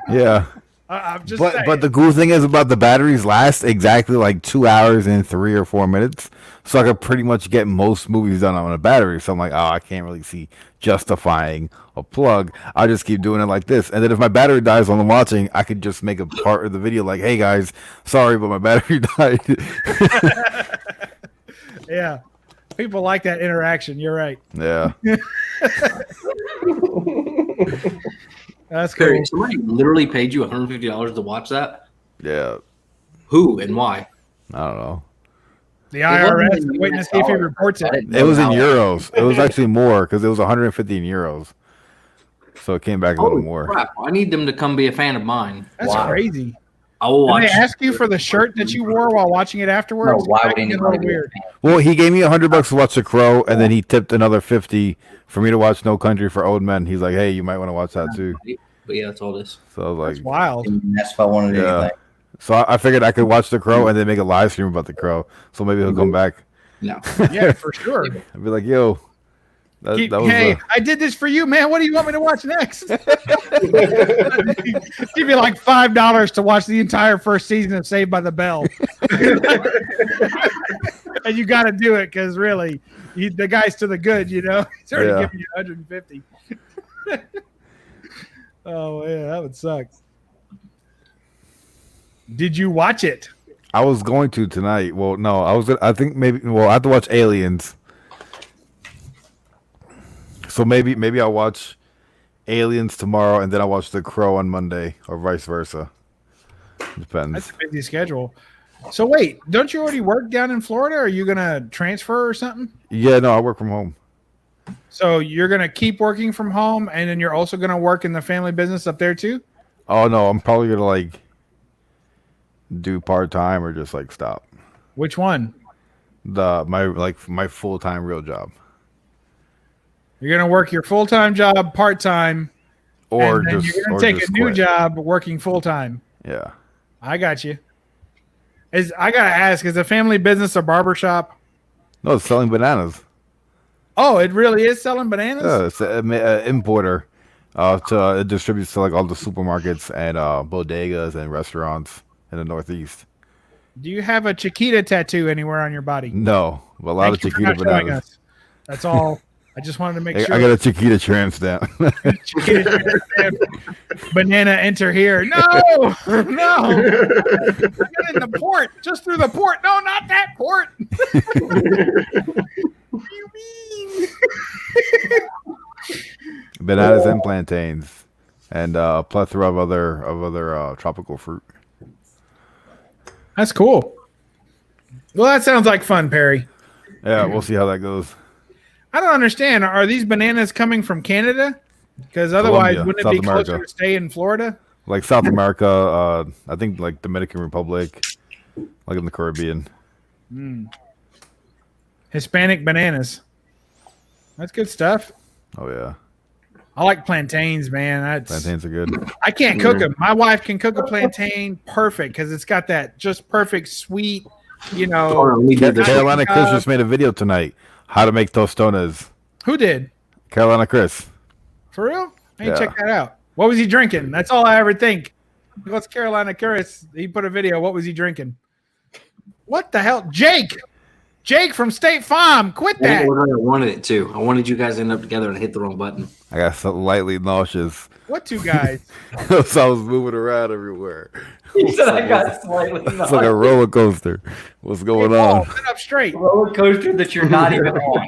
[SPEAKER 10] Yeah.
[SPEAKER 9] I'm just saying.
[SPEAKER 10] But the cool thing is about the batteries last exactly like 2 hours and 3 or 4 minutes. So I could pretty much get most movies done on a battery. So I'm like, I can't really see justifying a plug. I'll just keep doing it like this. And then if my battery dies while I'm watching, I could just make a part of the video like, hey guys, sorry, but my battery died.
[SPEAKER 9] Yeah. People like that interaction. You're right.
[SPEAKER 10] Yeah.
[SPEAKER 9] That's cool.
[SPEAKER 1] Somebody literally paid you $150 to watch that?
[SPEAKER 10] Yeah.
[SPEAKER 1] Who and why?
[SPEAKER 10] I don't know.
[SPEAKER 9] The IRS is waiting to see if he reports it.
[SPEAKER 10] It was in euros. It was actually more because it was 150 in euros. So it came back a little more.
[SPEAKER 1] Crap. I need them to come be a fan of mine.
[SPEAKER 9] That's crazy.
[SPEAKER 1] I will watch.
[SPEAKER 9] Did they ask you for the shirt that you wore while watching it afterwards?
[SPEAKER 3] No, why would anybody be
[SPEAKER 9] weird?
[SPEAKER 10] Well, he gave me $100 to watch The Crow, and then he tipped another 50 for me to watch No Country for Old Men. He's like, "Hey, you might want to watch that too."
[SPEAKER 1] But yeah, that's all this.
[SPEAKER 10] So I was like,
[SPEAKER 9] That's wild.
[SPEAKER 3] That's if I wanted anything.
[SPEAKER 10] So I figured I could watch The Crow and then make a live stream about The Crow. So maybe he'll come back.
[SPEAKER 1] No.
[SPEAKER 9] Yeah, for sure.
[SPEAKER 10] I'd be like, "Yo, that was
[SPEAKER 9] hey, I did this for you, man. What do you want me to watch next?" Give you like $5 to watch the entire first season of Saved by the Bell. And you got to do it because really, the guy's to the good, you know. He's already giving you 150. Oh yeah, that would suck. Did you watch it?
[SPEAKER 10] I was going to tonight. Well, no, I think maybe. Well, I have to watch Aliens. So maybe I'll watch Aliens tomorrow, and then I'll watch The Crow on Monday, or vice versa. Depends.
[SPEAKER 9] That's a busy schedule. So wait, don't you already work down in Florida? Are you gonna transfer or something?
[SPEAKER 10] Yeah, no, I work from home.
[SPEAKER 9] So you're gonna keep working from home, and then you're also gonna work in the family business up there too?
[SPEAKER 10] Oh no, I'm probably gonna like do part-time or just like stop.
[SPEAKER 9] Which one?
[SPEAKER 10] My full-time real job.
[SPEAKER 9] You're gonna work your full-time job part-time,
[SPEAKER 10] Or
[SPEAKER 9] and then
[SPEAKER 10] just
[SPEAKER 9] you're gonna
[SPEAKER 10] or
[SPEAKER 9] take
[SPEAKER 10] just
[SPEAKER 9] a new
[SPEAKER 10] quit.
[SPEAKER 9] job working full-time.
[SPEAKER 10] Yeah.
[SPEAKER 9] I got you. I gotta ask, is a family business a barbershop?
[SPEAKER 10] No, it's selling bananas.
[SPEAKER 9] Oh, it really is selling bananas?
[SPEAKER 10] Yeah, it's an importer. It distributes to like all the supermarkets and bodegas and restaurants in the Northeast.
[SPEAKER 9] Do you have a Chiquita tattoo anywhere on your body?
[SPEAKER 10] No, but a lot
[SPEAKER 9] Thank you
[SPEAKER 10] of
[SPEAKER 9] for
[SPEAKER 10] Chiquita
[SPEAKER 9] not showing
[SPEAKER 10] bananas.
[SPEAKER 9] us. That's all. I just wanted to make sure.
[SPEAKER 10] I got a Chiquita tramp stamp.
[SPEAKER 9] Chiquita stamp. Banana, enter here. No, no. I got in the port, just through the port. No, not that port. What do you mean?
[SPEAKER 10] Bananas and plantains, and a plethora of other tropical fruit.
[SPEAKER 9] That's cool. Well, that sounds like fun, Perry.
[SPEAKER 10] Yeah, we'll see how that goes.
[SPEAKER 9] I don't understand. Are these bananas coming from Canada? Because otherwise,
[SPEAKER 10] Colombia,
[SPEAKER 9] wouldn't it
[SPEAKER 10] South
[SPEAKER 9] be
[SPEAKER 10] America.
[SPEAKER 9] closer to stay in Florida?
[SPEAKER 10] Like South America, I think like Dominican Republic, like in the Caribbean.
[SPEAKER 9] Hispanic bananas. That's good stuff.
[SPEAKER 10] Oh yeah,
[SPEAKER 9] I like plantains, man.
[SPEAKER 10] plantains are good.
[SPEAKER 9] I can't cook them. My wife can cook a plantain perfect because it's got that just perfect sweet,
[SPEAKER 10] Carolina Chris just made a video tonight. How to make tostones.
[SPEAKER 9] Who did?
[SPEAKER 10] Carolina Chris.
[SPEAKER 9] For real? Hey,
[SPEAKER 10] Yeah.
[SPEAKER 9] check that out. What was he drinking? That's all I ever think. What's Carolina Curtis? He put a video. What was he drinking? What the hell? Jake from State Farm. Quit that.
[SPEAKER 13] I wanted it too. I wanted you guys to end up together and hit the wrong button.
[SPEAKER 10] I got slightly nauseous.
[SPEAKER 9] What two guys?
[SPEAKER 10] So I was moving around everywhere.
[SPEAKER 3] He said I got slightly
[SPEAKER 10] It's
[SPEAKER 3] nauseous.
[SPEAKER 10] like a roller coaster. What's going on?
[SPEAKER 9] Sit up straight.
[SPEAKER 3] Roller coaster that you're not even on.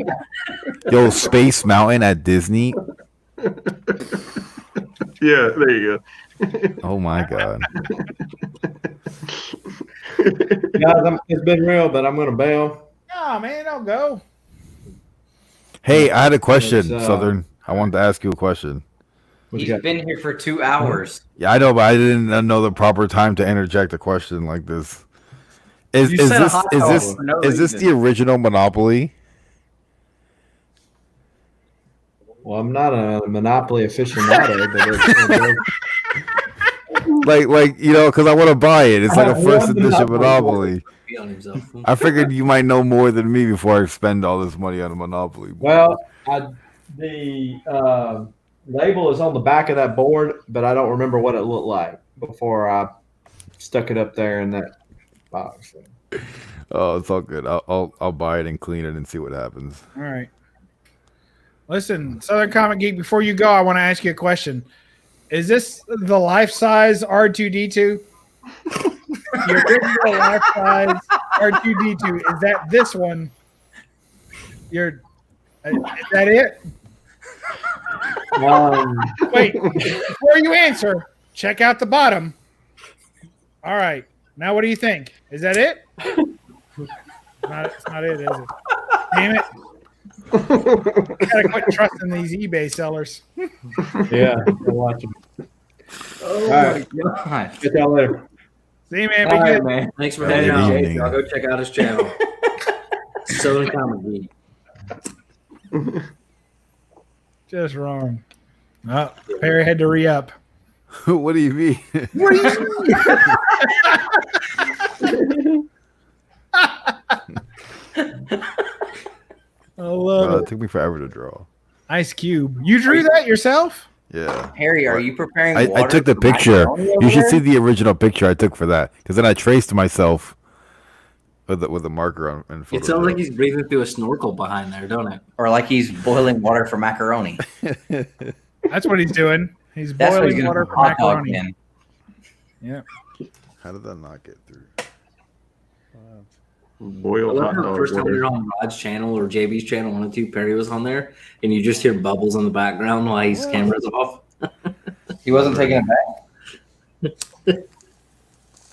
[SPEAKER 10] Yo, Space Mountain at Disney.
[SPEAKER 4] Yeah, there you go.
[SPEAKER 10] Oh my god.
[SPEAKER 5] Guys, it's been real, but I'm gonna bail.
[SPEAKER 9] Oh man, don't go.
[SPEAKER 10] Hey, I had a question,
[SPEAKER 5] It's,
[SPEAKER 10] Southern. I wanted to ask you a question.
[SPEAKER 3] He's been here for 2 hours.
[SPEAKER 10] Yeah, I know, but I didn't know the proper time to interject a question like this. Is
[SPEAKER 3] You
[SPEAKER 10] this
[SPEAKER 3] said hot dog
[SPEAKER 10] this
[SPEAKER 3] for no
[SPEAKER 10] is this
[SPEAKER 3] reason.
[SPEAKER 10] the original Monopoly?
[SPEAKER 5] Well, I'm not a Monopoly aficionado, but
[SPEAKER 10] Like you know, because I want to buy it. It's like a
[SPEAKER 5] I
[SPEAKER 10] first
[SPEAKER 5] love
[SPEAKER 10] edition
[SPEAKER 5] Monopoly.
[SPEAKER 10] Monopoly. I figured you might know more than me before I spend all this money on a Monopoly.
[SPEAKER 5] well, the label is on the back of that board, but I don't remember what it looked like before I stuck it up there in that box.
[SPEAKER 10] Oh, it's all good. I'll buy it and clean it and see what happens.
[SPEAKER 9] All right. Listen, Southern Comic Geek, before you go, I want to ask you a question. Is this the life-size R2-D2? Your original life-size R2-D2. Is that this one? Is that it? Wait, before you answer, check out the bottom. All right. Now what do you think? Is that it? It's not it, is it? Damn it. Gotta quit trusting these eBay sellers.
[SPEAKER 5] Yeah, I'll watch them.
[SPEAKER 3] Oh
[SPEAKER 5] right.
[SPEAKER 3] my god.
[SPEAKER 5] Get y'all later.
[SPEAKER 9] See you, man.
[SPEAKER 3] All
[SPEAKER 9] Be
[SPEAKER 3] right,
[SPEAKER 9] good.
[SPEAKER 3] man.
[SPEAKER 13] Thanks for
[SPEAKER 10] Good
[SPEAKER 13] hanging out.
[SPEAKER 10] evening.
[SPEAKER 13] I'll go check out his channel. Southern Comic Geek.
[SPEAKER 9] Just wrong. Oh, Perry had to re-up.
[SPEAKER 10] What do you mean?
[SPEAKER 9] What do you
[SPEAKER 10] Bro, it took me forever to draw.
[SPEAKER 9] Ice Cube. You drew that yourself?
[SPEAKER 10] Yeah.
[SPEAKER 3] Harry, are you preparing
[SPEAKER 10] I
[SPEAKER 3] water
[SPEAKER 10] took the
[SPEAKER 3] for
[SPEAKER 10] picture.
[SPEAKER 3] macaroni over
[SPEAKER 10] You should
[SPEAKER 3] there?
[SPEAKER 10] see the original picture I took for that, because then I traced myself with a marker on. In
[SPEAKER 13] It sounds like he's breathing through a snorkel behind there, don't it?
[SPEAKER 3] Or like he's boiling water for macaroni.
[SPEAKER 9] That's what he's doing. He's
[SPEAKER 3] That's what he's
[SPEAKER 9] boiling
[SPEAKER 3] gonna
[SPEAKER 9] water
[SPEAKER 3] put
[SPEAKER 9] for
[SPEAKER 3] hot dog
[SPEAKER 9] macaroni.
[SPEAKER 3] in.
[SPEAKER 9] Yeah.
[SPEAKER 10] How did that not get through?
[SPEAKER 13] I
[SPEAKER 4] Boiled
[SPEAKER 13] love
[SPEAKER 4] hot
[SPEAKER 13] how the
[SPEAKER 4] dog
[SPEAKER 13] first time we
[SPEAKER 4] water.
[SPEAKER 13] were on Rod's channel or JB's channel, 1 and 2, Perry was on there, and you just hear bubbles in the background while his camera's off.
[SPEAKER 3] He wasn't taking it back.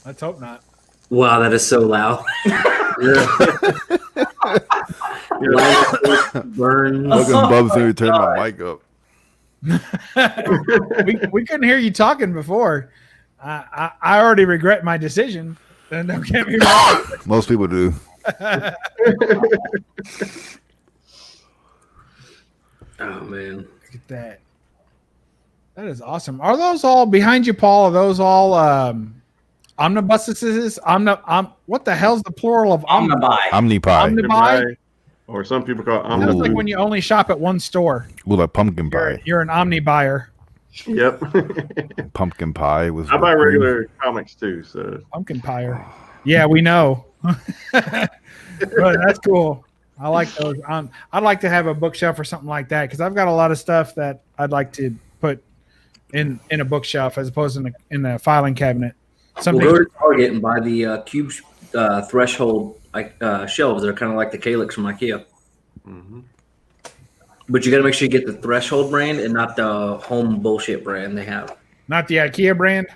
[SPEAKER 9] Let's hope not.
[SPEAKER 13] Wow, that is so loud. Burns.
[SPEAKER 10] Look at Bubs when we turn my mic up.
[SPEAKER 9] we couldn't hear you talking before. I already regret my decision. And don't get me wrong.
[SPEAKER 10] Most people do.
[SPEAKER 13] Oh man,
[SPEAKER 9] Look at that. That is awesome. Are those all behind you, Paul? Are those all omnibuses? What the hell's the plural of
[SPEAKER 3] Omnibuy.
[SPEAKER 10] Omnipie.
[SPEAKER 9] Omnibuy?
[SPEAKER 4] Or some people call it
[SPEAKER 9] Sounds like
[SPEAKER 4] omnibus.
[SPEAKER 9] when you only shop at one store.
[SPEAKER 10] Ooh, like pumpkin pie.
[SPEAKER 9] You're an omni buyer.
[SPEAKER 4] Yep.
[SPEAKER 10] Pumpkin pie was.
[SPEAKER 4] I buy
[SPEAKER 10] whipped cream.
[SPEAKER 4] regular comics too. So
[SPEAKER 9] Pumpkin buyer. Yeah, we know. But that's cool. I like those. I'd like to have a bookshelf or something like that because I've got a lot of stuff that I'd like to put in a bookshelf as opposed to in a filing cabinet.
[SPEAKER 13] We'll go to Target and buy the cube threshold shelves. They're kind of like the Calyx from IKEA.
[SPEAKER 4] mhm.
[SPEAKER 13] But you got to make sure you get the Threshold brand and not the home bullshit brand they have.
[SPEAKER 9] Not the IKEA brand.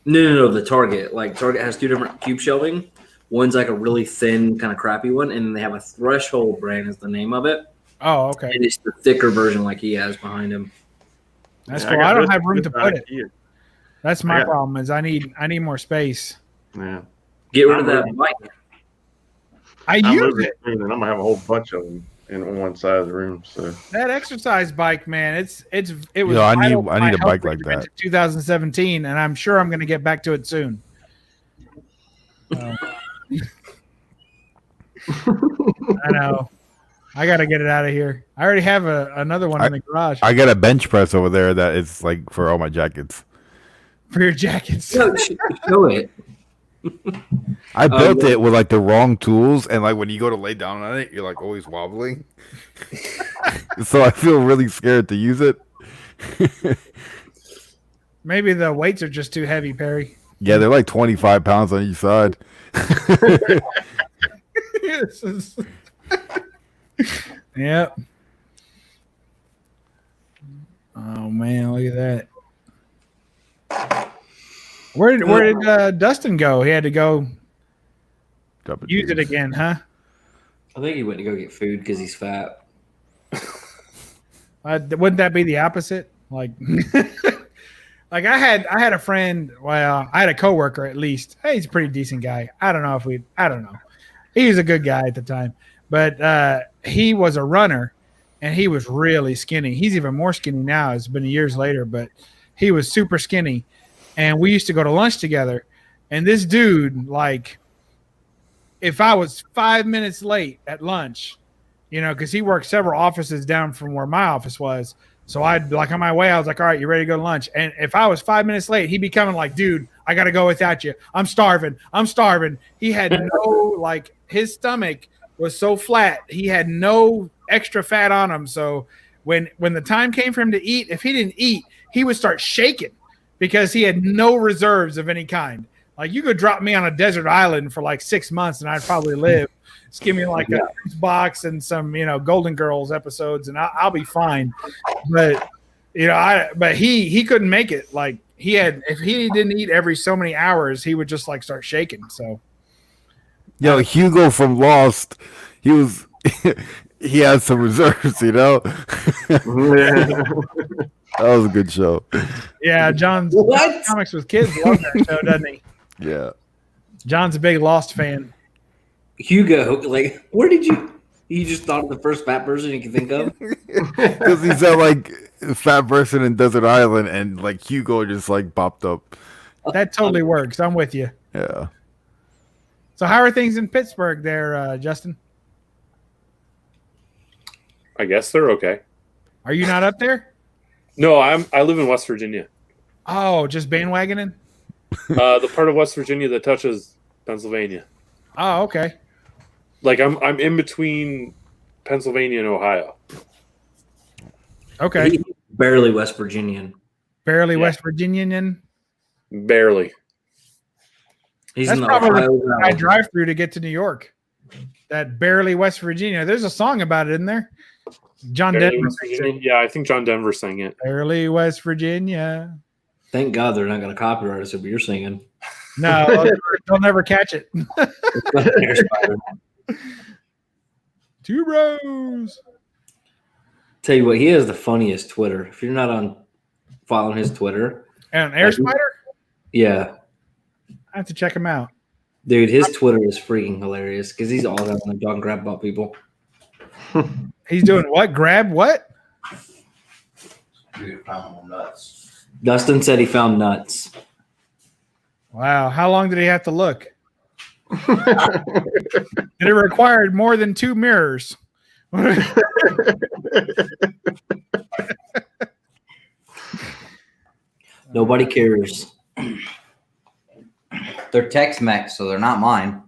[SPEAKER 13] No, the Target. Like Target has 2 different cube shelving. One's like a really thin, kind of crappy one, and then they have a Threshold brand is the name of it.
[SPEAKER 9] Oh, okay.
[SPEAKER 13] And it's the thicker version like he has behind him.
[SPEAKER 9] That's
[SPEAKER 4] Yeah,
[SPEAKER 9] cool.
[SPEAKER 4] got
[SPEAKER 9] I don't
[SPEAKER 4] this
[SPEAKER 9] have room to put it.
[SPEAKER 4] IKEA.
[SPEAKER 9] That's my
[SPEAKER 4] I got-
[SPEAKER 9] problem. Is I need more space.
[SPEAKER 4] Yeah.
[SPEAKER 13] Get rid of that bike.
[SPEAKER 9] I
[SPEAKER 4] I'm
[SPEAKER 9] use
[SPEAKER 4] moving
[SPEAKER 9] it.
[SPEAKER 4] soon, and I'm gonna have a whole bunch of them in one side of the room. So
[SPEAKER 9] That exercise bike, man. It was.
[SPEAKER 10] Yo, I
[SPEAKER 9] vital
[SPEAKER 10] need
[SPEAKER 9] to
[SPEAKER 10] a
[SPEAKER 9] my health
[SPEAKER 10] bike like
[SPEAKER 9] regimen
[SPEAKER 10] that.
[SPEAKER 9] in 2017, and I'm sure I'm going to get back to it soon. I know. I got to get it out of here. I already have another one in the garage.
[SPEAKER 10] I got a bench press over there that is like for all my jackets.
[SPEAKER 9] for your jackets.
[SPEAKER 13] Show it.
[SPEAKER 10] I built it with like the wrong tools, and like when you go to lay down on it, you're like always wobbling. So I feel really scared to use it.
[SPEAKER 9] Maybe the weights are just too heavy, Perry.
[SPEAKER 10] Yeah, they're like 25 pounds on each side.
[SPEAKER 9] Yep. Oh man, look at that. Where did Dustin go? He had to go use it again, huh?
[SPEAKER 13] I think he went to go get food because he's fat.
[SPEAKER 9] Wouldn't that be the opposite? Like, like I had a friend. Well, I had a coworker at least. Hey, he's a pretty decent guy. I don't know. He was a good guy at the time, but he was a runner, and he was really skinny. He's even more skinny now. It's been years later, but he was super skinny, and we used to go to lunch together. And this dude, like, if I was 5 minutes late at lunch, you know, because he worked several offices down from where my office was. So I'd like on my way, I was like, all right, you ready to go to lunch? And if I was 5 minutes late, he'd be coming like, dude, I got to go without you. I'm starving. He had no, like, his stomach was so flat. He had no extra fat on him. So when the time came for him to eat, if he didn't eat, he would start shaking because he had no reserves of any kind. Like, you could drop me on a desert island for like 6 months and I'd probably live. Just give me like a box and some, you know, Golden Girls episodes and I'll be fine. But, you know, but he couldn't make it. Like, if he didn't eat every so many hours, he would just like start shaking. So,
[SPEAKER 10] yo, Hugo from Lost, he had some reserves, you know. That was a good show.
[SPEAKER 9] Yeah, John's Comics with Kids loves that show, doesn't he?
[SPEAKER 10] Yeah.
[SPEAKER 9] John's a big Lost fan.
[SPEAKER 13] Hugo, like, where did you just thought of the first fat person you can think of?
[SPEAKER 10] Because he said like fat person in Desert Island, and like Hugo just like popped up.
[SPEAKER 9] That totally works. I'm with you.
[SPEAKER 10] Yeah.
[SPEAKER 9] So how are things in Pittsburgh there, Justin?
[SPEAKER 6] I guess they're okay.
[SPEAKER 9] Are you not up there?
[SPEAKER 6] No, I live in West Virginia.
[SPEAKER 9] Oh, just bandwagoning?
[SPEAKER 6] The part of West Virginia that touches Pennsylvania.
[SPEAKER 9] Oh, okay.
[SPEAKER 6] Like I'm in between Pennsylvania and Ohio.
[SPEAKER 9] Okay.
[SPEAKER 13] He's barely West Virginian.
[SPEAKER 9] Barely West Virginian.
[SPEAKER 6] Barely.
[SPEAKER 13] He's
[SPEAKER 9] That's
[SPEAKER 13] in the
[SPEAKER 9] probably
[SPEAKER 13] Ohio
[SPEAKER 9] what I drive through to get to New York. That barely West Virginia. There's a song about it in there. John
[SPEAKER 6] Barely
[SPEAKER 9] Denver.
[SPEAKER 6] West Virginia. Yeah, I think John Denver sang it.
[SPEAKER 9] Barely West Virginia.
[SPEAKER 13] Thank God they're not going to copyright us if you're singing.
[SPEAKER 9] No, they'll never catch it. Two bros.
[SPEAKER 13] Tell you what, he has the funniest Twitter. If you're not on following his Twitter.
[SPEAKER 9] And Air Spider?
[SPEAKER 13] Yeah.
[SPEAKER 9] I have to check him out.
[SPEAKER 13] Dude, his Twitter is freaking hilarious because he's all having a dog grab about people.
[SPEAKER 9] He's doing what? Grab what?
[SPEAKER 3] Dude, found nuts.
[SPEAKER 13] Dustin said he found nuts.
[SPEAKER 9] Wow. How long did he have to look? It required more than 2 mirrors.
[SPEAKER 13] Nobody cares.
[SPEAKER 3] They're Tex-Mex, so they're not mine.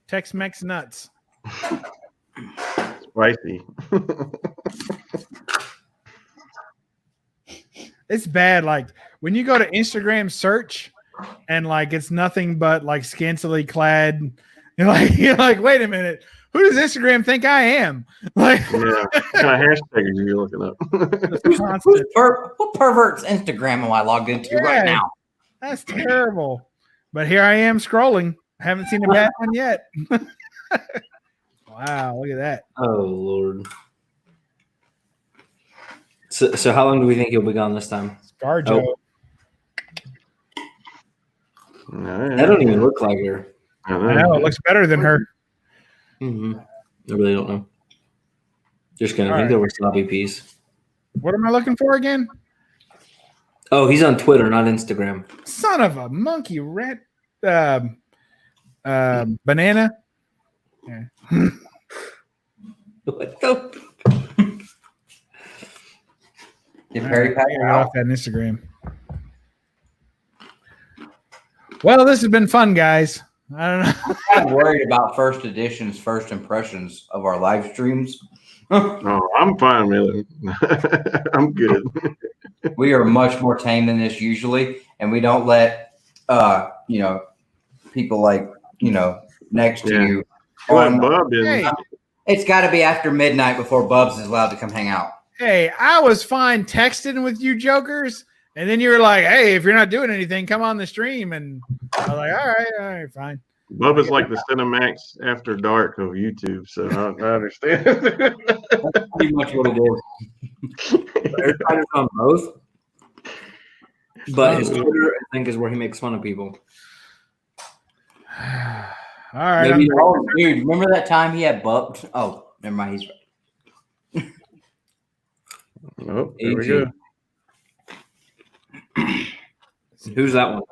[SPEAKER 9] Tex-Mex nuts.
[SPEAKER 4] Spicy.
[SPEAKER 9] It's bad. Like when you go to Instagram search and like it's nothing but like scantily clad. You're like, wait a minute. Who does Instagram think I am? Like,
[SPEAKER 4] yeah. What kind of hashtag are you looking up?
[SPEAKER 3] What pervert's Instagram am I logged into right now?
[SPEAKER 9] That's terrible. But here I am scrolling. I haven't seen a bad one yet. Wow, look at that.
[SPEAKER 13] Oh, Lord. So how long do we think he'll be gone this time?
[SPEAKER 9] ScarJo.
[SPEAKER 13] Oh. That don't even look like her.
[SPEAKER 9] I know, it looks better than her.
[SPEAKER 13] Mm-hmm. I really don't know. Just gonna
[SPEAKER 9] All
[SPEAKER 13] think
[SPEAKER 9] right.
[SPEAKER 13] there was sloppy piece.
[SPEAKER 9] What am I looking for again?
[SPEAKER 13] Oh, he's on Twitter, not Instagram.
[SPEAKER 9] Son of a monkey rat. Banana. Yeah.
[SPEAKER 13] What the?
[SPEAKER 3] Did Perry pack
[SPEAKER 9] Get
[SPEAKER 3] her out?
[SPEAKER 9] off that Instagram. Well, this has been fun, guys. I don't know.
[SPEAKER 3] I'm kind of worried about first editions, first impressions of our live streams.
[SPEAKER 4] No, I'm fine with it. I'm good.
[SPEAKER 3] We are much more tame than this usually, and we don't let people like next to you. It's got to be after midnight before Bubs is allowed to come hang out.
[SPEAKER 9] Hey, I was fine texting with you jokers, and then you were like, "Hey, if you're not doing anything, come on the stream." And I was like, "All right, fine."
[SPEAKER 4] Bubba's like the Cinemax After Dark of YouTube, so I understand.
[SPEAKER 3] That's pretty much what it is.
[SPEAKER 13] Everybody's on both, but his Twitter, I think, is where he makes fun of people.
[SPEAKER 9] All right,
[SPEAKER 3] Maybe, dude, remember that time he had bumped? Oh, never mind. He's right.
[SPEAKER 4] Oh, there we go.
[SPEAKER 13] Who's that one?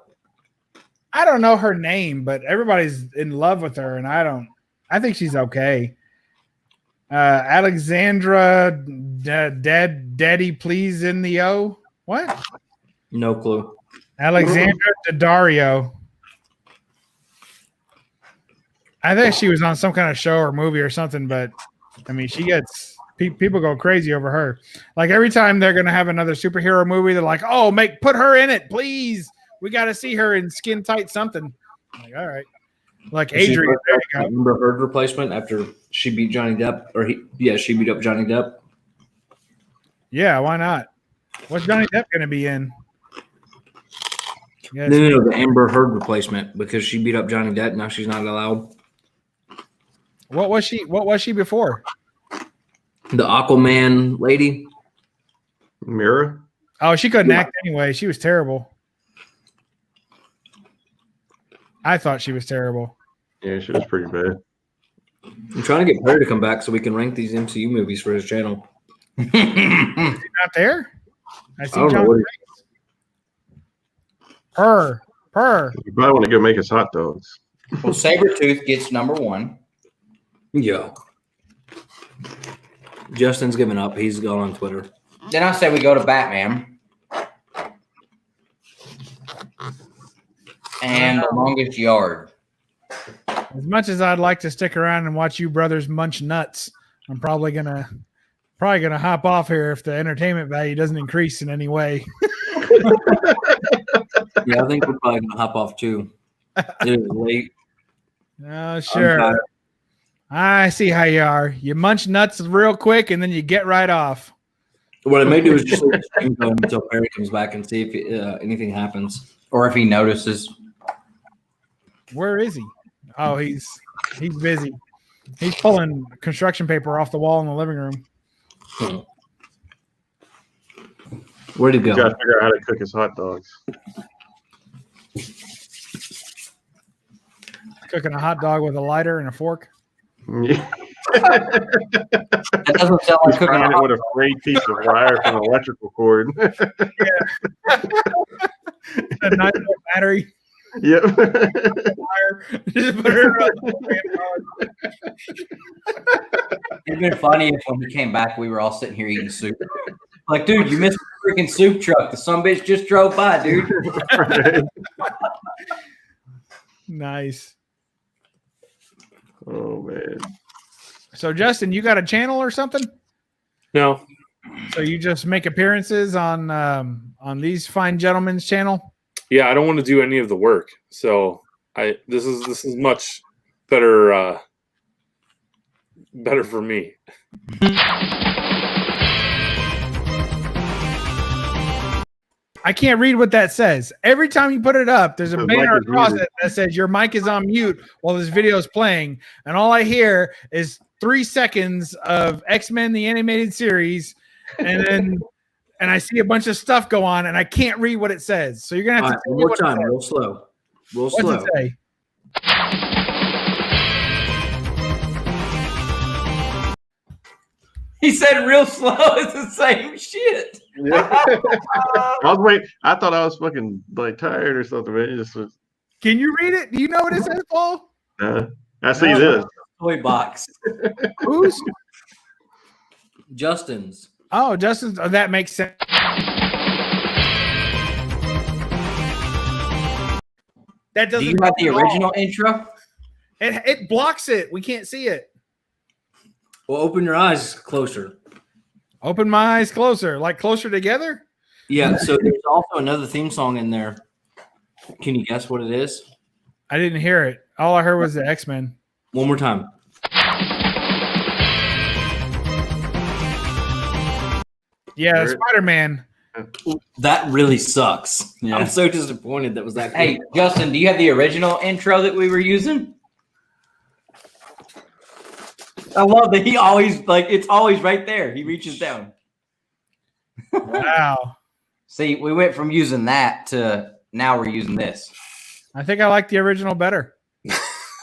[SPEAKER 9] I don't know her name, but everybody's in love with her, and I think she's okay. Alexandra Daddy Please in the O. What?
[SPEAKER 13] No clue.
[SPEAKER 9] Alexandra Daddario. I think she was on some kind of show or movie or something, but I mean, she gets people go crazy over her. Like every time they're going to have another superhero movie, they're like, "Oh, put her in it, please. We got to see her in skin tight something." I'm like, all right. Like Adrian,
[SPEAKER 13] Amber Heard replacement after she beat Johnny Depp, she beat up Johnny Depp.
[SPEAKER 9] Yeah, why not? What's Johnny Depp going to be in?
[SPEAKER 13] No, the Amber Heard replacement because she beat up Johnny Depp. Now she's not allowed.
[SPEAKER 9] What was she before?
[SPEAKER 13] The Aquaman lady.
[SPEAKER 4] Mira.
[SPEAKER 9] Oh, she couldn't act anyway. She was terrible. I thought she was terrible.
[SPEAKER 4] Yeah, she was pretty bad.
[SPEAKER 13] I'm trying to get Perry to come back so we can rank these MCU movies for his channel.
[SPEAKER 9] Is he not there? I see
[SPEAKER 13] don't know
[SPEAKER 9] John
[SPEAKER 13] what
[SPEAKER 9] Purr.
[SPEAKER 4] You probably want to go make us hot dogs.
[SPEAKER 3] Well, Sabretooth gets number 1.
[SPEAKER 13] Yeah. Justin's given up. He's gone on Twitter.
[SPEAKER 3] Then I say we go to Batman. And The Longest Yard.
[SPEAKER 9] As much as I'd like to stick around and watch you brothers munch nuts, I'm probably gonna hop off here if the entertainment value doesn't increase in any way.
[SPEAKER 13] Yeah, I think we're probably gonna hop off too. It is late.
[SPEAKER 9] Oh, sure. I see how you are. You munch nuts real quick and then you get right off.
[SPEAKER 13] What I may do is just leave the stream going until Perry comes back and see if anything happens.
[SPEAKER 3] Or if he notices.
[SPEAKER 9] Where is he? Oh, he's busy. He's pulling construction paper off the wall in the living room.
[SPEAKER 13] Where'd he go?
[SPEAKER 4] You gotta figure out how to cook his hot dogs.
[SPEAKER 9] Cooking a hot dog with a lighter and a fork.
[SPEAKER 4] Yeah.
[SPEAKER 3] That doesn't sound like cooking
[SPEAKER 4] it with a frayed piece of wire from an electrical cord.
[SPEAKER 9] A 9-volt battery.
[SPEAKER 4] Yep.
[SPEAKER 3] It'd been funny if when he came back, we were all sitting here eating soup. Like, dude, you missed the freaking soup truck. The sumbitch just drove by, dude.
[SPEAKER 9] Nice.
[SPEAKER 4] Oh man.
[SPEAKER 9] So Justin, you got a channel or something?
[SPEAKER 6] No.
[SPEAKER 9] So you just make appearances on these fine gentlemen's channel?
[SPEAKER 6] Yeah, I don't want to do any of the work. So this is much better better for me.
[SPEAKER 9] I can't read what that says. Every time you put it up, there's a banner across it that says your mic is on mute while this video is playing. And all I hear is 3 seconds of X-Men, the animated series. And I see a bunch of stuff go on and I can't read what it says. So you're going to have to tell me
[SPEAKER 13] one more time, real slow. Real slow.
[SPEAKER 9] What's it say?
[SPEAKER 3] He said real slow. It's the same shit.
[SPEAKER 4] Yeah. I thought I was fucking like tired or something, man. It just was.
[SPEAKER 9] Can you read it? Do you know what it says, Paul?
[SPEAKER 4] I see this.
[SPEAKER 3] Toy box.
[SPEAKER 9] Who's?
[SPEAKER 13] Justin's.
[SPEAKER 9] Oh, Justin's. Oh, that makes sense. That doesn't.
[SPEAKER 3] Do you have the original intro?
[SPEAKER 9] It blocks it. We can't see it.
[SPEAKER 13] Well, open your eyes closer.
[SPEAKER 9] Open my eyes closer, like closer together.
[SPEAKER 13] Yeah. So there's also another theme song in there. Can you guess what it is?
[SPEAKER 9] I didn't hear it. All I heard was the X-Men.
[SPEAKER 13] One more time.
[SPEAKER 9] Yeah, Spider-Man.
[SPEAKER 13] That really sucks. Yeah. I'm so disappointed that was that.
[SPEAKER 3] Hey, Justin, do you have the original intro that we were using? I love that he always it's always right there. He reaches down.
[SPEAKER 9] Wow.
[SPEAKER 3] See, we went from using that to now we're using this.
[SPEAKER 9] I think I like the original better.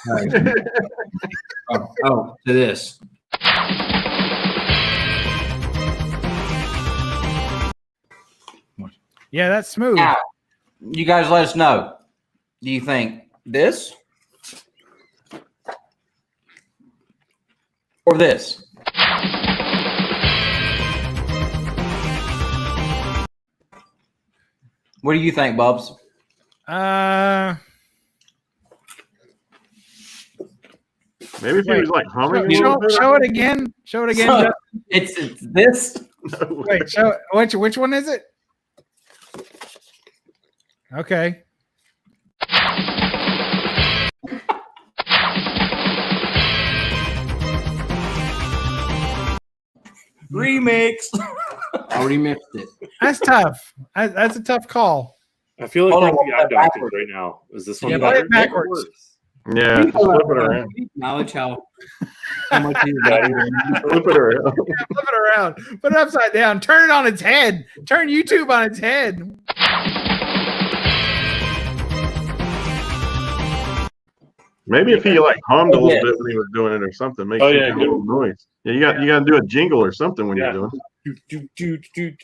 [SPEAKER 13] To this.
[SPEAKER 9] Yeah, that's smooth.
[SPEAKER 3] Now, you guys let us know. Do you think this or this? What do you think, Bubs?
[SPEAKER 4] Maybe if he was like humming.
[SPEAKER 9] Show it again. Show it again.
[SPEAKER 3] So, it's this.
[SPEAKER 4] No
[SPEAKER 9] Wait, show which one is it? Okay.
[SPEAKER 13] Remix. I remixed it.
[SPEAKER 9] That's tough. That's a tough call.
[SPEAKER 6] I feel like
[SPEAKER 3] Hold
[SPEAKER 6] we're
[SPEAKER 3] on,
[SPEAKER 6] in the eye doctor right now. Is this one
[SPEAKER 13] Yeah,
[SPEAKER 9] Play
[SPEAKER 6] better?
[SPEAKER 9] it backwards.
[SPEAKER 4] Yeah, just flip it around.
[SPEAKER 13] Acknowledge how much you
[SPEAKER 4] Flip it around.
[SPEAKER 9] Flip it around. Put it upside down. Turn it on its head. Turn YouTube on its head.
[SPEAKER 4] Maybe if he like hummed a little bit when he was doing it or something, make
[SPEAKER 6] Oh, yeah,
[SPEAKER 4] a little noise. Yeah, you got to do a jingle or something when you're doing it.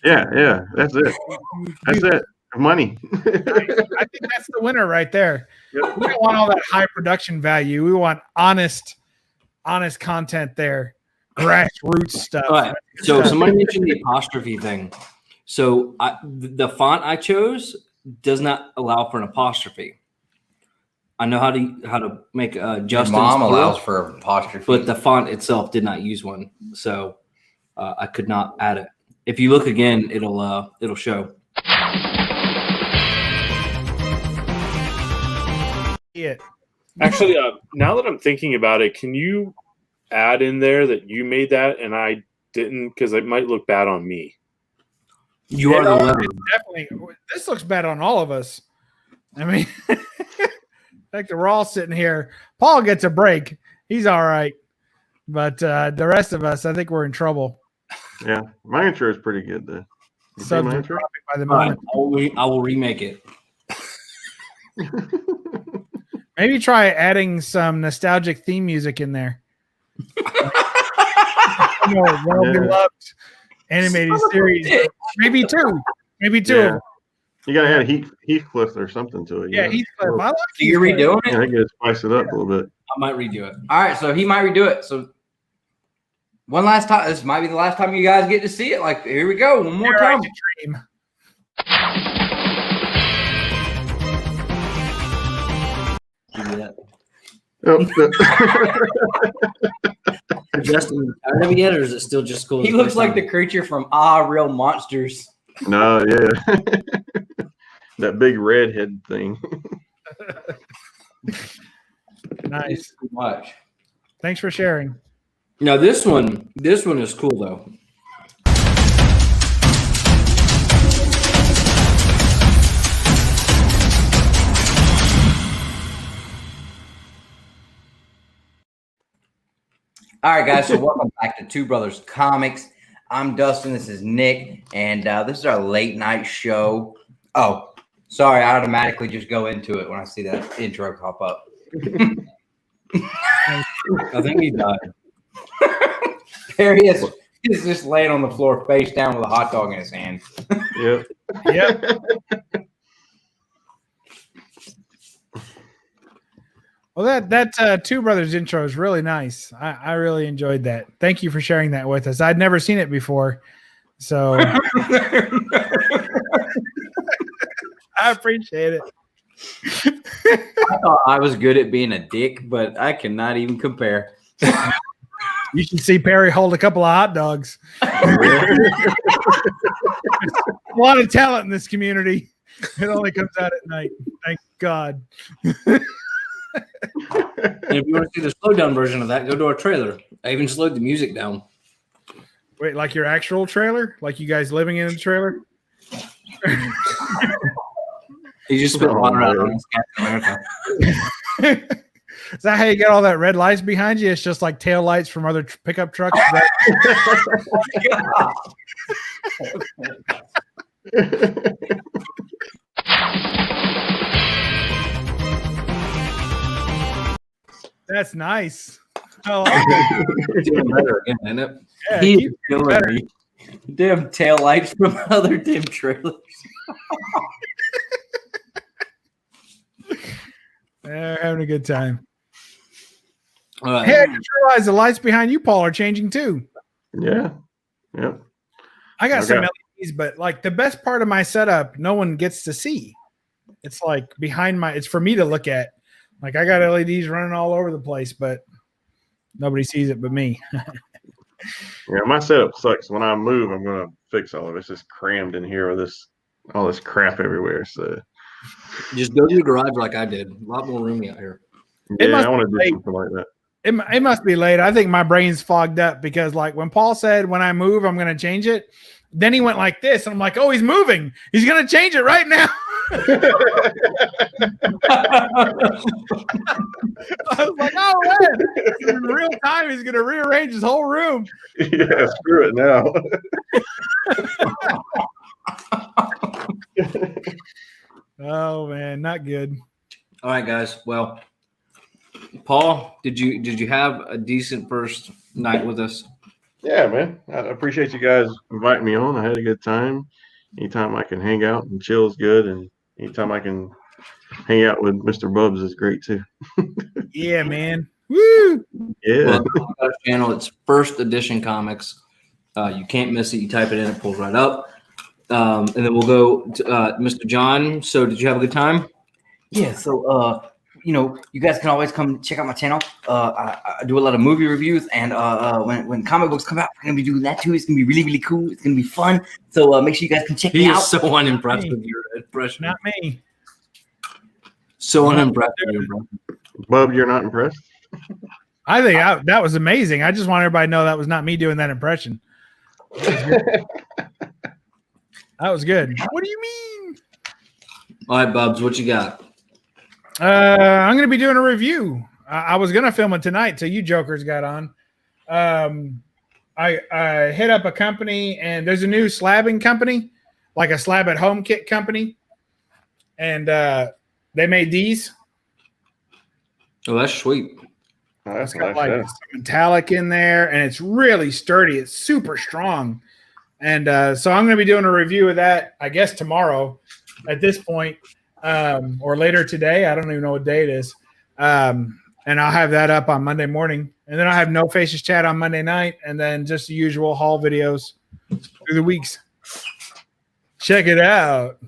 [SPEAKER 4] Yeah, that's it. That's it. Money.
[SPEAKER 9] I think that's the winner right there.
[SPEAKER 4] Yep.
[SPEAKER 9] We don't want all that high production value. We want honest content there. Grassroots stuff.
[SPEAKER 13] All right. So somebody mentioned the apostrophe thing. So the font I chose does not allow for an apostrophe. I know how to make Justin's
[SPEAKER 3] mom
[SPEAKER 13] plural,
[SPEAKER 3] allows for apostrophe,
[SPEAKER 13] but the font itself did not use one, so I could not add it. If you look again, it'll show.
[SPEAKER 6] Actually, now that I'm thinking about it, can you add in there that you made that and I didn't, because it might look bad on me.
[SPEAKER 13] You are the letter.
[SPEAKER 9] Definitely. This looks bad on all of us. I mean, like we're all sitting here. Paul gets a break. He's all right. But the rest of us, I think we're in trouble.
[SPEAKER 4] Yeah, my intro is pretty good though. You
[SPEAKER 9] Subs
[SPEAKER 4] my
[SPEAKER 9] are
[SPEAKER 4] intro?
[SPEAKER 9] dropping by the
[SPEAKER 13] All right,
[SPEAKER 9] moment.
[SPEAKER 13] I will remake it.
[SPEAKER 9] Maybe try adding some nostalgic theme music in there. Well-beloved animated series. Maybe two.
[SPEAKER 4] Yeah. You gotta add Heathcliff or something to it.
[SPEAKER 9] Yeah, Heathcliff. I like
[SPEAKER 3] You're redoing it?
[SPEAKER 4] Yeah, I gotta spice it up a little bit.
[SPEAKER 13] I might redo it.
[SPEAKER 3] All right, so he might redo it. So one last time. This might be the last time you guys get to see it. Like, here we go. One more time.
[SPEAKER 9] Dream.
[SPEAKER 13] Give me that.
[SPEAKER 4] Oh,
[SPEAKER 13] Justin, tired of it yet, or is it still just cool?
[SPEAKER 3] He looks like the creature from Real Monsters.
[SPEAKER 4] no, yeah. That big redhead thing.
[SPEAKER 9] Nice.
[SPEAKER 3] Much.
[SPEAKER 9] Thanks for sharing.
[SPEAKER 13] Now this one is cool though.
[SPEAKER 3] All right, guys. So welcome back to Two Brothers Comics. I'm Dustin. This is Nick, and this is our late night show. Oh, sorry. I automatically just go into it when I see that intro pop up.
[SPEAKER 13] I think he died.
[SPEAKER 3] There he is. He's just laying on the floor, face down, with a hot dog in his hand.
[SPEAKER 4] Yep.
[SPEAKER 9] Yep. Well, that Two Brothers intro is really nice. I really enjoyed that. Thank you for sharing that with us. I'd never seen it before, so I appreciate it.
[SPEAKER 3] I thought I was good at being a dick, but I cannot even compare.
[SPEAKER 9] You should see Perry hold a couple of hot dogs. A lot of talent in this community. It only comes out at night. Thank God.
[SPEAKER 13] And if you want to see the slow down version of that, go to our trailer. I even slowed the music down.
[SPEAKER 9] Wait, like your actual trailer? Like you guys living in the trailer?
[SPEAKER 13] He just spit water out on Captain America.
[SPEAKER 9] Is that how you get all that red lights behind you? It's just like tail lights from other pickup trucks. That's nice. I like that.
[SPEAKER 13] Doing better again, isn't it?
[SPEAKER 9] Yeah,
[SPEAKER 3] He
[SPEAKER 9] keep
[SPEAKER 3] is killing me. Damn tail lights from other damn trailers.
[SPEAKER 9] They're having a good time.
[SPEAKER 13] All right.
[SPEAKER 9] Hey, I just realized the lights behind you, Paul, are changing too.
[SPEAKER 4] Yeah. Yep.
[SPEAKER 9] I got some
[SPEAKER 4] Okay.
[SPEAKER 9] LEDs, but like the best part of my setup, no one gets to see. It's like behind my, it's for me to look at. Like I got LEDs running all over the place, but nobody sees it but me.
[SPEAKER 4] Yeah, my setup sucks. When I move, I'm gonna fix all of it. It's just crammed in here with all this crap everywhere. So
[SPEAKER 13] Just go to your garage like I did. A lot more roomy out here.
[SPEAKER 4] yeah,
[SPEAKER 9] must
[SPEAKER 4] I want to
[SPEAKER 9] be
[SPEAKER 4] do something like that.
[SPEAKER 9] It must be late. I think my brain's fogged up because like when Paul said when I move, I'm going to change it. Then he went like this. And I'm like, oh, he's moving. He's going to change it right now. I was like, oh, man. In real time, he's going to rearrange his whole room.
[SPEAKER 4] Yeah, screw it now.
[SPEAKER 9] Oh, man. Not good.
[SPEAKER 13] All right, guys. Well, Paul, did you have a decent first night with us?
[SPEAKER 4] Yeah, man. I appreciate you guys inviting me on. I had a good time. Anytime I can hang out and chill is good, and anytime I can hang out with Mr. Bubs is great too.
[SPEAKER 9] Yeah, man. Woo!
[SPEAKER 4] Yeah.
[SPEAKER 13] Well, our channel, it's first edition comics. You can't miss it. You type it in, it pulls right up. And then we'll go to Mr. John. So did you have a good time?
[SPEAKER 3] Yeah, so you know, you guys can always come check out my channel. I do a lot of movie reviews, and when comic books come out, we're gonna be doing that too. It's gonna be really, really cool. It's gonna be fun. So make sure you guys can check me
[SPEAKER 13] He
[SPEAKER 3] out.
[SPEAKER 13] is so unimpressed with your impression.
[SPEAKER 9] Not me.
[SPEAKER 13] So unimpressed with your impression.
[SPEAKER 4] Bub, you're not impressed?
[SPEAKER 9] I think that was amazing. I just want everybody to know that was not me doing that impression. That was good. What do you mean?
[SPEAKER 13] All right, Bubs, what you got?
[SPEAKER 9] I'm going to be doing a review. I was going to film it tonight till you jokers got on. I hit up a company, and there's a new slabbing company, like a slab at home kit company. And they made these.
[SPEAKER 13] Oh, that's sweet.
[SPEAKER 4] Oh, that's
[SPEAKER 9] It's got
[SPEAKER 4] nice.
[SPEAKER 9] like
[SPEAKER 4] Yeah.
[SPEAKER 9] some metallic in there, and it's really sturdy. It's super strong. And so I'm going to be doing a review of that, I guess, tomorrow at this point, or later today. I don't even know what day it is. And I'll have that up on Monday morning. And then I'll have No Faces Chat on Monday night, and then just the usual haul videos through the weeks. Check it out.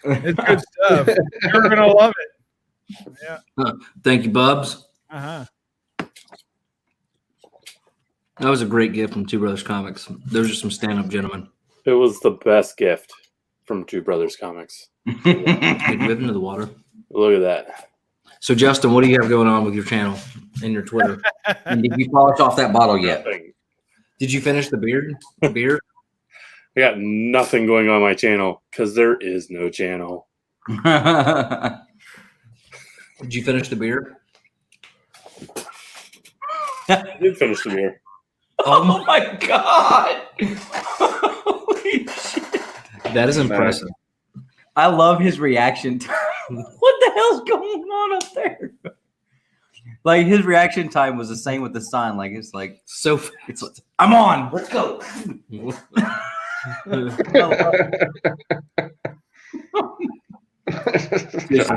[SPEAKER 9] It's good stuff. You're going to love it. Yeah.
[SPEAKER 13] Thank you, Bubs.
[SPEAKER 9] Uh-huh.
[SPEAKER 13] That was a great gift from Two Brothers Comics. Those are some stand-up gentlemen.
[SPEAKER 6] It was the best gift from Two Brothers Comics.
[SPEAKER 13] Did you live into the water?
[SPEAKER 6] Look at that.
[SPEAKER 13] So, Justin, what do you have going on with your channel and your Twitter?
[SPEAKER 3] And did you polish off that bottle yet?
[SPEAKER 6] Nothing.
[SPEAKER 13] Did you finish the beard? Beer?
[SPEAKER 6] I got nothing going on my channel because there is no channel.
[SPEAKER 13] Did you finish the beer?
[SPEAKER 6] I did finish the beer.
[SPEAKER 3] Oh my god! Holy shit!
[SPEAKER 13] That is impressive.
[SPEAKER 3] I love his reaction time. What the hell's going on up there? Like his reaction time was the same with the sign. Like it's like
[SPEAKER 13] So
[SPEAKER 3] it's like, I'm on. Let's go.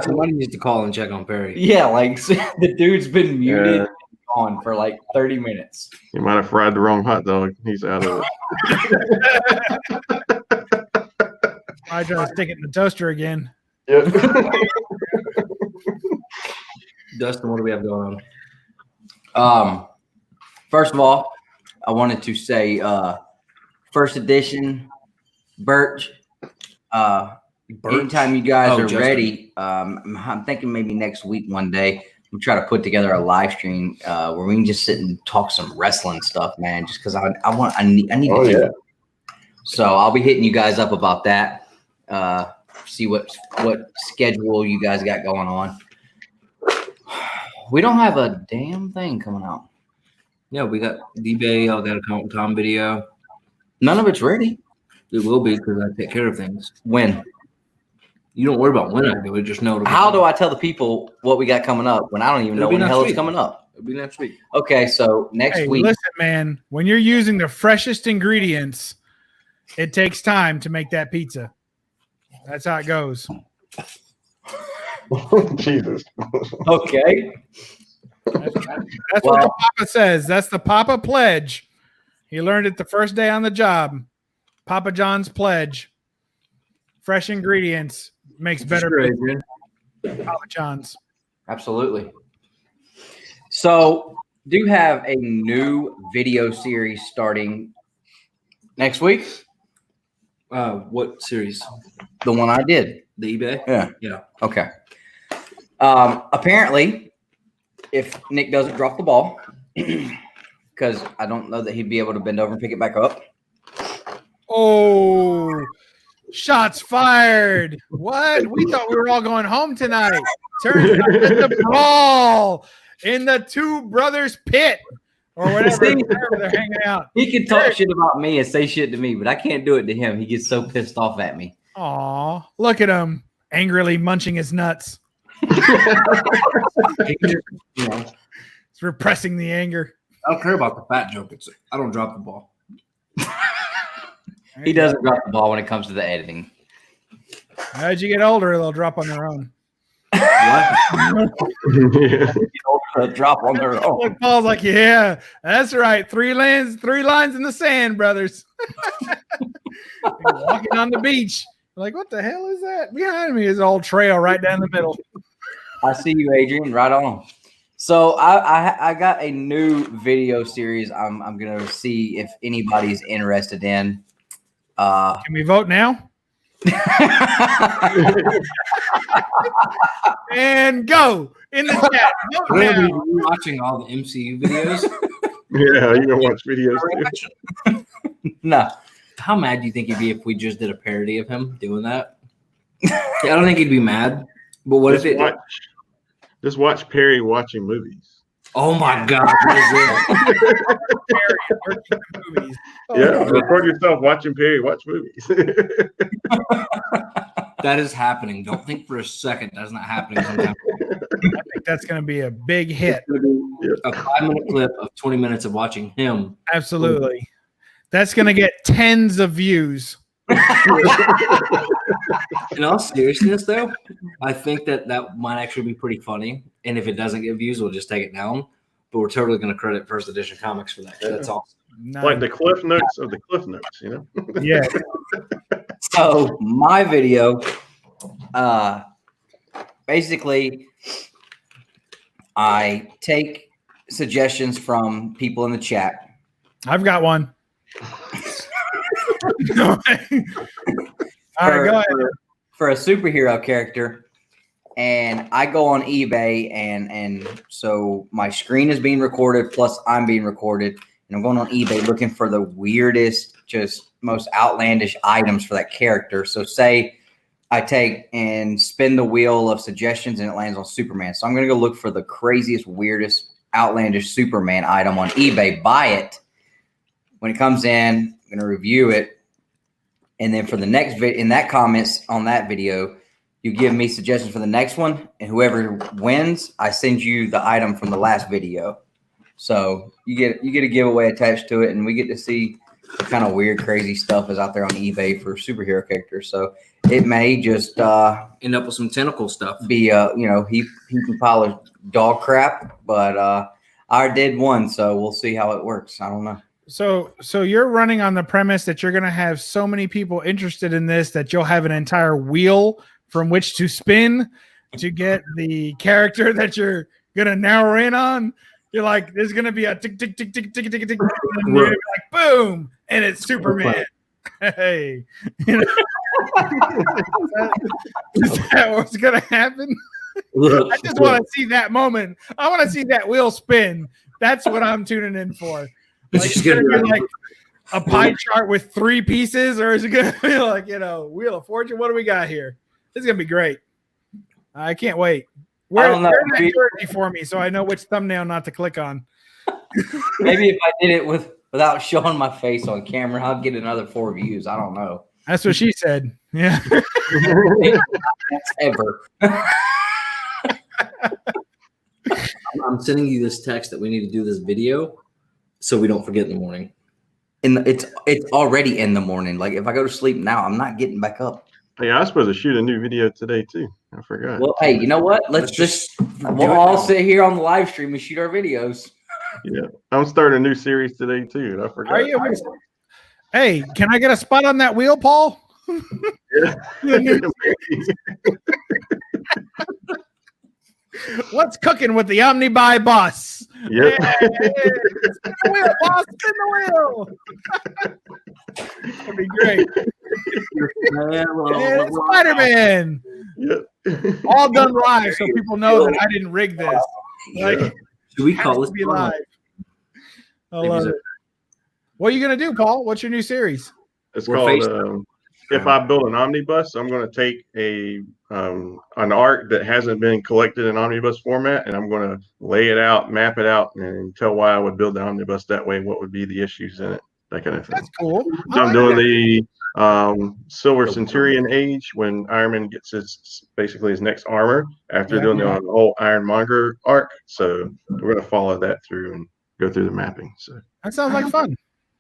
[SPEAKER 13] Somebody needs to call and check on Perry.
[SPEAKER 3] Yeah, like the dude's been muted and on for like 30 minutes.
[SPEAKER 4] You might have fried the wrong hot dog. He's out of it.
[SPEAKER 9] I try to stick it in the toaster again.
[SPEAKER 4] Yep.
[SPEAKER 13] Dustin, what do we have going
[SPEAKER 3] on? First of all, I wanted to say first edition Birch. Anytime you guys are ready, I'm thinking maybe next week one day we'll try to put together a live stream where we can just sit and talk some wrestling stuff, man. Just because I need to do it. So I'll be hitting you guys up about that. See what schedule you guys got going on. We don't have a damn thing coming out.
[SPEAKER 13] Yeah, we got D-Bay. I got a ComiKon video.
[SPEAKER 3] None of it's ready.
[SPEAKER 13] It will be because I take care of things.
[SPEAKER 3] When?
[SPEAKER 13] You don't worry about when I do it. Just know.
[SPEAKER 3] How do I tell the people what we got coming up when I don't even know when the hell it's coming up?
[SPEAKER 13] It'll be next week.
[SPEAKER 3] Okay, so next week.
[SPEAKER 9] Listen, man, when you're using the freshest ingredients, it takes time to make that pizza. That's how it goes.
[SPEAKER 4] Jesus.
[SPEAKER 3] Okay.
[SPEAKER 9] That's what the Papa says. That's the Papa pledge. He learned it the first day on the job. Papa John's pledge. Fresh ingredients makes better pizza. Papa John's.
[SPEAKER 3] Absolutely. So, do have a new video series starting next week.
[SPEAKER 13] What series?
[SPEAKER 3] The one I did.
[SPEAKER 13] The eBay?
[SPEAKER 3] Yeah.
[SPEAKER 13] Yeah.
[SPEAKER 3] Okay. Apparently, if Nick doesn't drop the ball, because I don't know that he'd be able to bend over and pick it back up.
[SPEAKER 9] Oh, shots fired. What? We thought we were all going home tonight. Turns out it's a brawl in the Two Brothers pit or whatever they're hanging out.
[SPEAKER 3] He can talk shit about me and say shit to me, but I can't do it to him. He gets so pissed off at me.
[SPEAKER 9] Aw, look at him angrily munching his nuts.
[SPEAKER 13] It's
[SPEAKER 9] It's repressing the anger.
[SPEAKER 13] I don't care about the fat joke. I don't drop the ball.
[SPEAKER 3] He doesn't drop the ball when it comes to the editing.
[SPEAKER 9] As you get older, they'll drop on their own.
[SPEAKER 3] Drop on their own.
[SPEAKER 9] Look, Paul's like, yeah, that's right. Three lines in the sand, brothers. Walking on the beach. Like, what the hell is that? Behind me is an old trail right down the middle.
[SPEAKER 3] I see you, Adrian. Right on. So I got a new video series I'm gonna see if anybody's interested in.
[SPEAKER 9] Can we vote now? And go in the chat.
[SPEAKER 13] We're gonna be watching all the MCU videos.
[SPEAKER 4] Yeah, you gonna watch videos too?
[SPEAKER 3] No.
[SPEAKER 13] How mad do you think he'd be if we just did a parody of him doing that? I don't think he'd be mad. But what if it?
[SPEAKER 4] Just watch Perry watching movies.
[SPEAKER 13] Oh my God!
[SPEAKER 4] Yeah, record yourself watching Perry watch movies.
[SPEAKER 13] That is happening. Don't think for a second that's not happening. Sometime.
[SPEAKER 9] I think that's going to be a big hit.
[SPEAKER 13] A 5-minute clip of 20 minutes of watching him.
[SPEAKER 9] Absolutely. That's going to get tens of views.
[SPEAKER 13] In all seriousness, though, I think that might actually be pretty funny. And if it doesn't get views, we'll just take it down. But we're totally going to credit First Edition Comics for that. That's awesome.
[SPEAKER 4] Like the Cliff Notes of the Cliff Notes, you know?
[SPEAKER 9] Yeah.
[SPEAKER 3] So my video, basically, I take suggestions from people in the chat.
[SPEAKER 9] I've got one. All right, go ahead.
[SPEAKER 3] For a superhero character, and I go on eBay, and so my screen is being recorded, plus I'm being recorded, and I'm going on eBay looking for the weirdest, just most outlandish items for that character. So say I take and spin the wheel of suggestions, and it lands on Superman. So I'm going to go look for the craziest, weirdest, outlandish Superman item on eBay, buy it. When it comes in, I'm going to review it. And then for the next in that comments on that video, you give me suggestions for the next one, and whoever wins, I send you the item from the last video. So you get a giveaway attached to it, and we get to see what kind of weird, crazy stuff is out there on eBay for superhero characters. So it may just
[SPEAKER 13] end up with some tentacle stuff.
[SPEAKER 3] Be heap and pile of dog crap, but I did one, so we'll see how it works. I don't know.
[SPEAKER 9] So you're running on the premise that you're going to have so many people interested in this that you'll have an entire wheel from which to spin to get the character that you're gonna narrow in on. You're like, there's gonna be a tick tick tick tick tick tick tick, and you're gonna be like, boom, and it's Superman. Hey, you know? Is that what's gonna happen? I just want to see that moment. I want to see that wheel spin. That's what I'm tuning in for. Like, it's gonna be like a pie chart with 3 pieces, or is it gonna be like, Wheel of Fortune? What do we got here? This is gonna be great. I can't wait. Wear that jersey for me so I know which thumbnail not to click on.
[SPEAKER 3] Maybe if I did it without showing my face on camera, I'll get another 4 views. I don't know.
[SPEAKER 9] That's what she said. Yeah.
[SPEAKER 3] Ever.
[SPEAKER 13] I'm sending you this text that we need to do this video so we don't forget in the morning.
[SPEAKER 3] It's already in the morning. Like if I go to sleep now, I'm not getting back up.
[SPEAKER 4] Hey, I was supposed to shoot a new video today too. I forgot.
[SPEAKER 3] Well, hey, you know what? We'll all sit here on the live stream and shoot our videos.
[SPEAKER 4] Yeah, I'm starting a new series today too. And I forgot.
[SPEAKER 9] Are you? Hey, can I get a spot on that wheel, Paul?
[SPEAKER 4] Yeah.
[SPEAKER 9] What's cooking with the Omnibuy boss?
[SPEAKER 4] Yep.
[SPEAKER 9] Hey, spin the wheel, boss. Spin the wheel. That'd be great. Yeah, Spider-Man.
[SPEAKER 4] Yep.
[SPEAKER 9] All done live, so people know that I didn't rig this. Like,
[SPEAKER 13] should we call this
[SPEAKER 9] be live? I love it. What are you gonna do, Paul? What's your new series?
[SPEAKER 4] It's called If I Build an Omnibus. I'm going to take an art that hasn't been collected in omnibus format, and I'm going to lay it out, map it out, and tell why I would build the omnibus that way. What would be the issues in it? That kind of thing.
[SPEAKER 9] That's cool.
[SPEAKER 4] So I'm doing the Silver Centurion age when Iron Man gets basically his next armor after doing the whole Ironmonger arc. So we're going to follow that through and go through the mapping. So
[SPEAKER 9] that sounds like fun.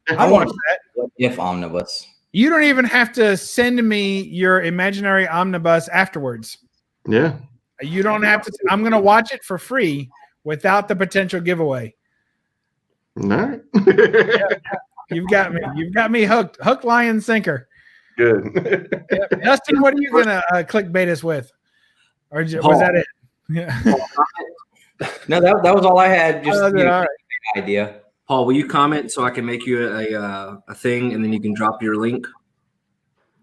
[SPEAKER 3] I want that. If omnibus.
[SPEAKER 9] You don't even have to send me your imaginary omnibus afterwards.
[SPEAKER 4] Yeah.
[SPEAKER 9] You don't have to. I'm going to watch it for free without the potential giveaway.
[SPEAKER 4] No.
[SPEAKER 9] You've got me. You've got me hooked. Hook, line, sinker.
[SPEAKER 4] Good.
[SPEAKER 9] Yep. Dustin, what are you going to clickbait us with? Or was that it? Yeah.
[SPEAKER 3] No, that was all I had. Just
[SPEAKER 9] all right.
[SPEAKER 3] Idea.
[SPEAKER 13] Paul, will you comment so I can make you a thing, and then you can drop your link?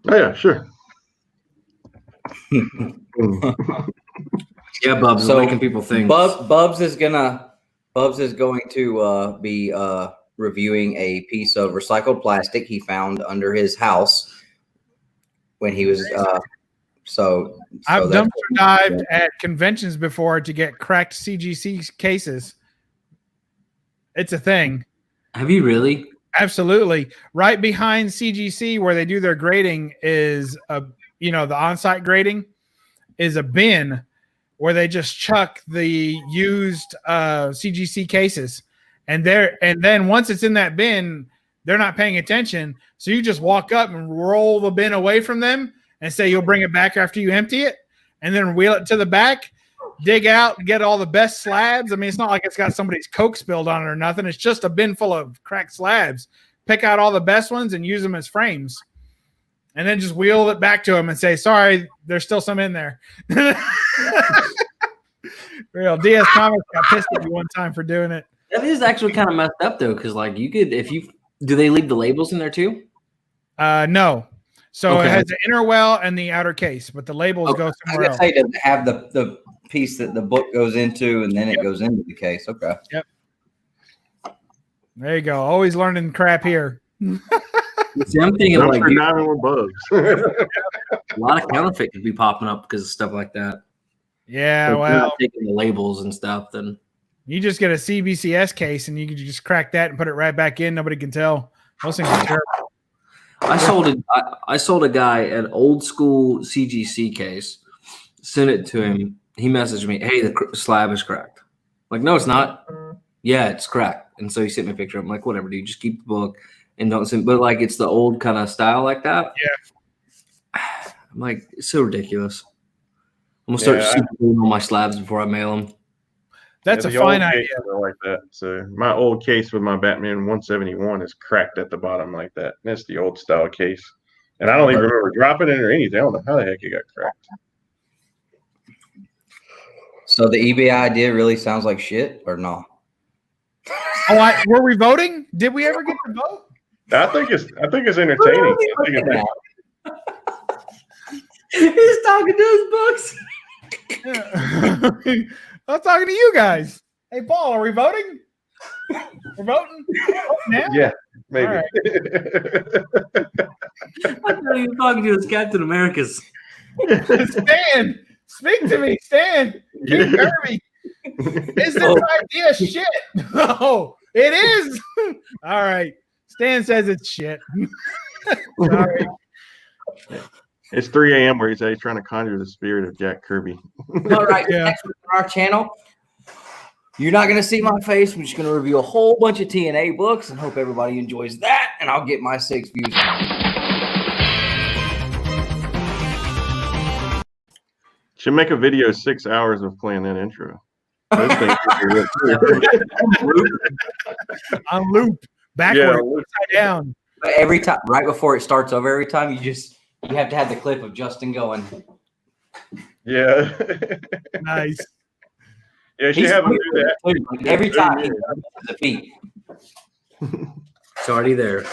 [SPEAKER 4] Oh yeah, sure.
[SPEAKER 13] Yeah, Bubs. So making people think.
[SPEAKER 3] Bubs is going to be reviewing a piece of recycled plastic he found under his house when he was. So
[SPEAKER 9] I've dumpster dived at conventions before to get cracked CGC cases. It's a thing.
[SPEAKER 13] Have you really?
[SPEAKER 9] Absolutely. Right behind CGC where they do their grading is the on-site grading is a bin where they just chuck the used CGC cases. And then once it's in that bin, they're not paying attention. So you just walk up and roll the bin away from them and say you'll bring it back after you empty it, and then wheel it to the back. Dig out and get all the best slabs. I mean, it's not like it's got somebody's Coke spilled on it or nothing. It's just a bin full of cracked slabs. Pick out all the best ones and use them as frames. And then just wheel it back to them and say, sorry, there's still some in there. Real. DS Comics got pissed at you one time for doing it.
[SPEAKER 13] That is actually kind of messed up, though, because, like, you could, do they leave the labels in there, too?
[SPEAKER 9] No. So it has the inner well and the outer case, but the labels go somewhere else.
[SPEAKER 3] It doesn't have the piece that the book goes into, and then it goes into the case. Okay.
[SPEAKER 9] Yep. There you go. Always learning crap here.
[SPEAKER 13] See, I'm thinking like
[SPEAKER 4] bugs.
[SPEAKER 13] A lot of counterfeit could be popping up because of stuff like that.
[SPEAKER 9] Yeah,
[SPEAKER 13] so
[SPEAKER 9] well,
[SPEAKER 13] taking the labels and stuff, then
[SPEAKER 9] you just get a CBCS case and you can just crack that and put it right back in. Nobody can tell. Those things are terrible.
[SPEAKER 13] I sold a guy an old school CGC case, sent it to him. He messaged me, hey, the slab is cracked. I'm like, no, it's not. Yeah, it's cracked. And so he sent me a picture. I'm like, whatever, dude, just keep the book and don't send. But like, it's the old kind of style like that.
[SPEAKER 9] Yeah.
[SPEAKER 13] I'm like, it's so ridiculous. I'm going to start super gluing all my slabs before I mail them.
[SPEAKER 9] That's a fine idea.
[SPEAKER 4] Like that. So my old case with my Batman 171 is cracked at the bottom like that. That's the old style case. And I don't even remember dropping it or anything. I don't know how the heck it got cracked.
[SPEAKER 3] So the eBay idea really sounds like shit, or no?
[SPEAKER 9] Were we voting? Did we ever get to vote?
[SPEAKER 4] I think it's entertaining.
[SPEAKER 3] He's talking to his books.
[SPEAKER 9] I'm talking to you guys. Hey, Paul, are we voting? We're voting now?
[SPEAKER 4] Yeah, maybe.
[SPEAKER 9] All right.
[SPEAKER 13] I thought he was talking to his Captain Americas.
[SPEAKER 9] Stan, speak to me, Stan. King Kirby. Is this idea shit? No, it is. All right. Stan says it's shit. Sorry.
[SPEAKER 4] It's 3 a.m. where he's trying to conjure the spirit of Jack Kirby.
[SPEAKER 3] All right, next week on our channel, you're not going to see my face. I'm just going to review a whole bunch of TNA books and hope everybody enjoys that, and I'll get my 6 views.
[SPEAKER 4] Should make a video 6 hours of playing that intro. Those things
[SPEAKER 9] on loop, backward, upside down.
[SPEAKER 3] But every time, right before it starts over, every time you have to have the clip of Justin going.
[SPEAKER 4] Yeah.
[SPEAKER 9] Nice.
[SPEAKER 4] Yeah, she have him do that.
[SPEAKER 3] Every time he does the feet.
[SPEAKER 13] It's already there.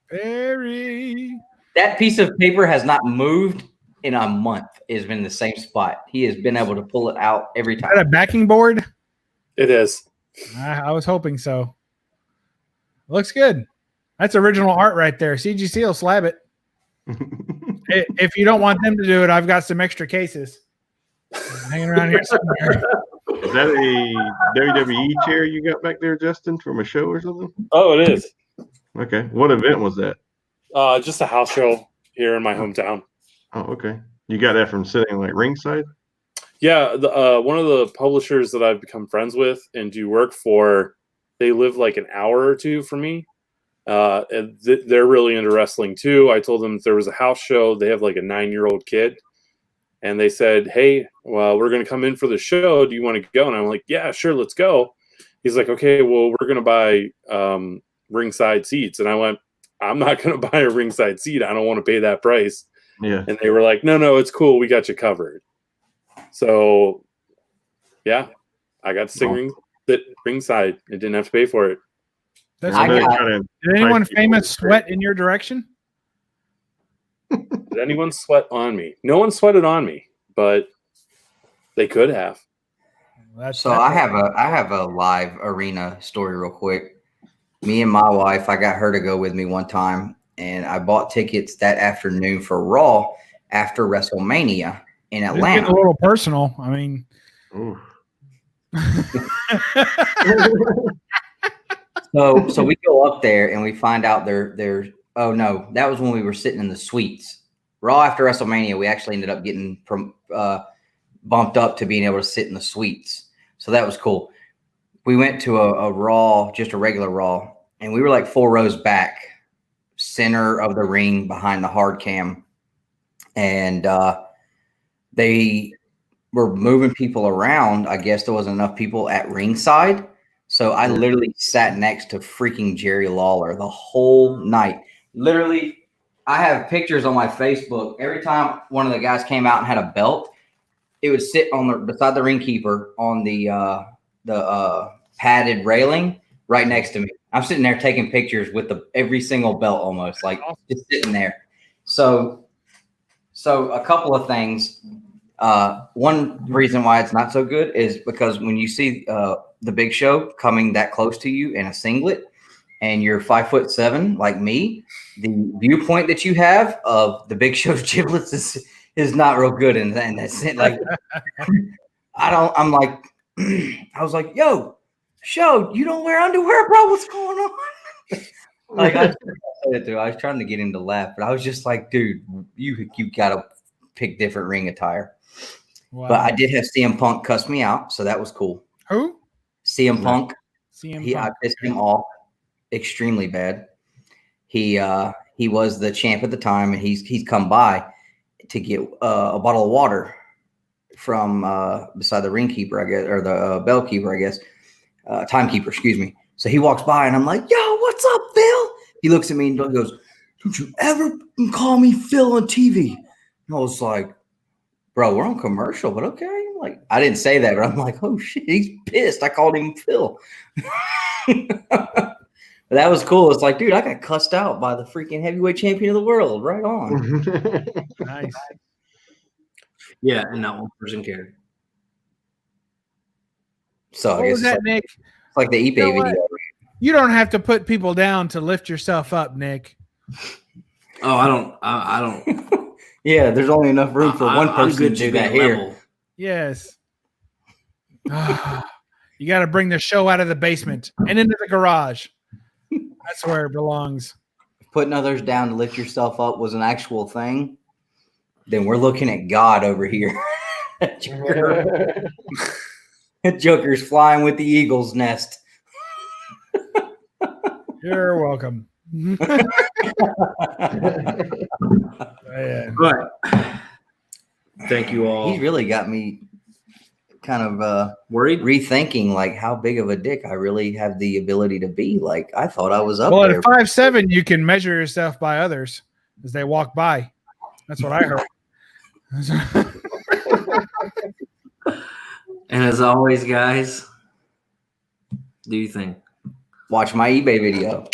[SPEAKER 9] Very.
[SPEAKER 3] That piece of paper has not moved in a month. It's been in the same spot. He has been able to pull it out every time.
[SPEAKER 9] Is that a backing board?
[SPEAKER 6] It is.
[SPEAKER 9] I was hoping so. Looks good. That's original art right there. CGC will slab it. If you don't want them to do it, I've got some extra cases hanging around here somewhere.
[SPEAKER 4] Is that a WWE chair you got back there, Justin, from a show or something?
[SPEAKER 6] Oh, it is.
[SPEAKER 4] Okay. What event was that?
[SPEAKER 6] Just a house show here in my hometown.
[SPEAKER 4] Oh, okay. You got that from sitting like ringside?
[SPEAKER 6] Yeah, one of the publishers that I've become friends with and do work for, they live like an hour or two from me. And they're really into wrestling too. I told them if there was a house show, they have like a 9-year-old kid. And they said, hey, well, we're going to come in for the show. Do you want to go? And I'm like, yeah, sure, let's go. He's like, okay, well, we're going to buy ringside seats. And I went, I'm not going to buy a ringside seat. I don't want to pay that price.
[SPEAKER 4] Yeah.
[SPEAKER 6] And they were like, no, it's cool. We got you covered. So, yeah, I got to sit ringside. I didn't have to pay for it.
[SPEAKER 9] Did anyone famous sweat in your direction?
[SPEAKER 6] Did anyone sweat on me? No one sweated on me, but they could have.
[SPEAKER 3] I have a live arena story real quick. Me and my wife, I got her to go with me one time, and I bought tickets that afternoon for Raw after WrestleMania in Atlanta.
[SPEAKER 9] It's getting a little personal. I mean,
[SPEAKER 3] so we go up there and we find out they're oh no, that was when we were sitting in the suites. Raw after WrestleMania, we actually ended up getting bumped up to being able to sit in the suites. So that was cool. We went to a Raw, just a regular Raw, and we were like 4 rows back, center of the ring behind the hard cam. And they were moving people around. I guess there wasn't enough people at ringside. So I literally sat next to freaking Jerry Lawler the whole night. Literally, I have pictures on my Facebook. Every time one of the guys came out and had a belt, it would sit on beside the ring keeper on the padded railing right next to me. I'm sitting there taking pictures with every single belt almost, like just sitting there. So a couple of things. One reason why it's not so good is because when you see the Big Show coming that close to you in a singlet and you're 5'7" like me, the viewpoint that you have of the Big Show's giblets is not real good. And that's it. Like, I was like, yo, Show, you don't wear underwear, bro? What's going on? Like, I was trying to get him to laugh, but I was just like, dude, you got to pick different ring attire. Wow. But I did have CM Punk cuss me out, so that was cool.
[SPEAKER 9] Who?
[SPEAKER 3] CM Punk.
[SPEAKER 9] I
[SPEAKER 3] pissed him off extremely bad. He was the champ at the time, and he's come by to get a bottle of water from beside the ring keeper, I guess, or the bell keeper, I guess, timekeeper, excuse me. So he walks by, and I'm like, "Yo, what's up, Phil?" He looks at me and goes, "Don't you ever call me Phil on TV?" And I was like, bro, we're on commercial, but okay. Like, I didn't say that, but I'm like, oh shit, he's pissed. I called him Phil. But that was cool. It's like, dude, I got cussed out by the freaking heavyweight champion of the world. Right on.
[SPEAKER 9] Nice.
[SPEAKER 13] Yeah, and not one person cared.
[SPEAKER 3] So
[SPEAKER 9] What
[SPEAKER 3] I guess
[SPEAKER 9] was that,
[SPEAKER 3] it's
[SPEAKER 9] Nick?
[SPEAKER 3] like the eBay
[SPEAKER 9] You know what?
[SPEAKER 3] video.
[SPEAKER 9] You don't have to put people down to lift yourself up, Nick.
[SPEAKER 13] Oh, I don't.
[SPEAKER 3] Yeah, there's only enough room for one
[SPEAKER 13] I'm
[SPEAKER 3] person to
[SPEAKER 13] good
[SPEAKER 3] do
[SPEAKER 13] be
[SPEAKER 3] that here.
[SPEAKER 13] level.
[SPEAKER 9] Yes. You got to bring the show out of the basement and into the garage. That's where it belongs.
[SPEAKER 3] Putting others down to lift yourself up was an actual thing. Then we're looking at God over here. Joker's flying with the eagle's nest.
[SPEAKER 9] You're welcome.
[SPEAKER 13] But thank you all.
[SPEAKER 3] He's really got me kind of
[SPEAKER 13] worried,
[SPEAKER 3] rethinking like how big of a dick I really have the ability to be. Like I thought I was up
[SPEAKER 9] Well,
[SPEAKER 3] there.
[SPEAKER 9] at 5'7", you can measure yourself by others as they walk by. That's what I heard.
[SPEAKER 13] And as always, guys, do you think?
[SPEAKER 3] Watch my eBay video.